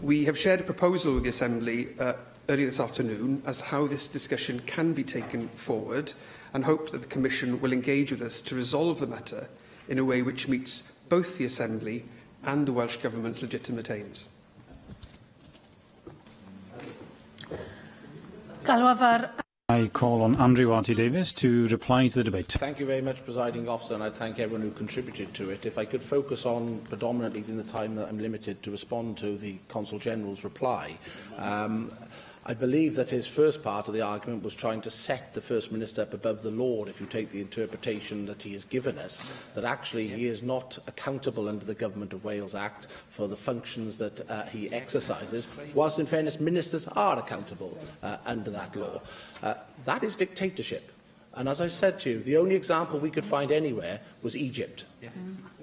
We have shared a proposal with the Assembly earlier this afternoon as to how this discussion can be taken forward, and hope that the Commission will engage with us to resolve the matter in a way which meets both the Assembly and the Welsh Government's legitimate aims. I call on Andrew Arty-Davies to reply to the debate. Thank you very much, Presiding Officer, and I thank everyone who contributed to it. If I could focus on, predominantly in the time that I'm limited, to respond to the Consul General's reply. I believe that his first part of the argument was trying to set the First Minister up above the law, if you take the interpretation that he has given us, that actually he is not accountable under the Government of Wales Act for the functions that he exercises, whilst in fairness ministers are accountable under that law. That is dictatorship. And as I said to you, the only example we could find anywhere was Egypt.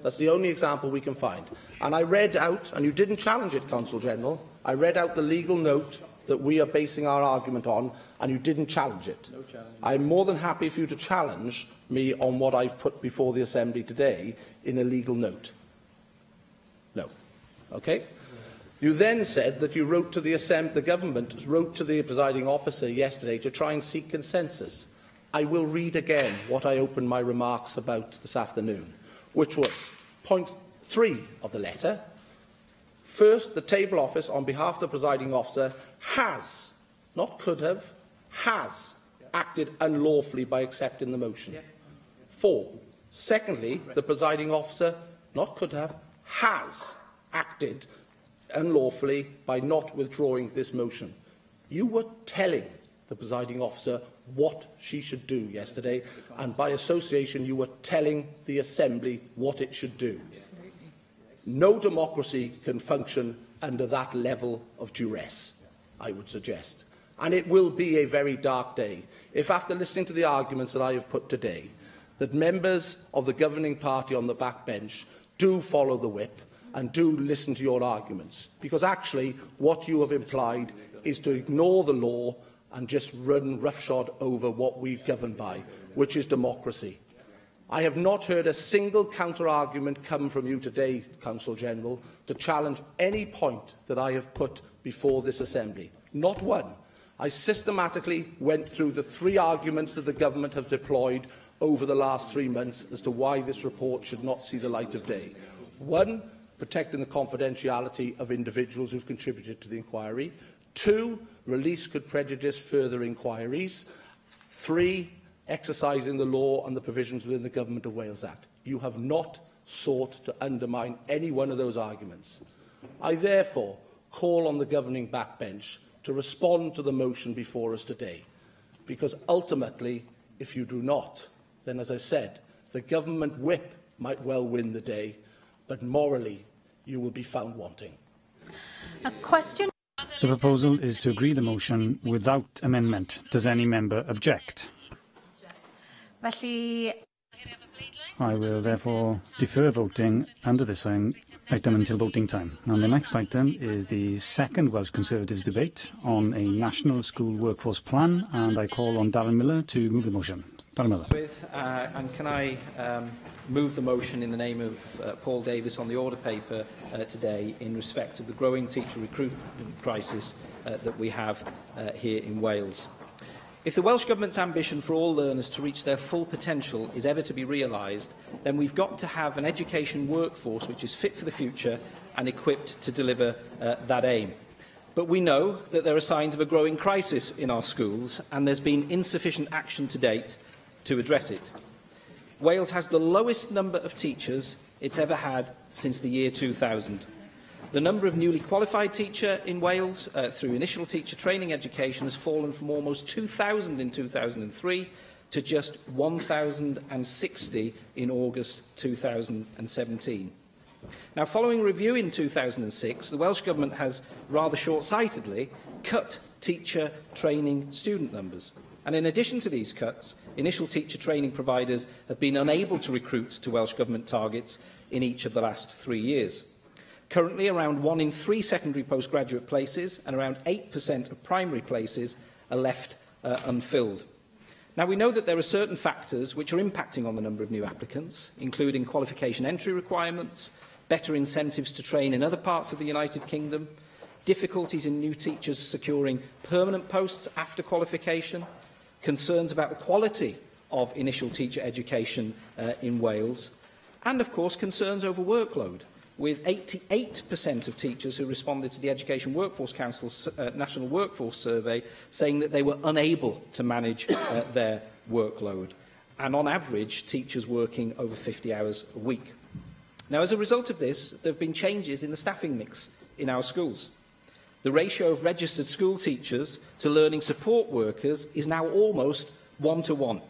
That's the only example we can find. And I read out, and you didn't challenge it, Consul General, I read out the legal note that we are basing our argument on, and you didn't challenge it. No challenge. I'm more than happy for you to challenge me on what I've put before the Assembly today in a legal note. No. Okay? You then said that you wrote to the government wrote to the presiding officer yesterday to try and seek consensus. I will read again what I opened my remarks about this afternoon, which was point 3 of the letter. First, the Table Office, on behalf of the presiding officer, has, not could have, has acted unlawfully by accepting the motion. 4. Secondly, the presiding officer, not could have, has acted unlawfully by not withdrawing this motion. You were telling the presiding officer what she should do yesterday, and by association you were telling the Assembly what it should do. No democracy can function under that level of duress, I would suggest. And it will be a very dark day if, after listening to the arguments that I have put today, that members of the governing party on the backbench do follow the whip and do listen to your arguments. Because actually, what you have implied is to ignore the law and just run roughshod over what we govern by, which is democracy. I have not heard a single counter-argument come from you today, Counsel General, to challenge any point that I have put before this Assembly. Not one. I systematically went through the 3 arguments that the Government have deployed over the last 3 months as to why this report should not see the light of day. 1, protecting the confidentiality of individuals who have contributed to the inquiry. 2, release could prejudice further inquiries. 3, exercising the law and the provisions within the Government of Wales Act. You have not sought to undermine any one of those arguments. I therefore call on the governing backbench to respond to the motion before us today, because ultimately, if you do not, then, as I said, the government whip might well win the day, but morally, you will be found wanting. A question. The proposal is to agree the motion without amendment. Does any member object? Felly, I will therefore defer voting under this item until voting time. And the next item is the second Welsh Conservatives debate on a national school workforce plan, and I call on Darren Miller to move the motion. Darren Miller. And can I move the motion in the name of Paul Davis on the order paper today in respect of the growing teacher recruitment crisis that we have here in Wales. If the Welsh Government's ambition for all learners to reach their full potential is ever to be realised, then we've got to have an education workforce which is fit for the future and equipped to deliver that aim. But we know that there are signs of a growing crisis in our schools, and there's been insufficient action to date to address it. Wales has the lowest number of teachers it's ever had since the year 2000. The number of newly qualified teachers in Wales through initial teacher training education has fallen from almost 2,000 in 2003 to just 1,060 in August 2017. Now, following a review in 2006, the Welsh Government has rather short-sightedly cut teacher training student numbers. And in addition to these cuts, initial teacher training providers have been unable to recruit to Welsh Government targets in each of the last 3 years. Currently, around 1 in 3 secondary postgraduate places and around 8% of primary places are left unfilled. Now, we know that there are certain factors which are impacting on the number of new applicants, including qualification entry requirements, better incentives to train in other parts of the United Kingdom, difficulties in new teachers securing permanent posts after qualification, concerns about the quality of initial teacher education in Wales, and, of course, concerns over workload, with 88% of teachers who responded to the Education Workforce Council's National Workforce Survey saying that they were unable to manage their workload, and on average, teachers working over 50 hours a week. Now, as a result of this, there have been changes in the staffing mix in our schools. The ratio of registered school teachers to learning support workers is now almost 1-to-1.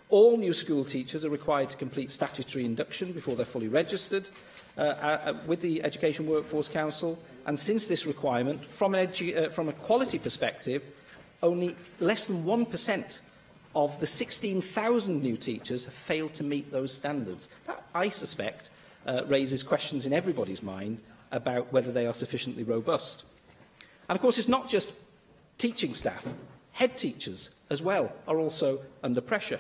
All new school teachers are required to complete statutory induction before they're fully registered with the Education Workforce Council, and since this requirement, from a quality perspective, only less than 1% of the 16,000 new teachers have failed to meet those standards. That, I suspect, raises questions in everybody's mind about whether they are sufficiently robust. And of course, it's not just teaching staff. Head teachers, as well, are also under pressure.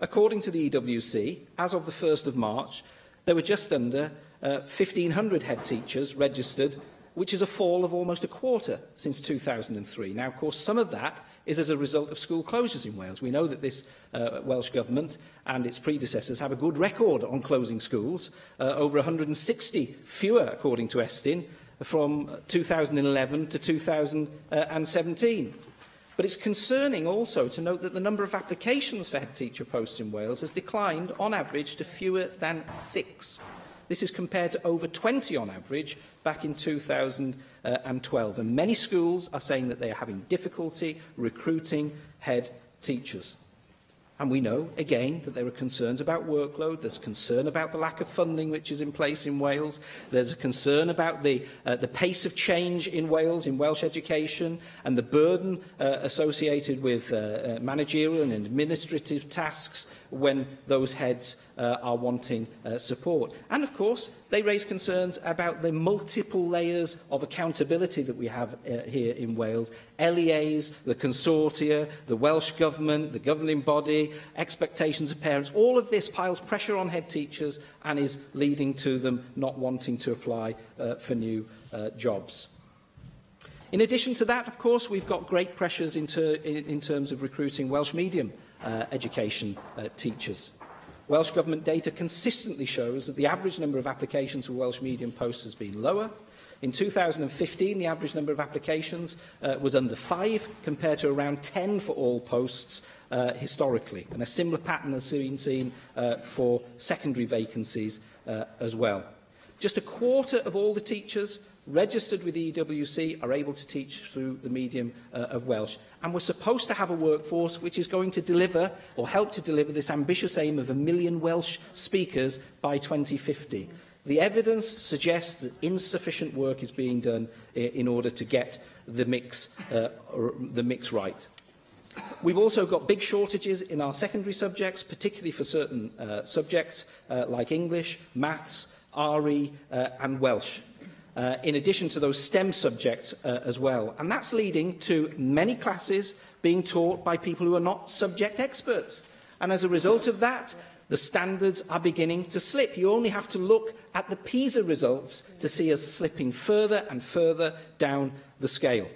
According to the EWC, as of the 1st of March, there were just under 1,500 head teachers registered, which is a fall of almost a quarter since 2003. Now, of course, some of that is as a result of school closures in Wales. We know that this Welsh Government and its predecessors have a good record on closing schools, over 160 fewer, according to Estyn, from 2011 to 2017. But it's concerning also to note that the number of applications for head teacher posts in Wales has declined on average to fewer than 6. This is compared to over 20 on average back in 2012. And many schools are saying that they are having difficulty recruiting head teachers. And we know, again, that there are concerns about workload. There's concern about the lack of funding which is in place in Wales. There's a concern about the pace of change in Wales, in Welsh education, and the burden associated with managerial and administrative tasks when those heads are wanting support. And, of course, they raise concerns about the multiple layers of accountability that we have here in Wales. LEAs, the consortia, the Welsh Government, the governing body, expectations of parents. All of this piles pressure on head teachers and is leading to them not wanting to apply for new jobs. In addition to that, of course, we've got great pressures in terms of recruiting Welsh medium education teachers. Welsh Government data consistently shows that the average number of applications for Welsh medium posts has been lower. In 2015, the average number of applications was under 5, compared to around 10 for all posts historically. And a similar pattern has been seen for secondary vacancies as well. Just a quarter of all the teachers registered with the EWC are able to teach through the medium of Welsh. And we're supposed to have a workforce which is going to deliver, or help to deliver, this ambitious aim of 1 million Welsh speakers by 2050. The evidence suggests that insufficient work is being done in order to get the mix right. We've also got big shortages in our secondary subjects, particularly for certain subjects like English, Maths, RE and Welsh. In addition to those STEM subjects as well. And that's leading to many classes being taught by people who are not subject experts. And as a result of that, the standards are beginning to slip. You only have to look at the PISA results to see us slipping further and further down the scale.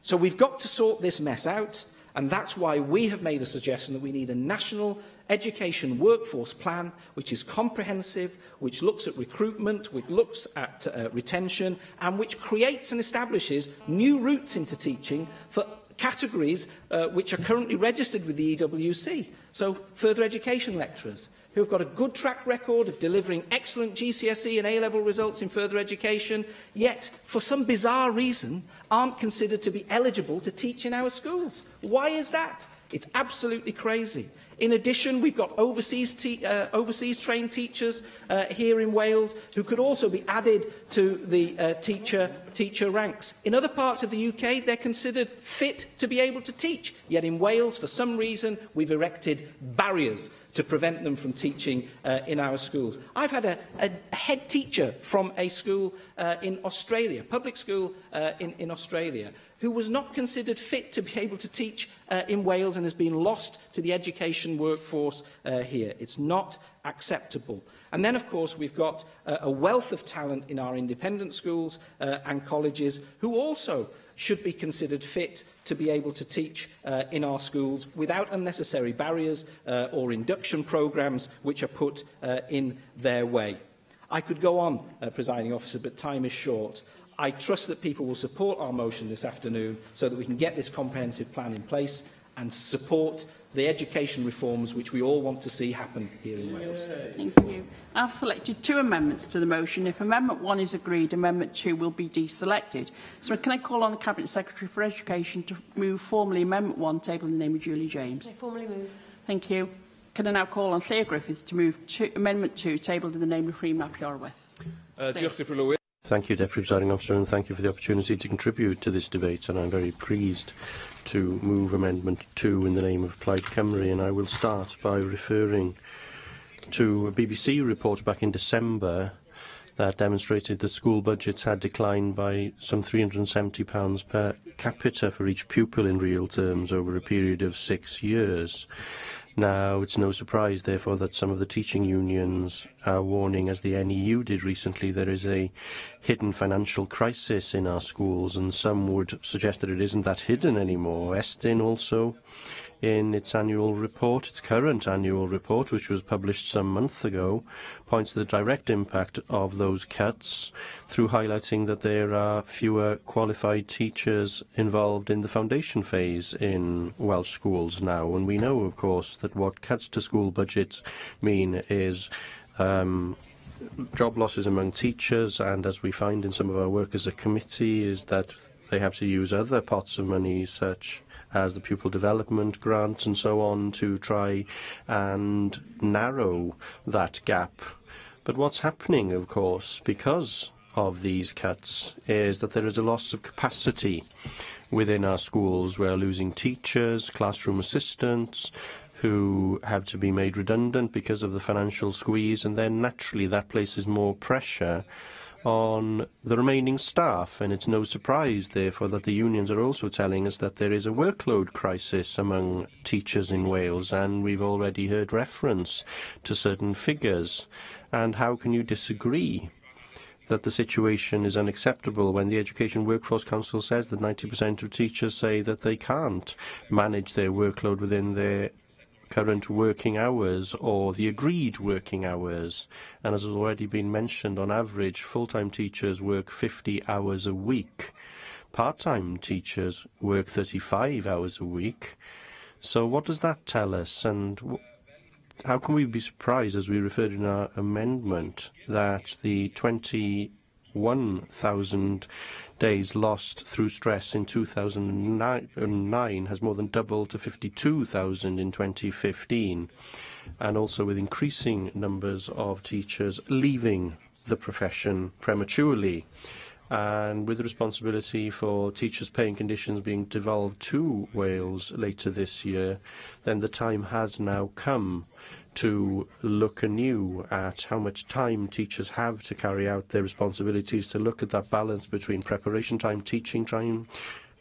So we've got to sort this mess out, and that's why we have made a suggestion that we need a national education workforce plan which is comprehensive, which looks at recruitment, which looks at retention, and which creates and establishes new routes into teaching for categories which are currently registered with the EWC. So further education lecturers who have got a good track record of delivering excellent GCSE and A-level results in further education, yet for some bizarre reason aren't considered to be eligible to teach in our schools. Why is that? It's absolutely crazy. In addition, we've got overseas trained teachers here in Wales who could also be added to the teacher ranks. In other parts of the UK, they're considered fit to be able to teach. Yet in Wales, for some reason, we've erected barriers to prevent them from teaching in our schools. I've had a head teacher from a school in Australia, public school in Australia, who was not considered fit to be able to teach in Wales and has been lost to the education workforce here. It's not acceptable. And then, of course, we've got a wealth of talent in our independent schools and colleges who also should be considered fit to be able to teach in our schools without unnecessary barriers or induction programmes which are put in their way. I could go on, Presiding Officer, but time is short. I trust that people will support our motion this afternoon so that we can get this comprehensive plan in place and support the education reforms which we all want to see happen here in Wales. Thank you. I've selected 2 amendments to the motion. If Amendment 1 is agreed, Amendment 2 will be deselected. So can I call on the Cabinet Secretary for Education to move formally Amendment 1, tabled in the name of Julie James? I formally move. Thank you. Can I now call on Claire Griffith to move Amendment 2, tabled in the name of Rhys Map Iorwerth? Thank you, Deputy Presiding Officer, and thank you for the opportunity to contribute to this debate. And I'm very pleased to move Amendment 2 in the name of Plaid Cymru. And I will start by referring to a BBC report back in December that demonstrated that school budgets had declined by some £370 per capita for each pupil in real terms over a period of 6 years. Now, it's no surprise, therefore, that some of the teaching unions are warning, as the NEU did recently, there is a hidden financial crisis in our schools, and some would suggest that it isn't that hidden anymore. Estyn also, in its annual report, its current annual report, which was published some months ago, points to the direct impact of those cuts through highlighting that there are fewer qualified teachers involved in the foundation phase in Welsh schools now. And we know, of course, that what cuts to school budgets mean is job losses among teachers, and as we find in some of our work as a committee, is that they have to use other pots of money, such as the pupil development grant and so on, to try and narrow that gap. But what's happening, of course, because of these cuts, is that there is a loss of capacity within our schools. We're losing teachers, classroom assistants, who have to be made redundant because of the financial squeeze, and then naturally that places more pressure on the remaining staff. And it's no surprise, therefore, that the unions are also telling us that there is a workload crisis among teachers in Wales, and we've already heard reference to certain figures. And how can you disagree that the situation is unacceptable when the Education Workforce Council says that 90% of teachers say that they can't manage their workload within their current working hours or the agreed working hours? And as has already been mentioned, on average, full-time teachers work 50 hours a week. Part-time teachers work 35 hours a week. So what does that tell us? And how can we be surprised, as we referred in our amendment, that the 21,000 days lost through stress in 2009 has more than doubled to 52,000 in 2015, and also with increasing numbers of teachers leaving the profession prematurely, and with the responsibility for teachers' pay and conditions being devolved to Wales later this year, then the time has now come to look anew at how much time teachers have to carry out their responsibilities, to look at that balance between preparation time, teaching time,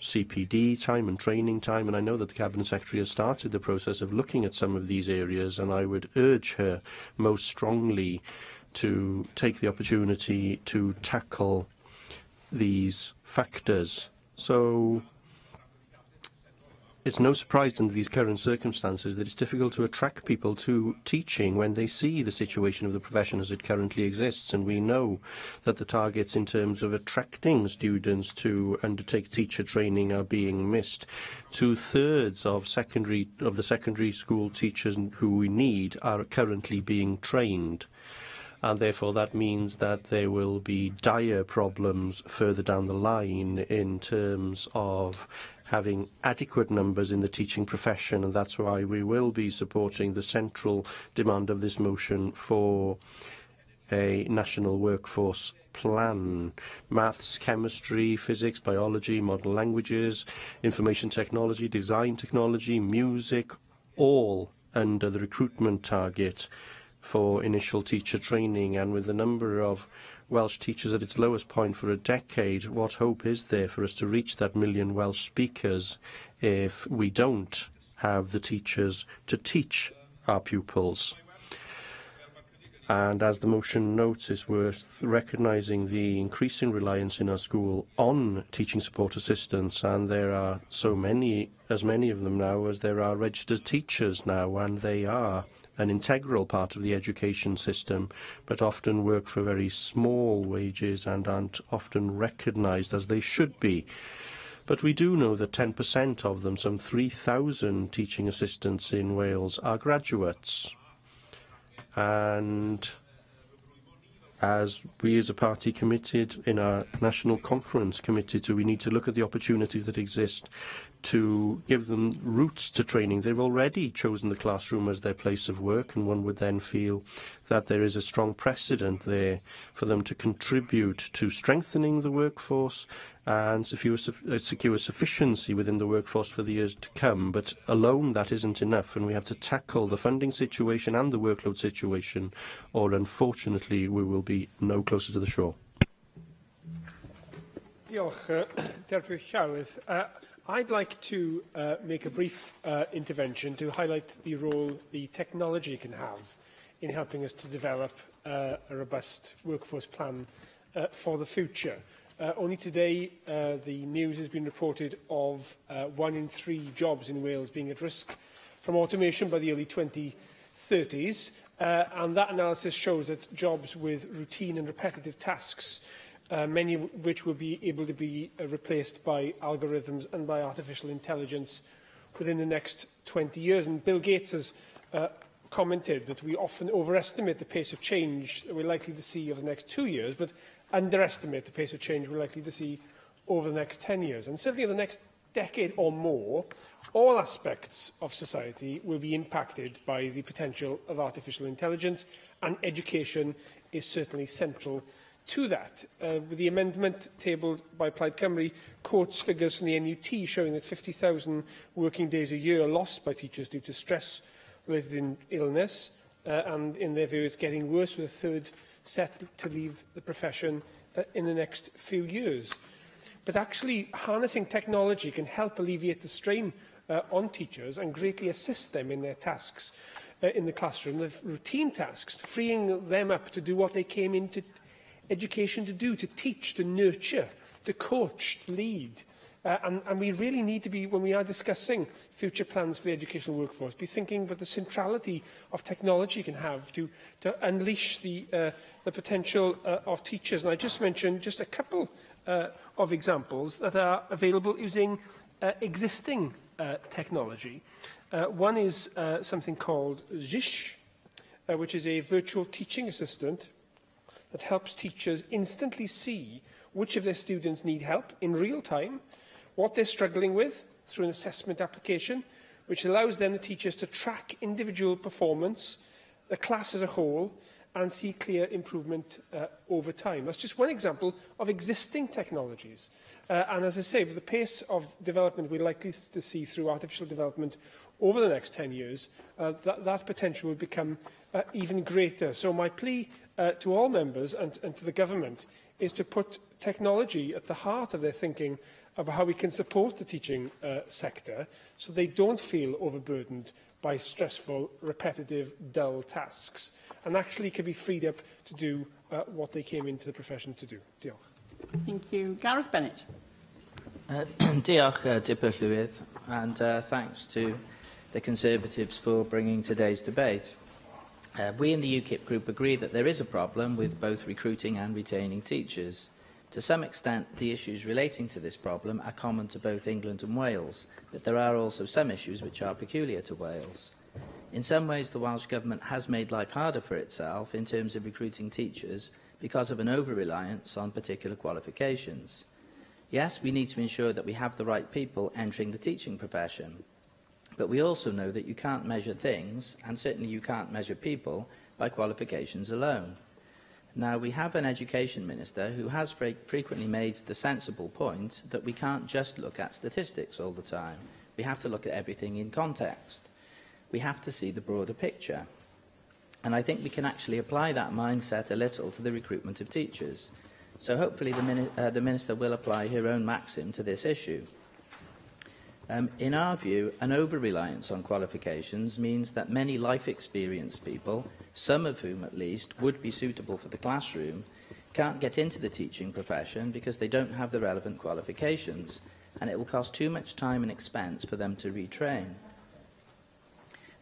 CPD time and training time. And I know that the Cabinet Secretary has started the process of looking at some of these areas, and I would urge her most strongly to take the opportunity to tackle these factors. So it's no surprise under these current circumstances that it's difficult to attract people to teaching when they see the situation of the profession as it currently exists. And we know that the targets in terms of attracting students to undertake teacher training are being missed. 2/3 of the secondary school teachers who we need are currently being trained. And therefore that means that there will be dire problems further down the line in terms of having adequate numbers in the teaching profession, and that's why we will be supporting the central demand of this motion for a national workforce plan. Maths, chemistry, physics, biology, modern languages, information technology, design technology, music, all under the recruitment target for initial teacher training. And with the number of Welsh teachers at its lowest point for a decade, what hope is there for us to reach that 1 million Welsh speakers if we don't have the teachers to teach our pupils? And as the motion notes, it's worth recognising the increasing reliance in our school on teaching support assistants, and there are as many of them now as there are registered teachers now, and they are an integral part of the education system, but often work for very small wages and aren't often recognised as they should be. But we do know that 10% of them, some 3,000 teaching assistants in Wales, are graduates. And as we as a party committed in our national conference committed to, we need to look at the opportunities that exist to give them routes to training. They've already chosen the classroom as their place of work, and one would then feel that there is a strong precedent there for them to contribute to strengthening the workforce and secure sufficiency within the workforce for the years to come. But alone that isn't enough, and we have to tackle the funding situation and the workload situation, or unfortunately we will be no closer to the shore. Diolch, Deputy Llawydd. I'd like to make a brief intervention to highlight the role the technology can have in helping us to develop a robust workforce plan for the future. Only today, the news has been reported of 1 in 3 jobs in Wales being at risk from automation by the early 2030s, and that analysis shows that jobs with routine and repetitive tasks, many of which will be able to be replaced by algorithms and by artificial intelligence within the next 20 years. And Bill Gates has commented that we often overestimate the pace of change that we're likely to see over the next 2 years, but underestimate the pace of change we're likely to see over the next 10 years. And certainly over the next decade or more, all aspects of society will be impacted by the potential of artificial intelligence, and education is certainly central to that. With the amendment tabled by Plaid Cymru quotes figures from the NUT showing that 50,000 working days a year are lost by teachers due to stress-related illness, and in their view it's getting worse, with a third set to leave the profession in the next few years. But actually, harnessing technology can help alleviate the strain on teachers and greatly assist them in their tasks in the classroom, the routine tasks, freeing them up to do what they came into education to do, to teach, to nurture, to coach, to lead. And we really need to be, when we are discussing future plans for the educational workforce, be thinking about the centrality of technology can have to unleash the potential of teachers. And I just mentioned just a couple of examples that are available using existing technology. One is something called Zish, which is a virtual teaching assistant that helps teachers instantly see which of their students need help in real time, what they're struggling with through an assessment application, which allows then the teachers to track individual performance, the class as a whole, and see clear improvement over time. That's just one example of existing technologies. And as I say, with the pace of development we're likely to see through artificial development over the next 10 years, that potential will become even greater. So my plea to all members and to the government is to put technology at the heart of their thinking about how we can support the teaching sector so they don't feel overburdened by stressful, repetitive, dull tasks, and actually can be freed up to do what they came into the profession to do. Diolch. Thank you. Gareth Bennett. Diolch, Dipper Llywydd, and thanks to the Conservatives for bringing today's debate. We in the UKIP group agree that there is a problem with both recruiting and retaining teachers. To some extent, the issues relating to this problem are common to both England and Wales, but there are also some issues which are peculiar to Wales. In some ways, the Welsh Government has made life harder for itself in terms of recruiting teachers because of an over-reliance on particular qualifications. Yes, we need to ensure that we have the right people entering the teaching profession, but we also know that you can't measure things, and certainly you can't measure people, by qualifications alone. Now, we have an Education Minister who has frequently made the sensible point that we can't just look at statistics all the time. We have to look at everything in context. We have to see the broader picture. And I think we can actually apply that mindset a little to the recruitment of teachers. So hopefully the Minister will apply her own maxim to this issue. In our view, an over-reliance on qualifications means that many life-experienced people, some of whom at least would be suitable for the classroom, can't get into the teaching profession because they don't have the relevant qualifications, and it will cost too much time and expense for them to retrain.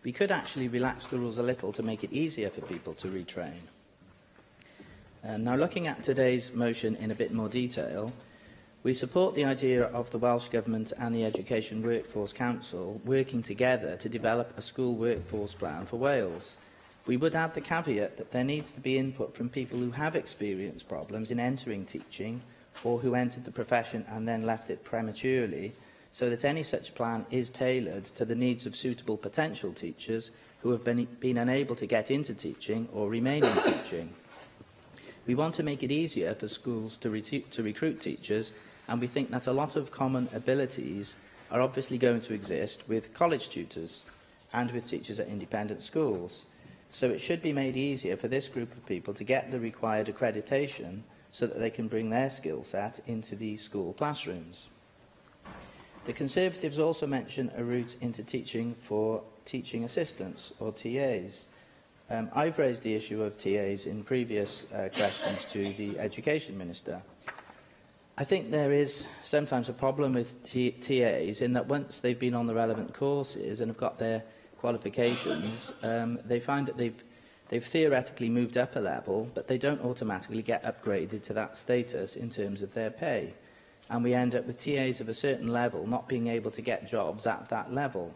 We could actually relax the rules a little to make it easier for people to retrain. Now, looking at today's motion in a bit more detail, we support the idea of the Welsh Government and the Education Workforce Council working together to develop a school workforce plan for Wales. We would add the caveat that there needs to be input from people who have experienced problems in entering teaching or who entered the profession and then left it prematurely, so that any such plan is tailored to the needs of suitable potential teachers who have been unable to get into teaching or remain in teaching. We want to make it easier for schools to recruit teachers, and we think that a lot of common abilities are obviously going to exist with college tutors and with teachers at independent schools. So it should be made easier for this group of people to get the required accreditation so that they can bring their skill set into the school classrooms. The Conservatives also mention a route into teaching for teaching assistants, or TAs. I've raised the issue of TAs in previous questions to the Education Minister. I think there is sometimes a problem with TAs in that once they've been on the relevant courses and have got their qualifications, they find that they've theoretically moved up a level, but they don't automatically get upgraded to that status in terms of their pay. And we end up with TAs of a certain level not being able to get jobs at that level.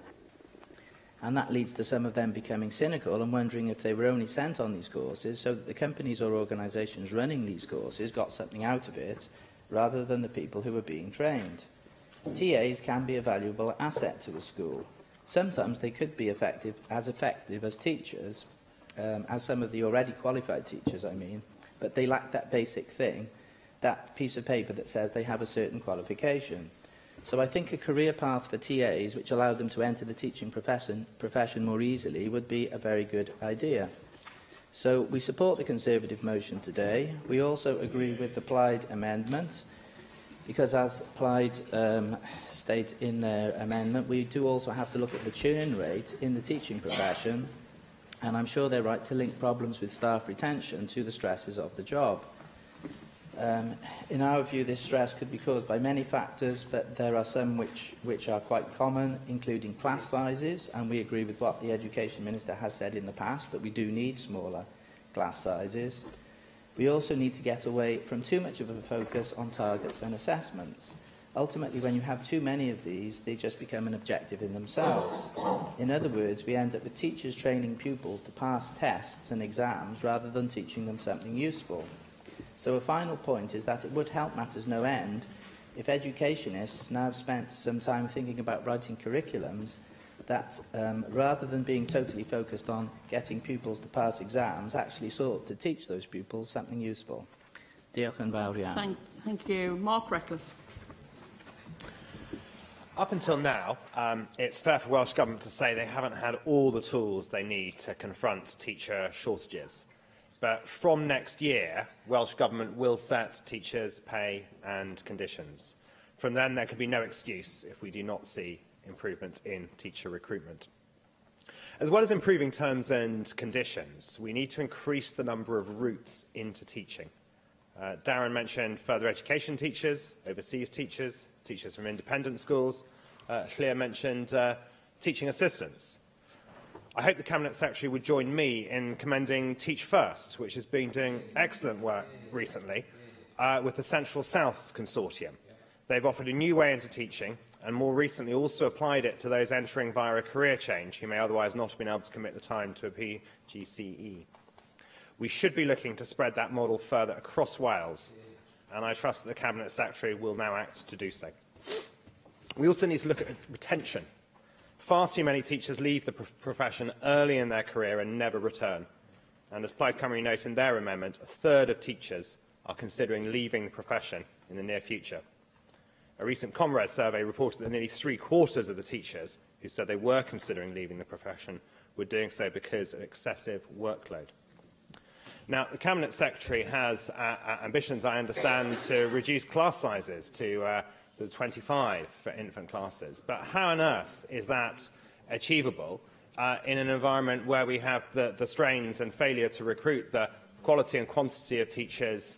And that leads to some of them becoming cynical and wondering if they were only sent on these courses so that the companies or organisations running these courses got something out of it, rather than the people who were being trained. TAs can be a valuable asset to a school. Sometimes they could be effective as teachers, as some of the already qualified teachers, I mean, but they lack that basic thing, that piece of paper that says they have a certain qualification. So I think a career path for TAs which allowed them to enter the teaching profession more easily would be a very good idea. So we support the Conservative motion today. We also agree with the Plaid amendment, because as Plaid states in their amendment, we do also have to look at the churn rate in the teaching profession, and I'm sure they're right to link problems with staff retention to the stresses of the job. In our view, this stress could be caused by many factors, but there are some which are quite common, including class sizes, and we agree with what the Education Minister has said in the past, that we do need smaller class sizes. We also need to get away from too much of a focus on targets and assessments. Ultimately, when you have too many of these, they just become an objective in themselves. In other words, we end up with teachers training pupils to pass tests and exams rather than teaching them something useful. So a final point is that it would help matters no end if educationists now spent some time thinking about writing curriculums that, rather than being totally focused on getting pupils to pass exams, actually sought to teach those pupils something useful. Diolch yn fawr iawn. Thank you. Mark Reckless. Up until now, it's fair for Welsh Government to say they haven't had all the tools they need to confront teacher shortages. But from next year, Welsh Government will set teachers' pay and conditions. From then, there can be no excuse if we do not see improvement in teacher recruitment. As well as improving terms and conditions, we need to increase the number of routes into teaching. Darren mentioned further education teachers, overseas teachers, teachers from independent schools. Llŷr mentioned teaching assistants. I hope the Cabinet Secretary would join me in commending Teach First, which has been doing excellent work recently with the Central South Consortium. They've offered a new way into teaching and more recently also applied it to those entering via a career change who may otherwise not have been able to commit the time to a PGCE. We should be looking to spread that model further across Wales, and I trust that the Cabinet Secretary will now act to do so. We also need to look at retention. Far too many teachers leave the profession early in their career and never return. And as Plaid Cymru note in their amendment, a third of teachers are considering leaving the profession in the near future. A recent Comres survey reported that nearly 3/4 of the teachers who said they were considering leaving the profession were doing so because of excessive workload. Now, the Cabinet Secretary has ambitions, I understand, to reduce class sizes to 25 for infant classes. But how on earth is that achievable in an environment where we have the strains and failure to recruit the quality and quantity of teachers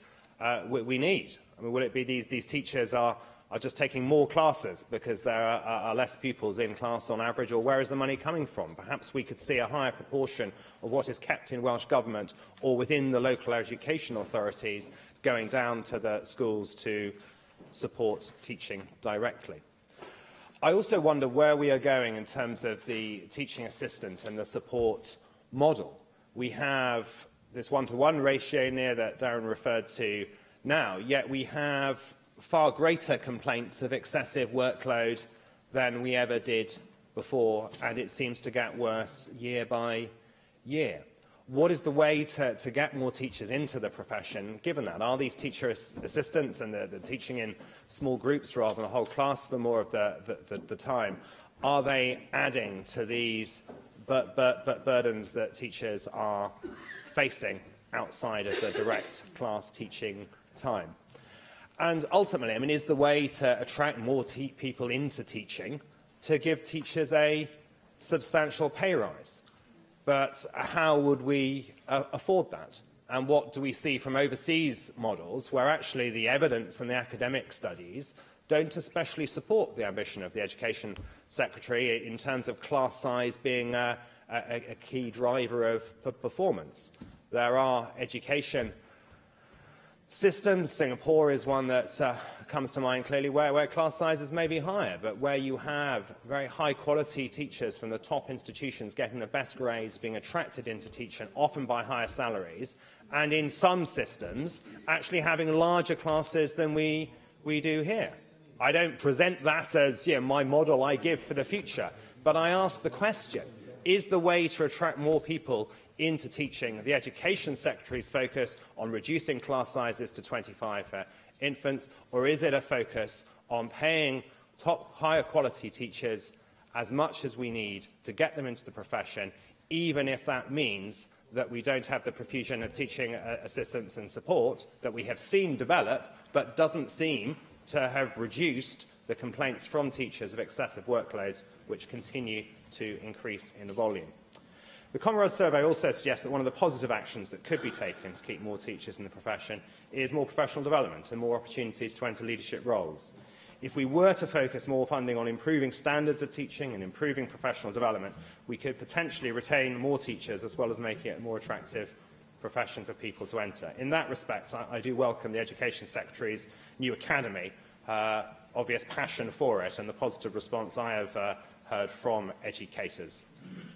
we need? I mean, will it be these teachers are just taking more classes because there are less pupils in class on average, or where is the money coming from? Perhaps we could see a higher proportion of what is kept in Welsh Government or within the local education authorities going down to the schools to support teaching directly. I also wonder where we are going in terms of the teaching assistant and the support model. We have this one-to-one ratio near that Darren referred to now, yet we have far greater complaints of excessive workload than we ever did before, and it seems to get worse year by year. What is the way to get more teachers into the profession, given that? Are these teacher assistants and the teaching in small groups rather than a whole class for more of the time, are they adding to these burdens that teachers are facing outside of the direct class teaching time? And ultimately, I mean, is the way to attract more people into teaching to give teachers a substantial pay rise? But how would we afford that? And what do we see from overseas models where actually the evidence and the academic studies don't especially support the ambition of the Education Secretary in terms of class size being a key driver of performance? There are education systems. Singapore is one that comes to mind clearly, where class sizes may be higher, but where you have very high-quality teachers from the top institutions getting the best grades, being attracted into teaching, often by higher salaries, and in some systems actually having larger classes than we do here. I don't present that as my model I give for the future, but I ask the question, is the way to attract more people into teaching the Education Secretary's focus on reducing class sizes to 25 infants, or is it a focus on paying top, higher quality teachers as much as we need to get them into the profession, even if that means that we don't have the profusion of teaching assistance and support that we have seen develop, but doesn't seem to have reduced the complaints from teachers of excessive workloads, which continue to increase in volume. The Commonwealth Survey also suggests that one of the positive actions that could be taken to keep more teachers in the profession is more professional development and more opportunities to enter leadership roles. If we were to focus more funding on improving standards of teaching and improving professional development, we could potentially retain more teachers as well as making it a more attractive profession for people to enter. In that respect, I do welcome the Education Secretary's new academy, obvious passion for it, and the positive response I have heard from educators.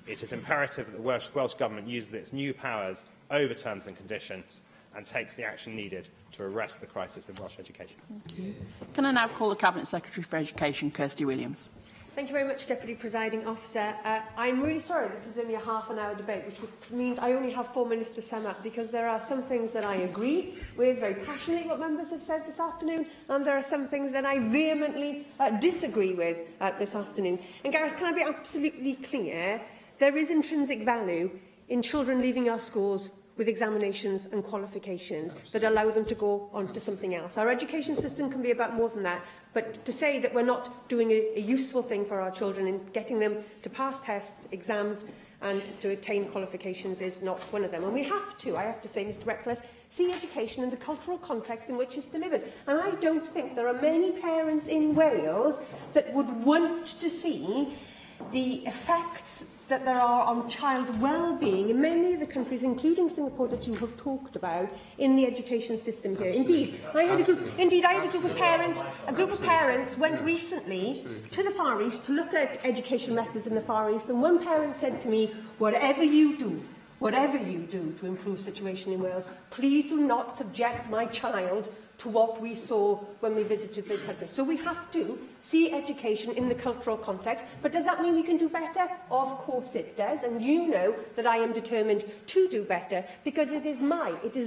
It is imperative that the Welsh Government uses its new powers over terms and conditions and takes the action needed to arrest the crisis in Welsh education. Thank you. Can I now call the Cabinet Secretary for Education, Kirsty Williams? Thank you very much, Deputy Presiding Officer. I'm really sorry this is only a half-an-hour debate, which means I only have 4 minutes to sum up, because there are some things that I agree with very passionately what members have said this afternoon, and there are some things that I vehemently disagree with this afternoon. And Gareth, can I be absolutely clear? There is intrinsic value in children leaving our schools with examinations and qualifications that allow them to go on to something else. Our education system can be about more than that, but to say that we're not doing a useful thing for our children in getting them to pass tests, exams and to attain qualifications is not one of them. And we have to, I have to say, Mr Reckless, see education in the cultural context in which it's delivered. And I don't think there are many parents in Wales that would want to see the effects that there are on child well-being in many of the countries, including Singapore, that you have talked about in the education system here. Indeed, I had a group of parents. A group of parents went recently to the Far East to look at education methods in the Far East, and one parent said to me, whatever you do to improve the situation in Wales, please do not subject my child to what we saw when we visited those countries. So we have to see education in the cultural context. But does that mean we can do better? Of course it does. And you know that I am determined to do better, because it is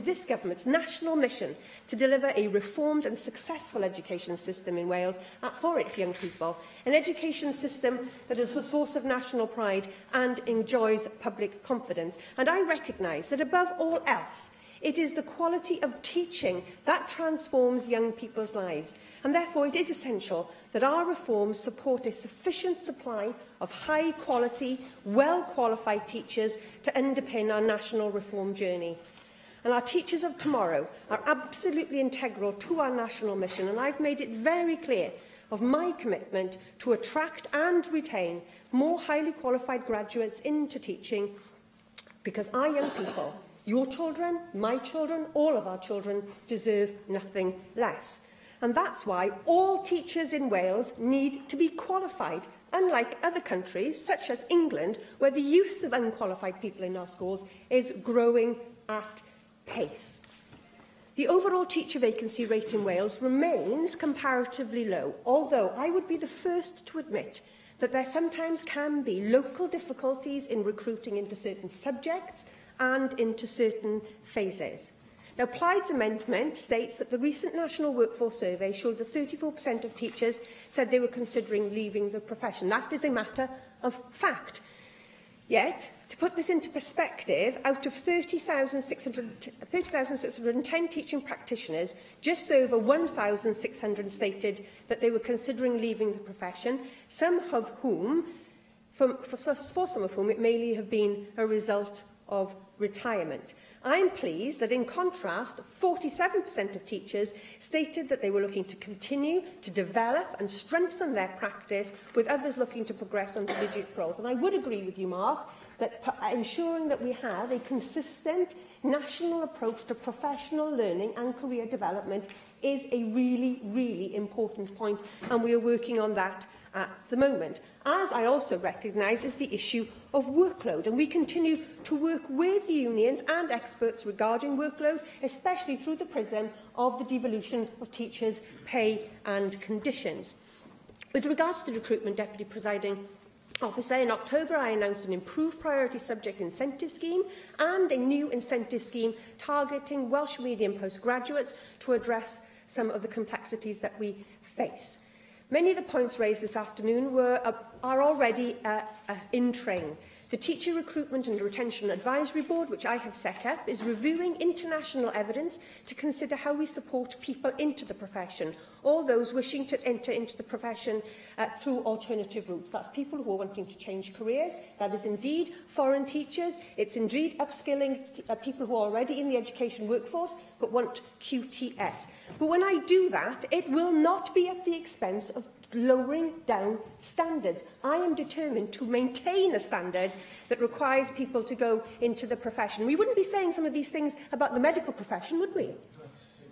this government's national mission to deliver a reformed and successful education system in Wales for its young people. An education system that is a source of national pride and enjoys public confidence. And I recognise that above all else, it is the quality of teaching that transforms young people's lives, and therefore it is essential that our reforms support a sufficient supply of high-quality, well-qualified teachers to underpin our national reform journey. And our teachers of tomorrow are absolutely integral to our national mission, and I've made it very clear of my commitment to attract and retain more highly qualified graduates into teaching, because our young people, your children, my children, all of our children, deserve nothing less. And that's why all teachers in Wales need to be qualified, unlike other countries, such as England, where the use of unqualified people in our schools is growing at pace. The overall teacher vacancy rate in Wales remains comparatively low, although I would be the first to admit that there sometimes can be local difficulties in recruiting into certain subjects and into certain phases. Now, Plaid's amendment states that the recent National Workforce Survey showed that 34% of teachers said they were considering leaving the profession. That is a matter of fact. Yet, to put this into perspective, out of 30,610 teaching practitioners, just over 1,600 stated that they were considering leaving the profession, some of whom, for some of whom, it may have been a result of retirement. I'm pleased that, in contrast, 47% of teachers stated that they were looking to continue to develop and strengthen their practice, with others looking to progress onto leadership roles. And I would agree with you, Mark, that ensuring that we have a consistent national approach to professional learning and career development is a really, really important point, and we are working on that at the moment. As I also recognise is the issue of workload, and we continue to work with the unions and experts regarding workload, especially through the prism of the devolution of teachers' pay and conditions. With regards to recruitment, Deputy Presiding Officer, in October I announced an improved priority subject incentive scheme and a new incentive scheme targeting Welsh medium postgraduates to address some of the complexities that we face. Many of the points raised this afternoon are already in train. The Teacher Recruitment and Retention Advisory Board, which I have set up, is reviewing international evidence to consider how we support people into the profession, or those wishing to enter into the profession through alternative routes. That's people who are wanting to change careers. That is indeed foreign teachers. It's indeed upskilling people who are already in the education workforce but want QTS. But when I do that, it will not be at the expense of lowering down standards. I am determined to maintain a standard that requires people to go into the profession. We wouldn't be saying some of these things about the medical profession, would we?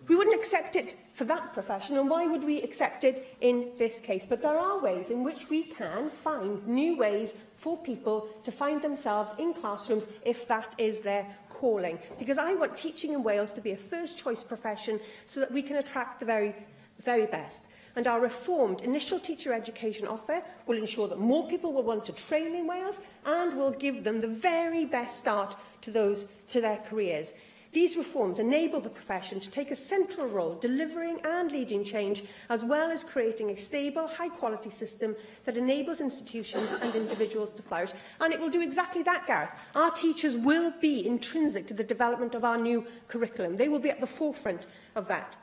We wouldn't accept it for that profession, and why would we accept it in this case? But there are ways in which we can find new ways for people to find themselves in classrooms if that is their calling. Because I want teaching in Wales to be a first-choice profession so that we can attract the very, very best. And our reformed initial teacher education offer will ensure that more people will want to train in Wales and will give them the very best start to their careers. These reforms enable the profession to take a central role, delivering and leading change, as well as creating a stable, high-quality system that enables institutions and individuals to flourish. And it will do exactly that, Gareth. Our teachers will be intrinsic to the development of our new curriculum. They will be at the forefront of that.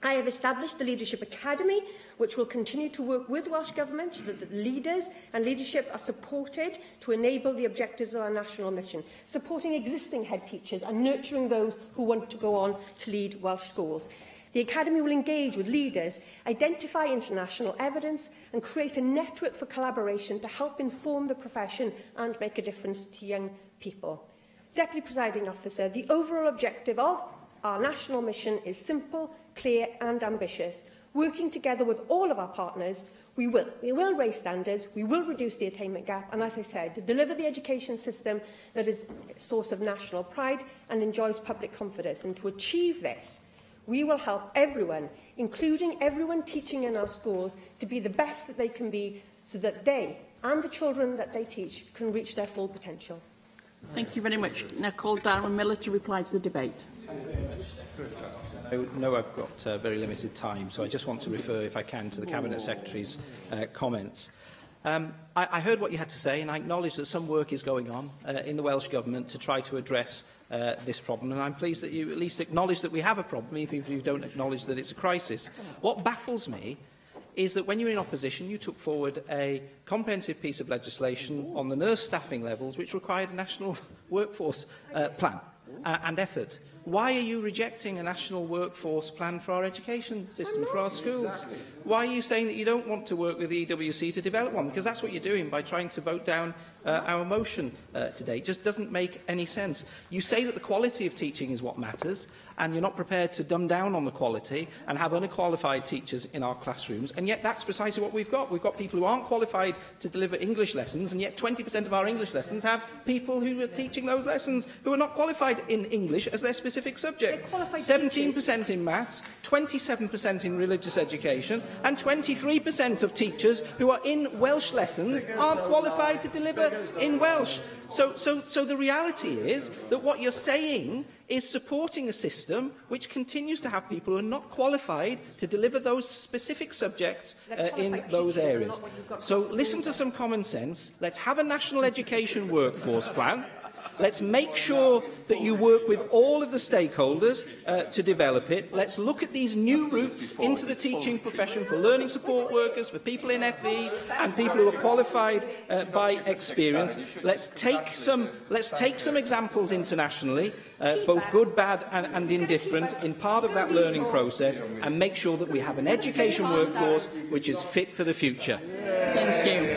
I have established the Leadership Academy, which will continue to work with Welsh Government so that the leaders and leadership are supported to enable the objectives of our national mission, supporting existing head teachers and nurturing those who want to go on to lead Welsh schools. The Academy will engage with leaders, identify international evidence and create a network for collaboration to help inform the profession and make a difference to young people. Deputy Presiding Officer, the overall objective of our national mission is simple, clear and ambitious. Working together with all of our partners, we will raise standards, we will reduce the attainment gap, and as I said, to deliver the education system that is a source of national pride and enjoys public confidence. And to achieve this, we will help everyone, including everyone teaching in our schools, to be the best that they can be so that they and the children that they teach can reach their full potential. Thank you very much. Now call Darren Miller to reply to the debate. I know I've got very limited time, so I just want to refer, if I can, to the Cabinet Secretary's comments. I heard what you had to say, and I acknowledge that some work is going on in the Welsh Government to try to address this problem, and I'm pleased that you at least acknowledge that we have a problem, even if you don't acknowledge that it's a crisis. What baffles me is that when you were in opposition, you took forward a comprehensive piece of legislation on the nurse staffing levels, which required a national workforce plan and effort. Why are you rejecting a national workforce plan for our education system, for our schools? Exactly. Why are you saying that you don't want to work with the EWC to develop one? Because that's what you're doing by trying to vote down our motion today. It just doesn't make any sense. You say that the quality of teaching is what matters, and you're not prepared to dumb down on the quality and have unqualified teachers in our classrooms, and yet that's precisely what we've got. We've got people who aren't qualified to deliver English lessons, and yet 20% of our English lessons have people who are teaching those lessons who are not qualified in English as their specific subject. 17% in maths, 27% in religious education, and 23% of teachers who are in Welsh lessons aren't qualified to deliver in Welsh. So the reality is that what you're saying is supporting a system which continues to have people who are not qualified to deliver those specific subjects in those areas. So listen to some common sense. Let's have a national education workforce plan. Let's make sure that you work with all of the stakeholders to develop it. Let's look at these new routes into the teaching profession for learning support workers, for people in FE and people who are qualified by experience. Let's take some examples internationally, both good, bad and indifferent, in part of that learning process, and make sure that we have an education workforce which is fit for the future. Thank you.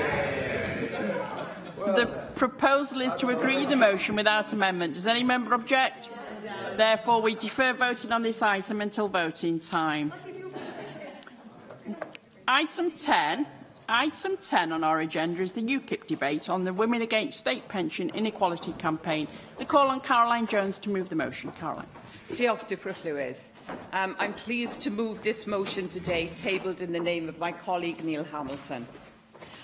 The proposal is to agree the motion without amendment. Does any member object? Therefore, we defer voting on this item until voting time. Item 10 Item 10 on our agenda is the UKIP debate on the Women Against State Pension Inequality campaign. I call on Caroline Jones to move the motion. Caroline. Diolch, Dipra Llywydd. I'm pleased to move this motion today, tabled in the name of my colleague Neil Hamilton.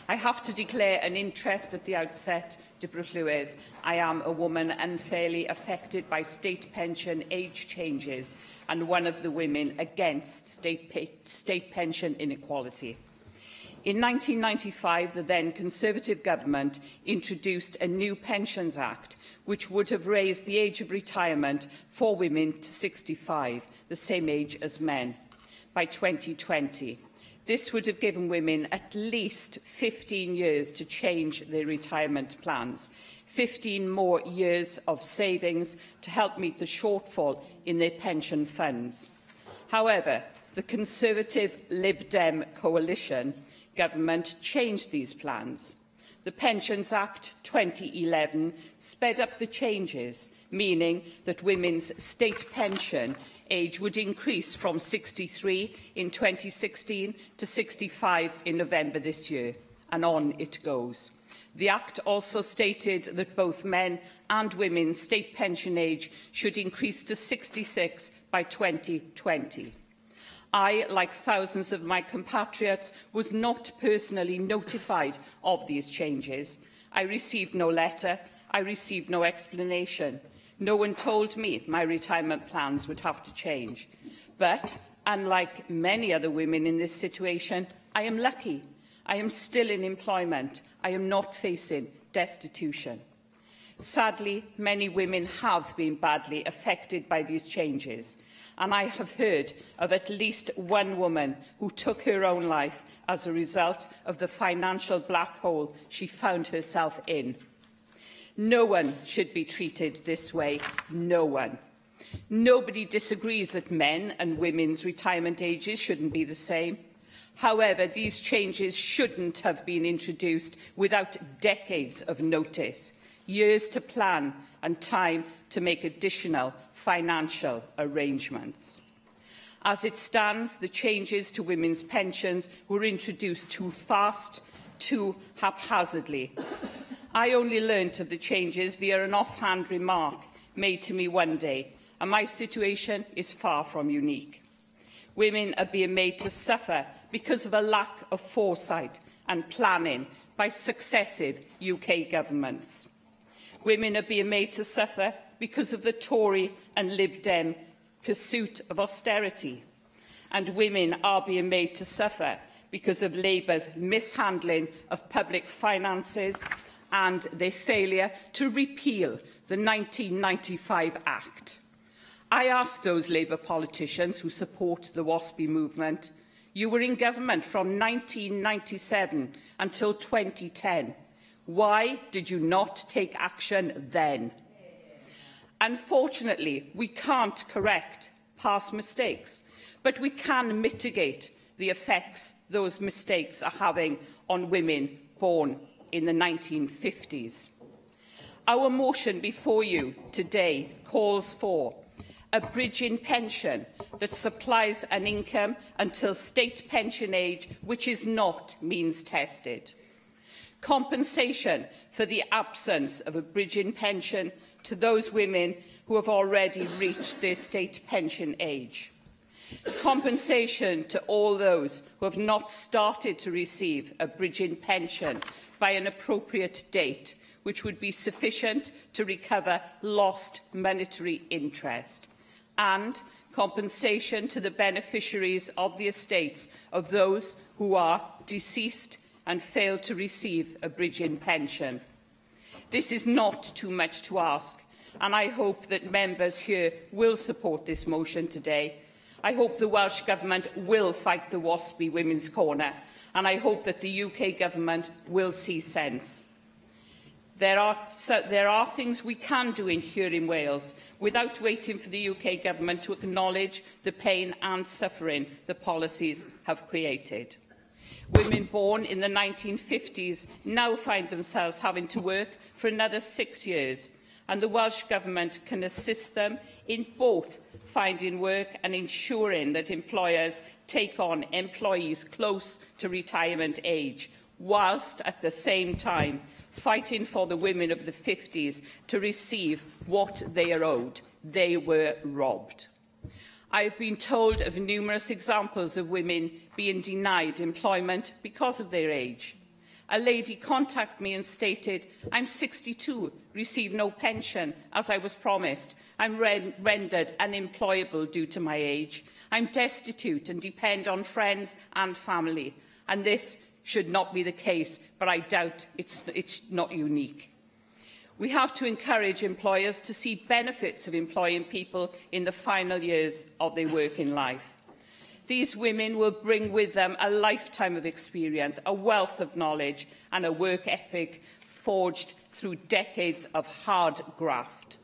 I have to declare an interest at the outset, Dipra Llywydd. I am a woman unfairly affected by state pension age changes and one of the women against state pension inequality. In 1995, the then Conservative government introduced a new Pensions Act, which would have raised the age of retirement for women to 65, the same age as men, by 2020. This would have given women at least 15 years to change their retirement plans, 15 more years of savings to help meet the shortfall in their pension funds. However, the Conservative Lib Dem coalition government changed these plans. The Pensions Act 2011 sped up the changes, meaning that women's state pension age would increase from 63 in 2016 to 65 in November this year, and on it goes. The Act also stated that both men and women's state pension age should increase to 66 by 2020. I, like thousands of my compatriots, was not personally notified of these changes. I received no letter. I received no explanation. No one told me my retirement plans would have to change. But, unlike many other women in this situation, I am lucky. I am still in employment. I am not facing destitution. Sadly, many women have been badly affected by these changes, and I have heard of at least one woman who took her own life as a result of the financial black hole she found herself in. No one should be treated this way. No one. Nobody disagrees that men and women's retirement ages shouldn't be the same. However, these changes shouldn't have been introduced without decades of notice, years to plan and time to make additional financial arrangements. As it stands, the changes to women's pensions were introduced too fast, too haphazardly. I only learnt of the changes via an offhand remark made to me one day, and my situation is far from unique. Women are being made to suffer because of a lack of foresight and planning by successive UK governments. Women are being made to suffer because of the Tory and Lib Dem pursuit of austerity. And women are being made to suffer because of Labour's mishandling of public finances and their failure to repeal the 1995 Act. I ask those Labour politicians who support the WASPI movement, you were in government from 1997 until 2010. Why did you not take action then? Unfortunately, we can't correct past mistakes, but we can mitigate the effects those mistakes are having on women born in the 1950s. Our motion before you today calls for a bridging pension that supplies an income until state pension age which is not means-tested. Compensation for the absence of a bridging pension to those women who have already reached their state pension age. Compensation to all those who have not started to receive a bridging pension by an appropriate date, which would be sufficient to recover lost monetary interest. And compensation to the beneficiaries of the estates of those who are deceased and failed to receive a bridging pension. This is not too much to ask, and I hope that members here will support this motion today. I hope the Welsh Government will fight the WASPI Women's Corner, and I hope that the UK Government will see sense. There are things we can do here in Wales without waiting for the UK Government to acknowledge the pain and suffering the policies have created. Women born in the 1950s now find themselves having to work for another 6 years, and the Welsh Government can assist them in both finding work and ensuring that employers take on employees close to retirement age, whilst at the same time fighting for the women of the 50s to receive what they are owed. They were robbed. I have been told of numerous examples of women being denied employment because of their age. A lady contacted me and stated, "I'm 62, receive no pension as I was promised. I'm rendered unemployable due to my age. I'm destitute and depend on friends and family." And this should not be the case, but I doubt it's not unique. We have to encourage employers to see benefits of employing people in the final years of their working life. These women will bring with them a lifetime of experience, a wealth of knowledge and a work ethic forged through decades of hard graft.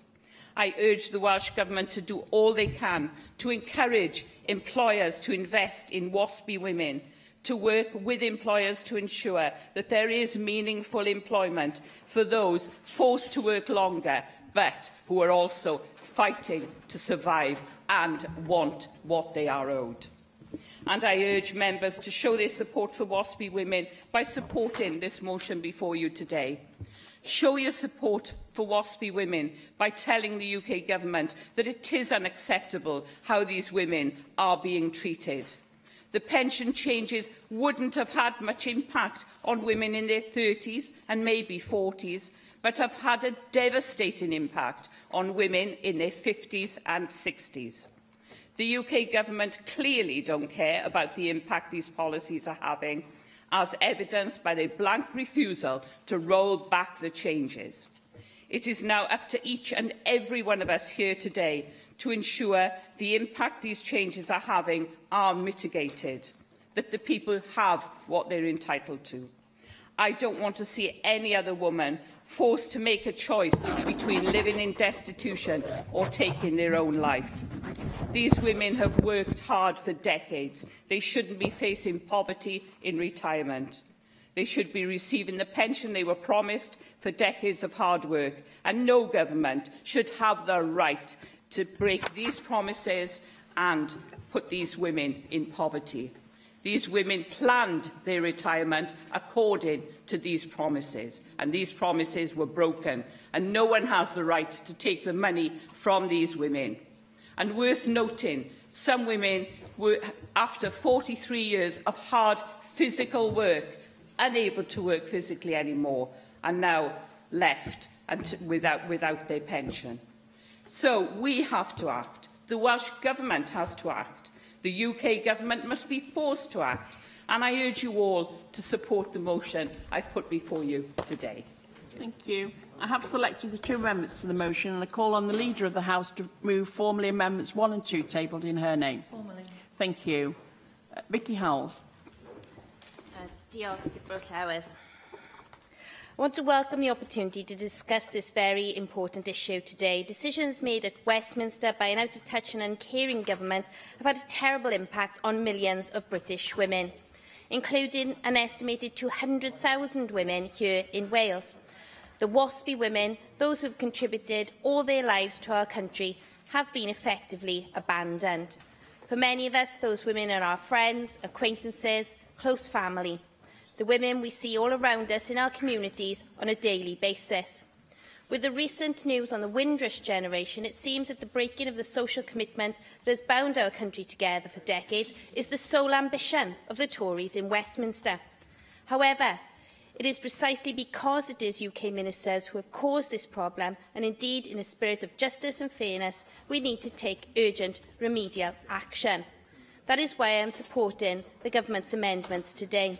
I urge the Welsh Government to do all they can to encourage employers to invest in WASPI women, to work with employers to ensure that there is meaningful employment for those forced to work longer, but who are also fighting to survive and want what they are owed. And I urge members to show their support for WASPI women by supporting this motion before you today. Show your support for WASPI women by telling the UK Government that it is unacceptable how these women are being treated. The pension changes wouldn't have had much impact on women in their 30s and maybe 40s, but have had a devastating impact on women in their 50s and 60s. The UK Government clearly don't care about the impact these policies are having, as evidenced by their blank refusal to roll back the changes. It is now up to each and every one of us here today to ensure the impact these changes are having are mitigated, that the people have what they're entitled to. I don't want to see any other woman forced to make a choice between living in destitution or taking their own life. These women have worked hard for decades. They shouldn't be facing poverty in retirement. They should be receiving the pension they were promised for decades of hard work, and no government should have the right to break these promises and put these women in poverty. These women planned their retirement according to these promises, and these promises were broken, and no one has the right to take the money from these women. And worth noting, some women were, after 43 years of hard physical work, unable to work physically anymore, and now left and without their pension. So we have to act. The Welsh Government has to act. The UK Government must be forced to act. And I urge you all to support the motion I've put before you today. Thank you. I have selected the 2 amendments to the motion, and I call on the Leader of the House to move formally Amendments 1 and 2 tabled in her name. Formally. Thank you. Vicky Howells. Diolch, Deputy Llywedd. I want to welcome the opportunity to discuss this very important issue today. Decisions made at Westminster by an out-of-touch and uncaring government have had a terrible impact on millions of British women, including an estimated 200,000 women here in Wales. The WASPI women, those who have contributed all their lives to our country, have been effectively abandoned. For many of us, those women are our friends, acquaintances, close family. The women we see all around us in our communities on a daily basis. With the recent news on the Windrush generation, it seems that the breaking of the social commitment that has bound our country together for decades is the sole ambition of the Tories in Westminster. However, it is precisely because it is UK ministers who have caused this problem, and indeed in a spirit of justice and fairness, we need to take urgent remedial action. That is why I am supporting the government's amendments today.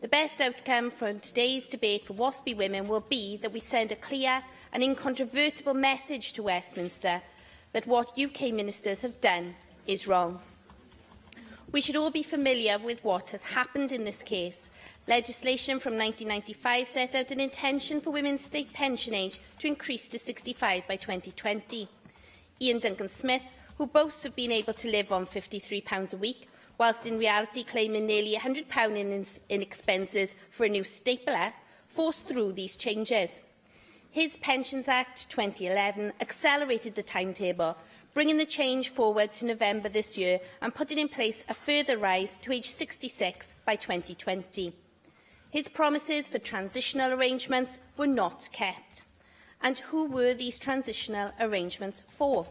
The best outcome from today's debate for WASPI women will be that we send a clear and incontrovertible message to Westminster that what UK ministers have done is wrong. We should all be familiar with what has happened in this case. Legislation from 1995 set out an intention for women's state pension age to increase to 65 by 2020. Ian Duncan Smith, who boasts of being able to live on £53 a week, whilst in reality claiming nearly £100 in expenses for a new stapler, forced through these changes. His Pensions Act 2011 accelerated the timetable, bringing the change forward to November this year and putting in place a further rise to age 66 by 2020. His promises for transitional arrangements were not kept. And who were these transitional arrangements for?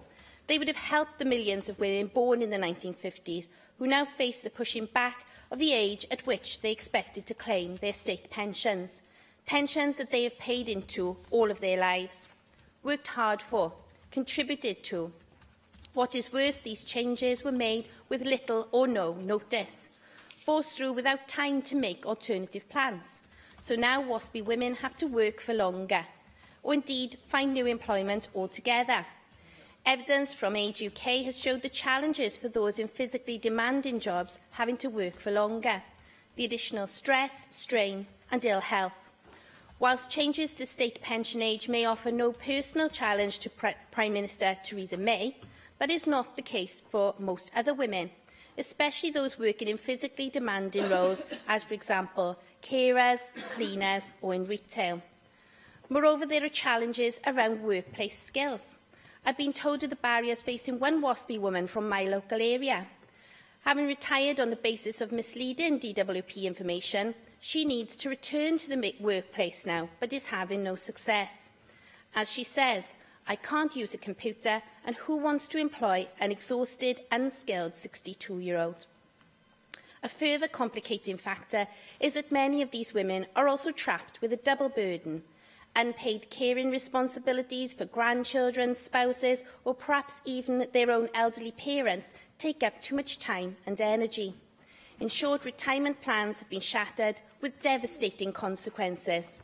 They would have helped the millions of women born in the 1950s who now face the pushing back of the age at which they expected to claim their state pensions. Pensions that they have paid into all of their lives, worked hard for, contributed to. What is worse, these changes were made with little or no notice, forced through without time to make alternative plans. So now WASPI women have to work for longer, or indeed find new employment altogether. Evidence from Age UK has showed the challenges for those in physically demanding jobs having to work for longer, the additional stress, strain and ill health. Whilst changes to state pension age may offer no personal challenge to Prime Minister Theresa May, that is not the case for most other women, especially those working in physically demanding roles, as, for example, carers, cleaners or in retail. Moreover, there are challenges around workplace skills. I've been told of the barriers facing one WASPI woman from my local area. Having retired on the basis of misleading DWP information, she needs to return to the workplace now, but is having no success. As she says, I can't use a computer, and who wants to employ an exhausted, unskilled 62-year-old? A further complicating factor is that many of these women are also trapped with a double burden: unpaid caring responsibilities for grandchildren, spouses, or perhaps even their own elderly parents take up too much time and energy. In short, retirement plans have been shattered with devastating consequences.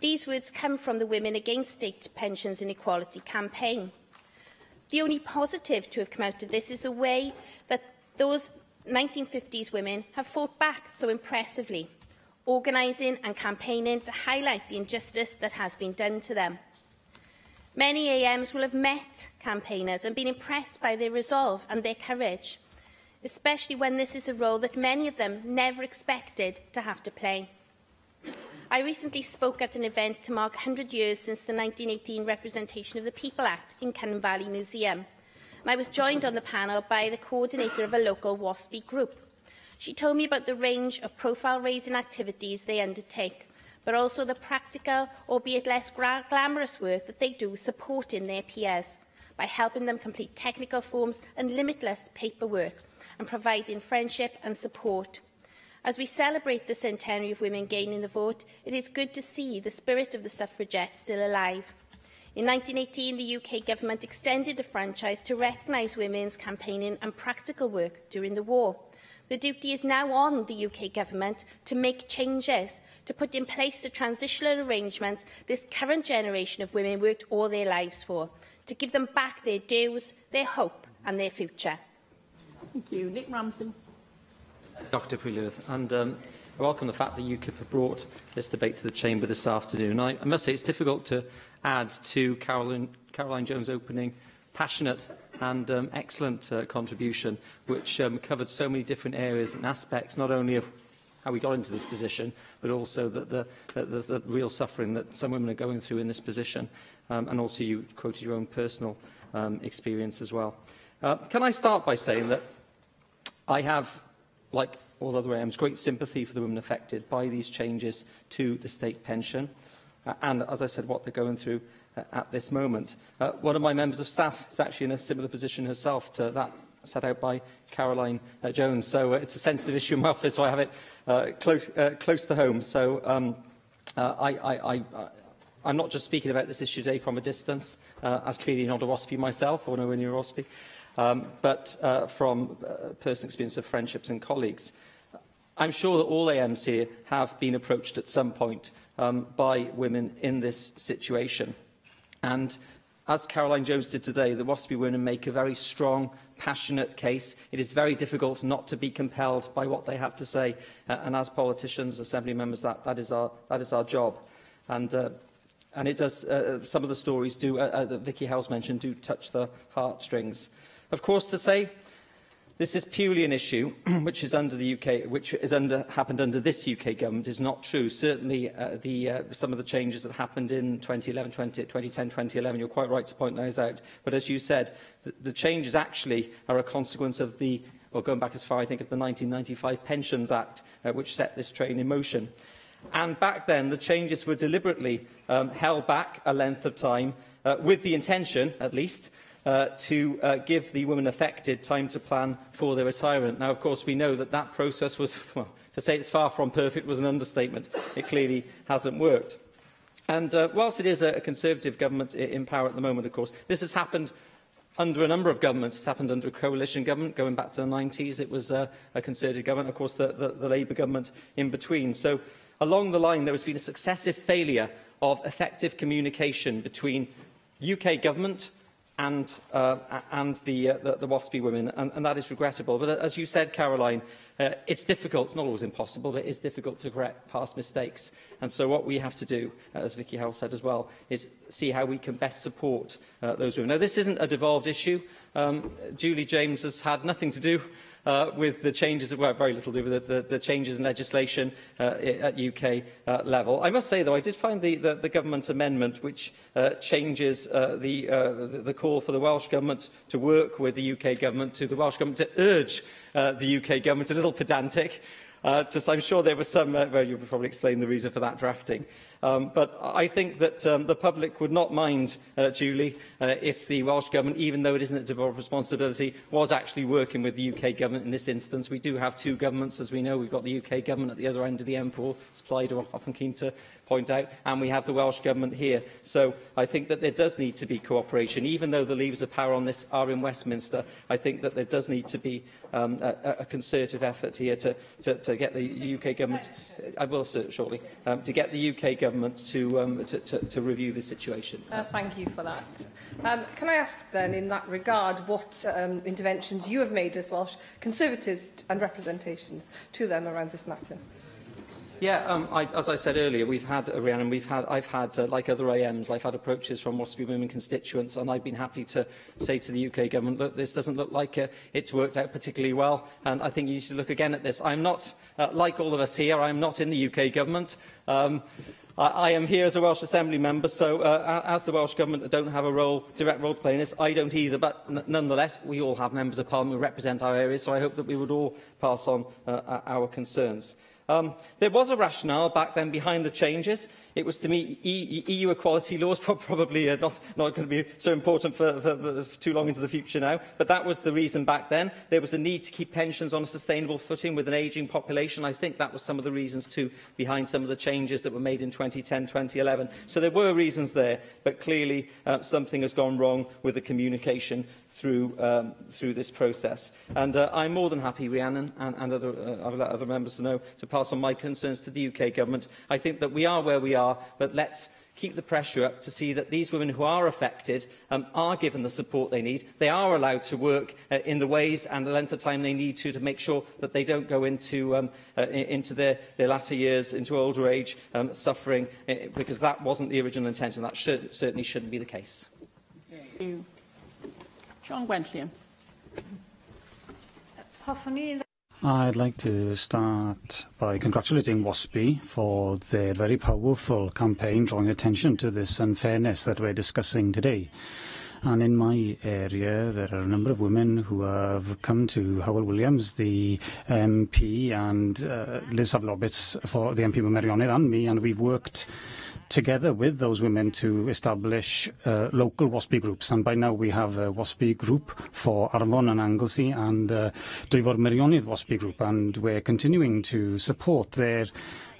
These words come from the Women Against State Pensions Inequality campaign. The only positive to have come out of this is the way that those 1950s women have fought back so impressively, organising and campaigning to highlight the injustice that has been done to them. Many AMs will have met campaigners and been impressed by their resolve and their courage, especially when this is a role that many of them never expected to have to play. I recently spoke at an event to mark 100 years since the 1918 Representation of the People Act in Cynnon Valley Museum, and I was joined on the panel by the coordinator of a local WASPI group. She told me about the range of profile-raising activities they undertake, but also the practical, albeit less glamorous work that they do supporting their peers by helping them complete technical forms and limitless paperwork and providing friendship and support. As we celebrate the centenary of women gaining the vote, it is good to see the spirit of the suffragettes still alive. In 1918, the UK government extended the franchise to recognise women's campaigning and practical work during the war. The duty is now on the UK government to make changes, to put in place the transitional arrangements this current generation of women worked all their lives for, to give them back their dues, their hope and their future. Thank you. Nick Ramsey. Dr Preluth, and I welcome the fact that UKIP have brought this debate to the Chamber this afternoon. I must say it's difficult to add to Caroline Jones' opening passionate and excellent contribution, which covered so many different areas and aspects, not only of how we got into this position, but also the real suffering that some women are going through in this position. And also you quoted your own personal experience as well. Can I start by saying that I have, like all other AMs, great sympathy for the women affected by these changes to the state pension and, as I said, what they're going through at this moment. One of my members of staff is actually in a similar position herself to that set out by Caroline Jones, so it's a sensitive issue in my office, so I have it close to home. So I'm not just speaking about this issue today from a distance, as clearly not a WASPI myself, or nowhere near a WASPI, but from personal experience of friendships and colleagues. I'm sure that all AMs here have been approached at some point by women in this situation. And as Caroline Jones did today, the WASPI women make a very strong, passionate case. It is very difficult not to be compelled by what they have to say. And as politicians, Assembly members, that is our job. And it does, some of the stories that Vicky Howes mentioned do touch the heartstrings. Of course, to say this is purely an issue which is under the UK, which is happened under this UK government is not true. Certainly, some of the changes that happened in 2010, 2011, you're quite right to point those out. But as you said, the changes actually are a consequence of going back as far, I think, as the 1995 Pensions Act, which set this train in motion. And back then, the changes were deliberately held back a length of time, with the intention, at least, to give the women affected time to plan for their retirement. Now, of course, we know that that process was, well, to say it's far from perfect was an understatement. It clearly hasn't worked. And whilst it is a Conservative government in power at the moment, of course, this has happened under a number of governments. It's happened under a coalition government. Going back to the 90s, it was a Conservative government. Of course, the Labour government in between. So, along the line, there has been a successive failure of effective communication between UK government and the WASPI women, and that is regrettable. But as you said, Caroline, it's difficult, not always impossible, but it is difficult to correct past mistakes. And so what we have to do, as Vicky Howell said as well, is see how we can best support those women. Now, this isn't a devolved issue. Julie James has had nothing to do with the changes, well, very little to do with the changes in legislation at UK level. I must say, though, I did find the government amendment which changes the call for the Welsh Government to work with the UK Government to the Welsh Government to urge the UK Government a little pedantic. I'm sure there was some, well, you'll probably explain the reason for that drafting. But I think that the public would not mind, Julie, if the Welsh Government, even though it isn't a devolved responsibility, was actually working with the UK Government in this instance. We do have two governments, as we know. We've got the UK Government at the other end of the M4, as Plaid are often keen to point out, and we have the Welsh Government here. So I think that there does need to be cooperation. Even though the levers of power on this are in Westminster, I think that there does need to be a concerted effort here to get the UK Government, I will say it shortly, to get the UK Government to review the situation. Thank you for that. Can I ask then, in that regard, what interventions you have made as Welsh Conservatives and representations to them around this matter? Yeah, as I said earlier, we've had, Rhiannon, I've had, like other AMs, I've had approaches from WASPI women constituents, and I've been happy to say to the UK Government, look, this doesn't look like it's worked out particularly well, and I think you should look again at this. I'm not, like all of us here, I'm not in the UK Government. I am here as a Welsh Assembly member, so as the Welsh Government don't have a direct role to play in this, I don't either, but nonetheless, we all have members of Parliament who represent our areas, so I hope that we would all pass on our concerns. There was a rationale back then behind the changes. It was to me EU equality laws, probably not going to be so important for too long into the future now, but that was the reason back then. There was a need to keep pensions on a sustainable footing with an ageing population. I think that was some of the reasons too behind some of the changes that were made in 2010, 2011. So there were reasons there, but clearly something has gone wrong with the communication through this process. And I'm more than happy, Rhiannon, and I'll let other members know, to pass on my concerns to the UK Government. I think that we are where we are, but let's keep the pressure up to see that these women who are affected are given the support they need. They are allowed to work in the ways and the length of time they need to make sure that they don't go into their latter years, into older age, suffering, because that wasn't the original intention. That certainly shouldn't be the case. Thank you. John Gwenllian. I'd like to start by congratulating WASPI for their very powerful campaign drawing attention to this unfairness that we're discussing today. And in my area, there are a number of women who have come to Hywel Williams, the MP, and Liz Savlobitz for the MP Meirionydd and me, and we've worked together with those women to establish local WASPI groups. And by now we have a WASPI group for Arfon and Anglesey and Dwyfor Meirionydd WASPI group. And we're continuing to support their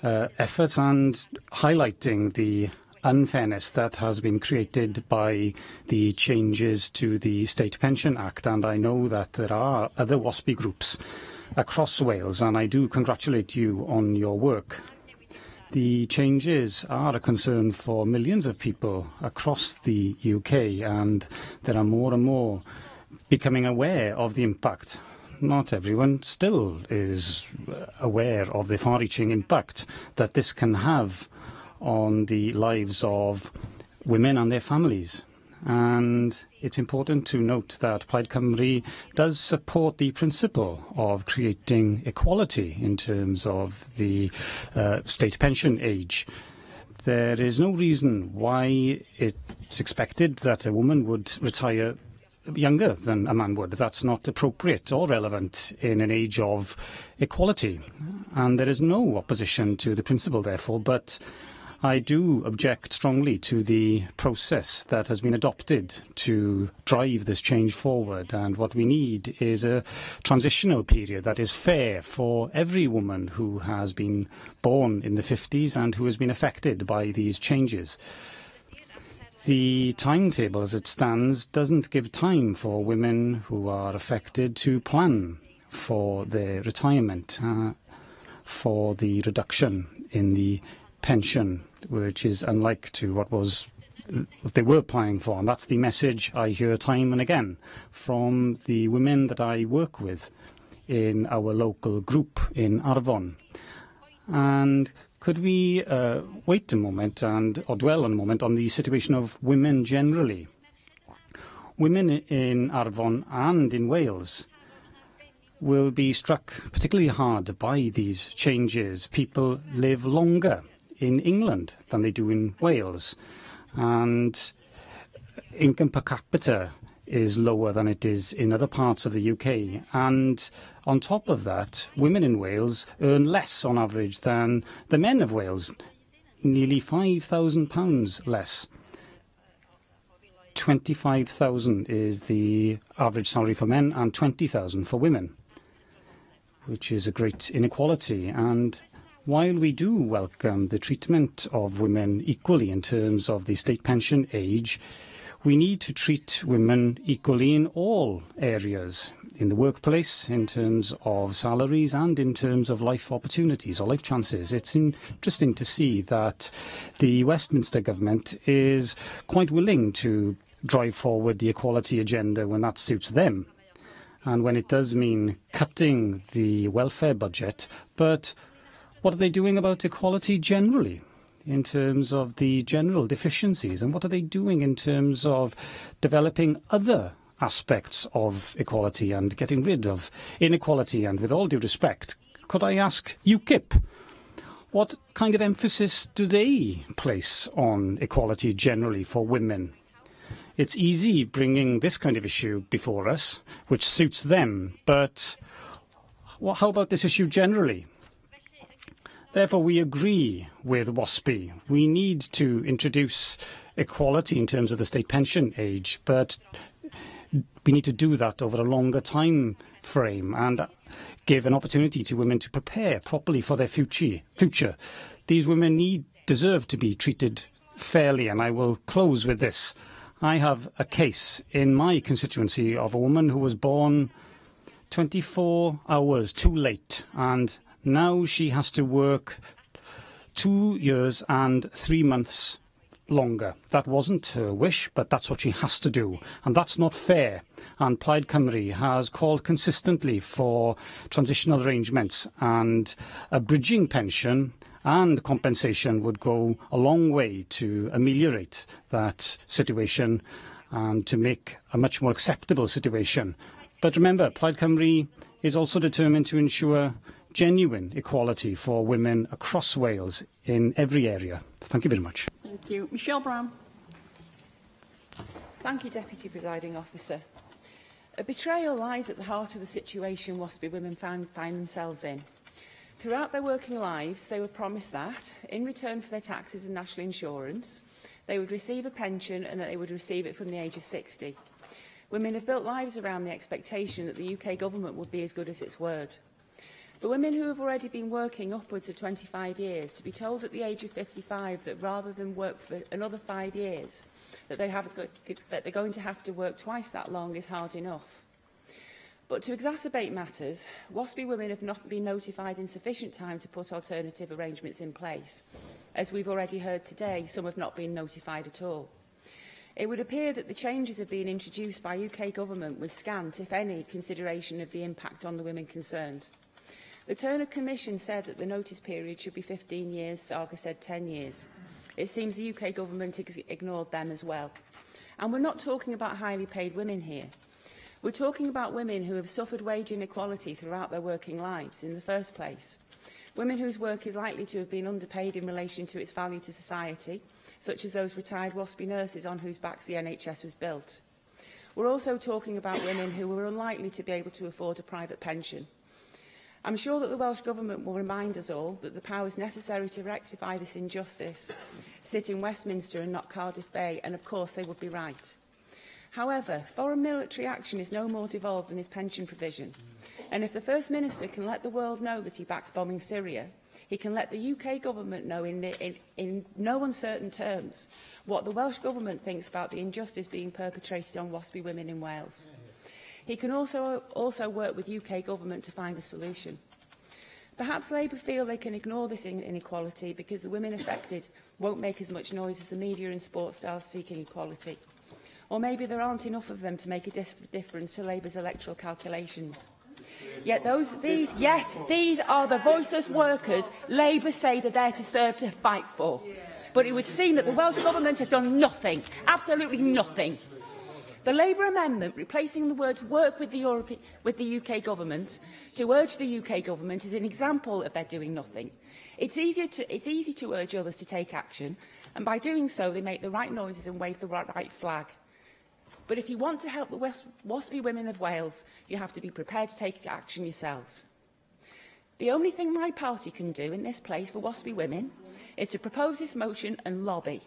efforts and highlighting the unfairness that has been created by the changes to the State Pension Act. And I know that there are other WASPI groups across Wales, and I do congratulate you on your work. The changes are a concern for millions of people across the UK, and there are more and more becoming aware of the impact. Not everyone still is aware of the far-reaching impact that this can have on the lives of women and their families. And it's important to note that Plaid Cymru does support the principle of creating equality in terms of the state pension age. There is no reason why it's expected that a woman would retire younger than a man would. That's not appropriate or relevant in an age of equality. And there is no opposition to the principle, therefore, but I do object strongly to the process that has been adopted to drive this change forward. And what we need is a transitional period that is fair for every woman who has been born in the 50s and who has been affected by these changes. The timetable as it stands doesn't give time for women who are affected to plan for their retirement, for the reduction in the pension, which is unlike to what they were planning for. And that's the message I hear time and again from the women that I work with in our local group in Arfon. And could we wait a moment or dwell on a moment on the situation of women generally? Women in Arfon and in Wales will be struck particularly hard by these changes. People live longer in England than they do in Wales, and income per capita is lower than it is in other parts of the UK. And on top of that, women in Wales earn less on average than the men of Wales, nearly £5,000 less. 25,000 is the average salary for men and 20,000 for women, which is a great inequality. And while we do welcome the treatment of women equally in terms of the state pension age, we need to treat women equally in all areas, in the workplace, in terms of salaries, and in terms of life opportunities or life chances. It's interesting to see that the Westminster government is quite willing to drive forward the equality agenda when that suits them, and when it does mean cutting the welfare budget. But what are they doing about equality generally, in terms of the general deficiencies? And what are they doing in terms of developing other aspects of equality and getting rid of inequality? And with all due respect, could I ask UKIP, what kind of emphasis do they place on equality generally for women? It's easy bringing this kind of issue before us, which suits them, but how about this issue generally? Therefore, we agree with WASPI. We need to introduce equality in terms of the state pension age, but we need to do that over a longer time frame and give an opportunity to women to prepare properly for their future. These women deserve to be treated fairly, and I will close with this. I have a case in my constituency of a woman who was born 24 hours too late, and now she has to work 2 years and 3 months longer. That wasn't her wish, but that's what she has to do. And that's not fair. And Plaid Cymru has called consistently for transitional arrangements, and a bridging pension and compensation would go a long way to ameliorate that situation and to make a much more acceptable situation. But remember, Plaid Cymru is also determined to ensure genuine equality for women across Wales in every area. Thank you very much. Thank you. Michelle Brown. Thank you, Deputy Presiding Officer. A betrayal lies at the heart of the situation WASPI women find themselves in. Throughout their working lives, they were promised that, in return for their taxes and national insurance, they would receive a pension and that they would receive it from the age of 60. Women have built lives around the expectation that the UK government would be as good as its word. For women who have already been working upwards of 25 years, to be told at the age of 55 that rather than work for another 5 years, that they're going to have to work twice that long is hard enough. But to exacerbate matters, WASPI women have not been notified in sufficient time to put alternative arrangements in place. As we've already heard today, some have not been notified at all. It would appear that the changes have been introduced by UK government with scant, if any, consideration of the impact on the women concerned. The Turner Commission said that the notice period should be 15 years, Saga said 10 years. It seems the UK government ignored them as well. And we're not talking about highly paid women here. We're talking about women who have suffered wage inequality throughout their working lives in the first place. Women whose work is likely to have been underpaid in relation to its value to society, such as those retired WASPy nurses on whose backs the NHS was built. We're also talking about women who were unlikely to be able to afford a private pension. I'm sure that the Welsh Government will remind us all that the powers necessary to rectify this injustice sit in Westminster and not Cardiff Bay, and of course they would be right. However, foreign military action is no more devolved than his pension provision. And if the First Minister can let the world know that he backs bombing Syria, he can let the UK Government know in no uncertain terms what the Welsh Government thinks about the injustice being perpetrated on WASPy women in Wales. He can also work with UK Government to find a solution. Perhaps Labour feel they can ignore this inequality because the women affected won't make as much noise as the media and sports stars seeking equality. Or maybe there aren't enough of them to make a difference to Labour's electoral calculations. Yet these are the voiceless workers Labour say they're there to serve, to fight for. But it would seem that the Welsh Government have done nothing, absolutely nothing. The Labour amendment replacing the words work with the UK Government to urge the UK Government is an example of their doing nothing. It's easy to urge others to take action, and by doing so they make the right noises and wave the right flag. But if you want to help the WASPy women of Wales, you have to be prepared to take action yourselves. The only thing my party can do in this place for WASPy women is to propose this motion and lobby.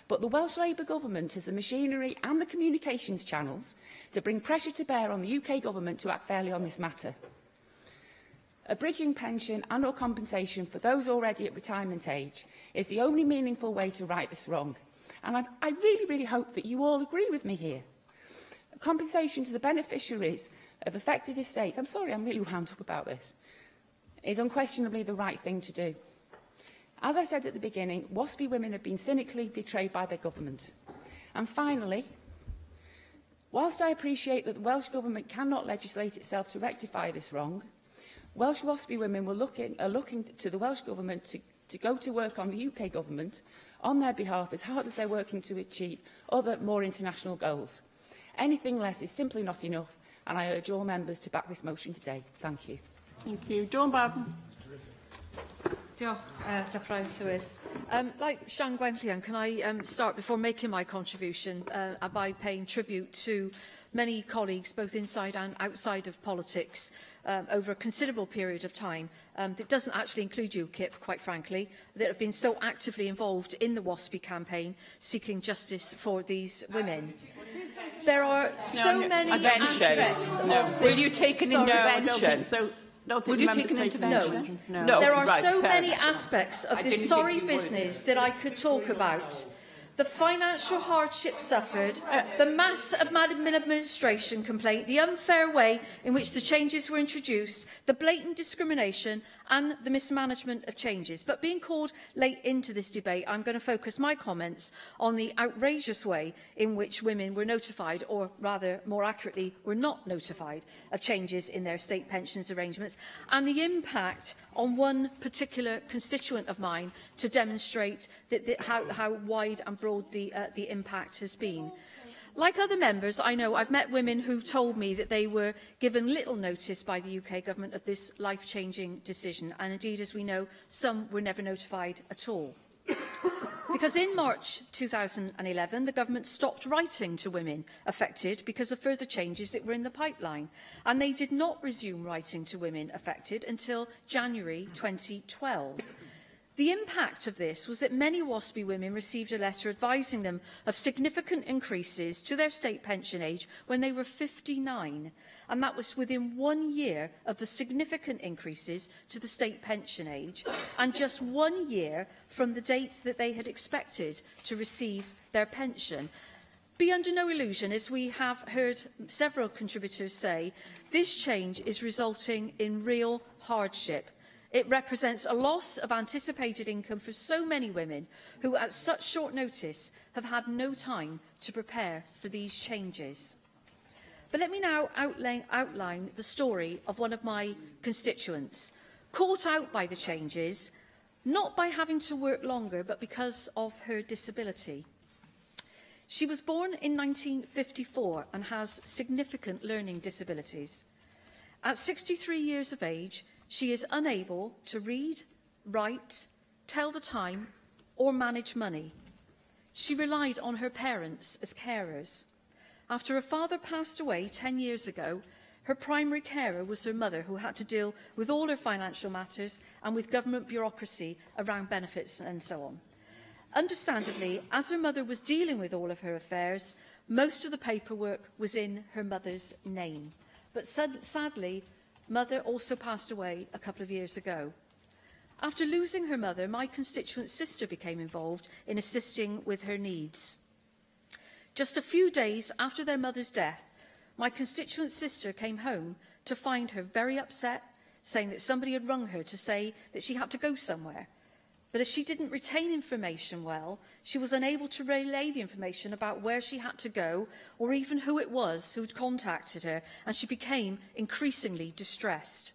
But the Welsh Labour Government has the machinery and the communications channels to bring pressure to bear on the UK Government to act fairly on this matter. A bridging pension and or compensation for those already at retirement age is the only meaningful way to right this wrong. And I really hope that you all agree with me here. Compensation to the beneficiaries of affected estates, I'm sorry, I'm really wound up about this, is unquestionably the right thing to do. As I said at the beginning, WASPy women have been cynically betrayed by their government. And finally, whilst I appreciate that the Welsh Government cannot legislate itself to rectify this wrong, Welsh WASPy women are looking to the Welsh Government to go to work on the UK Government on their behalf as hard as they're working to achieve other, more international goals. Anything less is simply not enough, and I urge all members to back this motion today. Thank you. Thank you. Dawn Bowden. Diolch, Dr Llywydd. Like Sian Gwenllian, can I start before making my contribution by paying tribute to many colleagues, both inside and outside of politics, over a considerable period of time that doesn't actually include UKIP, quite frankly, that have been so actively involved in the WASPy campaign seeking justice for these women. There are so many aspects of this. Will you take an intervention? Will you take an intervention? No. There are so many aspects of this sorry business that I could talk about. The financial hardship suffered, the mass administration complaint, the unfair way in which the changes were introduced, the blatant discrimination and the mismanagement of changes. But being called late into this debate, I'm going to focus my comments on the outrageous way in which women were notified, or rather, more accurately, were not notified of changes in their state pensions arrangements, and the impact on one particular constituent of mine to demonstrate how wide and broad the impact has been. Like other members, I know I've met women who've told me that they were given little notice by the UK Government of this life-changing decision, and indeed, as we know, some were never notified at all. Because in March 2011, the Government stopped writing to women affected because of further changes that were in the pipeline, and they did not resume writing to women affected until January 2012. The impact of this was that many WASPy women received a letter advising them of significant increases to their state pension age when they were 59, and that was within 1 year of the significant increases to the state pension age, and just 1 year from the date that they had expected to receive their pension. Be under no illusion, as we have heard several contributors say, this change is resulting in real hardship. It represents a loss of anticipated income for so many women who, at such short notice, have had no time to prepare for these changes. But let me now outline the story of one of my constituents, caught out by the changes, not by having to work longer, but because of her disability. She was born in 1954 and has significant learning disabilities. At 63 years of age, she is unable to read, write, tell the time, or manage money. She relied on her parents as carers. After her father passed away 10 years ago, her primary carer was her mother, who had to deal with all her financial matters and with government bureaucracy around benefits and so on. Understandably, as her mother was dealing with all of her affairs, most of the paperwork was in her mother's name. But sadly, Mother also passed away a couple of years ago. After losing her mother, my constituent sister became involved in assisting with her needs. Just a few days after their mother's death, my constituent sister came home to find her very upset, saying that somebody had rung her to say that she had to go somewhere. But as she didn't retain information well, she was unable to relay the information about where she had to go or even who it was who had contacted her, and she became increasingly distressed.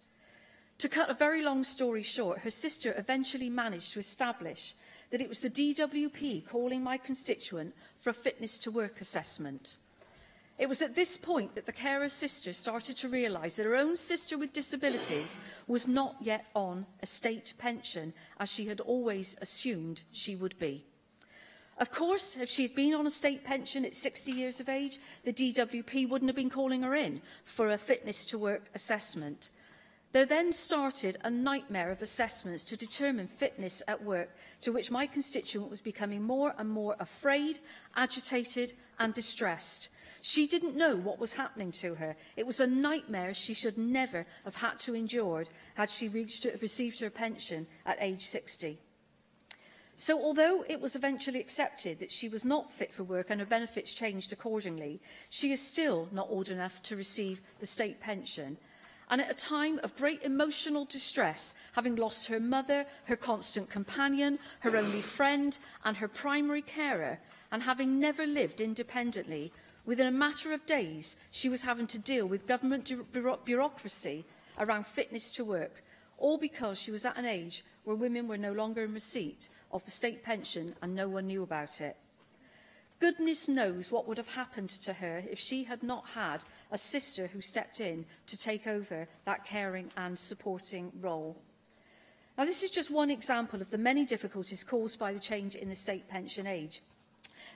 To cut a very long story short, her sister eventually managed to establish that it was the DWP calling my constituent for a fitness to work assessment. It was at this point that the carer's sister started to realise that her own sister with disabilities was not yet on a state pension, as she had always assumed she would be. Of course, if she had been on a state pension at 60 years of age, the DWP wouldn't have been calling her in for a fitness to work assessment. There then started a nightmare of assessments to determine fitness at work, to which my constituent was becoming more and more afraid, agitated and distressed. She didn't know what was happening to her. It was a nightmare she should never have had to endure had she received her pension at age 60. So although it was eventually accepted that she was not fit for work and her benefits changed accordingly, she is still not old enough to receive the state pension. And at a time of great emotional distress, having lost her mother, her constant companion, her only friend and her primary carer, and having never lived independently, within a matter of days, she was having to deal with government bureaucracy around fitness to work, all because she was at an age where women were no longer in receipt of the state pension and no one knew about it. Goodness knows what would have happened to her if she had not had a sister who stepped in to take over that caring and supporting role. Now, this is just one example of the many difficulties caused by the change in the state pension age.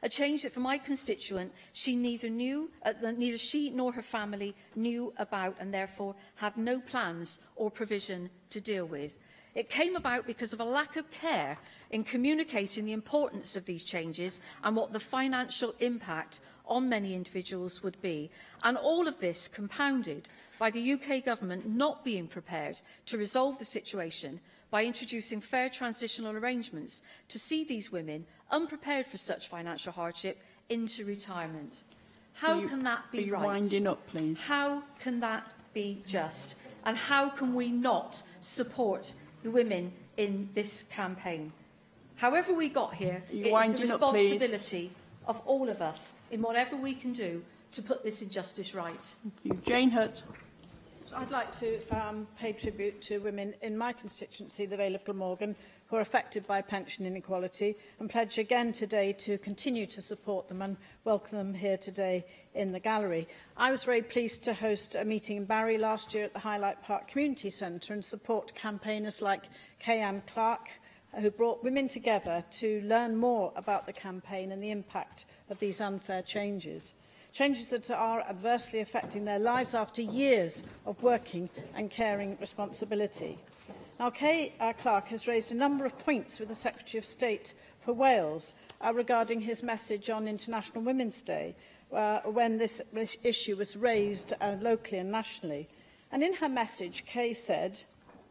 A change that, for my constituent, neither she nor her family knew about and therefore had no plans or provision to deal with. It came about because of a lack of care in communicating the importance of these changes and what the financial impact on many individuals would be. And all of this compounded by the UK government not being prepared to resolve the situation by introducing fair transitional arrangements to see these women, unprepared for such financial hardship, into retirement. How can that be right? Winding up, please. How can that be just? And how can we not support the women in this campaign? However we got here, it is the responsibility of all of us in whatever we can do to put this injustice right. Thank you. Jane Hutt. I'd like to pay tribute to women in my constituency, the Vale of Glamorgan, who are affected by pension inequality, and pledge again today to continue to support them and welcome them here today in the gallery. I was very pleased to host a meeting in Barry last year at the Highlight Park Community Centre and support campaigners like Kay-Ann Clark, who brought women together to learn more about the campaign and the impact of these unfair changes. Changes that are adversely affecting their lives after years of working and caring responsibility. Now, Kay Clark has raised a number of points with the Secretary of State for Wales regarding his message on International Women's Day, when this issue was raised locally and nationally. And in her message, Kay said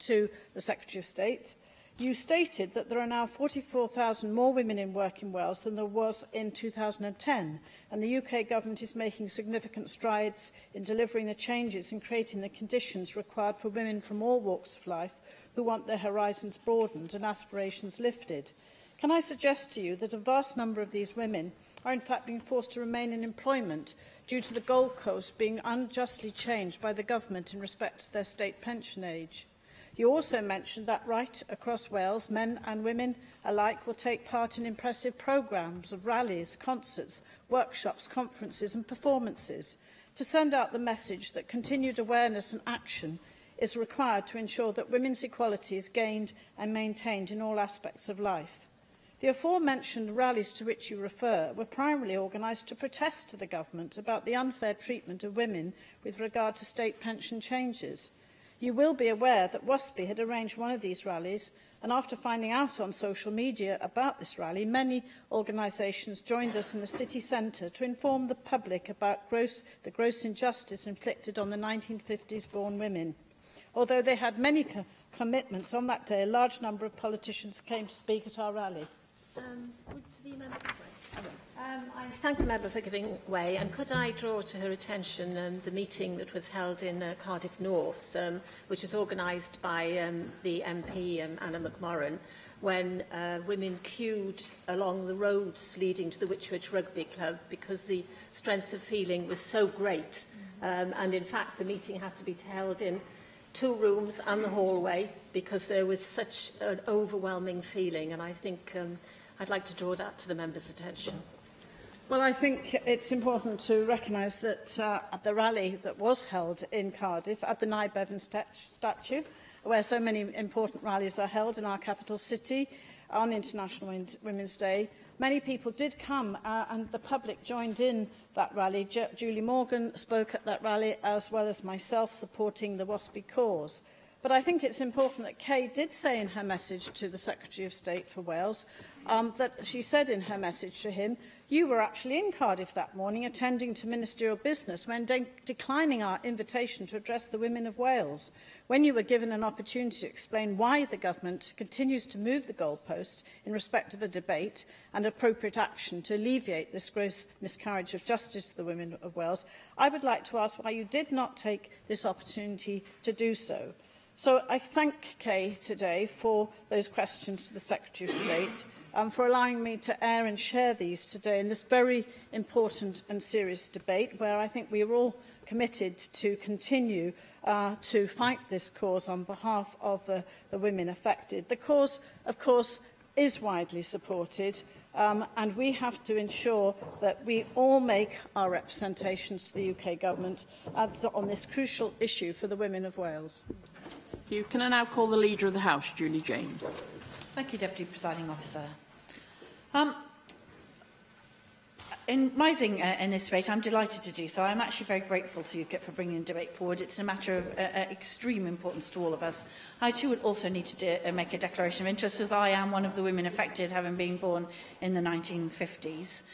to the Secretary of State, "You stated that there are now 44,000 more women in work in Wales than there was in 2010, and the UK government is making significant strides in delivering the changes and creating the conditions required for women from all walks of life who want their horizons broadened and aspirations lifted. Can I suggest to you that a vast number of these women are in fact being forced to remain in employment due to the goalposts being unjustly changed by the government in respect of their state pension age? You also mentioned that right across Wales, men and women alike will take part in impressive programmes of rallies, concerts, workshops, conferences and performances to send out the message that continued awareness and action is required to ensure that women's equality is gained and maintained in all aspects of life. The aforementioned rallies to which you refer were primarily organised to protest to the government about the unfair treatment of women with regard to state pension changes. You will be aware that WSPI had arranged one of these rallies, and after finding out on social media about this rally, many organisations joined us in the city centre to inform the public about the gross injustice inflicted on the 1950s-born women. Although they had many commitments on that day, a large number of politicians came to speak at our rally. Would the member give way? I thank the member for giving way, and could I draw to her attention the meeting that was held in Cardiff North, which was organised by the MP, Anna McMorran, when women queued along the roads leading to the Whitchurch Rugby Club because the strength of feeling was so great. And in fact, the meeting had to be held in 2 rooms and the hallway because there was such an overwhelming feeling, and I think I'd like to draw that to the member's attention. Well, I think it's important to recognise that at the rally that was held in Cardiff, at the Nye Bevan statue, where so many important rallies are held in our capital city on International Women's Day, many people did come and the public joined in that rally. Julie Morgan spoke at that rally, as well as myself, supporting the WSPI cause. But I think it's important that Kay did say in her message to the Secretary of State for Wales that she said in her message to him, you were actually in Cardiff that morning attending to ministerial business when declining our invitation to address the women of Wales. When you were given an opportunity to explain why the government continues to move the goalposts in respect of a debate and appropriate action to alleviate this gross miscarriage of justice to the women of Wales, I would like to ask why you did not take this opportunity to do so. So I thank Kay today for those questions to the Secretary of State, for allowing me to air and share these today in this very important and serious debate, where I think we are all committed to continue to fight this cause on behalf of the women affected. The cause, of course, is widely supported, and we have to ensure that we all make our representations to the UK Government on this crucial issue for the women of Wales. Thank you. Can I now call the Leader of the House, Julie James? Thank you, Deputy Presiding Officer. In rising in this debate, I'm delighted to do so. I'm actually very grateful to UKIP for bringing the debate forward. It's a matter of extreme importance to all of us. I too would also need to make a declaration of interest, as I am one of the women affected, having been born in the 1950s.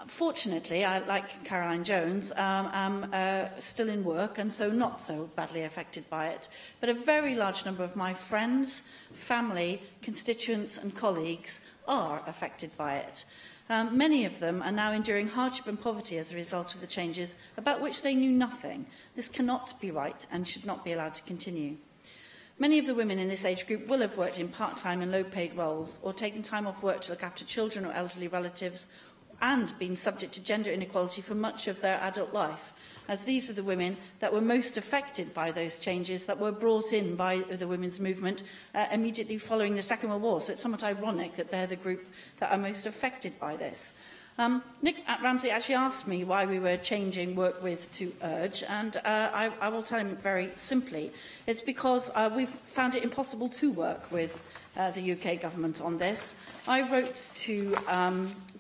Fortunately, like Caroline Jones, am still in work and so not so badly affected by it. But a very large number of my friends, family, constituents and colleagues are affected by it. Many of them are now enduring hardship and poverty as a result of the changes about which they knew nothing. This cannot be right and should not be allowed to continue. Many of the women in this age group will have worked in part-time and low-paid roles or taken time off work to look after children or elderly relatives, and been subject to gender inequality for much of their adult life, as these are the women that were most affected by those changes that were brought in by the women's movement immediately following the Second World War. So it's somewhat ironic that they're the group that are most affected by this. Nick Ramsey actually asked me why we were changing work with to urge, and I will tell him very simply. It's because we've found it impossible to work with the UK Government on this. I wrote to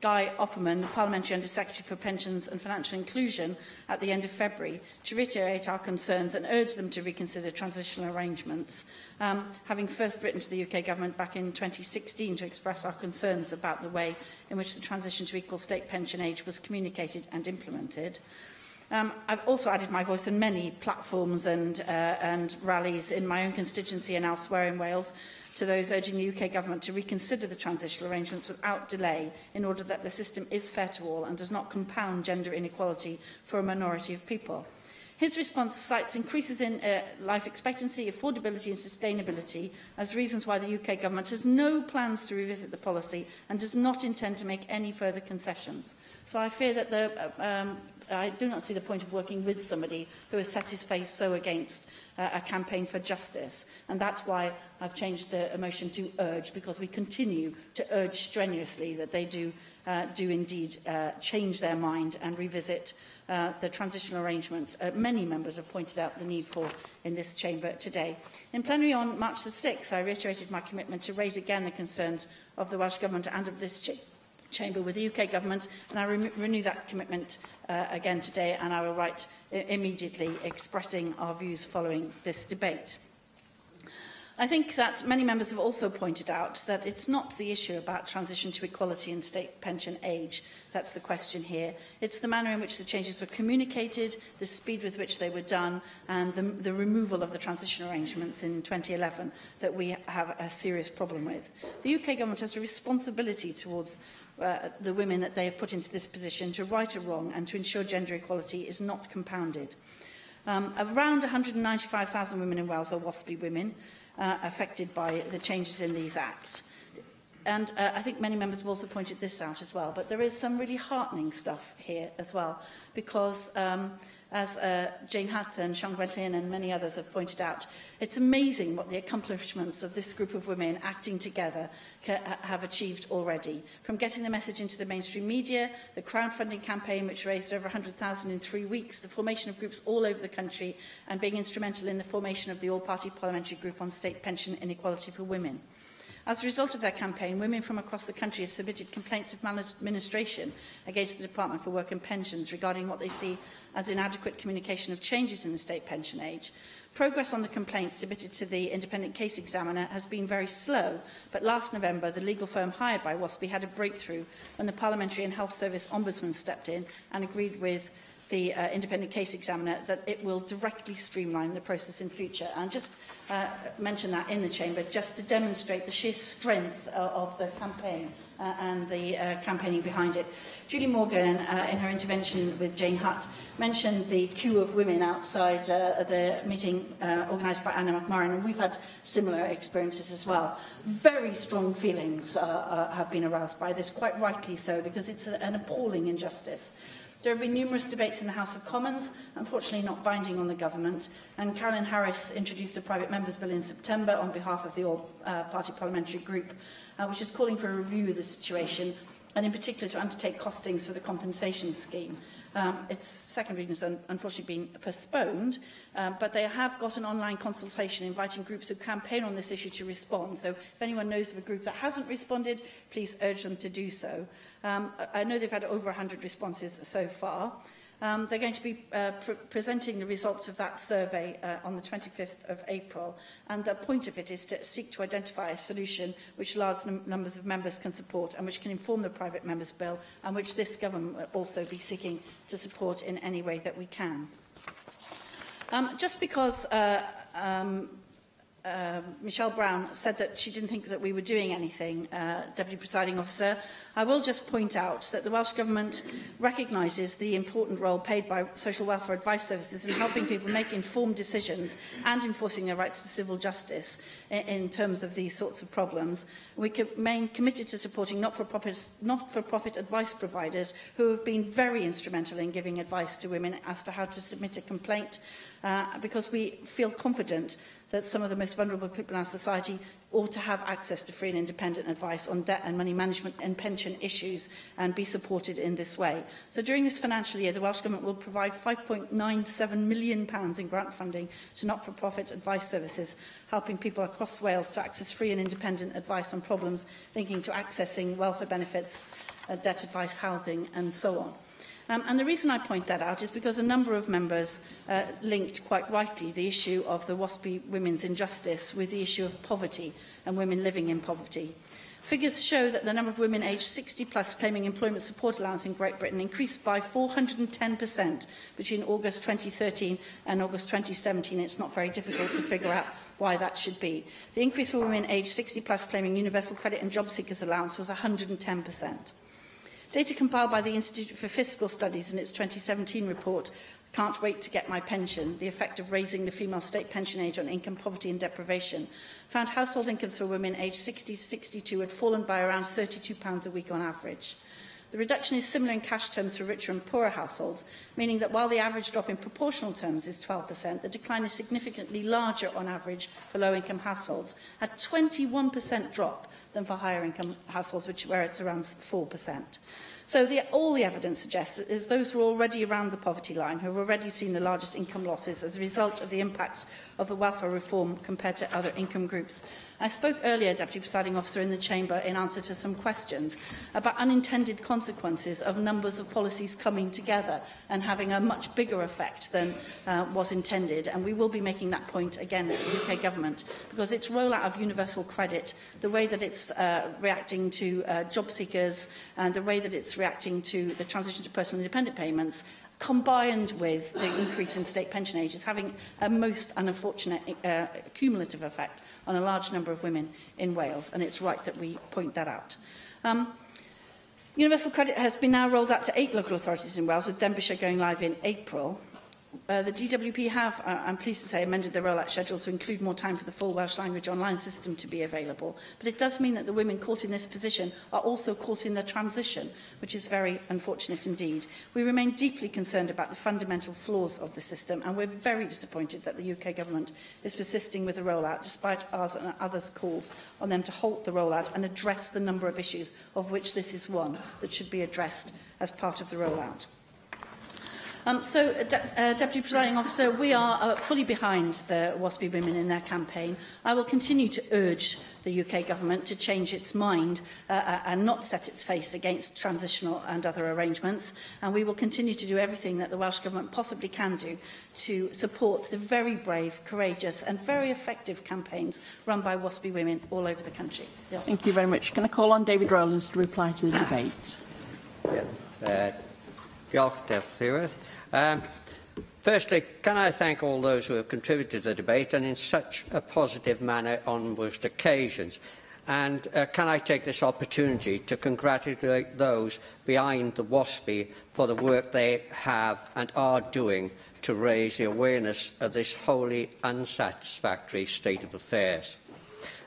Guy Opperman, the Parliamentary Under-Secretary for Pensions and Financial Inclusion, at the end of February, to reiterate our concerns and urge them to reconsider transitional arrangements, having first written to the UK Government back in 2016 to express our concerns about the way in which the transition to equal state pension age was communicated and implemented. I've also added my voice in many platforms and rallies in my own constituency and elsewhere in Wales to those urging the UK Government to reconsider the transitional arrangements without delay in order that the system is fair to all and does not compound gender inequality for a minority of people. His response cites increases in life expectancy, affordability and sustainability as reasons why the UK Government has no plans to revisit the policy and does not intend to make any further concessions. So I fear that I do not see the point of working with somebody who has set his face so against a campaign for justice. And that's why I've changed the motion to urge, because we continue to urge strenuously that they do indeed change their mind and revisit the transitional arrangements many members have pointed out the need for in this chamber today. In plenary on March the 6th, I reiterated my commitment to raise again the concerns of the Welsh Government and of this chamber with the UK Government, and I renew that commitment again today, and I will write immediately expressing our views following this debate. I think that many members have also pointed out that it's not the issue about transition to equality and state pension age that's the question here. It's the manner in which the changes were communicated, the speed with which they were done, and the removal of the transition arrangements in 2011 that we have a serious problem with. The UK Government has a responsibility towards the women that they have put into this position to right a wrong and to ensure gender equality is not compounded. Around 195,000 women in Wales are WASPI women affected by the changes in these acts. And I think many members have also pointed this out as well. But there is some really heartening stuff here as well, because as Jane Hutt and Sian Gwenllian and many others have pointed out, it's amazing what the accomplishments of this group of women acting together have achieved already. From getting the message into the mainstream media, the crowdfunding campaign which raised over 100,000 in 3 weeks, the formation of groups all over the country, and being instrumental in the formation of the all-party parliamentary group on state pension inequality for women. As a result of their campaign, women from across the country have submitted complaints of maladministration against the Department for Work and Pensions regarding what they see as inadequate communication of changes in the state pension age. Progress on the complaints submitted to the independent case examiner has been very slow, but last November the legal firm hired by WASPI had a breakthrough when the Parliamentary and Health Service Ombudsman stepped in and agreed with the independent case examiner that it will directly streamline the process in future. And just mention that in the chamber, just to demonstrate the sheer strength of the campaign and the campaigning behind it. Julie Morgan, in her intervention with Jane Hutt, mentioned the queue of women outside the meeting organised by Anna McMurran, and we've had similar experiences as well. Very strong feelings have been aroused by this, quite rightly so, because it's an appalling injustice. There have been numerous debates in the House of Commons, unfortunately not binding on the government, and Carolyn Harris introduced a private members' bill in September on behalf of the all-party parliamentary group, which is calling for a review of the situation, and in particular to undertake costings for the compensation scheme. Its second reading has unfortunately been postponed, but they have got an online consultation inviting groups who campaign on this issue to respond. So if anyone knows of a group that hasn't responded, please urge them to do so. I know they've had over 100 responses so far. They're going to be presenting the results of that survey on the 25th of April, and the point of it is to seek to identify a solution which large numbers of members can support and which can inform the private members' bill, and which this government will also be seeking to support in any way that we can. Just because Michelle Brown said that she didn't think that we were doing anything, Deputy Presiding Officer, I will just point out that the Welsh Government recognises the important role played by social welfare advice services in helping people make informed decisions and enforcing their rights to civil justice in terms of these sorts of problems. We remain committed to supporting not-for-profit advice providers who have been very instrumental in giving advice to women as to how to submit a complaint, because we feel confident that some of the most vulnerable people in our society ought to have access to free and independent advice on debt and money management and pension issues and be supported in this way. So during this financial year, the Welsh Government will provide £5.97 million in grant funding to not-for-profit advice services, helping people across Wales to access free and independent advice on problems linking to accessing welfare benefits, debt advice, housing and so on. And the reason I point that out is because a number of members linked quite rightly the issue of the WASPI women's injustice with the issue of poverty and women living in poverty. Figures show that the number of women aged 60 plus claiming employment support allowance in Great Britain increased by 410% between August 2013 and August 2017. It's not very difficult to figure out why that should be. The increase for women aged 60 plus claiming universal credit and job seekers allowance was 110%. Data compiled by the Institute for Fiscal Studies in its 2017 report Can't wait to get my pension, the effect of raising the female state pension age on income poverty and deprivation, found household incomes for women aged 60 to 62 had fallen by around £32 a week on average. The reduction is similar in cash terms for richer and poorer households, meaning that while the average drop in proportional terms is 12%, the decline is significantly larger on average for low-income households, a 21% drop than for higher-income households, where it's around 4%. So all the evidence suggests is those who are already around the poverty line, who have already seen the largest income losses as a result of the impacts of the welfare reform compared to other income groups. I spoke earlier, Deputy Presiding Officer, in the Chamber in answer to some questions about unintended consequences of numbers of policies coming together and having a much bigger effect than was intended. And we will be making that point again to the UK Government, because its rollout of universal credit, the way that it's reacting to job seekers and the way that it's reacting to the transition to personal independent payments, combined with the increase in state pension age, is having a most unfortunate cumulative effect on a large number of women in Wales, and it's right that we point that out. Universal credit has been now rolled out to 8 local authorities in Wales, with Denbighshire going live in April. The DWP have, I'm pleased to say, amended the rollout schedule to include more time for the full Welsh language online system to be available. But it does mean that the women caught in this position are also caught in the transition, which is very unfortunate indeed. We remain deeply concerned about the fundamental flaws of the system, and we're very disappointed that the UK Government is persisting with the rollout, despite ours and others' calls on them to halt the rollout and address the number of issues, of which this is one that should be addressed as part of the rollout. Deputy Presiding Officer, we are fully behind the WASPI women in their campaign. I will continue to urge the UK Government to change its mind and not set its face against transitional and other arrangements. And we will continue to do everything that the Welsh Government possibly can do to support the very brave, courageous and very effective campaigns run by WASPI women all over the country. Thank you very much. Can I call on David Rowlands to reply to the debate? Yes. Diolch, Deputy. Firstly, can I thank all those who have contributed to the debate and in such a positive manner on most occasions. And can I take this opportunity to congratulate those behind the WASPI for the work they have and are doing to raise the awareness of this wholly unsatisfactory state of affairs.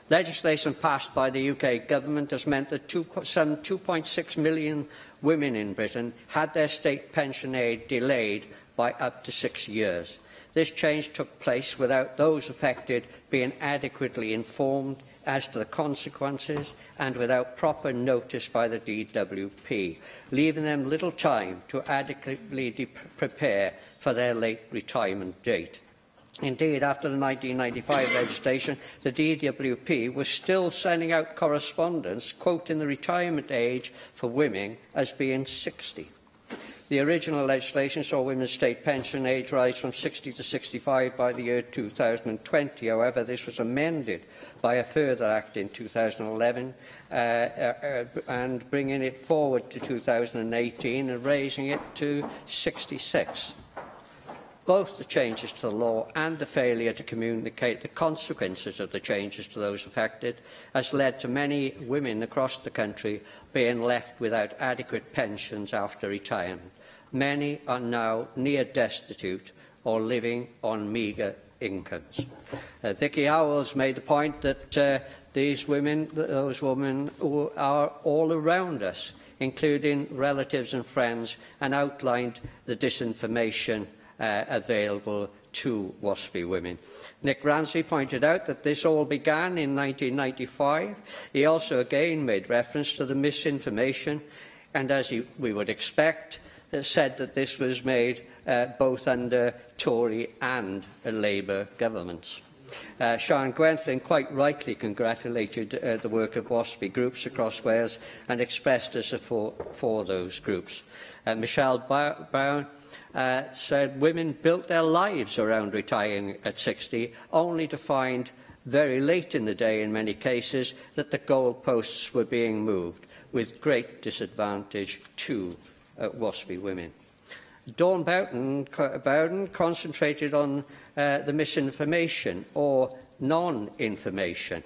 Legislation passed by the UK Government has meant that some 2.6 million women in Britain had their state pension aid delayed by up to 6 years. This change took place without those affected being adequately informed as to the consequences and without proper notice by the DWP, leaving them little time to adequately prepare for their late retirement date. Indeed, after the 1995 legislation, the DWP was still sending out correspondence quoting the retirement age for women as being 60. The original legislation saw women's state pension age rise from 60 to 65 by the year 2020. However, this was amended by a further act in 2011 and bringing it forward to 2018 and raising it to 66. Both the changes to the law and the failure to communicate the consequences of the changes to those affected has led to many women across the country being left without adequate pensions after retirement. Many are now near destitute or living on meagre incomes. Vicky Howells made the point that those women who are all around us, including relatives and friends, and outlined the disinformation available to WASPI women. Nick Ramsey pointed out that this all began in 1995. He also again made reference to the misinformation, and as we would expect, said that this was made both under Tory and Labour governments. Sian Gwenthling quite rightly congratulated the work of WASPI groups across Wales and expressed her support for those groups. Michelle Brown said women built their lives around retiring at 60, only to find very late in the day in many cases that the goalposts were being moved, with great disadvantage to WASPI women. Dawn Bowden concentrated on the misinformation or non-information.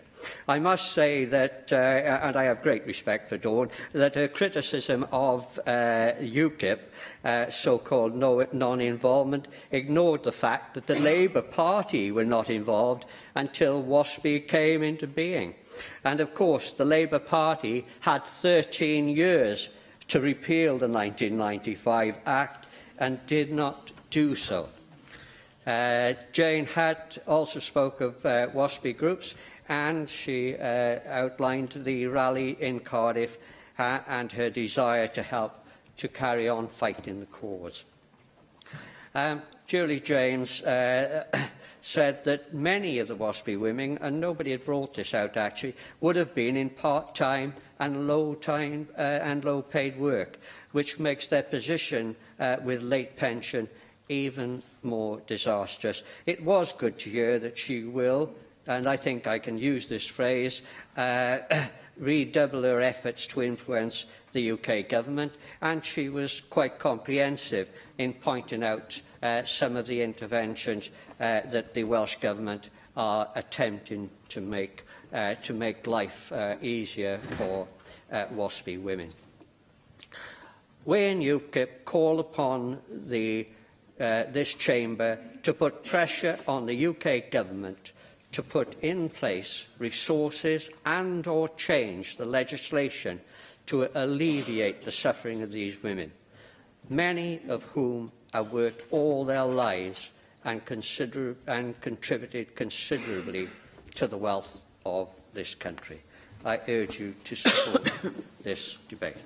I must say that, and I have great respect for Dawn, that her criticism of UKIP, so-called non-involvement, ignored the fact that the Labour Party were not involved until WASPI came into being. And of course, the Labour Party had 13 years to repeal the 1995 Act and did not do so. Jane Hutt also spoke of WASPI groups, and she outlined the rally in Cardiff and her desire to help to carry on fighting the cause. Julie James said that many of the WASPI women, and nobody had brought this out actually, would have been in part-time and low-paid work, which makes their position with late pension even more disastrous. It was good to hear that she will, and I think I can use this phrase, redouble her efforts to influence the UK government, and she was quite comprehensive in pointing out some of the interventions that the Welsh Government are attempting to make life easier for WASPI women. We in UKIP call upon this Chamber to put pressure on the UK Government to put in place resources and/or change the legislation to alleviate the suffering of these women, many of whom have worked all their lives and contributed considerably to the wealth of this country. I urge you to support this debate.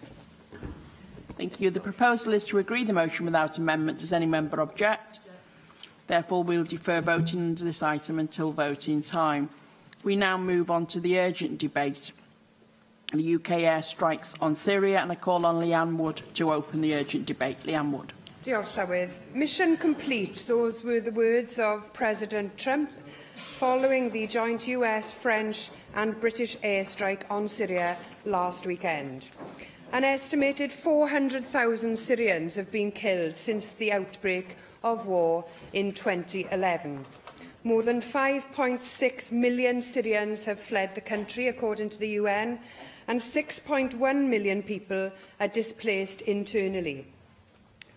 Thank you. The proposal is to agree the motion without amendment. Does any member object? Therefore, we will defer voting on this item until voting time. We now move on to the urgent debate, the UK airstrikes on Syria, and I call on Leanne Wood to open the urgent debate. Leanne Wood. Diolch Llywydd. Mission complete. Those were the words of President Trump following the joint US, French and British airstrike on Syria last weekend. An estimated 400,000 Syrians have been killed since the outbreak of war in 2011. More than 5.6 million Syrians have fled the country, according to the UN, and 6.1 million people are displaced internally.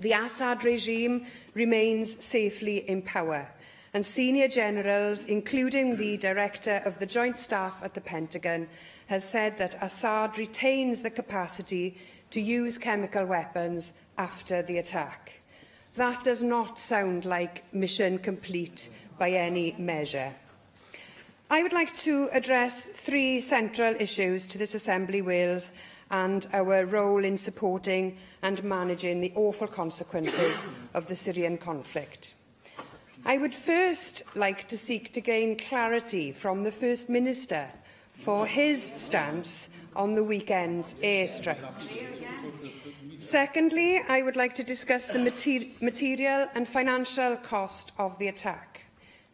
The Assad regime remains safely in power, and senior generals, including the director of the Joint Staff at the Pentagon, has said that Assad retains the capacity to use chemical weapons after the attack. That does not sound like mission complete by any measure. I would like to address three central issues to this Assembly Wales and our role in supporting and managing the awful consequences of the Syrian conflict. I would first like to seek to gain clarity from the First Minister for his stance on the weekend's airstrikes. Secondly, I would like to discuss the material and financial cost of the attack,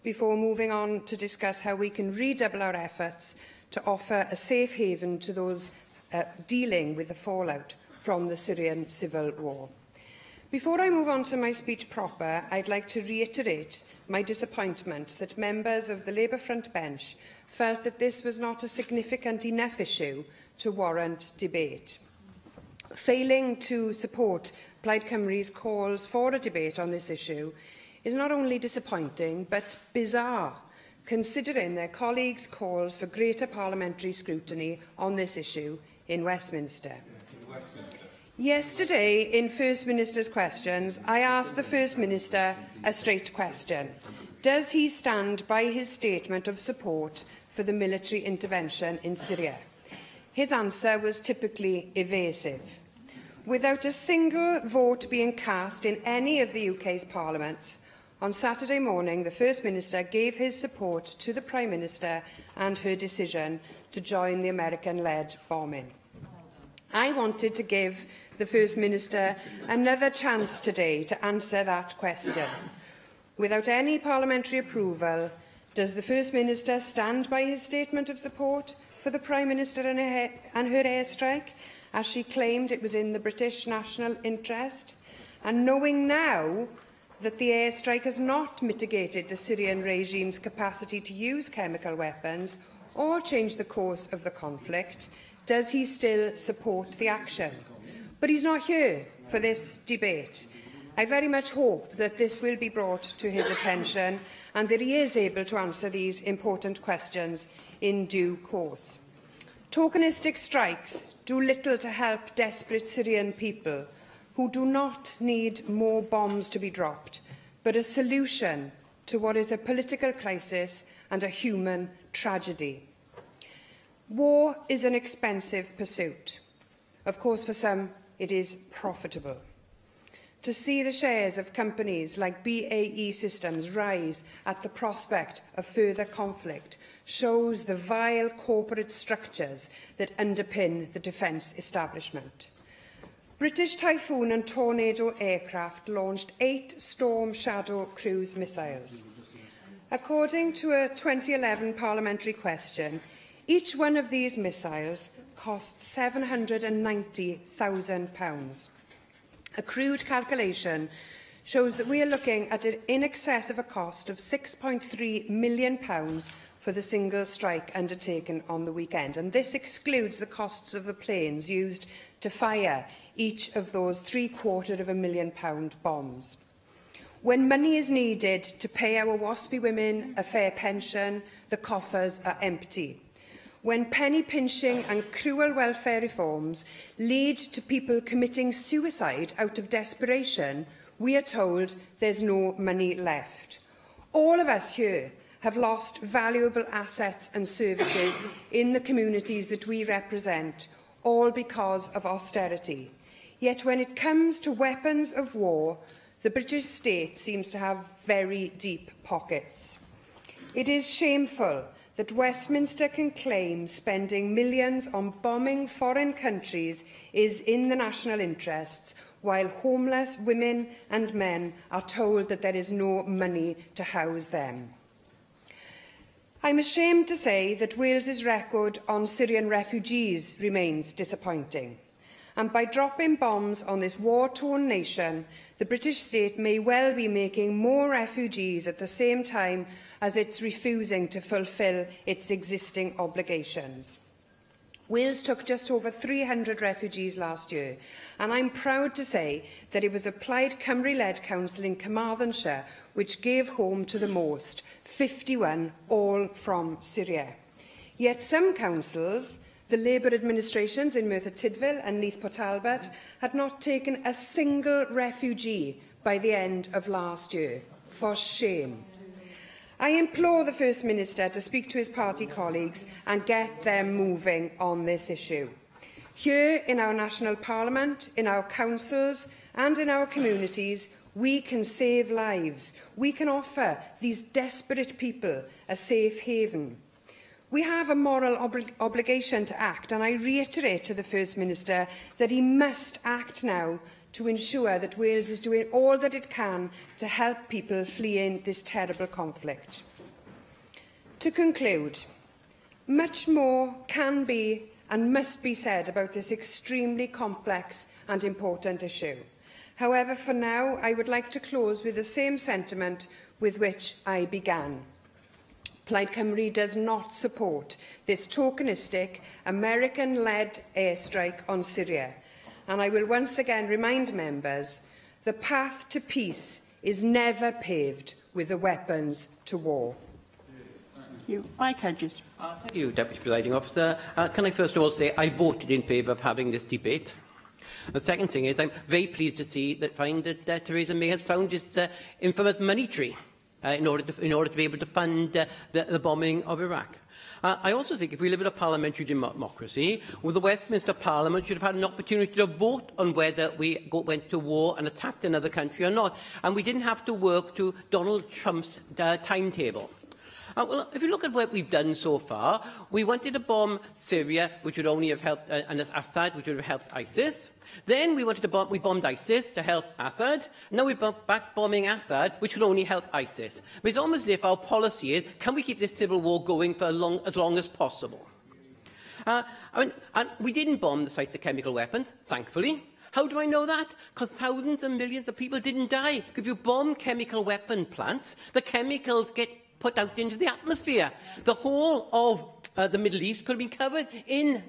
before moving on to discuss how we can redouble our efforts to offer a safe haven to those dealing with the fallout from the Syrian civil war. Before I move on to my speech proper, I'd like to reiterate my disappointment that members of the Labour front bench felt that this was not a significant enough issue to warrant debate. Failing to support Plaid Cymru's calls for a debate on this issue is not only disappointing but bizarre, considering their colleagues' calls for greater parliamentary scrutiny on this issue in Westminster. Yesterday, in First Minister's questions, I asked the First Minister a straight question. Does he stand by his statement of support for the military intervention in Syria? His answer was typically evasive. Without a single vote being cast in any of the UK's parliaments, on Saturday morning, the First Minister gave his support to the Prime Minister and her decision to join the American-led bombing. I wanted to give the First Minister another chance today to answer that question. Without any parliamentary approval, does the First Minister stand by his statement of support for the Prime Minister and her airstrike, as she claimed it was in the British national interest? And knowing now that the airstrike has not mitigated the Syrian regime's capacity to use chemical weapons or change the course of the conflict, does he still support the action? But he's not here for this debate. I very much hope that this will be brought to his attention and that he is able to answer these important questions in due course. Tokenistic strikes do little to help desperate Syrian people who do not need more bombs to be dropped, but a solution to what is a political crisis and a human tragedy. War is an expensive pursuit. Of course, for some, it is profitable. To see the shares of companies like BAE Systems rise at the prospect of further conflict shows the vile corporate structures that underpin the defence establishment. British Typhoon and Tornado aircraft launched 8 Storm Shadow cruise missiles. According to a 2011 parliamentary question, each one of these missiles cost £790,000. A crude calculation shows that we are looking at in excess of a cost of £6.3 million for the single strike undertaken on the weekend, and this excludes the costs of the planes used to fire each of those £750,000 bombs. When money is needed to pay our WASPy women a fair pension, the coffers are empty. When penny-pinching and cruel welfare reforms lead to people committing suicide out of desperation, we are told there's no money left. All of us here have lost valuable assets and services in the communities that we represent, all because of austerity. Yet when it comes to weapons of war, the British state seems to have very deep pockets. It is shameful that Westminster can claim spending millions on bombing foreign countries is in the national interests, while homeless women and men are told that there is no money to house them. I'm ashamed to say that Wales's record on Syrian refugees remains disappointing. And by dropping bombs on this war-torn nation, the British state may well be making more refugees at the same time as it's refusing to fulfil its existing obligations. Wales took just over 300 refugees last year, and I'm proud to say that it was a Plaid Cymru-led council in Carmarthenshire which gave home to the most, 51, all from Syria. Yet some councils, the Labour administrations in Merthyr Tydfil and Neath Port Talbot, had not taken a single refugee by the end of last year. For shame. I implore the First Minister to speak to his party colleagues and get them moving on this issue. Here in our national parliament, in our councils and in our communities, we can save lives. We can offer these desperate people a safe haven. We have a moral obligation to act, and I reiterate to the First Minister that he must act now to ensure that Wales is doing all that it can to help people fleeing this terrible conflict. To conclude, much more can be and must be said about this extremely complex and important issue. However, for now, I would like to close with the same sentiment with which I began. Plaid Cymru does not support this tokenistic, American-led airstrike on Syria. And I will once again remind members, the path to peace is never paved with the weapons to war. Thank you. Mike Hedges. Thank you, Deputy Presiding Officer. Can I first of all say I voted in favour of having this debate. The second thing is I'm very pleased to see that Theresa May has found this infamous money tree in order to be able to fund the bombing of Iraq. I also think if we live in a parliamentary democracy, well, the Westminster Parliament should have had an opportunity to vote on whether we went to war and attacked another country or not. And we didn't have to work to Donald Trump's timetable. Well, if you look at what we've done so far, we wanted to bomb Syria, which would only have helped Assad, which would have helped ISIS. Then we bombed ISIS to help Assad. Now we're back bombing Assad, which will only help ISIS. But it's almost as if our policy is, can we keep this civil war going for as long as possible? And we didn't bomb the sites of chemical weapons, thankfully. How do I know that? Because thousands and millions of people didn't die. If you bomb chemical weapon plants, the chemicals get put out into the atmosphere. The whole of the Middle East could have been covered in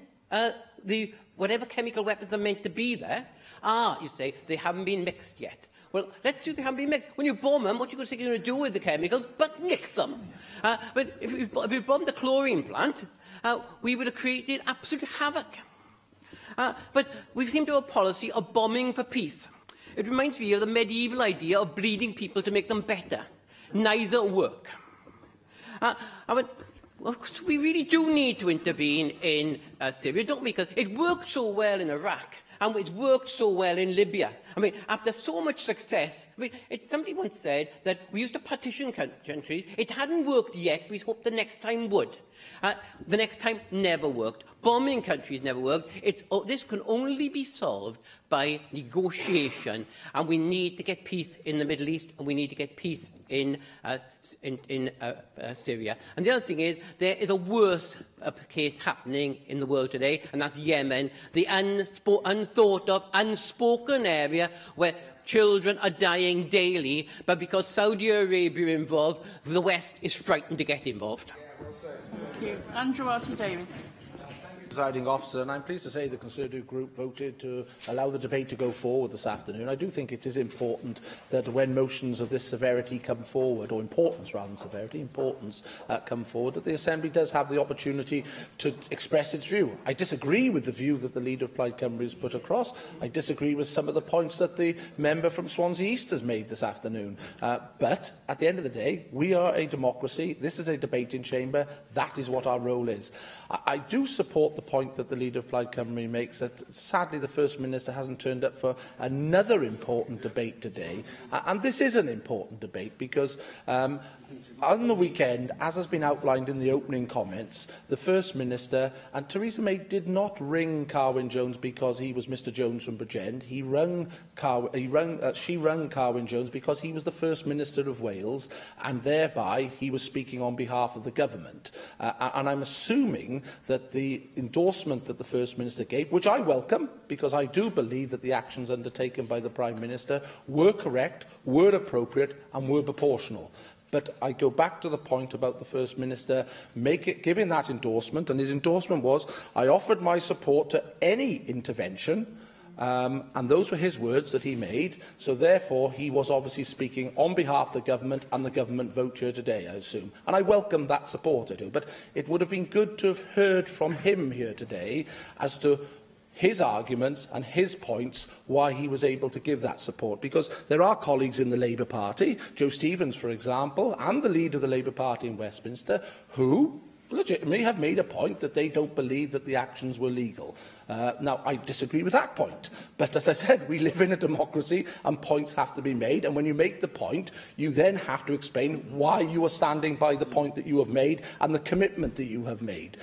the whatever chemical weapons are meant to be there. You say they haven't been mixed yet. Well, let's see if they haven't been mixed. When you bomb them, what you're going to do with the chemicals but mix them. But if we bombed a chlorine plant, we would have created absolute havoc. But we seem to have a policy of bombing for peace. It reminds me of the medieval idea of bleeding people to make them better. Neither work. We really do need to intervene in Syria, don't we? Because it worked so well in Iraq, and it's worked so well in Libya. I mean, after so much success, somebody once said that we used to partition countries. It hadn't worked yet. We hoped the next time would. The next time never worked. Bombing countries never worked. This can only be solved by negotiation, and we need to get peace in the Middle East, and we need to get peace in Syria. And the other thing is, there is a worse case happening in the world today, and that's Yemen, the unthought of, unspoken area where children are dying daily, but because Saudi Arabia are involved, the West is frightened to get involved. Thank you. Andrew Arty-Davies. Presiding officer, and I'm pleased to say the Conservative group voted to allow the debate to go forward this afternoon. I do think it is important that when motions of this severity come forward, or importance rather than severity, come forward, that the Assembly does have the opportunity to express its view. I disagree with the view that the Leader of Plaid Cymru has put across. I disagree with some of the points that the member from Swansea East has made this afternoon. But at the end of the day, we are a democracy. This is a debating chamber. That is what our role is. I do support the point that the Leader of Plaid Cymru makes, that sadly the First Minister hasn't turned up for another important debate today. And this is an important debate because on the weekend, as has been outlined in the opening comments, the First Minister and Theresa May did not ring Carwyn Jones because he was Mr Jones from Bridgend. She rung Carwyn Jones because he was the First Minister of Wales, and thereby he was speaking on behalf of the government. And I'm assuming that the endorsement that the First Minister gave, which I welcome, because I do believe that the actions undertaken by the Prime Minister were correct, were appropriate and were proportional. But I go back to the point about the First Minister giving that endorsement, and his endorsement was, I offered my support to any intervention, and those were his words that he made, so therefore he was obviously speaking on behalf of the government and the government vote here today, I assume. And I welcome that support, I do, but it would have been good to have heard from him here today as to his arguments and his points why he was able to give that support, because there are colleagues in the Labour Party, Joe Stevens for example, and the leader of the Labour Party in Westminster, who legitimately have made a point that they don't believe that the actions were legal. Now, I disagree with that point, but as I said, we live in a democracy and points have to be made, and when you make the point, you then have to explain why you are standing by the point that you have made and the commitment that you have made.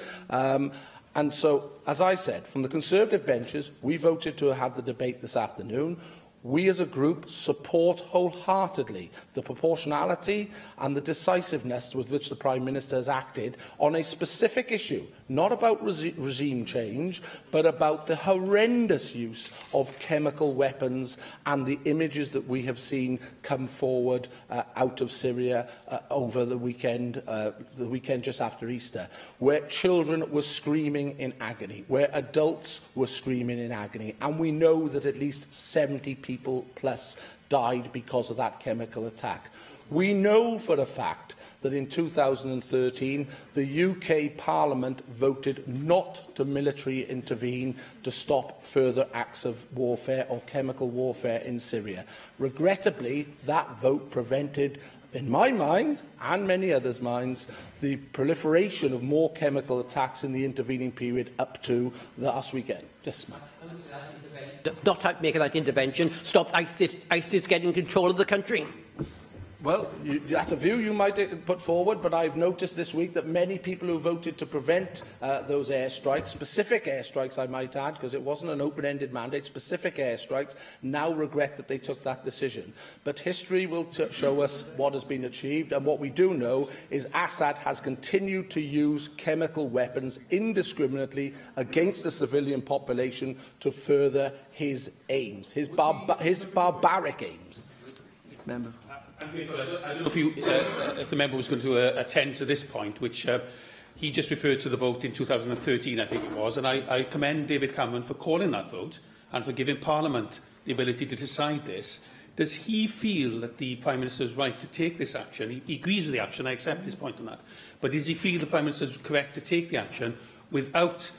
And so, as I said, from the Conservative benches, we voted to have the debate this afternoon. We as a group support wholeheartedly the proportionality and the decisiveness with which the Prime Minister has acted on a specific issue, not about regime change, but about the horrendous use of chemical weapons and the images that we have seen come forward out of Syria over the weekend just after Easter, where children were screaming in agony, where adults were screaming in agony, and we know that at least 70 people plus died because of that chemical attack. We know for a fact that in 2013 the UK Parliament voted not to militarily intervene to stop further acts of warfare or chemical warfare in Syria. Regrettably, that vote prevented, in my mind and many others' minds, the proliferation of more chemical attacks in the intervening period up to last weekend. Yes, ma'am. Not making that intervention stopped ISIS getting control of the country. Well, that's a view you might put forward, but I've noticed this week that many people who voted to prevent those airstrikes, specific airstrikes I might add, because it wasn't an open-ended mandate, specific airstrikes, now regret that they took that decision. But history will show us what has been achieved, and what we do know is Assad has continued to use chemical weapons indiscriminately against the civilian population to further his aims, his barbaric aims. I don't know if the member was going to attend to this point, which he just referred to the vote in 2013, I think it was, and I commend David Cameron for calling that vote and for giving Parliament the ability to decide this. Does he feel that the Prime Minister is right to take this action? He agrees with the action, I accept his point on that. But does he feel the Prime Minister is correct to take the action without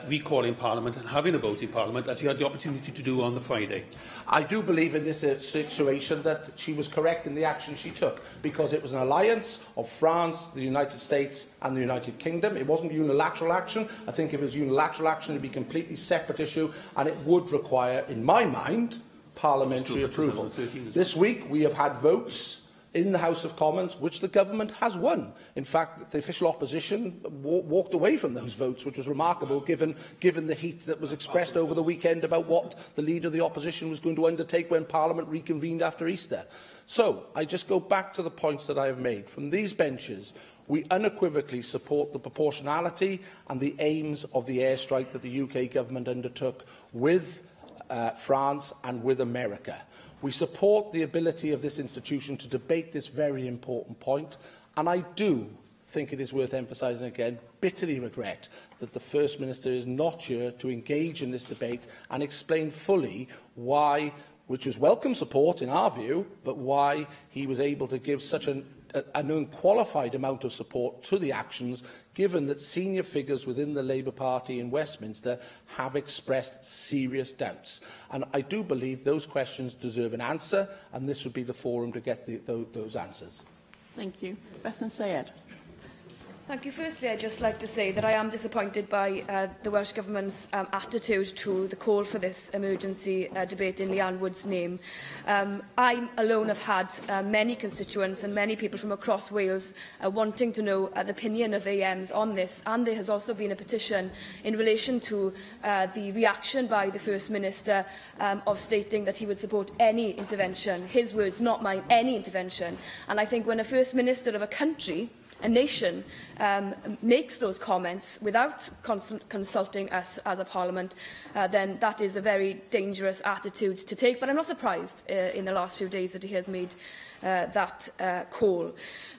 recalling Parliament and having a vote in Parliament, as he had the opportunity to do on the Friday? I do believe in this situation that she was correct in the action she took, because it was an alliance of France, the United States and the United Kingdom. It wasn't unilateral action. I think if it was unilateral action, it would be a completely separate issue, and it would require, in my mind, parliamentary approval. This week we have had votes in the House of Commons which the government has won. In fact, the official opposition walked away from those votes, which was remarkable given the heat that was expressed over the weekend about what the Leader of the Opposition was going to undertake when Parliament reconvened after Easter. So, I just go back to the points that I have made. From these benches, we unequivocally support the proportionality and the aims of the airstrike that the UK government undertook with France and with America. We support the ability of this institution to debate this very important point, and I do think it is worth emphasising again, bitterly regret that the First Minister is not here to engage in this debate and explain fully why, which was welcome support in our view, but why he was able to give such an unqualified amount of support to the actions, given that senior figures within the Labour Party in Westminster have expressed serious doubts. And I do believe those questions deserve an answer, and this would be the forum to get those answers. Thank you. Bethan Sayed. Thank you. Firstly, I'd just like to say that I am disappointed by the Welsh Government's attitude to the call for this emergency debate in Leanne Wood's name. I alone have had many constituents and many people from across Wales wanting to know the opinion of AMs on this, and there has also been a petition in relation to the reaction by the First Minister of stating that he would support any intervention, his words, not mine, any intervention. And I think when a First Minister of a country, a nation, makes those comments without consulting us as a parliament, then that is a very dangerous attitude to take. But I'm not surprised in the last few days that he has made that call.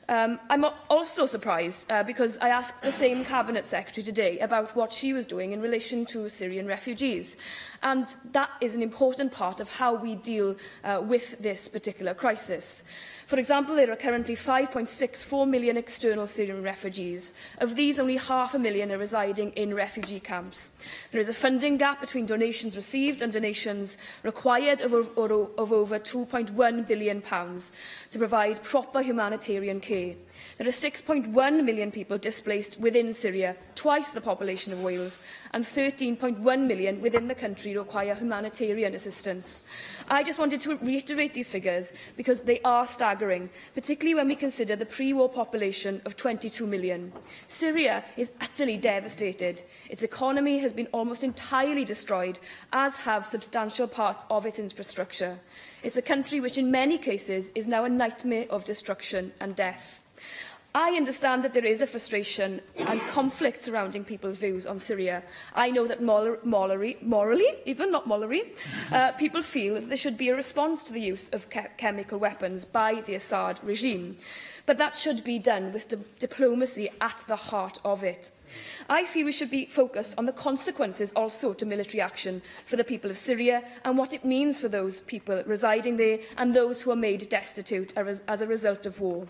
I'm also surprised because I asked the same Cabinet Secretary today about what she was doing in relation to Syrian refugees. And that is an important part of how we deal with this particular crisis. For example, there are currently 5.64 million external Syrian refugees. Of these, only 500,000 are residing in refugee camps. There is a funding gap between donations received and donations required of over £2.1 billion to provide proper humanitarian care. There are 6.1 million people displaced within Syria, twice the population of Wales, and 13.1 million within the country require humanitarian assistance. I just wanted to reiterate these figures because they are staggering, particularly when we consider the pre-war population of 22 million. Syria is utterly devastated. Its economy has been almost entirely destroyed, as have substantial parts of its infrastructure. It's a country which in many cases is now a nightmare of destruction and death. I understand that there is a frustration and conflict surrounding people's views on Syria. I know that morally, people feel that there should be a response to the use of chemical weapons by the Assad regime. But that should be done with diplomacy at the heart of it. I feel we should be focused on the consequences also to military action for the people of Syria and what it means for those people residing there and those who are made destitute as a result of war.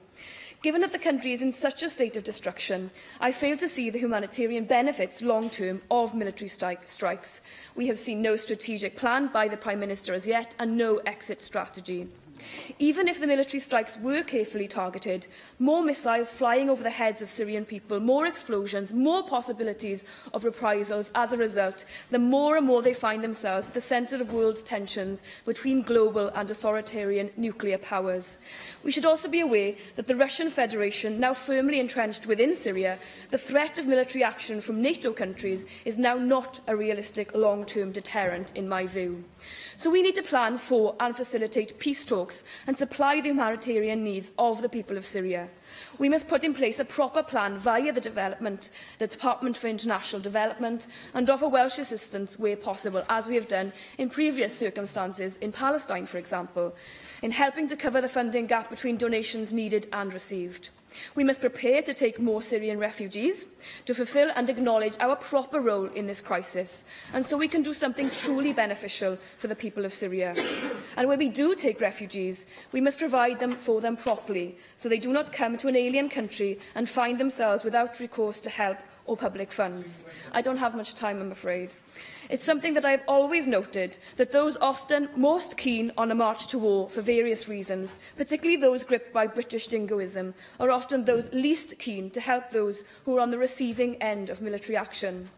Given that the country is in such a state of destruction, I fail to see the humanitarian benefits long-term of military strikes. We have seen no strategic plan by the Prime Minister as yet and no exit strategy. Even if the military strikes were carefully targeted, more missiles flying over the heads of Syrian people, more explosions, more possibilities of reprisals as a result, the more and more they find themselves at the centre of world tensions between global and authoritarian nuclear powers. We should also be aware that the Russian Federation, now firmly entrenched within Syria, the threat of military action from NATO countries is now not a realistic long-term deterrent in my view. So we need to plan for and facilitate peace talks and supply the humanitarian needs of the people of Syria. We must put in place a proper plan via the Department for International Development and offer Welsh assistance where possible, as we have done in previous circumstances in Palestine, for example, in helping to cover the funding gap between donations needed and received. We must prepare to take more Syrian refugees, to fulfil and acknowledge our proper role in this crisis, and so we can do something truly beneficial for the people of Syria. And when we do take refugees, we must provide them for them properly, so they do not come to an alien country and find themselves without recourse to help or public funds. I don't have much time, I'm afraid. It's something that I have always noted, that those often most keen on a march to war for various reasons, particularly those gripped by British jingoism, are often those least keen to help those who are on the receiving end of military action.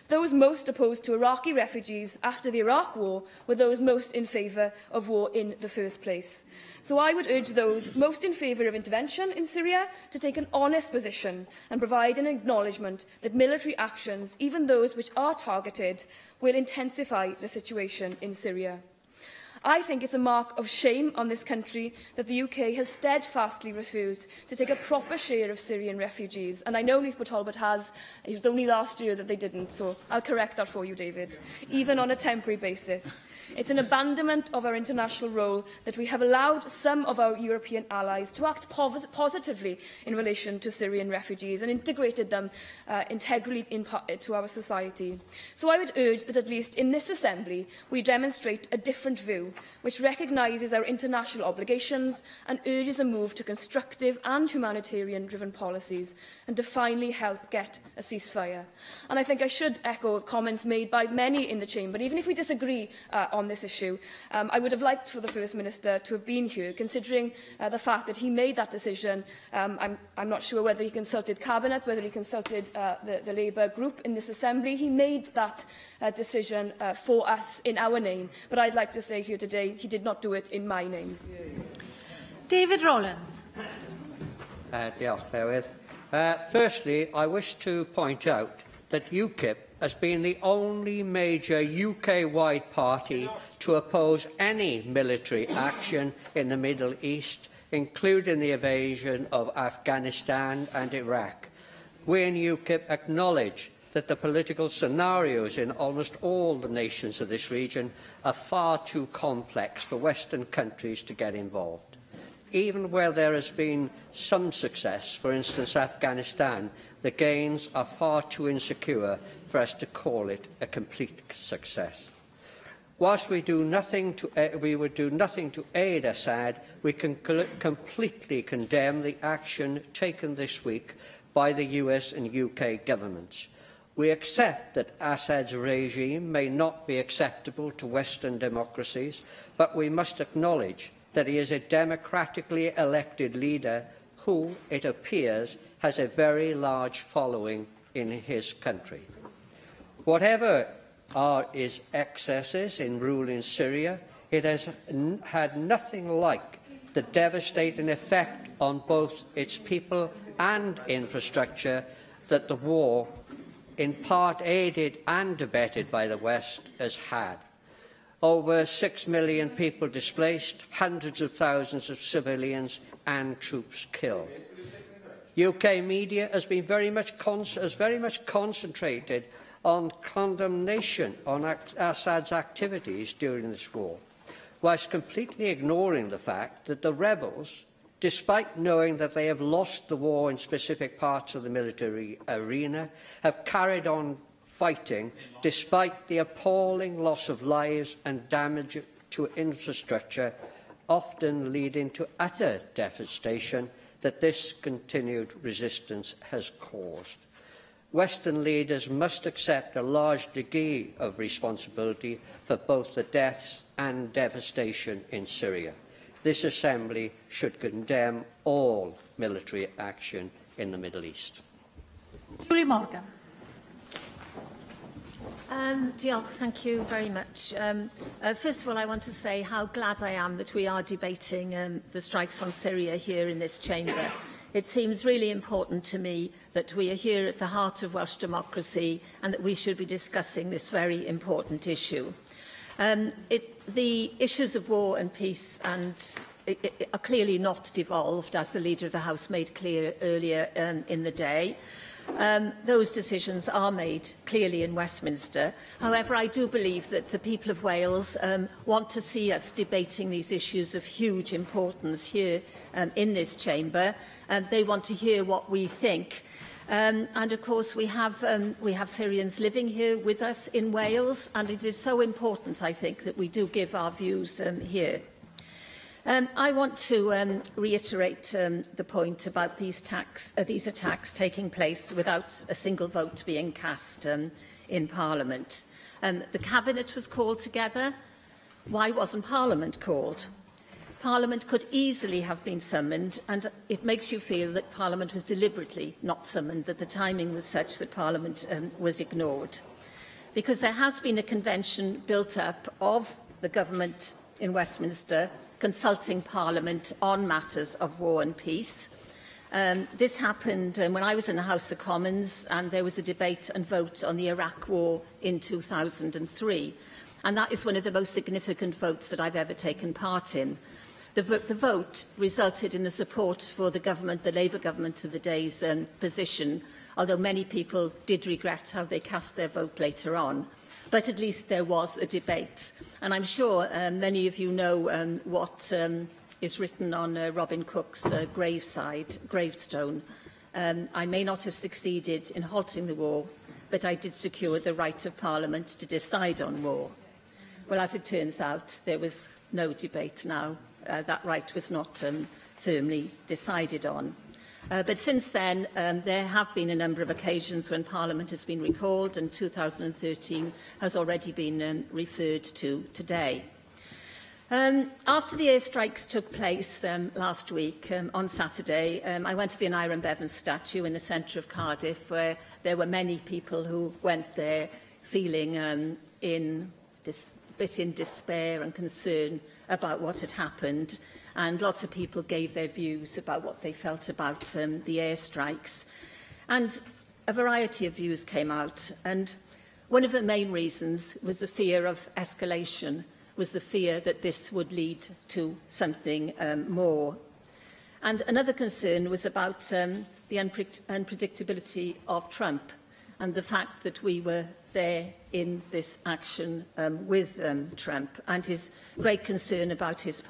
Those most opposed to Iraqi refugees after the Iraq War were those most in favour of war in the first place. So I would urge those most in favour of intervention in Syria to take an honest position and provide an acknowledgement that military actions, even those which are targeted, will intensify the situation in Syria. I think it's a mark of shame on this country that the UK has steadfastly refused to take a proper share of Syrian refugees. And I know Neath Talbot has. It was only last year that they didn't, so I'll correct that for you, David, even on a temporary basis. It's an abandonment of our international role that we have allowed some of our European allies to act positively in relation to Syrian refugees and integrated them integrally into our society. So I would urge that at least in this Assembly we demonstrate a different view, which recognises our international obligations and urges a move to constructive and humanitarian-driven policies and to finally help get a ceasefire. And I think I should echo comments made by many in the Chamber. Even if we disagree on this issue, I would have liked for the First Minister to have been here, considering the fact that he made that decision. I'm not sure whether he consulted Cabinet, whether he consulted the Labour group in this Assembly. He made that decision for us in our name. But I'd like to say here today, he did not do it in my name. David Rowlands. Firstly, I wish to point out that UKIP has been the only major UK-wide party to oppose any military action in the Middle East, including the invasion of Afghanistan and Iraq. We in UKIP acknowledge that the political scenarios in almost all the nations of this region are far too complex for Western countries to get involved. Even where there has been some success, for instance Afghanistan, the gains are far too insecure for us to call it a complete success. Whilst we would do nothing to aid Assad, we can completely condemn the action taken this week by the US and UK governments. We accept that Assad's regime may not be acceptable to Western democracies, but we must acknowledge that he is a democratically elected leader who, it appears, has a very large following in his country. Whatever are his excesses in ruling Syria, it has had nothing like the devastating effect on both its people and infrastructure that the war, in part aided and abetted by the West, has had. Over 6 million people displaced, hundreds of thousands of civilians and troops killed. UK media has been very much concentrated on condemnation on Assad's activities during this war, whilst completely ignoring the fact that the rebels, despite knowing that they have lost the war in specific parts of the military arena, have carried on fighting despite the appalling loss of lives and damage to infrastructure, often leading to utter devastation that this continued resistance has caused. Western leaders must accept a large degree of responsibility for both the deaths and devastation in Syria. This Assembly should condemn all military action in the Middle East. Julie Morgan. Diolch, thank you very much. First of all, I want to say how glad I am that we are debating the strikes on Syria here in this chamber. It seems really important to me that we are here at the heart of Welsh democracy and that we should be discussing this very important issue. The issues of war and peace and are clearly not devolved, as the Leader of the House made clear earlier in the day. Those decisions are made clearly in Westminster. However, I do believe that the people of Wales want to see us debating these issues of huge importance here in this chamber. They want to hear what we think. And of course, we have Syrians living here with us in Wales, and it is so important, I think, that we do give our views here. I want to reiterate the point about these attacks taking place without a single vote being cast in Parliament. The Cabinet was called together. Why wasn't Parliament called? Parliament could easily have been summoned, and it makes you feel that Parliament was deliberately not summoned, that the timing was such that Parliament was ignored. Because there has been a convention built up of the government in Westminster consulting Parliament on matters of war and peace. This happened when I was in the House of Commons, and there was a debate and vote on the Iraq War in 2003. And that is one of the most significant votes that I've ever taken part in. The vote resulted in the support for the government, the Labour government of the day's position, although many people did regret how they cast their vote later on. But at least there was a debate. And I'm sure many of you know what is written on Robin Cook's gravestone. I may not have succeeded in halting the war, but I did secure the right of Parliament to decide on war. Well, as it turns out, there was no debate now. That right was not firmly decided on. But since then, there have been a number of occasions when Parliament has been recalled, and 2013 has already been referred to today. After the airstrikes took place last week, on Saturday, I went to the Aneurin Bevan statue in the centre of Cardiff, where there were many people who went there feeling bit in despair and concern about what had happened, and lots of people gave their views about what they felt about the airstrikes. And a variety of views came out, and one of the main reasons was the fear of escalation, was the fear that this would lead to something more. And another concern was about the unpredictability of Trump and the fact that we were there in this action with Trump, and his great concern about his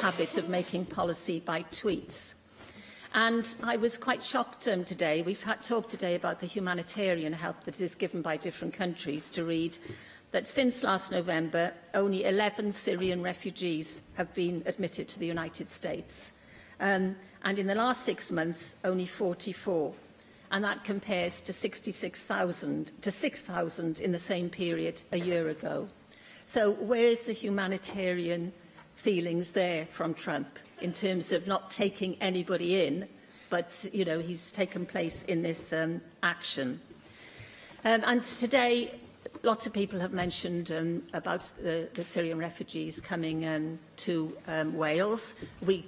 habit of making policy by tweets. And I was quite shocked today. We've talked today about the humanitarian help that is given by different countries, to read that since last November, only 11 Syrian refugees have been admitted to the United States. And in the last 6 months, only 44. And that compares to 6,000 in the same period a year ago. So where's the humanitarian feelings there from Trump in terms of not taking anybody in, but, you know, he's taken place in this action? And today, lots of people have mentioned about the Syrian refugees coming to Wales. We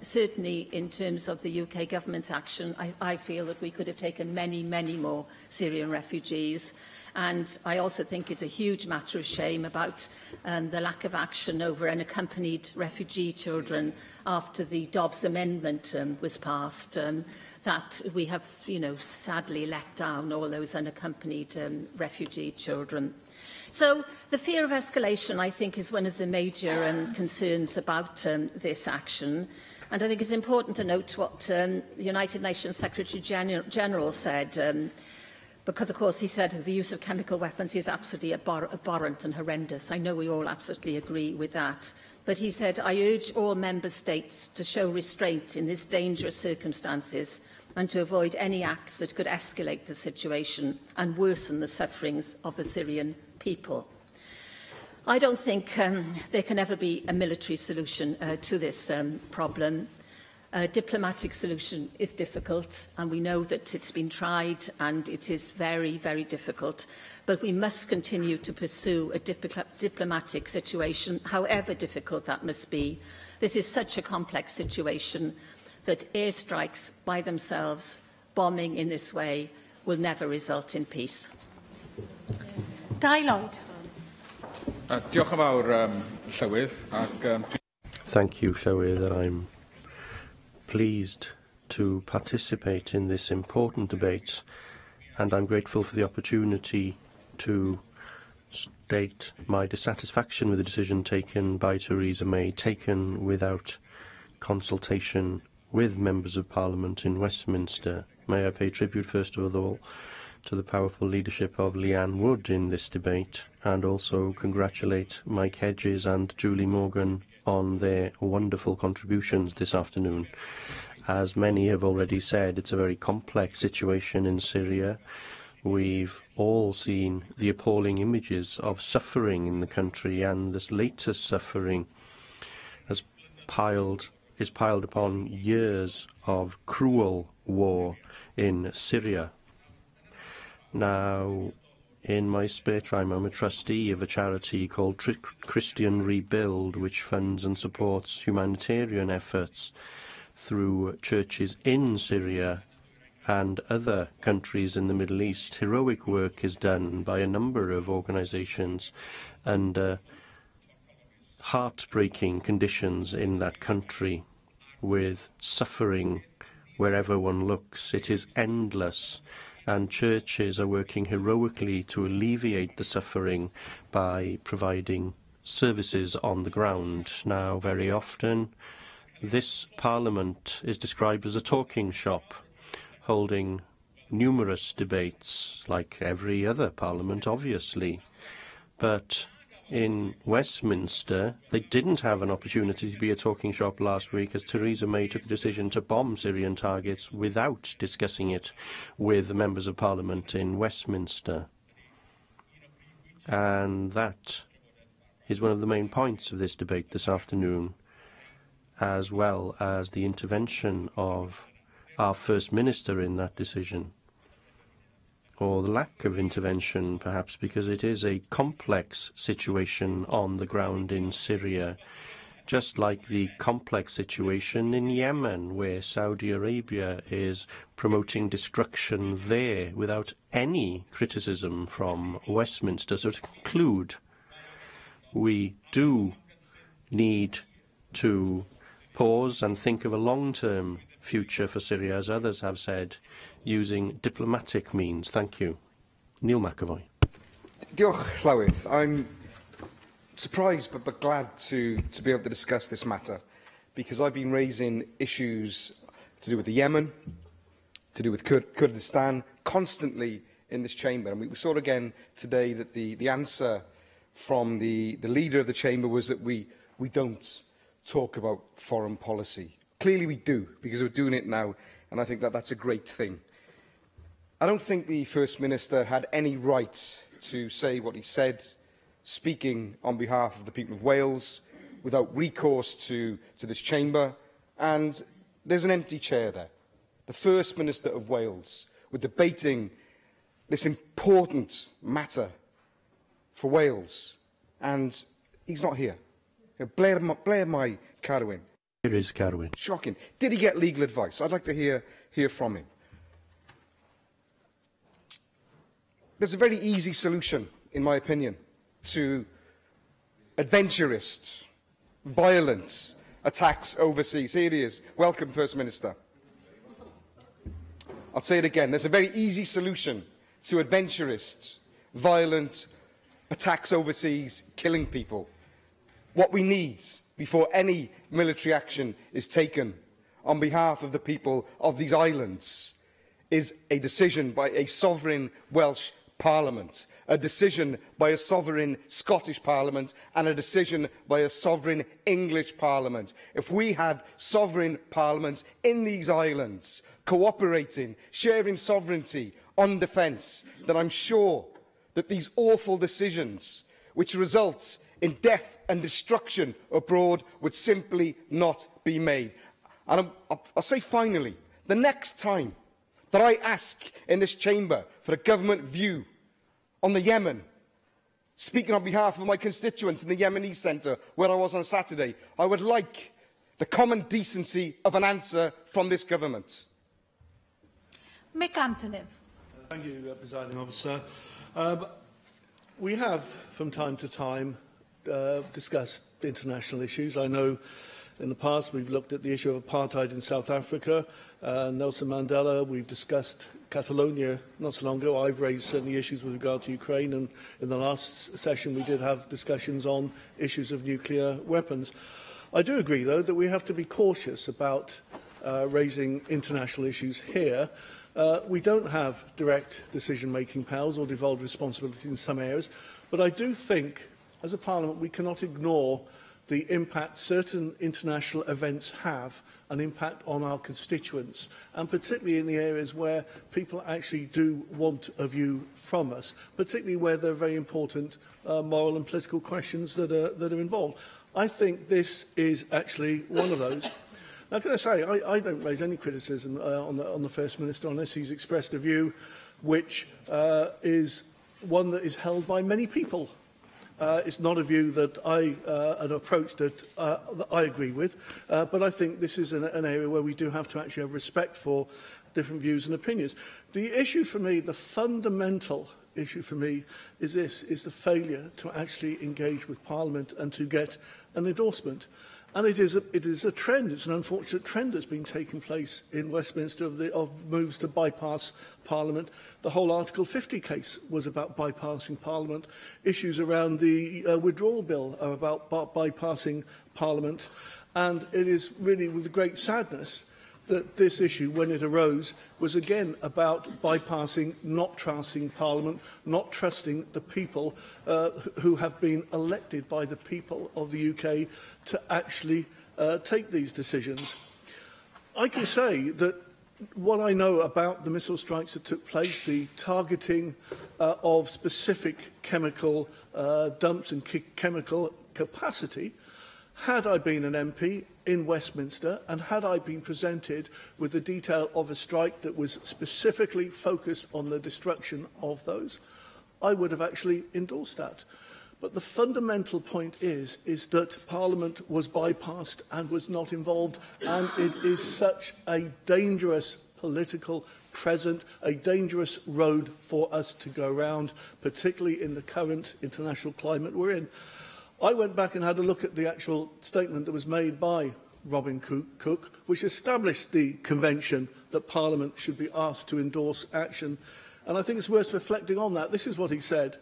certainly, in terms of the UK government's action, I feel that we could have taken many, many more Syrian refugees. And I also think it's a huge matter of shame about the lack of action over unaccompanied refugee children after the Dobbs Amendment was passed, that we have, you know, sadly let down all those unaccompanied refugee children. So the fear of escalation, I think, is one of the major concerns about this action. And I think it's important to note what the United Nations Secretary General said, because, of course, he said the use of chemical weapons is absolutely abhorrent and horrendous. I know we all absolutely agree with that. But he said, I urge all member states to show restraint in these dangerous circumstances and to avoid any acts that could escalate the situation and worsen the sufferings of the Syrian people. I don't think there can ever be a military solution to this problem. A diplomatic solution is difficult, and we know that it's been tried, and it is very, very difficult. But we must continue to pursue a diplomatic situation, however difficult that must be. This is such a complex situation that airstrikes by themselves, bombing in this way, will never result in peace. Dai Lloyd. Diolch yn fawr, Llywydd. Thank you, Llywydd. I'm pleased to participate in this important debate, and I'm grateful for the opportunity to state my dissatisfaction with the decision taken by Theresa May, taken without consultation with members of Parliament in Westminster. May I pay tribute, first of all, to the powerful leadership of Leanne Wood in this debate, and also congratulate Mike Hedges and Julie Morgan on their wonderful contributions this afternoon. As many have already said, it's a very complex situation in Syria. We've all seen the appalling images of suffering in the country, and this latest suffering is piled upon years of cruel war in Syria. Now, in my spare time, I'm a trustee of a charity called Christian Rebuild, which funds and supports humanitarian efforts through churches in Syria and other countries in the Middle East. Heroic work is done by a number of organisations under heartbreaking conditions in that country, with suffering wherever one looks. It is endless, and churches are working heroically to alleviate the suffering by providing services on the ground. Now, very often, this Parliament is described as a talking shop, holding numerous debates, like every other Parliament, obviously. But in Westminster, they didn't have an opportunity to be a talking shop last week, as Theresa May took the decision to bomb Syrian targets without discussing it with the members of Parliament in Westminster. And that is one of the main points of this debate this afternoon, as well as the intervention of our First Minister in that decision, or the lack of intervention, perhaps, because it is a complex situation on the ground in Syria, just like the complex situation in Yemen, where Saudi Arabia is promoting destruction there without any criticism from Westminster. So to conclude, we do need to pause and think of a long-term future for Syria, as others have said, using diplomatic means. Thank you. Neil McAvoy. Diolch, Llywydd. I'm surprised but glad to be able to discuss this matter, because I've been raising issues to do with the Yemen, to do with Kurdistan, constantly in this chamber. And we saw again today that the answer from the leader of the chamber was that we don't talk about foreign policy. Clearly we do, because we're doing it now, and I think that that's a great thing. I don't think the First Minister had any right to say what he said, speaking on behalf of the people of Wales, without recourse to this chamber, and there's an empty chair there. The First Minister of Wales, we're debating this important matter for Wales, and he's not here. Blair Mai Carwyn. Here is Carwyn. Shocking. Did he get legal advice? I'd like to hear from him. There's a very easy solution, in my opinion, to adventurist, violent attacks overseas. Here he is. Welcome, First Minister. I'll say it again. There's a very easy solution to adventurist, violent attacks overseas, killing people. What we need before any military action is taken on behalf of the people of these islands is a decision by a sovereign Welsh Parliament, a decision by a sovereign Scottish Parliament, and a decision by a sovereign English Parliament. If we had sovereign parliaments in these islands cooperating, sharing sovereignty on defence, then I'm sure that these awful decisions, which result in death and destruction abroad, would simply not be made. And I'll say finally, the next time that I ask in this chamber for a government view on the Yemen, speaking on behalf of my constituents in the Yemeni centre where I was on Saturday, I would like the common decency of an answer from this government. Mick Antonev. Thank you, Presiding Officer. We have, from time to time, discussed international issues. I know In the past, we've looked at the issue of apartheid in South Africa, Nelson Mandela. We've discussed Catalonia not so long ago. I've raised certainly issues with regard to Ukraine, and in the last session we did have discussions on issues of nuclear weapons. I do agree, though, that we have to be cautious about raising international issues here. We don't have direct decision-making powers or devolved responsibilities in some areas, but I do think, as a Parliament, we cannot ignore the impact certain international events have, an impact on our constituents, and particularly in the areas where people actually do want a view from us, particularly where there are very important moral and political questions that are involved. I think this is actually one of those. Now, can I say, I don't raise any criticism on the First Minister unless he's expressed a view which is one that is held by many people. It's not a view that an approach that I agree with, but I think this is an area where we do have to actually have respect for different views and opinions. The issue for me, the fundamental issue for me, is the failure to actually engage with Parliament and to get an endorsement. And it is a trend, it's an unfortunate trend that's been taking place in Westminster of moves to bypass Parliament. The whole Article 50 case was about bypassing Parliament. Issues around the withdrawal bill are about bypassing Parliament. And it is really with great sadness that this issue, when it arose, was again about bypassing, not trusting Parliament, not trusting the people who have been elected by the people of the UK to actually take these decisions. I can say that what I know about the missile strikes that took place, the targeting of specific chemical dumps and chemical capacity, had I been an MP in Westminster and had I been presented with the detail of a strike that was specifically focused on the destruction of those, I would have actually endorsed that. But the fundamental point is that Parliament was bypassed and was not involved, and it is such a dangerous political present, a dangerous road for us to go round, particularly in the current international climate we're in. I went back and had a look at the actual statement that was made by Robin Cook, which established the convention that Parliament should be asked to endorse action. And I think it's worth reflecting on that. This is what he said.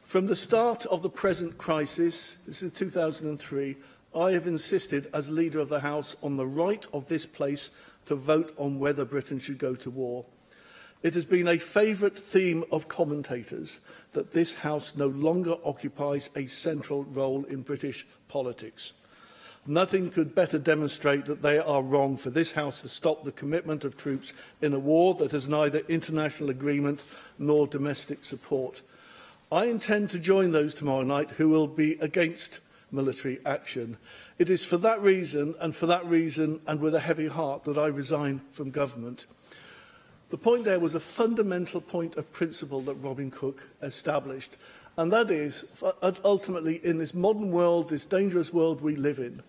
From the start of the present crisis, this is 2003, I have insisted as Leader of the House on the right of this place to vote on whether Britain should go to war. It has been a favourite theme of commentators that this House no longer occupies a central role in British politics. Nothing could better demonstrate that they are wrong for this House to stop the commitment of troops in a war that has neither international agreement nor domestic support. I intend to join those tomorrow night who will be against military action. It is for that reason and with a heavy heart that I resign from government. The point there was a fundamental point of principle that Robin Cook established, and that is, ultimately, in this modern world, this dangerous world we live in,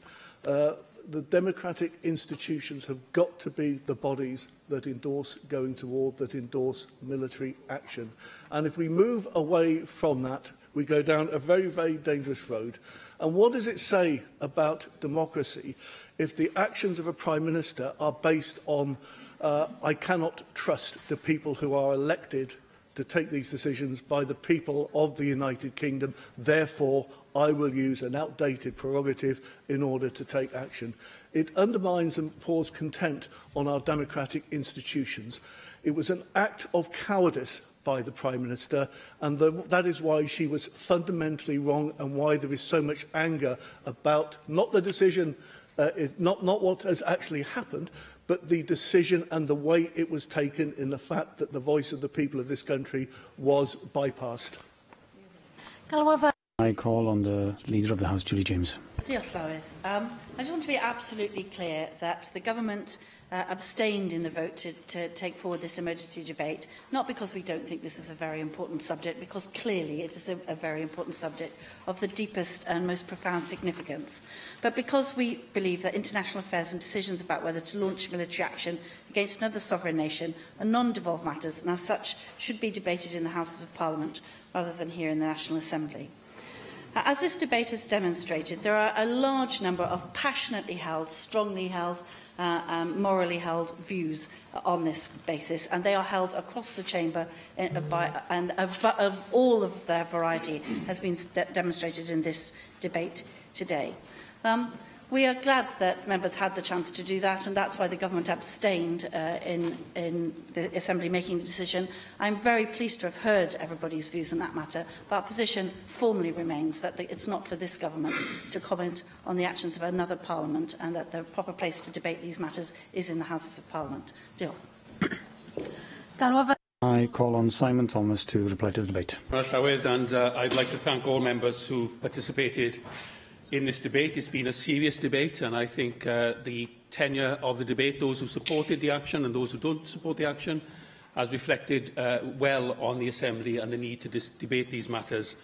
the democratic institutions have got to be the bodies that endorse going to war, that endorse military action. And if we move away from that, we go down a very, very dangerous road. And what does it say about democracy if the actions of a Prime Minister are based on I cannot trust the people who are elected to take these decisions by the people of the United Kingdom. Therefore, I will use an outdated prerogative in order to take action. It undermines and pours contempt on our democratic institutions. It was an act of cowardice by the Prime Minister, and that is why she was fundamentally wrong and why there is so much anger about not the decision, not what has actually happened, but the decision and the way it was taken in the fact that the voice of the people of this country was bypassed. I call on the Leader of the House, Julie James. Diolch, Llywydd. I just want to be absolutely clear that the Government abstained in the vote to take forward this emergency debate, not because we don't think this is a very important subject, because clearly it is a very important subject of the deepest and most profound significance, but because we believe that international affairs and decisions about whether to launch military action against another sovereign nation are non-devolved matters, and as such should be debated in the Houses of Parliament rather than here in the National Assembly. As this debate has demonstrated, there are a large number of passionately held, strongly held, morally held views on this basis, and they are held across the chamber, and of all of their variety has been demonstrated in this debate today. We are glad that members had the chance to do that, and that's why the government abstained in the Assembly making the decision. I'm very pleased to have heard everybody's views on that matter, but our position formally remains that it's not for this government to comment on the actions of another Parliament, and that the proper place to debate these matters is in the Houses of Parliament. I call on Simon Thomas to reply to the debate. And I'd like to thank all members who participated in this debate. It's been a serious debate, and I think the tenure of the debate, those who supported the action and those who don't support the action, has reflected well on the Assembly and the need to debate these matters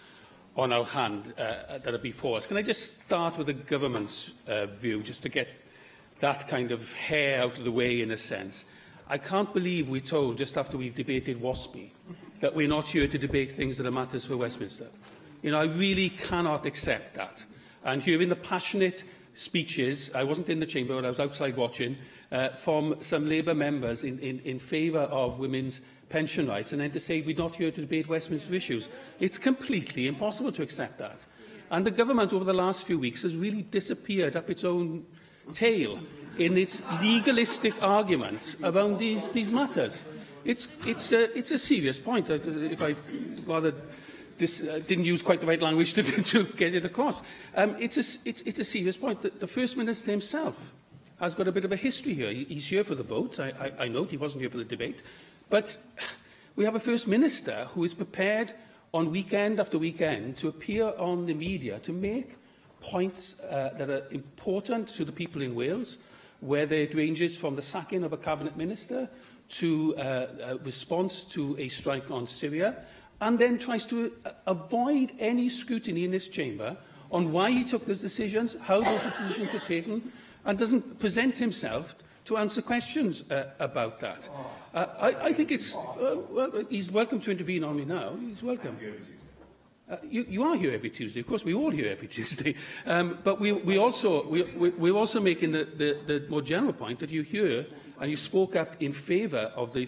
on our hand that are before us. Can I just start with the government's view, just to get that kind of hair out of the way, in a sense? I can't believe we're told, just after we've debated WASPI, that we're not here to debate things that are matters for Westminster. You know, I really cannot accept that. And hearing the passionate speeches, I wasn't in the chamber, but I was outside watching, from some Labour members in favour of women's pension rights, and then to say we're not here to debate Westminster issues. It's completely impossible to accept that. And the government over the last few weeks has really disappeared up its own tail in its legalistic arguments around these matters. It's a serious point, if I rather didn't use quite the right language to get it across. It's a serious point. The First Minister himself has got a bit of a history here. He's here for the vote. I note he wasn't here for the debate. But we have a First Minister who is prepared on weekend after weekend to appear on the media to make points that are important to the people in Wales, whether it ranges from the sacking of a cabinet minister to a response to a strike on Syria, and then tries to avoid any scrutiny in this chamber on why he took those decisions, how those decisions were taken, and doesn't present himself to answer questions about that. I think it's... well, he's welcome to intervene on me now. He's welcome. You are here every Tuesday. Of course, we all here every Tuesday. But we're also making the more general point that you hear and you spoke up in favour of the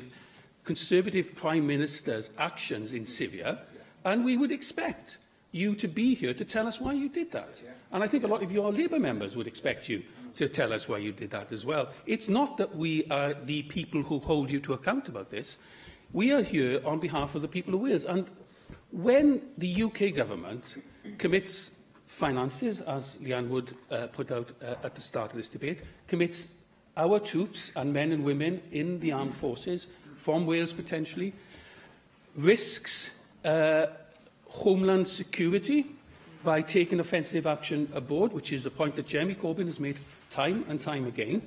Conservative Prime Minister's actions in Syria, and we would expect you to be here to tell us why you did that. And I think a lot of your Labour members would expect you to tell us why you did that as well. It's not that we are the people who hold you to account about this. We are here on behalf of the people of Wales. And when the UK government commits finances, as Leanne Wood put out at the start of this debate, commits our troops and men and women in the armed forces from Wales potentially, risks homeland security by taking offensive action abroad, which is a point that Jeremy Corbyn has made time and time again,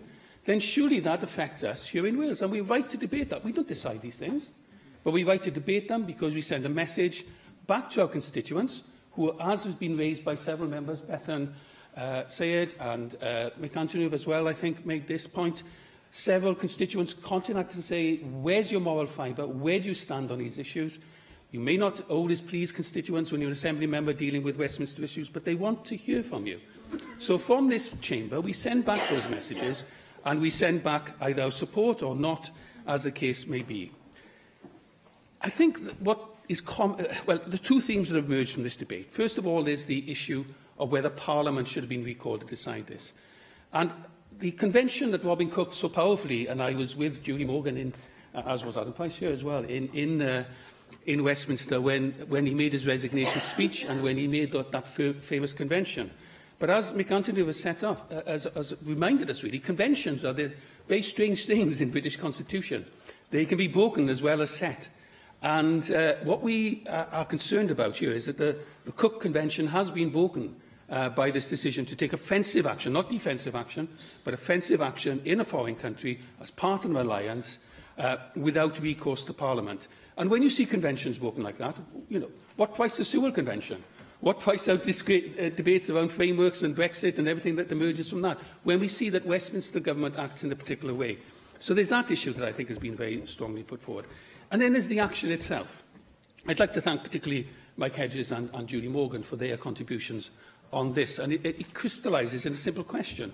then surely that affects us here in Wales. And we're right to debate that. We don't decide these things, but we're right to debate them because we send a message back to our constituents, who, as has been raised by several members, Bethan Sayed and Mick Antonov as well, I think, made this point. Several constituents contact and say, where's your moral fibre? Where do you stand on these issues? You may not always please constituents when you're an Assembly member dealing with Westminster issues, but they want to hear from you. So from this chamber, we send back those messages, and we send back either our support or not, as the case may be. I think that what is well, the two themes that have emerged from this debate. First of all is the issue of whether Parliament should have been recalled to decide this. And the convention that Robin Cook so powerfully, and I was with Julie Morgan, as was Adam Price here as well, in Westminster when he made his resignation speech and when he made that famous convention. But as Mick Antonov has set up, as reminded us really, conventions are the very strange things in British Constitution. They can be broken as well as set. And what we are concerned about here is that the Cook Convention has been broken by this decision to take offensive action, not defensive action, but offensive action in a foreign country as part of an alliance without recourse to Parliament. And when you see conventions broken like that, you know, what price the Sewell Convention? What price out debates around frameworks and Brexit and everything that emerges from that, when we see that Westminster government acts in a particular way? So there's that issue that I think has been very strongly put forward. And then there's the action itself. I'd like to thank particularly Mike Hedges and Julie Morgan for their contributions on this. And it crystallises in a simple question.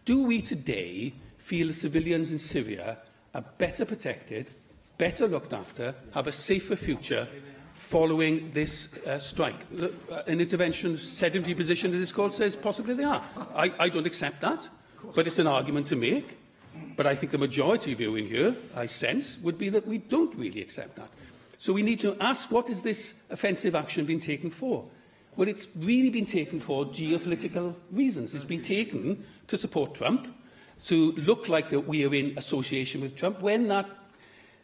Do we today feel the civilians in Syria are better protected, better looked after, have a safer future following this strike? An intervention, sedentary position, as it's called, says possibly they are. I don't accept that, but it's an argument to make. But I think the majority view in here, I sense, would be that we don't really accept that. So we need to ask, what is this offensive action being taken for? Well, it's really been taken for geopolitical reasons. It's been taken to support Trump, to look like that we are in association with Trump. When that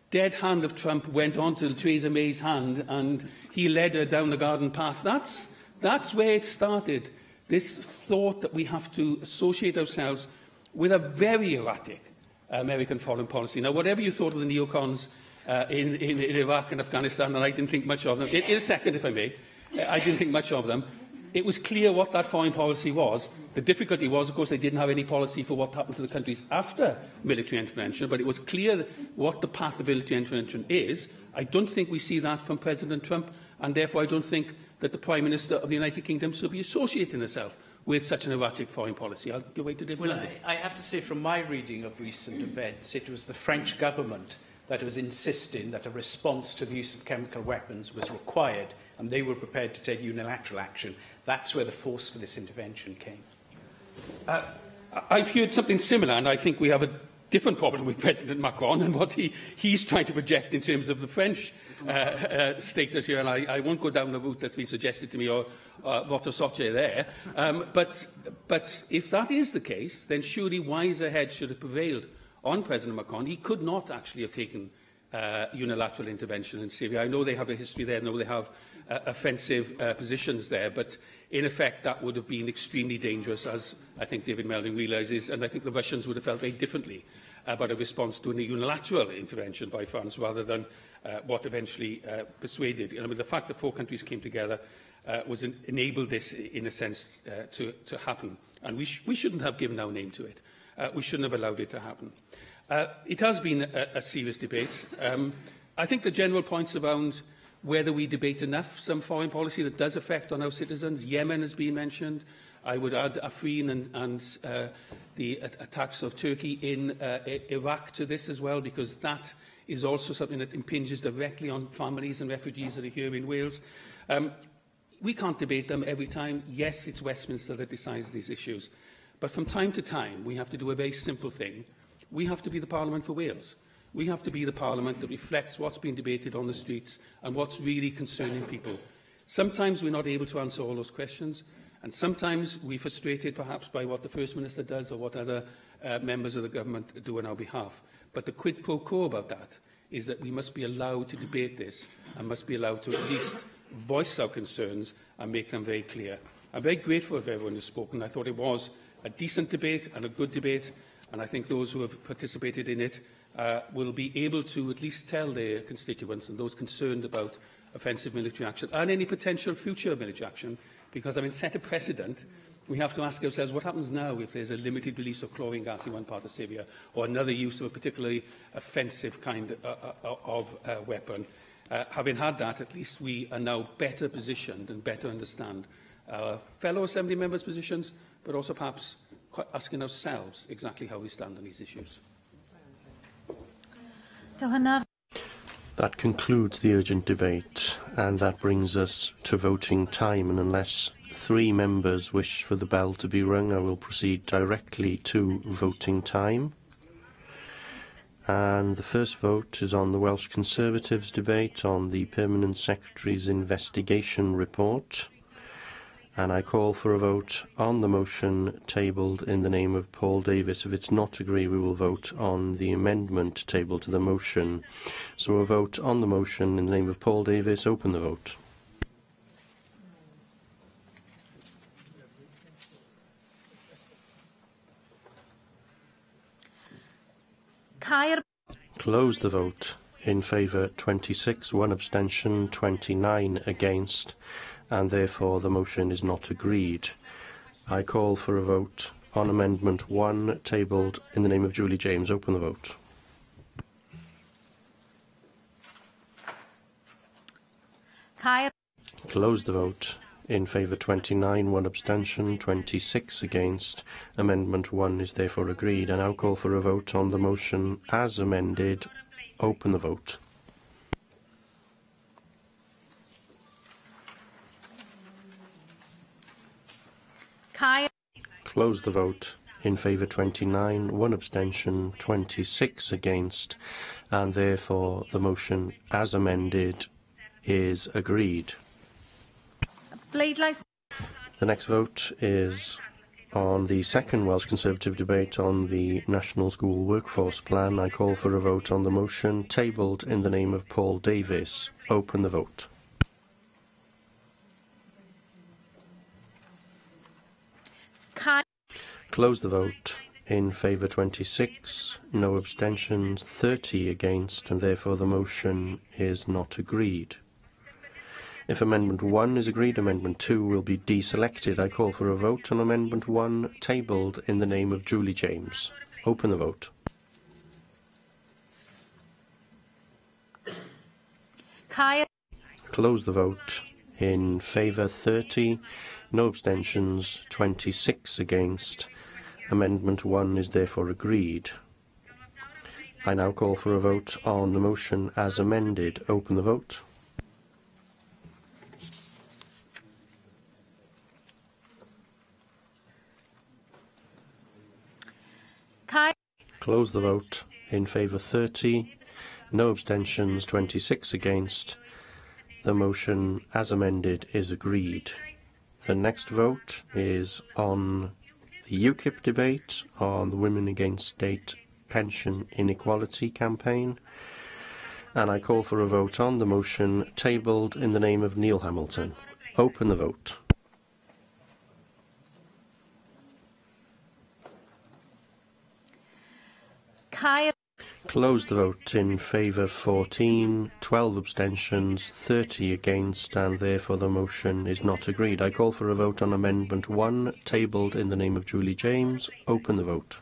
dead hand of Trump went on to Theresa May's hand and he led her down the garden path, that's where it started. This thought that we have to associate ourselves with a very erratic American foreign policy. Now, whatever you thought of the neocons in Iraq and Afghanistan, and I didn't think much of them, in a second, if I may, I didn't think much of them. It was clear what that foreign policy was. The difficulty was, of course, they didn't have any policy for what happened to the countries after military intervention, but it was clear what the path of military intervention is. I don't think we see that from President Trump, and therefore I don't think that the Prime Minister of the United Kingdom should be associating herself with such an erratic foreign policy. I'll give way to David. Well, I have to say, from my reading of recent events, it was the French government that was insisting that a response to the use of chemical weapons was required, and they were prepared to take unilateral action. That's where the force for this intervention came. I've heard something similar, and I think we have a different problem with President Macron and what he's trying to project in terms of the French status here, and I won't go down the route that's been suggested to me or voto soce there. But if that is the case, then surely wiser heads should have prevailed on President Macron. He could not actually have taken unilateral intervention in Syria. I know they have a history there, I know they have offensive positions there, but in effect that would have been extremely dangerous, as I think David Melding realises, and I think the Russians would have felt very differently about a response to a unilateral intervention by France rather than what eventually persuaded. I mean, the fact that 4 countries came together enabled this, in a sense, to happen, and we shouldn't have given our name to it. We shouldn't have allowed it to happen. It has been a serious debate. I think the general points around whether we debate enough some foreign policy that does affect on our citizens. Yemen has been mentioned. I would add Afrin and the attacks of Turkey in Iraq to this as well, because that is also something that impinges directly on families and refugees that are here in Wales. We can't debate them every time. Yes, it's Westminster that decides these issues. But from time to time, we have to do a very simple thing. We have to be the Parliament for Wales. We have to be the Parliament that reflects what's being debated on the streets and what's really concerning people. Sometimes we're not able to answer all those questions, and sometimes we're frustrated perhaps by what the First Minister does or what other members of the government do on our behalf. But the quid pro quo about that is that we must be allowed to debate this and must be allowed to at least voice our concerns and make them very clear. I'm very grateful for everyone who's spoken. I thought it was a decent debate and a good debate, and I think those who have participated in it will be able to at least tell their constituents and those concerned about offensive military action and any potential future military action, because, I mean, set a precedent. We have to ask ourselves what happens now if there's a limited release of chlorine gas in one part of Syria or another use of a particularly offensive kind of weapon. Having had that, at least we are now better positioned and better understand our fellow Assembly members' positions, but also perhaps asking ourselves exactly how we stand on these issues. That concludes the urgent debate, and that brings us to voting time. And unless 3 members wish for the bell to be rung, I will proceed directly to voting time. And the first vote is on the Welsh Conservatives debate on the Permanent Secretary's investigation report. And I call for a vote on the motion tabled in the name of Paul Davis. If it's not agreed, we will vote on the amendment tabled to the motion. So a vote on the motion in the name of Paul Davis. Open the vote. Close the vote. In favour 26, 1 abstention, 29 against, and therefore the motion is not agreed. I call for a vote on Amendment 1, tabled in the name of Julie James. Open the vote. Close the vote. In favour 29, 1 abstention, 26 against. Amendment 1 is therefore agreed. I now call for a vote on the motion as amended. Open the vote. Close the vote. In favour 29, 1 abstention, 26 against, and therefore the motion as amended is agreed. The next vote is on the second Welsh Conservative debate on the National School Workforce Plan. I call for a vote on the motion tabled in the name of Paul Davies. Open the vote. Close the vote. In favour 26, no abstentions, 30 against, and therefore the motion is not agreed. If Amendment 1 is agreed, Amendment 2 will be deselected. I call for a vote on Amendment 1, tabled in the name of Julie James. Open the vote. Close the vote. In favour 30, no abstentions, 26 against. Amendment 1 is therefore agreed. I now call for a vote on the motion as amended. Open the vote. Close the vote. In favour 30, no abstentions, 26 against. The motion as amended is agreed. The next vote is on the UKIP debate on the Women Against State Pension Inequality campaign, and I call for a vote on the motion tabled in the name of Neil Hamilton. Open the vote. Close the vote. In favour 14, 12 abstentions, 30 against, and therefore the motion is not agreed. I call for a vote on Amendment 1, tabled in the name of Julie James. Open the vote.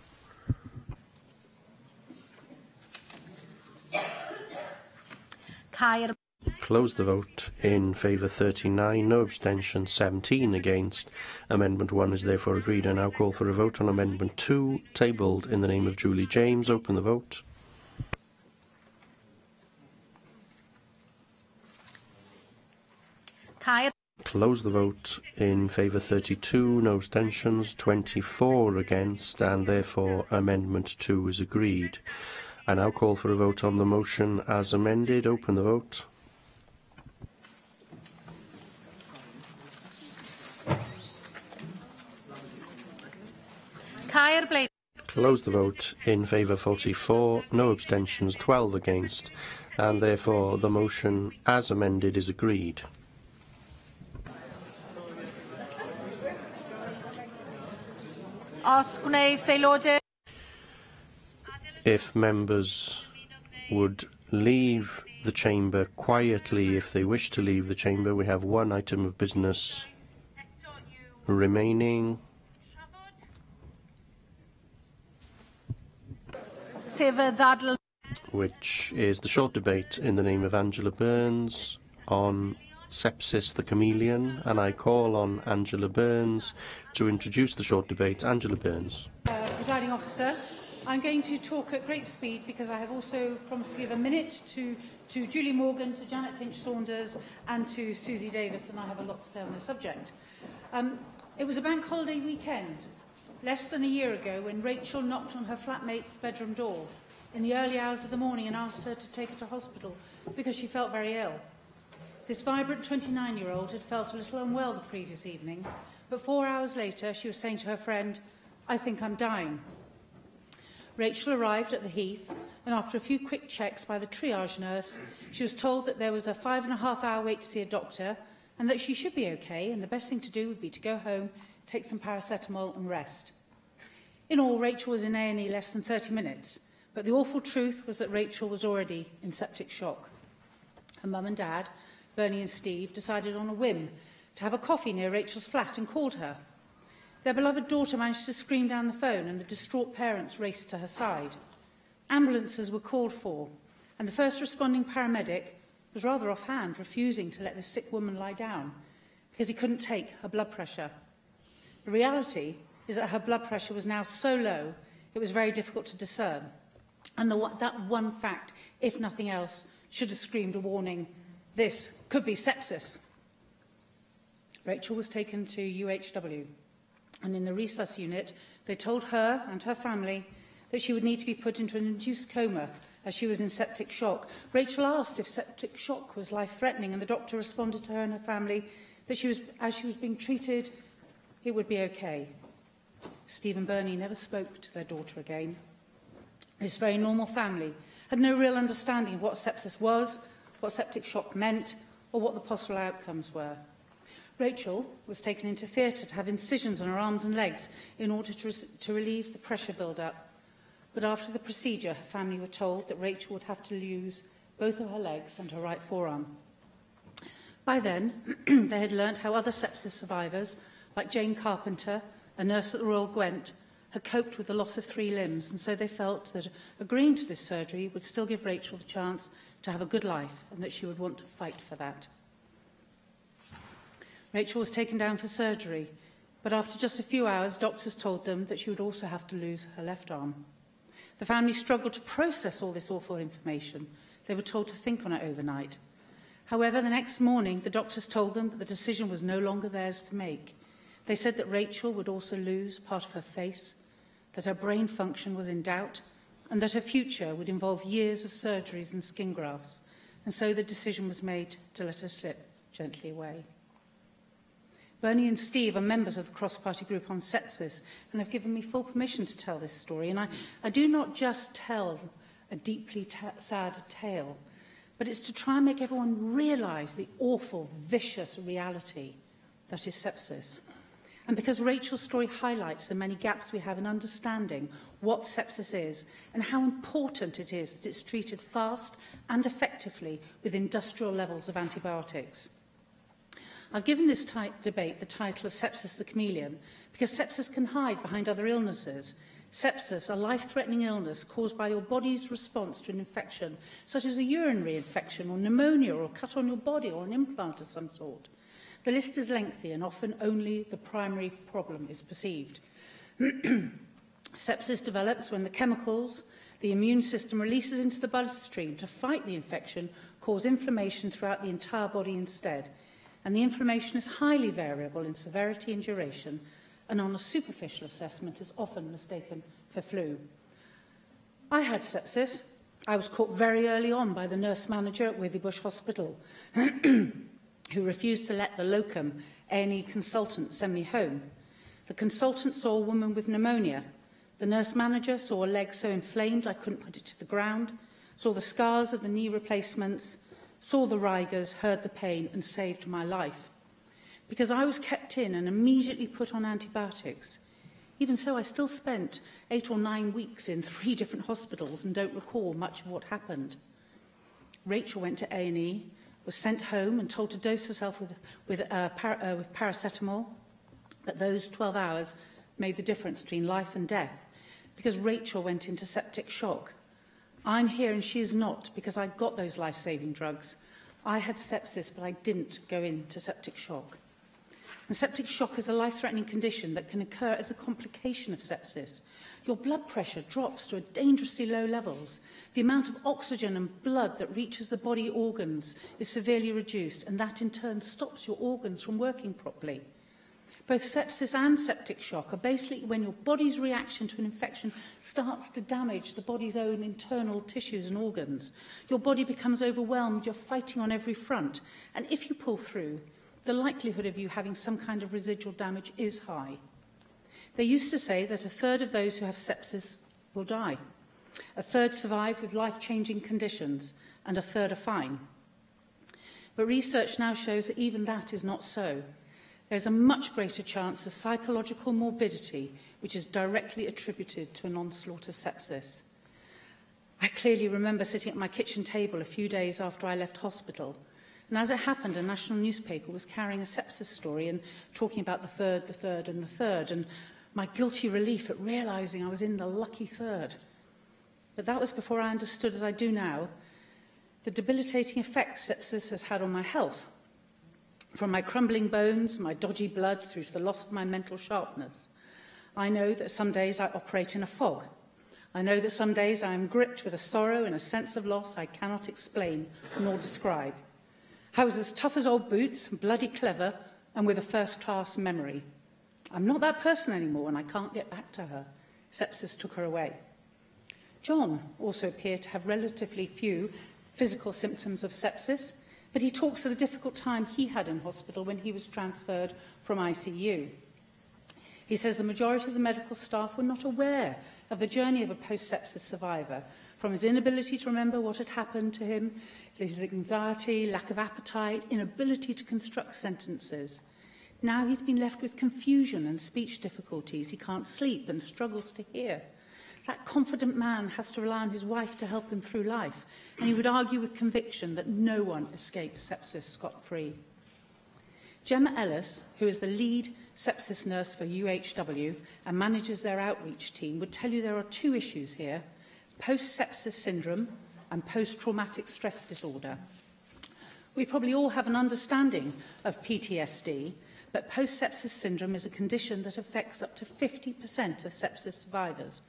Close the vote. In favour 39, no abstentions, 17 against. Amendment 1 is therefore agreed. I now call for a vote on Amendment 2, tabled in the name of Julie James. Open the vote. Close the vote. In favour 32, no abstentions, 24 against, and therefore Amendment 2 is agreed. I now call for a vote on the motion as amended. Open the vote. Close the vote. In favour 44, no abstentions, 12 against, and therefore the motion as amended is agreed. If members would leave the chamber quietly if they wish to leave the chamber, we have one item of business remaining. Which is the short debate in the name of Angela Burns on Sepsis the Chameleon, and I call on Angela Burns to introduce the short debate. Angela Burns. Presiding Officer, I'm going to talk at great speed because I have also promised to give a minute to Julie Morgan, to Janet Finch-Saunders and to Susie Davis, and I have a lot to say on this subject. It was a bank holiday weekend, less than a year ago, when Rachel knocked on her flatmate's bedroom door in the early hours of the morning and asked her to take her to hospital because she felt very ill. This vibrant 29-year-old had felt a little unwell the previous evening, but 4 hours later she was saying to her friend, "I think I'm dying." Rachel arrived at the Heath, and after a few quick checks by the triage nurse, she was told that there was a 5.5-hour wait to see a doctor and that she should be okay, and the best thing to do would be to go home, take some paracetamol and rest. In all, Rachel was in A&E less than 30 minutes, but the awful truth was that Rachel was already in septic shock. Her mum and dad, Bernie and Steve, decided on a whim to have a coffee near Rachel's flat and called her. Their beloved daughter managed to scream down the phone, and the distraught parents raced to her side. Ambulances were called for, and the first responding paramedic, was rather offhand, refusing to let the sick woman lie down because he couldn't take her blood pressure. The reality is that her blood pressure was now so low it was very difficult to discern. And that one fact, if nothing else, should have screamed a warning. This could be sepsis. Rachel was taken to UHW, and in the resus unit, they told her and her family that she would need to be put into an induced coma as she was in septic shock. Rachel asked if septic shock was life-threatening, and the doctor responded to her and her family that as she was being treated, it would be okay. Steve and Bernie never spoke to their daughter again. This very normal family had no real understanding of what sepsis was, what septic shock meant, or what the possible outcomes were. Rachel was taken into theatre to have incisions on her arms and legs in order to relieve the pressure build-up. But after the procedure, her family were told that Rachel would have to lose both of her legs and her right forearm. By then, they had learnt how other sepsis survivors, like Jane Carpenter, a nurse at the Royal Gwent, had coped with the loss of 3 limbs, and so they felt that agreeing to this surgery would still give Rachel the chance to have a good life, and that she would want to fight for that. Rachel was taken down for surgery, but after just a few hours, doctors told them that she would also have to lose her left arm. The family struggled to process all this awful information. They were told to think on it overnight. However, the next morning, the doctors told them that the decision was no longer theirs to make. They said that Rachel would also lose part of her face, that her brain function was in doubt, and that her future would involve years of surgeries and skin grafts. And so the decision was made to let her slip gently away. Bernie and Steve are members of the cross-party group on sepsis and have given me full permission to tell this story. And I do not just tell a deeply sad tale, but it's to try and make everyone realise the awful, vicious reality that is sepsis. And because Rachel's story highlights the many gaps we have in understanding what sepsis is and how important it is that it's treated fast and effectively with industrial levels of antibiotics. I've given this debate the title of Sepsis the Chameleon because sepsis can hide behind other illnesses. Sepsis, a life-threatening illness caused by your body's response to an infection, such as a urinary infection or pneumonia or a cut on your body or an implant of some sort. The list is lengthy and often only the primary problem is perceived. Sepsis develops when the chemicals the immune system releases into the bloodstream to fight the infection cause inflammation throughout the entire body instead. And the inflammation is highly variable in severity and duration, and on a superficial assessment is often mistaken for flu. I had sepsis. I was caught very early on by the nurse manager at Withybush Hospital, who refused to let the locum A&E consultant send me home. The consultant saw a woman with pneumonia. The nurse manager saw a leg so inflamed I couldn't put it to the ground, saw the scars of the knee replacements, saw the rigors, heard the pain and saved my life. Because I was kept in and immediately put on antibiotics. Even so, I still spent 8 or 9 weeks in 3 different hospitals and don't recall much of what happened. Rachel went to A&E, was sent home and told to dose herself with paracetamol, but those 12 hours made the difference between life and death, because Rachel went into septic shock. I'm here and she is not, because I got those life-saving drugs. I had sepsis, but I didn't go into septic shock. And septic shock is a life-threatening condition that can occur as a complication of sepsis. Your blood pressure drops to dangerously low levels. The amount of oxygen and blood that reaches the body organs is severely reduced, and that in turn stops your organs from working properly. Both sepsis and septic shock are basically when your body's reaction to an infection starts to damage the body's own internal tissues and organs. Your body becomes overwhelmed, you're fighting on every front, and if you pull through, the likelihood of you having some kind of residual damage is high. They used to say that 1/3 of those who have sepsis will die. 1/3 survive with life-changing conditions, and 1/3 are fine. But research now shows that even that is not so. There's a much greater chance of psychological morbidity, which is directly attributed to an onslaught of sepsis. I clearly remember sitting at my kitchen table a few days after I left hospital, and as it happened, a national newspaper was carrying a sepsis story and talking about the third, and my guilty relief at realising I was in the lucky third. But that was before I understood, as I do now, the debilitating effects sepsis has had on my health, from my crumbling bones, my dodgy blood, through to the loss of my mental sharpness. I know that some days I operate in a fog. I know that some days I am gripped with a sorrow and a sense of loss I cannot explain nor describe. I was as tough as old boots, bloody clever, and with a first-class memory. I'm not that person anymore, and I can't get back to her. Sepsis took her away. John also appeared to have relatively few physical symptoms of sepsis, but he talks of the difficult time he had in hospital when he was transferred from ICU. He says the majority of the medical staff were not aware of the journey of a post-sepsis survivor, from his inability to remember what had happened to him, his anxiety, lack of appetite, inability to construct sentences. Now he's been left with confusion and speech difficulties. He can't sleep and struggles to hear. That confident man has to rely on his wife to help him through life, and he would argue with conviction that no one escapes sepsis scot-free. Gemma Ellis, who is the lead sepsis nurse for UHW and manages their outreach team, would tell you there are two issues here: post-sepsis syndrome and post-traumatic stress disorder. We probably all have an understanding of PTSD, but post-sepsis syndrome is a condition that affects up to 50% of sepsis survivors.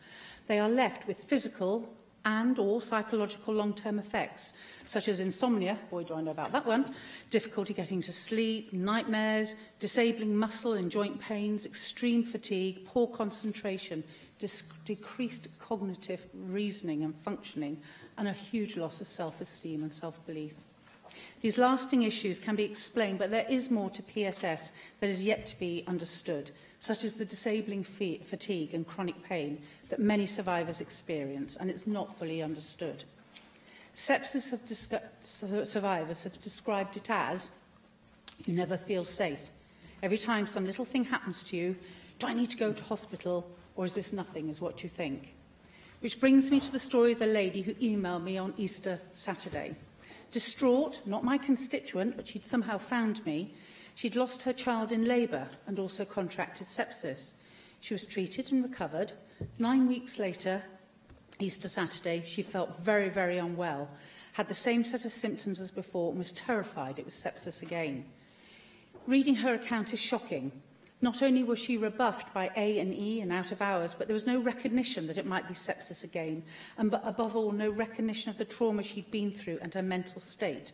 They are left with physical and or psychological long-term effects, such as insomnia, boy do I know about that one, difficulty getting to sleep, nightmares, disabling muscle and joint pains, extreme fatigue, poor concentration, decreased cognitive reasoning and functioning, and a huge loss of self-esteem and self-belief. These lasting issues can be explained, but there is more to PSS that is yet to be understood, such as the disabling fatigue and chronic pain that many survivors experience, and it's not fully understood. Sepsis survivors have described it as, you never feel safe. Every time some little thing happens to you, do I need to go to hospital, or is this nothing, is what you think? Which brings me to the story of the lady who emailed me on Easter Saturday. Distraught, not my constituent, but she'd somehow found me, she'd lost her child in labour and also contracted sepsis. She was treated and recovered. 9 weeks later, Easter Saturday, she felt very, very unwell, had the same set of symptoms as before, and was terrified it was sepsis again. Reading her account is shocking. Not only was she rebuffed by A&E and out of hours, but there was no recognition that it might be sepsis again, and above all, no recognition of the trauma she'd been through and her mental state.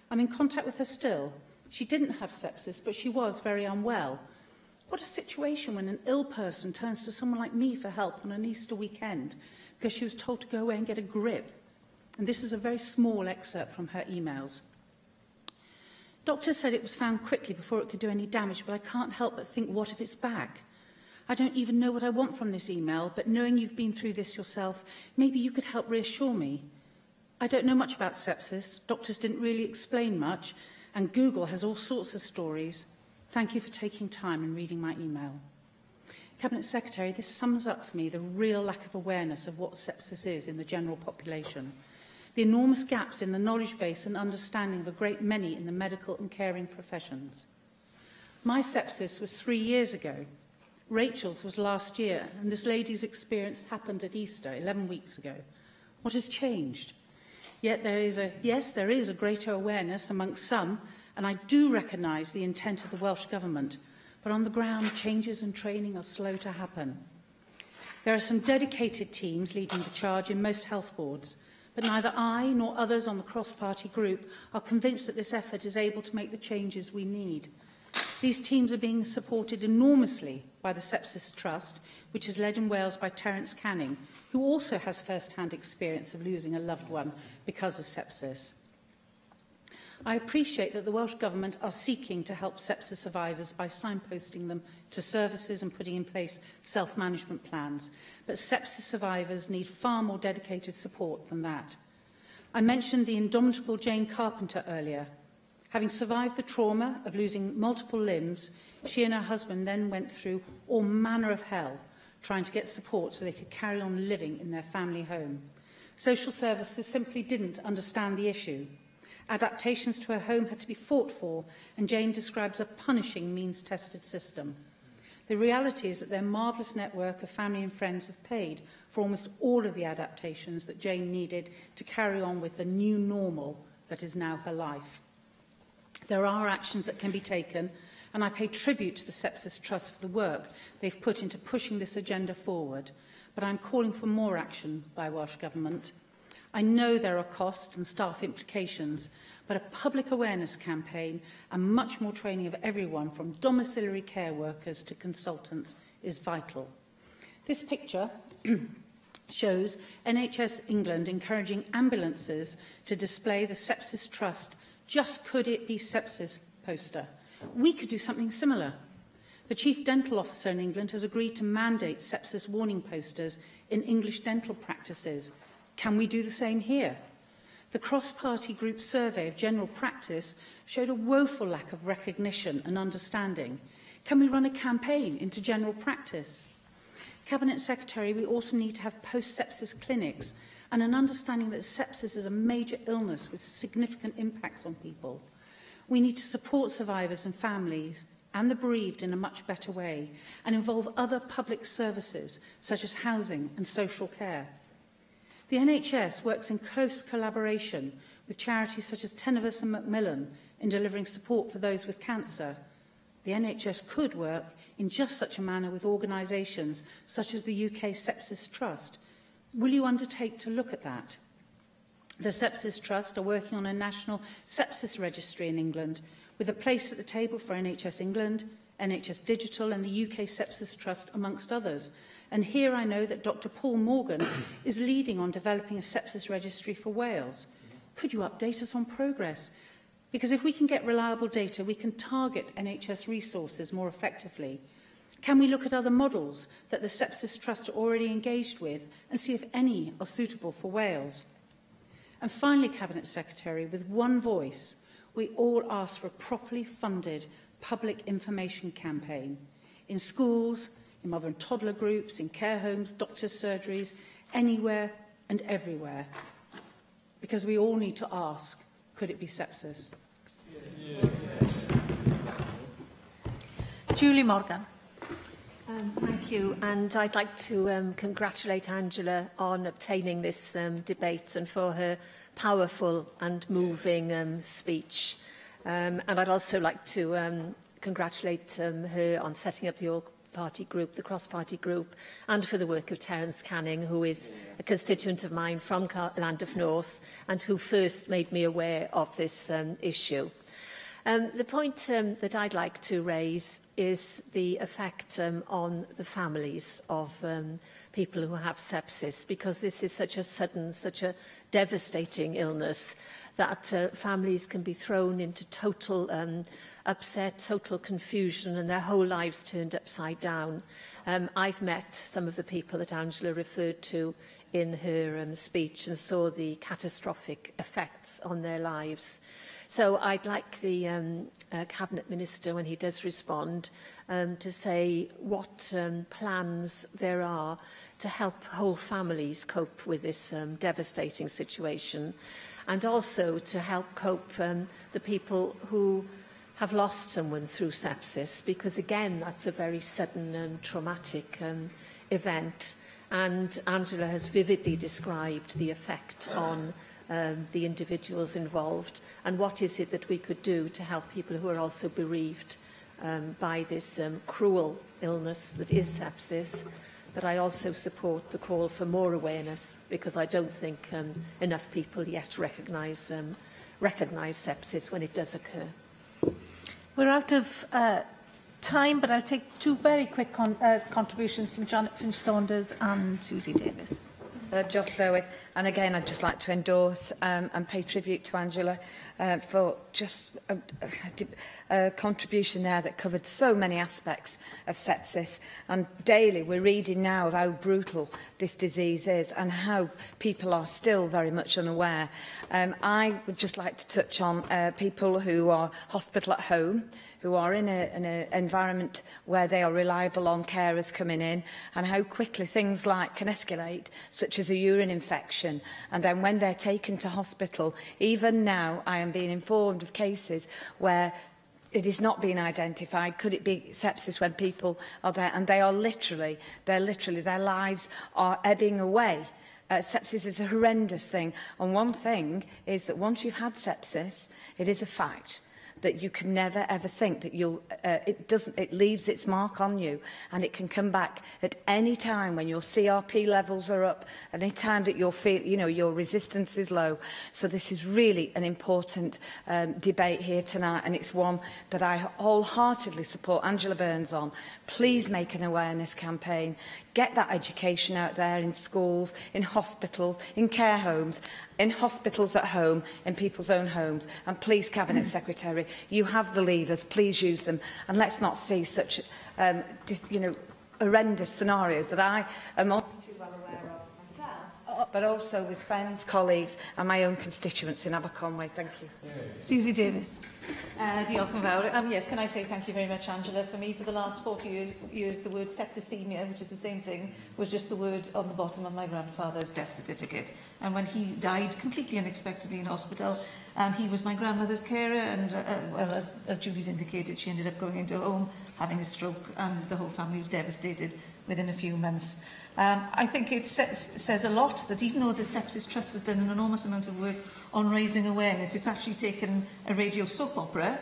I'm in contact with her still. She didn't have sepsis, but she was very unwell. What a situation when an ill person turns to someone like me for help on an Easter weekend because she was told to go away and get a grip. And this is a very small excerpt from her emails. Doctors said it was found quickly before it could do any damage, but I can't help but think, what if it's back? I don't even know what I want from this email, but knowing you've been through this yourself, maybe you could help reassure me. I don't know much about sepsis. Doctors didn't really explain much, and Google has all sorts of stories. Thank you for taking time and reading my email. Cabinet Secretary, this sums up for me the real lack of awareness of what sepsis is in the general population. The enormous gaps in the knowledge base and understanding of a great many in the medical and caring professions. My sepsis was 3 years ago. Rachel's was last year, and this lady's experience happened at Easter, 11 weeks ago. What has changed? Yet there is a greater awareness amongst some, and I do recognise the intent of the Welsh Government, but on the ground, changes and training are slow to happen. There are some dedicated teams leading the charge in most health boards, but neither I nor others on the cross-party group are convinced that this effort is able to make the changes we need. These teams are being supported enormously by the Sepsis Trust, which is led in Wales by Terence Canning, who also has first-hand experience of losing a loved one because of sepsis. I appreciate that the Welsh Government are seeking to help sepsis survivors by signposting them to services and putting in place self-management plans, but sepsis survivors need far more dedicated support than that. I mentioned the indomitable Jane Carpenter earlier. Having survived the trauma of losing multiple limbs, she and her husband then went through all manner of hell trying to get support so they could carry on living in their family home. Social services simply didn't understand the issue. Adaptations to her home had to be fought for, and Jane describes a punishing means-tested system. The reality is that their marvellous network of family and friends have paid for almost all of the adaptations that Jane needed to carry on with the new normal that is now her life. There are actions that can be taken, and I pay tribute to the Sepsis Trust for the work they've put into pushing this agenda forward, but I'm calling for more action by Welsh Government. I know there are cost and staff implications, but a public awareness campaign and much more training of everyone from domiciliary care workers to consultants is vital. This picture shows NHS England encouraging ambulances to display the Sepsis Trust "Just Could It Be Sepsis" poster. We could do something similar. The Chief Dental Officer in England has agreed to mandate sepsis warning posters in English dental practices. Can we do the same here? The cross-party group survey of general practice showed a woeful lack of recognition and understanding. Can we run a campaign into general practice? Cabinet Secretary, we also need to have post-sepsis clinics and an understanding that sepsis is a major illness with significant impacts on people. We need to support survivors and families and the bereaved in a much better way and involve other public services such as housing and social care. The NHS works in close collaboration with charities such as Tenevus and Macmillan in delivering support for those with cancer. The NHS could work in just such a manner with organisations such as the UK Sepsis Trust. Will you undertake to look at that? The Sepsis Trust are working on a national sepsis registry in England, with a place at the table for NHS England, NHS Digital and the UK Sepsis Trust, amongst others. And here I know that Dr Paul Morgan is leading on developing a sepsis registry for Wales. Could you update us on progress? Because if we can get reliable data, we can target NHS resources more effectively. Can we look at other models that the Sepsis Trust are already engaged with and see if any are suitable for Wales? And finally, Cabinet Secretary, with one voice, we all ask for a properly funded public information campaign in schools, in mother and toddler groups, in care homes, doctors' surgeries, anywhere and everywhere. Because we all need to ask, could it be sepsis? Julie Morgan. Thank you, and I'd like to congratulate Angela on obtaining this debate and for her powerful and moving speech. And I'd also like to congratulate her on setting up the all-party group, the cross-party group, and for the work of Terence Canning, who is a constituent of mine from Land of North and who first made me aware of this issue. The point that I'd like to raise is the effect on the families of people who have sepsis, because this is such a sudden, such a devastating illness that families can be thrown into total upset, total confusion, and their whole lives turned upside down. I've met some of the people that Angela referred to in her speech and saw the catastrophic effects on their lives. So I'd like the Cabinet Minister, when he does respond, to say what plans there are to help whole families cope with this devastating situation, and also to help cope the people who have lost someone through sepsis, because again, that's a very sudden and traumatic event. And Angela has vividly described the effect on the individuals involved, and what is it that we could do to help people who are also bereaved by this cruel illness that is sepsis. But I also support the call for more awareness, because I don't think enough people yet recognise sepsis when it does occur. We're out of time, but I'll take two very quick contributions from Janet Finch-Saunders and Susie Davis. Josh Lerwith, and again I'd just like to endorse and pay tribute to Angela for just a contribution there that covered so many aspects of sepsis, and daily we're reading now of how brutal this disease is and how people are still very much unaware. I would just like to touch on people who are hospital at home, who are in an environment where they are reliable on carers coming in, and how quickly things like can escalate, such as a urine infection. And then when they're taken to hospital, even now I am being informed of cases where it is not being identified. Could it be sepsis when people are there and they are literally, their lives are ebbing away? Sepsis is a horrendous thing. And one thing is that once you've had sepsis, it is a fact that you can never ever think that it leaves its mark on you, and it can come back at any time when your CRP levels are up, any time that your resistance is low. So this is really an important debate here tonight, and it's one that I wholeheartedly support Angela Burns on. Please make an awareness campaign, get that education out there in schools, in hospitals, in care homes, in hospitals at home, in people's own homes. And please, Cabinet Secretary, you have the levers, please use them. And let's not see such horrendous scenarios that I am all too well aware of myself, but also with friends, colleagues and my own constituents in Aberconwy. Thank you. Susie Davis. Diolch yn fawr. Yes, can I say thank you very much, Angela? For me, for the last 40 years, the word septicemia, which is the same thing, was just the word on the bottom of my grandfather's death certificate. And when he died completely unexpectedly in hospital, he was my grandmother's carer, and well, as Julie's indicated, she ended up going into a home, having a stroke, and the whole family was devastated within a few months. I think it says a lot that even though the Sepsis Trust has done an enormous amount of work on raising awareness, it's actually taken a radio soap opera,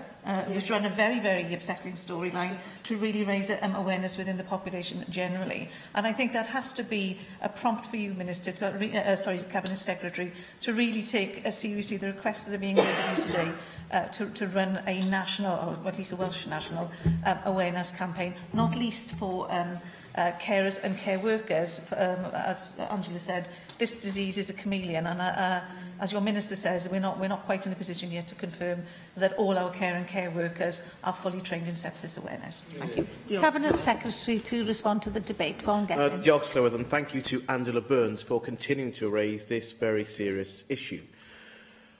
which ran a very, very upsetting storyline, to really raise awareness within the population generally. And I think that has to be a prompt for you, Minister, Cabinet Secretary, to really take seriously the requests that are being made of you today to run a national, or at least a Welsh national, awareness campaign, not least for carers and care workers. As Angela said, this disease is a chameleon, and as your Minister says, we're not quite in a position yet to confirm that all our care and care workers are fully trained in sepsis awareness. Thank you. Cabinet Secretary to respond to the debate. Diolch, Llywydd, and thank you to Angela Burns for continuing to raise this very serious issue.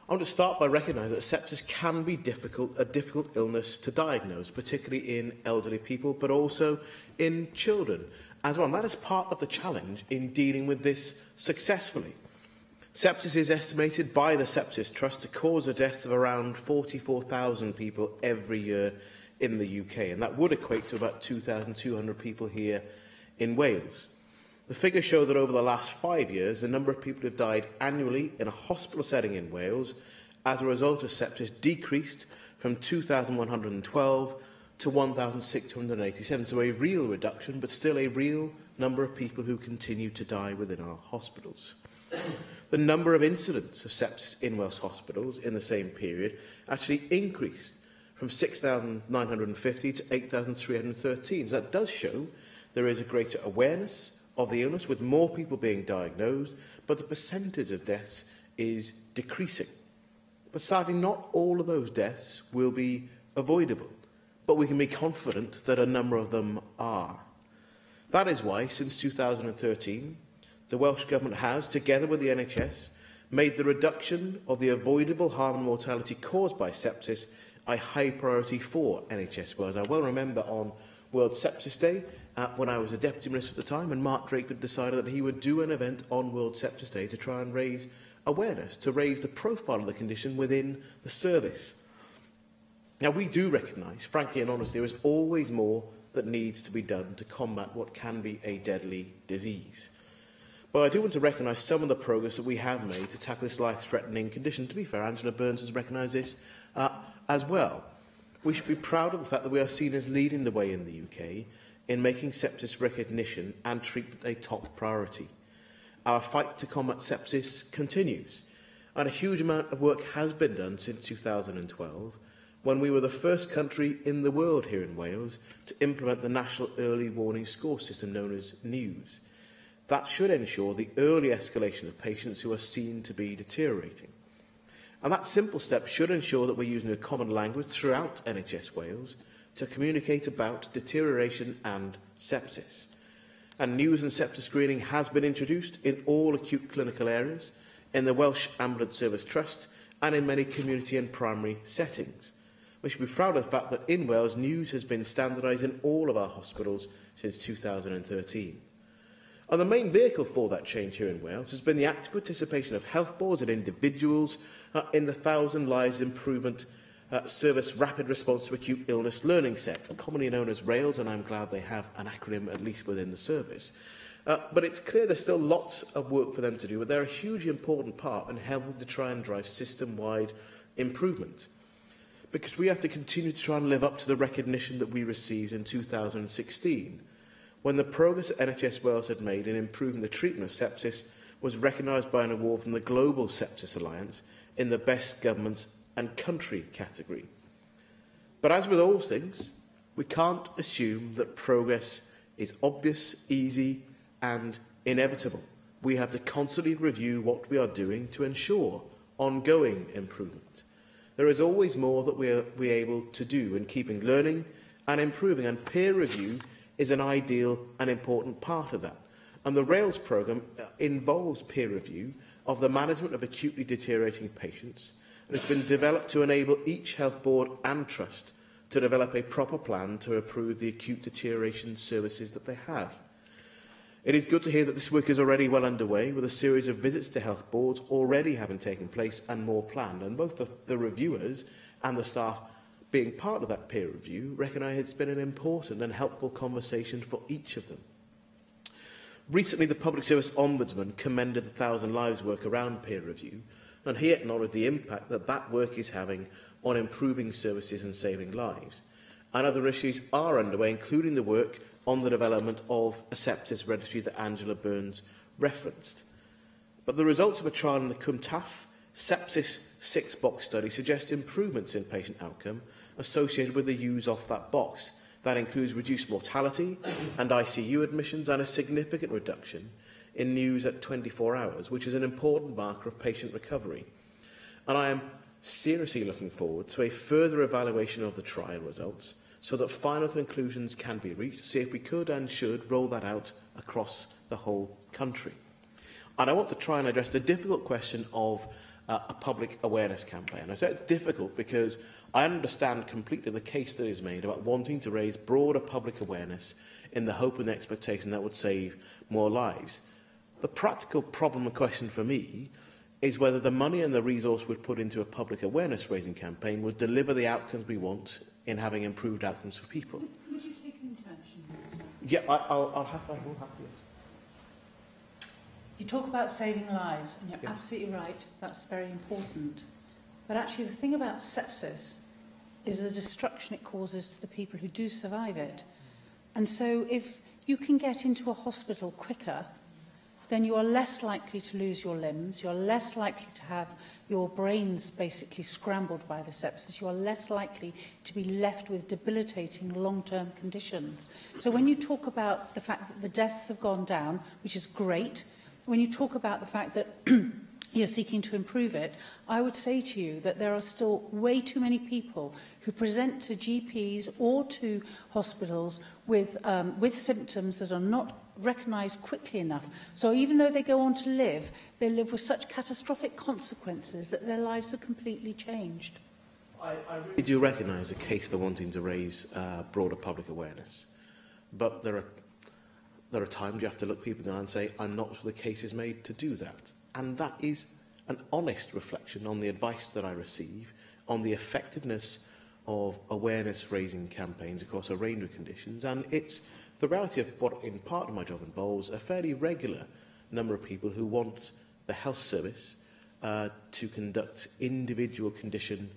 I want to start by recognising that sepsis can be a difficult illness to diagnose, particularly in elderly people, but also in children as well. And that is part of the challenge in dealing with this successfully. Sepsis is estimated by the Sepsis Trust to cause the deaths of around 44,000 people every year in the UK, and that would equate to about 2,200 people here in Wales. The figures show that over the last 5 years, the number of people who have died annually in a hospital setting in Wales as a result of sepsis decreased from 2,112 to 1,687. So a real reduction, but still a real number of people who continue to die within our hospitals. The number of incidents of sepsis in Welsh hospitals in the same period actually increased from 6,950 to 8,313. So that does show there is a greater awareness of the illness, with more people being diagnosed, but the percentage of deaths is decreasing. But sadly, not all of those deaths will be avoidable, but we can be confident that a number of them are. That is why, since 2013, the Welsh Government has, together with the NHS, made the reduction of the avoidable harm and mortality caused by sepsis a high priority for NHS Wales. I well remember on World Sepsis Day, when I was a Deputy Minister at the time, and Mark Drakeford decided that he would do an event on World Sepsis Day to try and raise awareness, to raise the profile of the condition within the service. Now, we do recognise, frankly and honestly, there is always more that needs to be done to combat what can be a deadly disease. But I do want to recognise some of the progress that we have made to tackle this life-threatening condition. To be fair, Angela Burns has recognised this as well. We should be proud of the fact that we are seen as leading the way in the UK in making sepsis recognition and treatment a top priority. Our fight to combat sepsis continues, and a huge amount of work has been done since 2012, when we were the first country in the world here in Wales to implement the National Early Warning Score System known as NEWS. That should ensure the early escalation of patients who are seen to be deteriorating. And that simple step should ensure that we're using a common language throughout NHS Wales to communicate about deterioration and sepsis. And news and sepsis screening has been introduced in all acute clinical areas, in the Welsh Ambulance Service Trust, and in many community and primary settings. We should be proud of the fact that in Wales, news has been standardised in all of our hospitals since 2013. And the main vehicle for that change here in Wales has been the active participation of health boards and individuals in the 1,000 Lives Improvement Service Rapid Response to Acute Illness Learning Set, commonly known as RAILS, and I'm glad they have an acronym at least within the service. But it's clear there's still lots of work for them to do, but they're a hugely important part in helping to try and drive system-wide improvement. Because we have to continue to try and live up to the recognition that we received in 2016, when the progress that NHS Wales had made in improving the treatment of sepsis was recognised by an award from the Global Sepsis Alliance in the Best Governments and Country category. But as with all things, we can't assume that progress is obvious, easy and inevitable. We have to constantly review what we are doing to ensure ongoing improvement. There is always more that we are able to do in keeping learning and improving, and peer review is an ideal and important part of that. And the RAILS programme involves peer review of the management of acutely deteriorating patients, and it's been developed to enable each health board and trust to develop a proper plan to improve the acute deterioration services that they have. It is good to hear that this work is already well underway, with a series of visits to health boards already having taken place and more planned, and both the reviewers and the staff being part of that peer review recognise it's been an important and helpful conversation for each of them. Recently, the Public Service Ombudsman commended the 1,000 Lives work around peer review, and he acknowledged the impact that that work is having on improving services and saving lives. And other issues are underway, including the work on the development of a sepsis registry that Angela Burns referenced. But the results of a trial in the Cwmtaf sepsis 6-box study suggest improvements in patient outcome associated with the use of that box. That includes reduced mortality and ICU admissions and a significant reduction in news at 24 hours, which is an important marker of patient recovery. And I am seriously looking forward to a further evaluation of the trial results so that final conclusions can be reached, see if we could and should roll that out across the whole country. And I want to try and address the difficult question of a public awareness campaign. I say it's difficult because I understand completely the case that is made about wanting to raise broader public awareness in the hope and the expectation that would save more lives. The practical problem and question for me is whether the money and the resource we'd put into a public awareness raising campaign would deliver the outcomes we want in having improved outcomes for people. Would you take an intention? Yeah, I will have this. You talk about saving lives, and you're absolutely right, that's very important. But actually the thing about sepsis is the destruction it causes to the people who do survive it. And so if you can get into a hospital quicker, then you are less likely to lose your limbs, you're less likely to have your brains basically scrambled by the sepsis, you are less likely to be left with debilitating long-term conditions. So when you talk about the fact that the deaths have gone down, which is great, when you talk about the fact that you're seeking to improve it, I would say to you that there are still way too many people who present to GPs or to hospitals with symptoms that are not recognised quickly enough. So even though they go on to live, they live with such catastrophic consequences that their lives are completely changed. I really do recognise the case for wanting to raise broader public awareness, but there are times you have to look people in the eye and say, I'm not sure the case is made to do that. And that is an honest reflection on the advice that I receive, on the effectiveness of awareness-raising campaigns across a range of conditions. And it's the reality of what, in part of my job, involves a fairly regular number of people who want the health service to conduct individual condition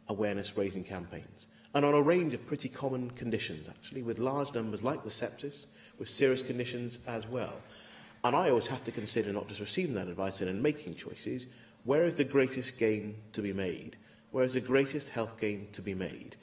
awareness-raising campaigns. And on a range of pretty common conditions, actually, with large numbers like the sepsis, with serious conditions as well. And I always have to consider not just receiving that advice and in making choices, where is the greatest gain to be made? Where is the greatest health gain to be made?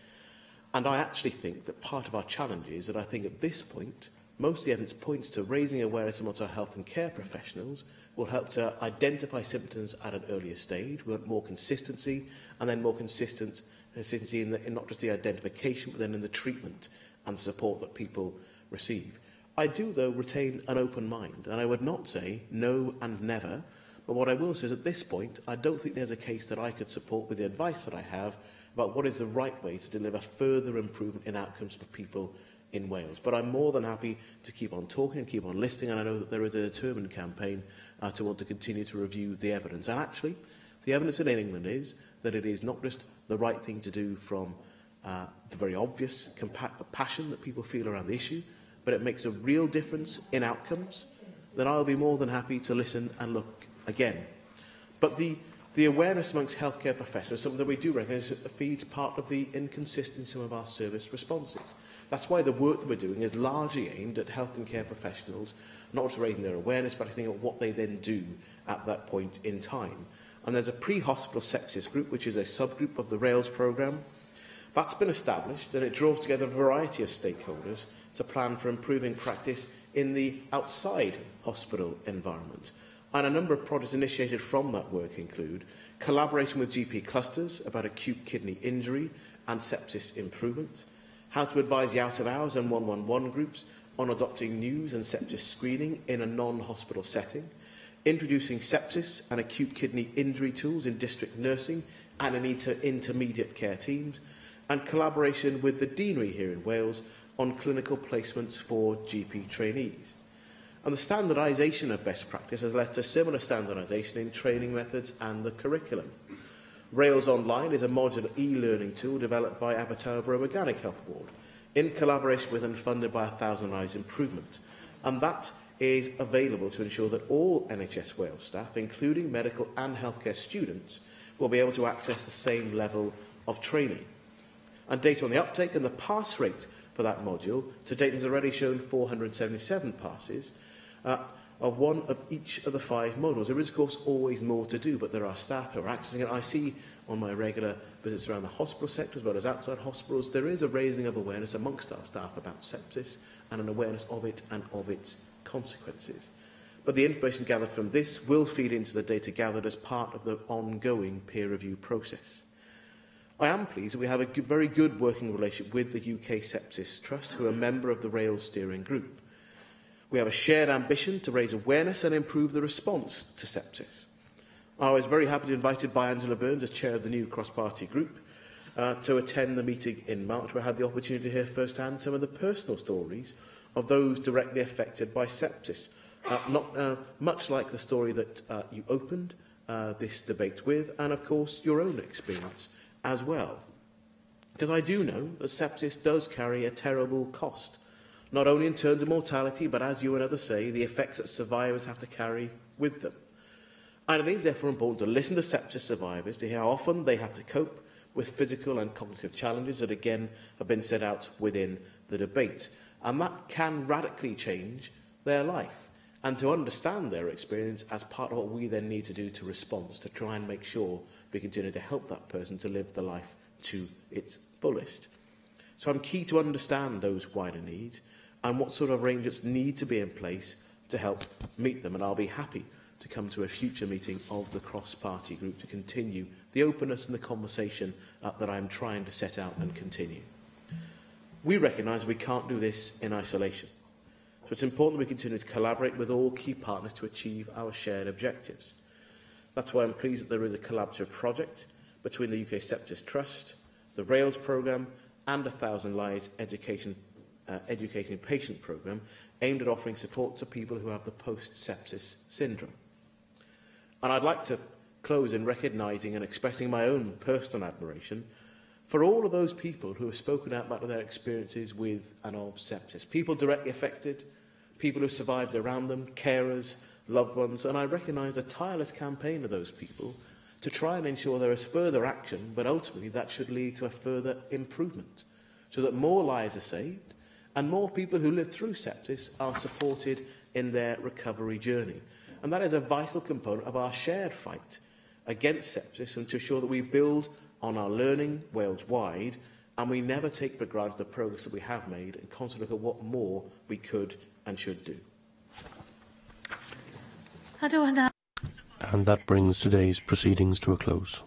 And I actually think that part of our challenge is that I think at this point, most of the evidence points to raising awareness amongst our health and care professionals will help to identify symptoms at an earlier stage. We want more consistency, and then more consistency in not just the identification, but then in the treatment and the support that people receive. I do, though, retain an open mind, and I would not say no and never, but what I will say is at this point, I don't think there's a case that I could support with the advice that I have about what is the right way to deliver further improvement in outcomes for people in Wales. But I'm more than happy to keep on talking and keep on listening, and I know that there is a determined campaign to want to continue to review the evidence. And actually, the evidence in England is that it is not just the right thing to do from the very obvious passion that people feel around the issue, but it makes a real difference in outcomes, then I'll be more than happy to listen and look again. But the awareness amongst healthcare professionals is something that we do recognise feeds part of the inconsistency in some of our service responses. That's why the work that we're doing is largely aimed at health and care professionals, not just raising their awareness, but I think at what they then do at that point in time. And there's a pre-hospital sepsis group, which is a subgroup of the RAILS programme. That's been established, and it draws together a variety of stakeholders to plan for improving practice in the outside hospital environment. And a number of projects initiated from that work include collaboration with GP clusters about acute kidney injury and sepsis improvement, how to advise the out-of-hours and 111 groups on adopting news and sepsis screening in a non-hospital setting, introducing sepsis and acute kidney injury tools in district nursing and in intermediate care teams, and collaboration with the Deanery here in Wales on clinical placements for GP trainees. And the standardisation of best practice has led to similar standardisation in training methods and the curriculum. Rails Online is a modular e-learning tool developed by Abertaurborough Organic Health Board in collaboration with and funded by 1,000 Lives Improvement. And that is available to ensure that all NHS Wales staff, including medical and healthcare students, will be able to access the same level of training. And data on the uptake and the pass rate for that module to date has already shown 477 passes of one of each of the 5 modules. There is, of course, always more to do, but there are staff who are accessing it. I see on my regular visits around the hospital sector, as well as outside hospitals, there is a raising of awareness amongst our staff about sepsis and an awareness of it and of its consequences. But the information gathered from this will feed into the data gathered as part of the ongoing peer review process. I am pleased that we have a very good working relationship with the UK Sepsis Trust, who are a member of the Rail Steering Group. We have a shared ambition to raise awareness and improve the response to sepsis. I was very happy to be invited by Angela Burns, as chair of the new cross-party group, to attend the meeting in March, where I had the opportunity to hear firsthand some of the personal stories of those directly affected by sepsis. Much like the story that you opened this debate with, and of course your own experience as well. Because I do know that sepsis does carry a terrible cost, not only in terms of mortality, but as you and others say, the effects that survivors have to carry with them. And it is therefore important to listen to sepsis survivors to hear how often they have to cope with physical and cognitive challenges that again have been set out within the debate. And that can radically change their life. And to understand their experience as part of what we then need to do to respond, to try and make sure we continue to help that person to live the life to its fullest. So I'm keen to understand those wider needs and what sort of arrangements need to be in place to help meet them. And I'll be happy to come to a future meeting of the cross-party group to continue the openness and the conversation that I'm trying to set out and continue. We recognise we can't do this in isolation. So it's important that we continue to collaborate with all key partners to achieve our shared objectives. That's why I'm pleased that there is a collaborative project between the UK Sepsis Trust, the RAILS programme and 1,000 Lives Educating Patient programme aimed at offering support to people who have the post-sepsis syndrome. And I'd like to close in recognising and expressing my own personal admiration for all of those people who have spoken out about their experiences with and of sepsis. People directly affected, people who survived around them, carers, loved ones, and I recognise the tireless campaign of those people to try and ensure there is further action, but ultimately that should lead to a further improvement, so that more lives are saved and more people who live through sepsis are supported in their recovery journey. And that is a vital component of our shared fight against sepsis, and to ensure that we build on our learning Wales-wide and we never take for granted the progress that we have made and constantly look at what more we could and should do. And that brings today's proceedings to a close.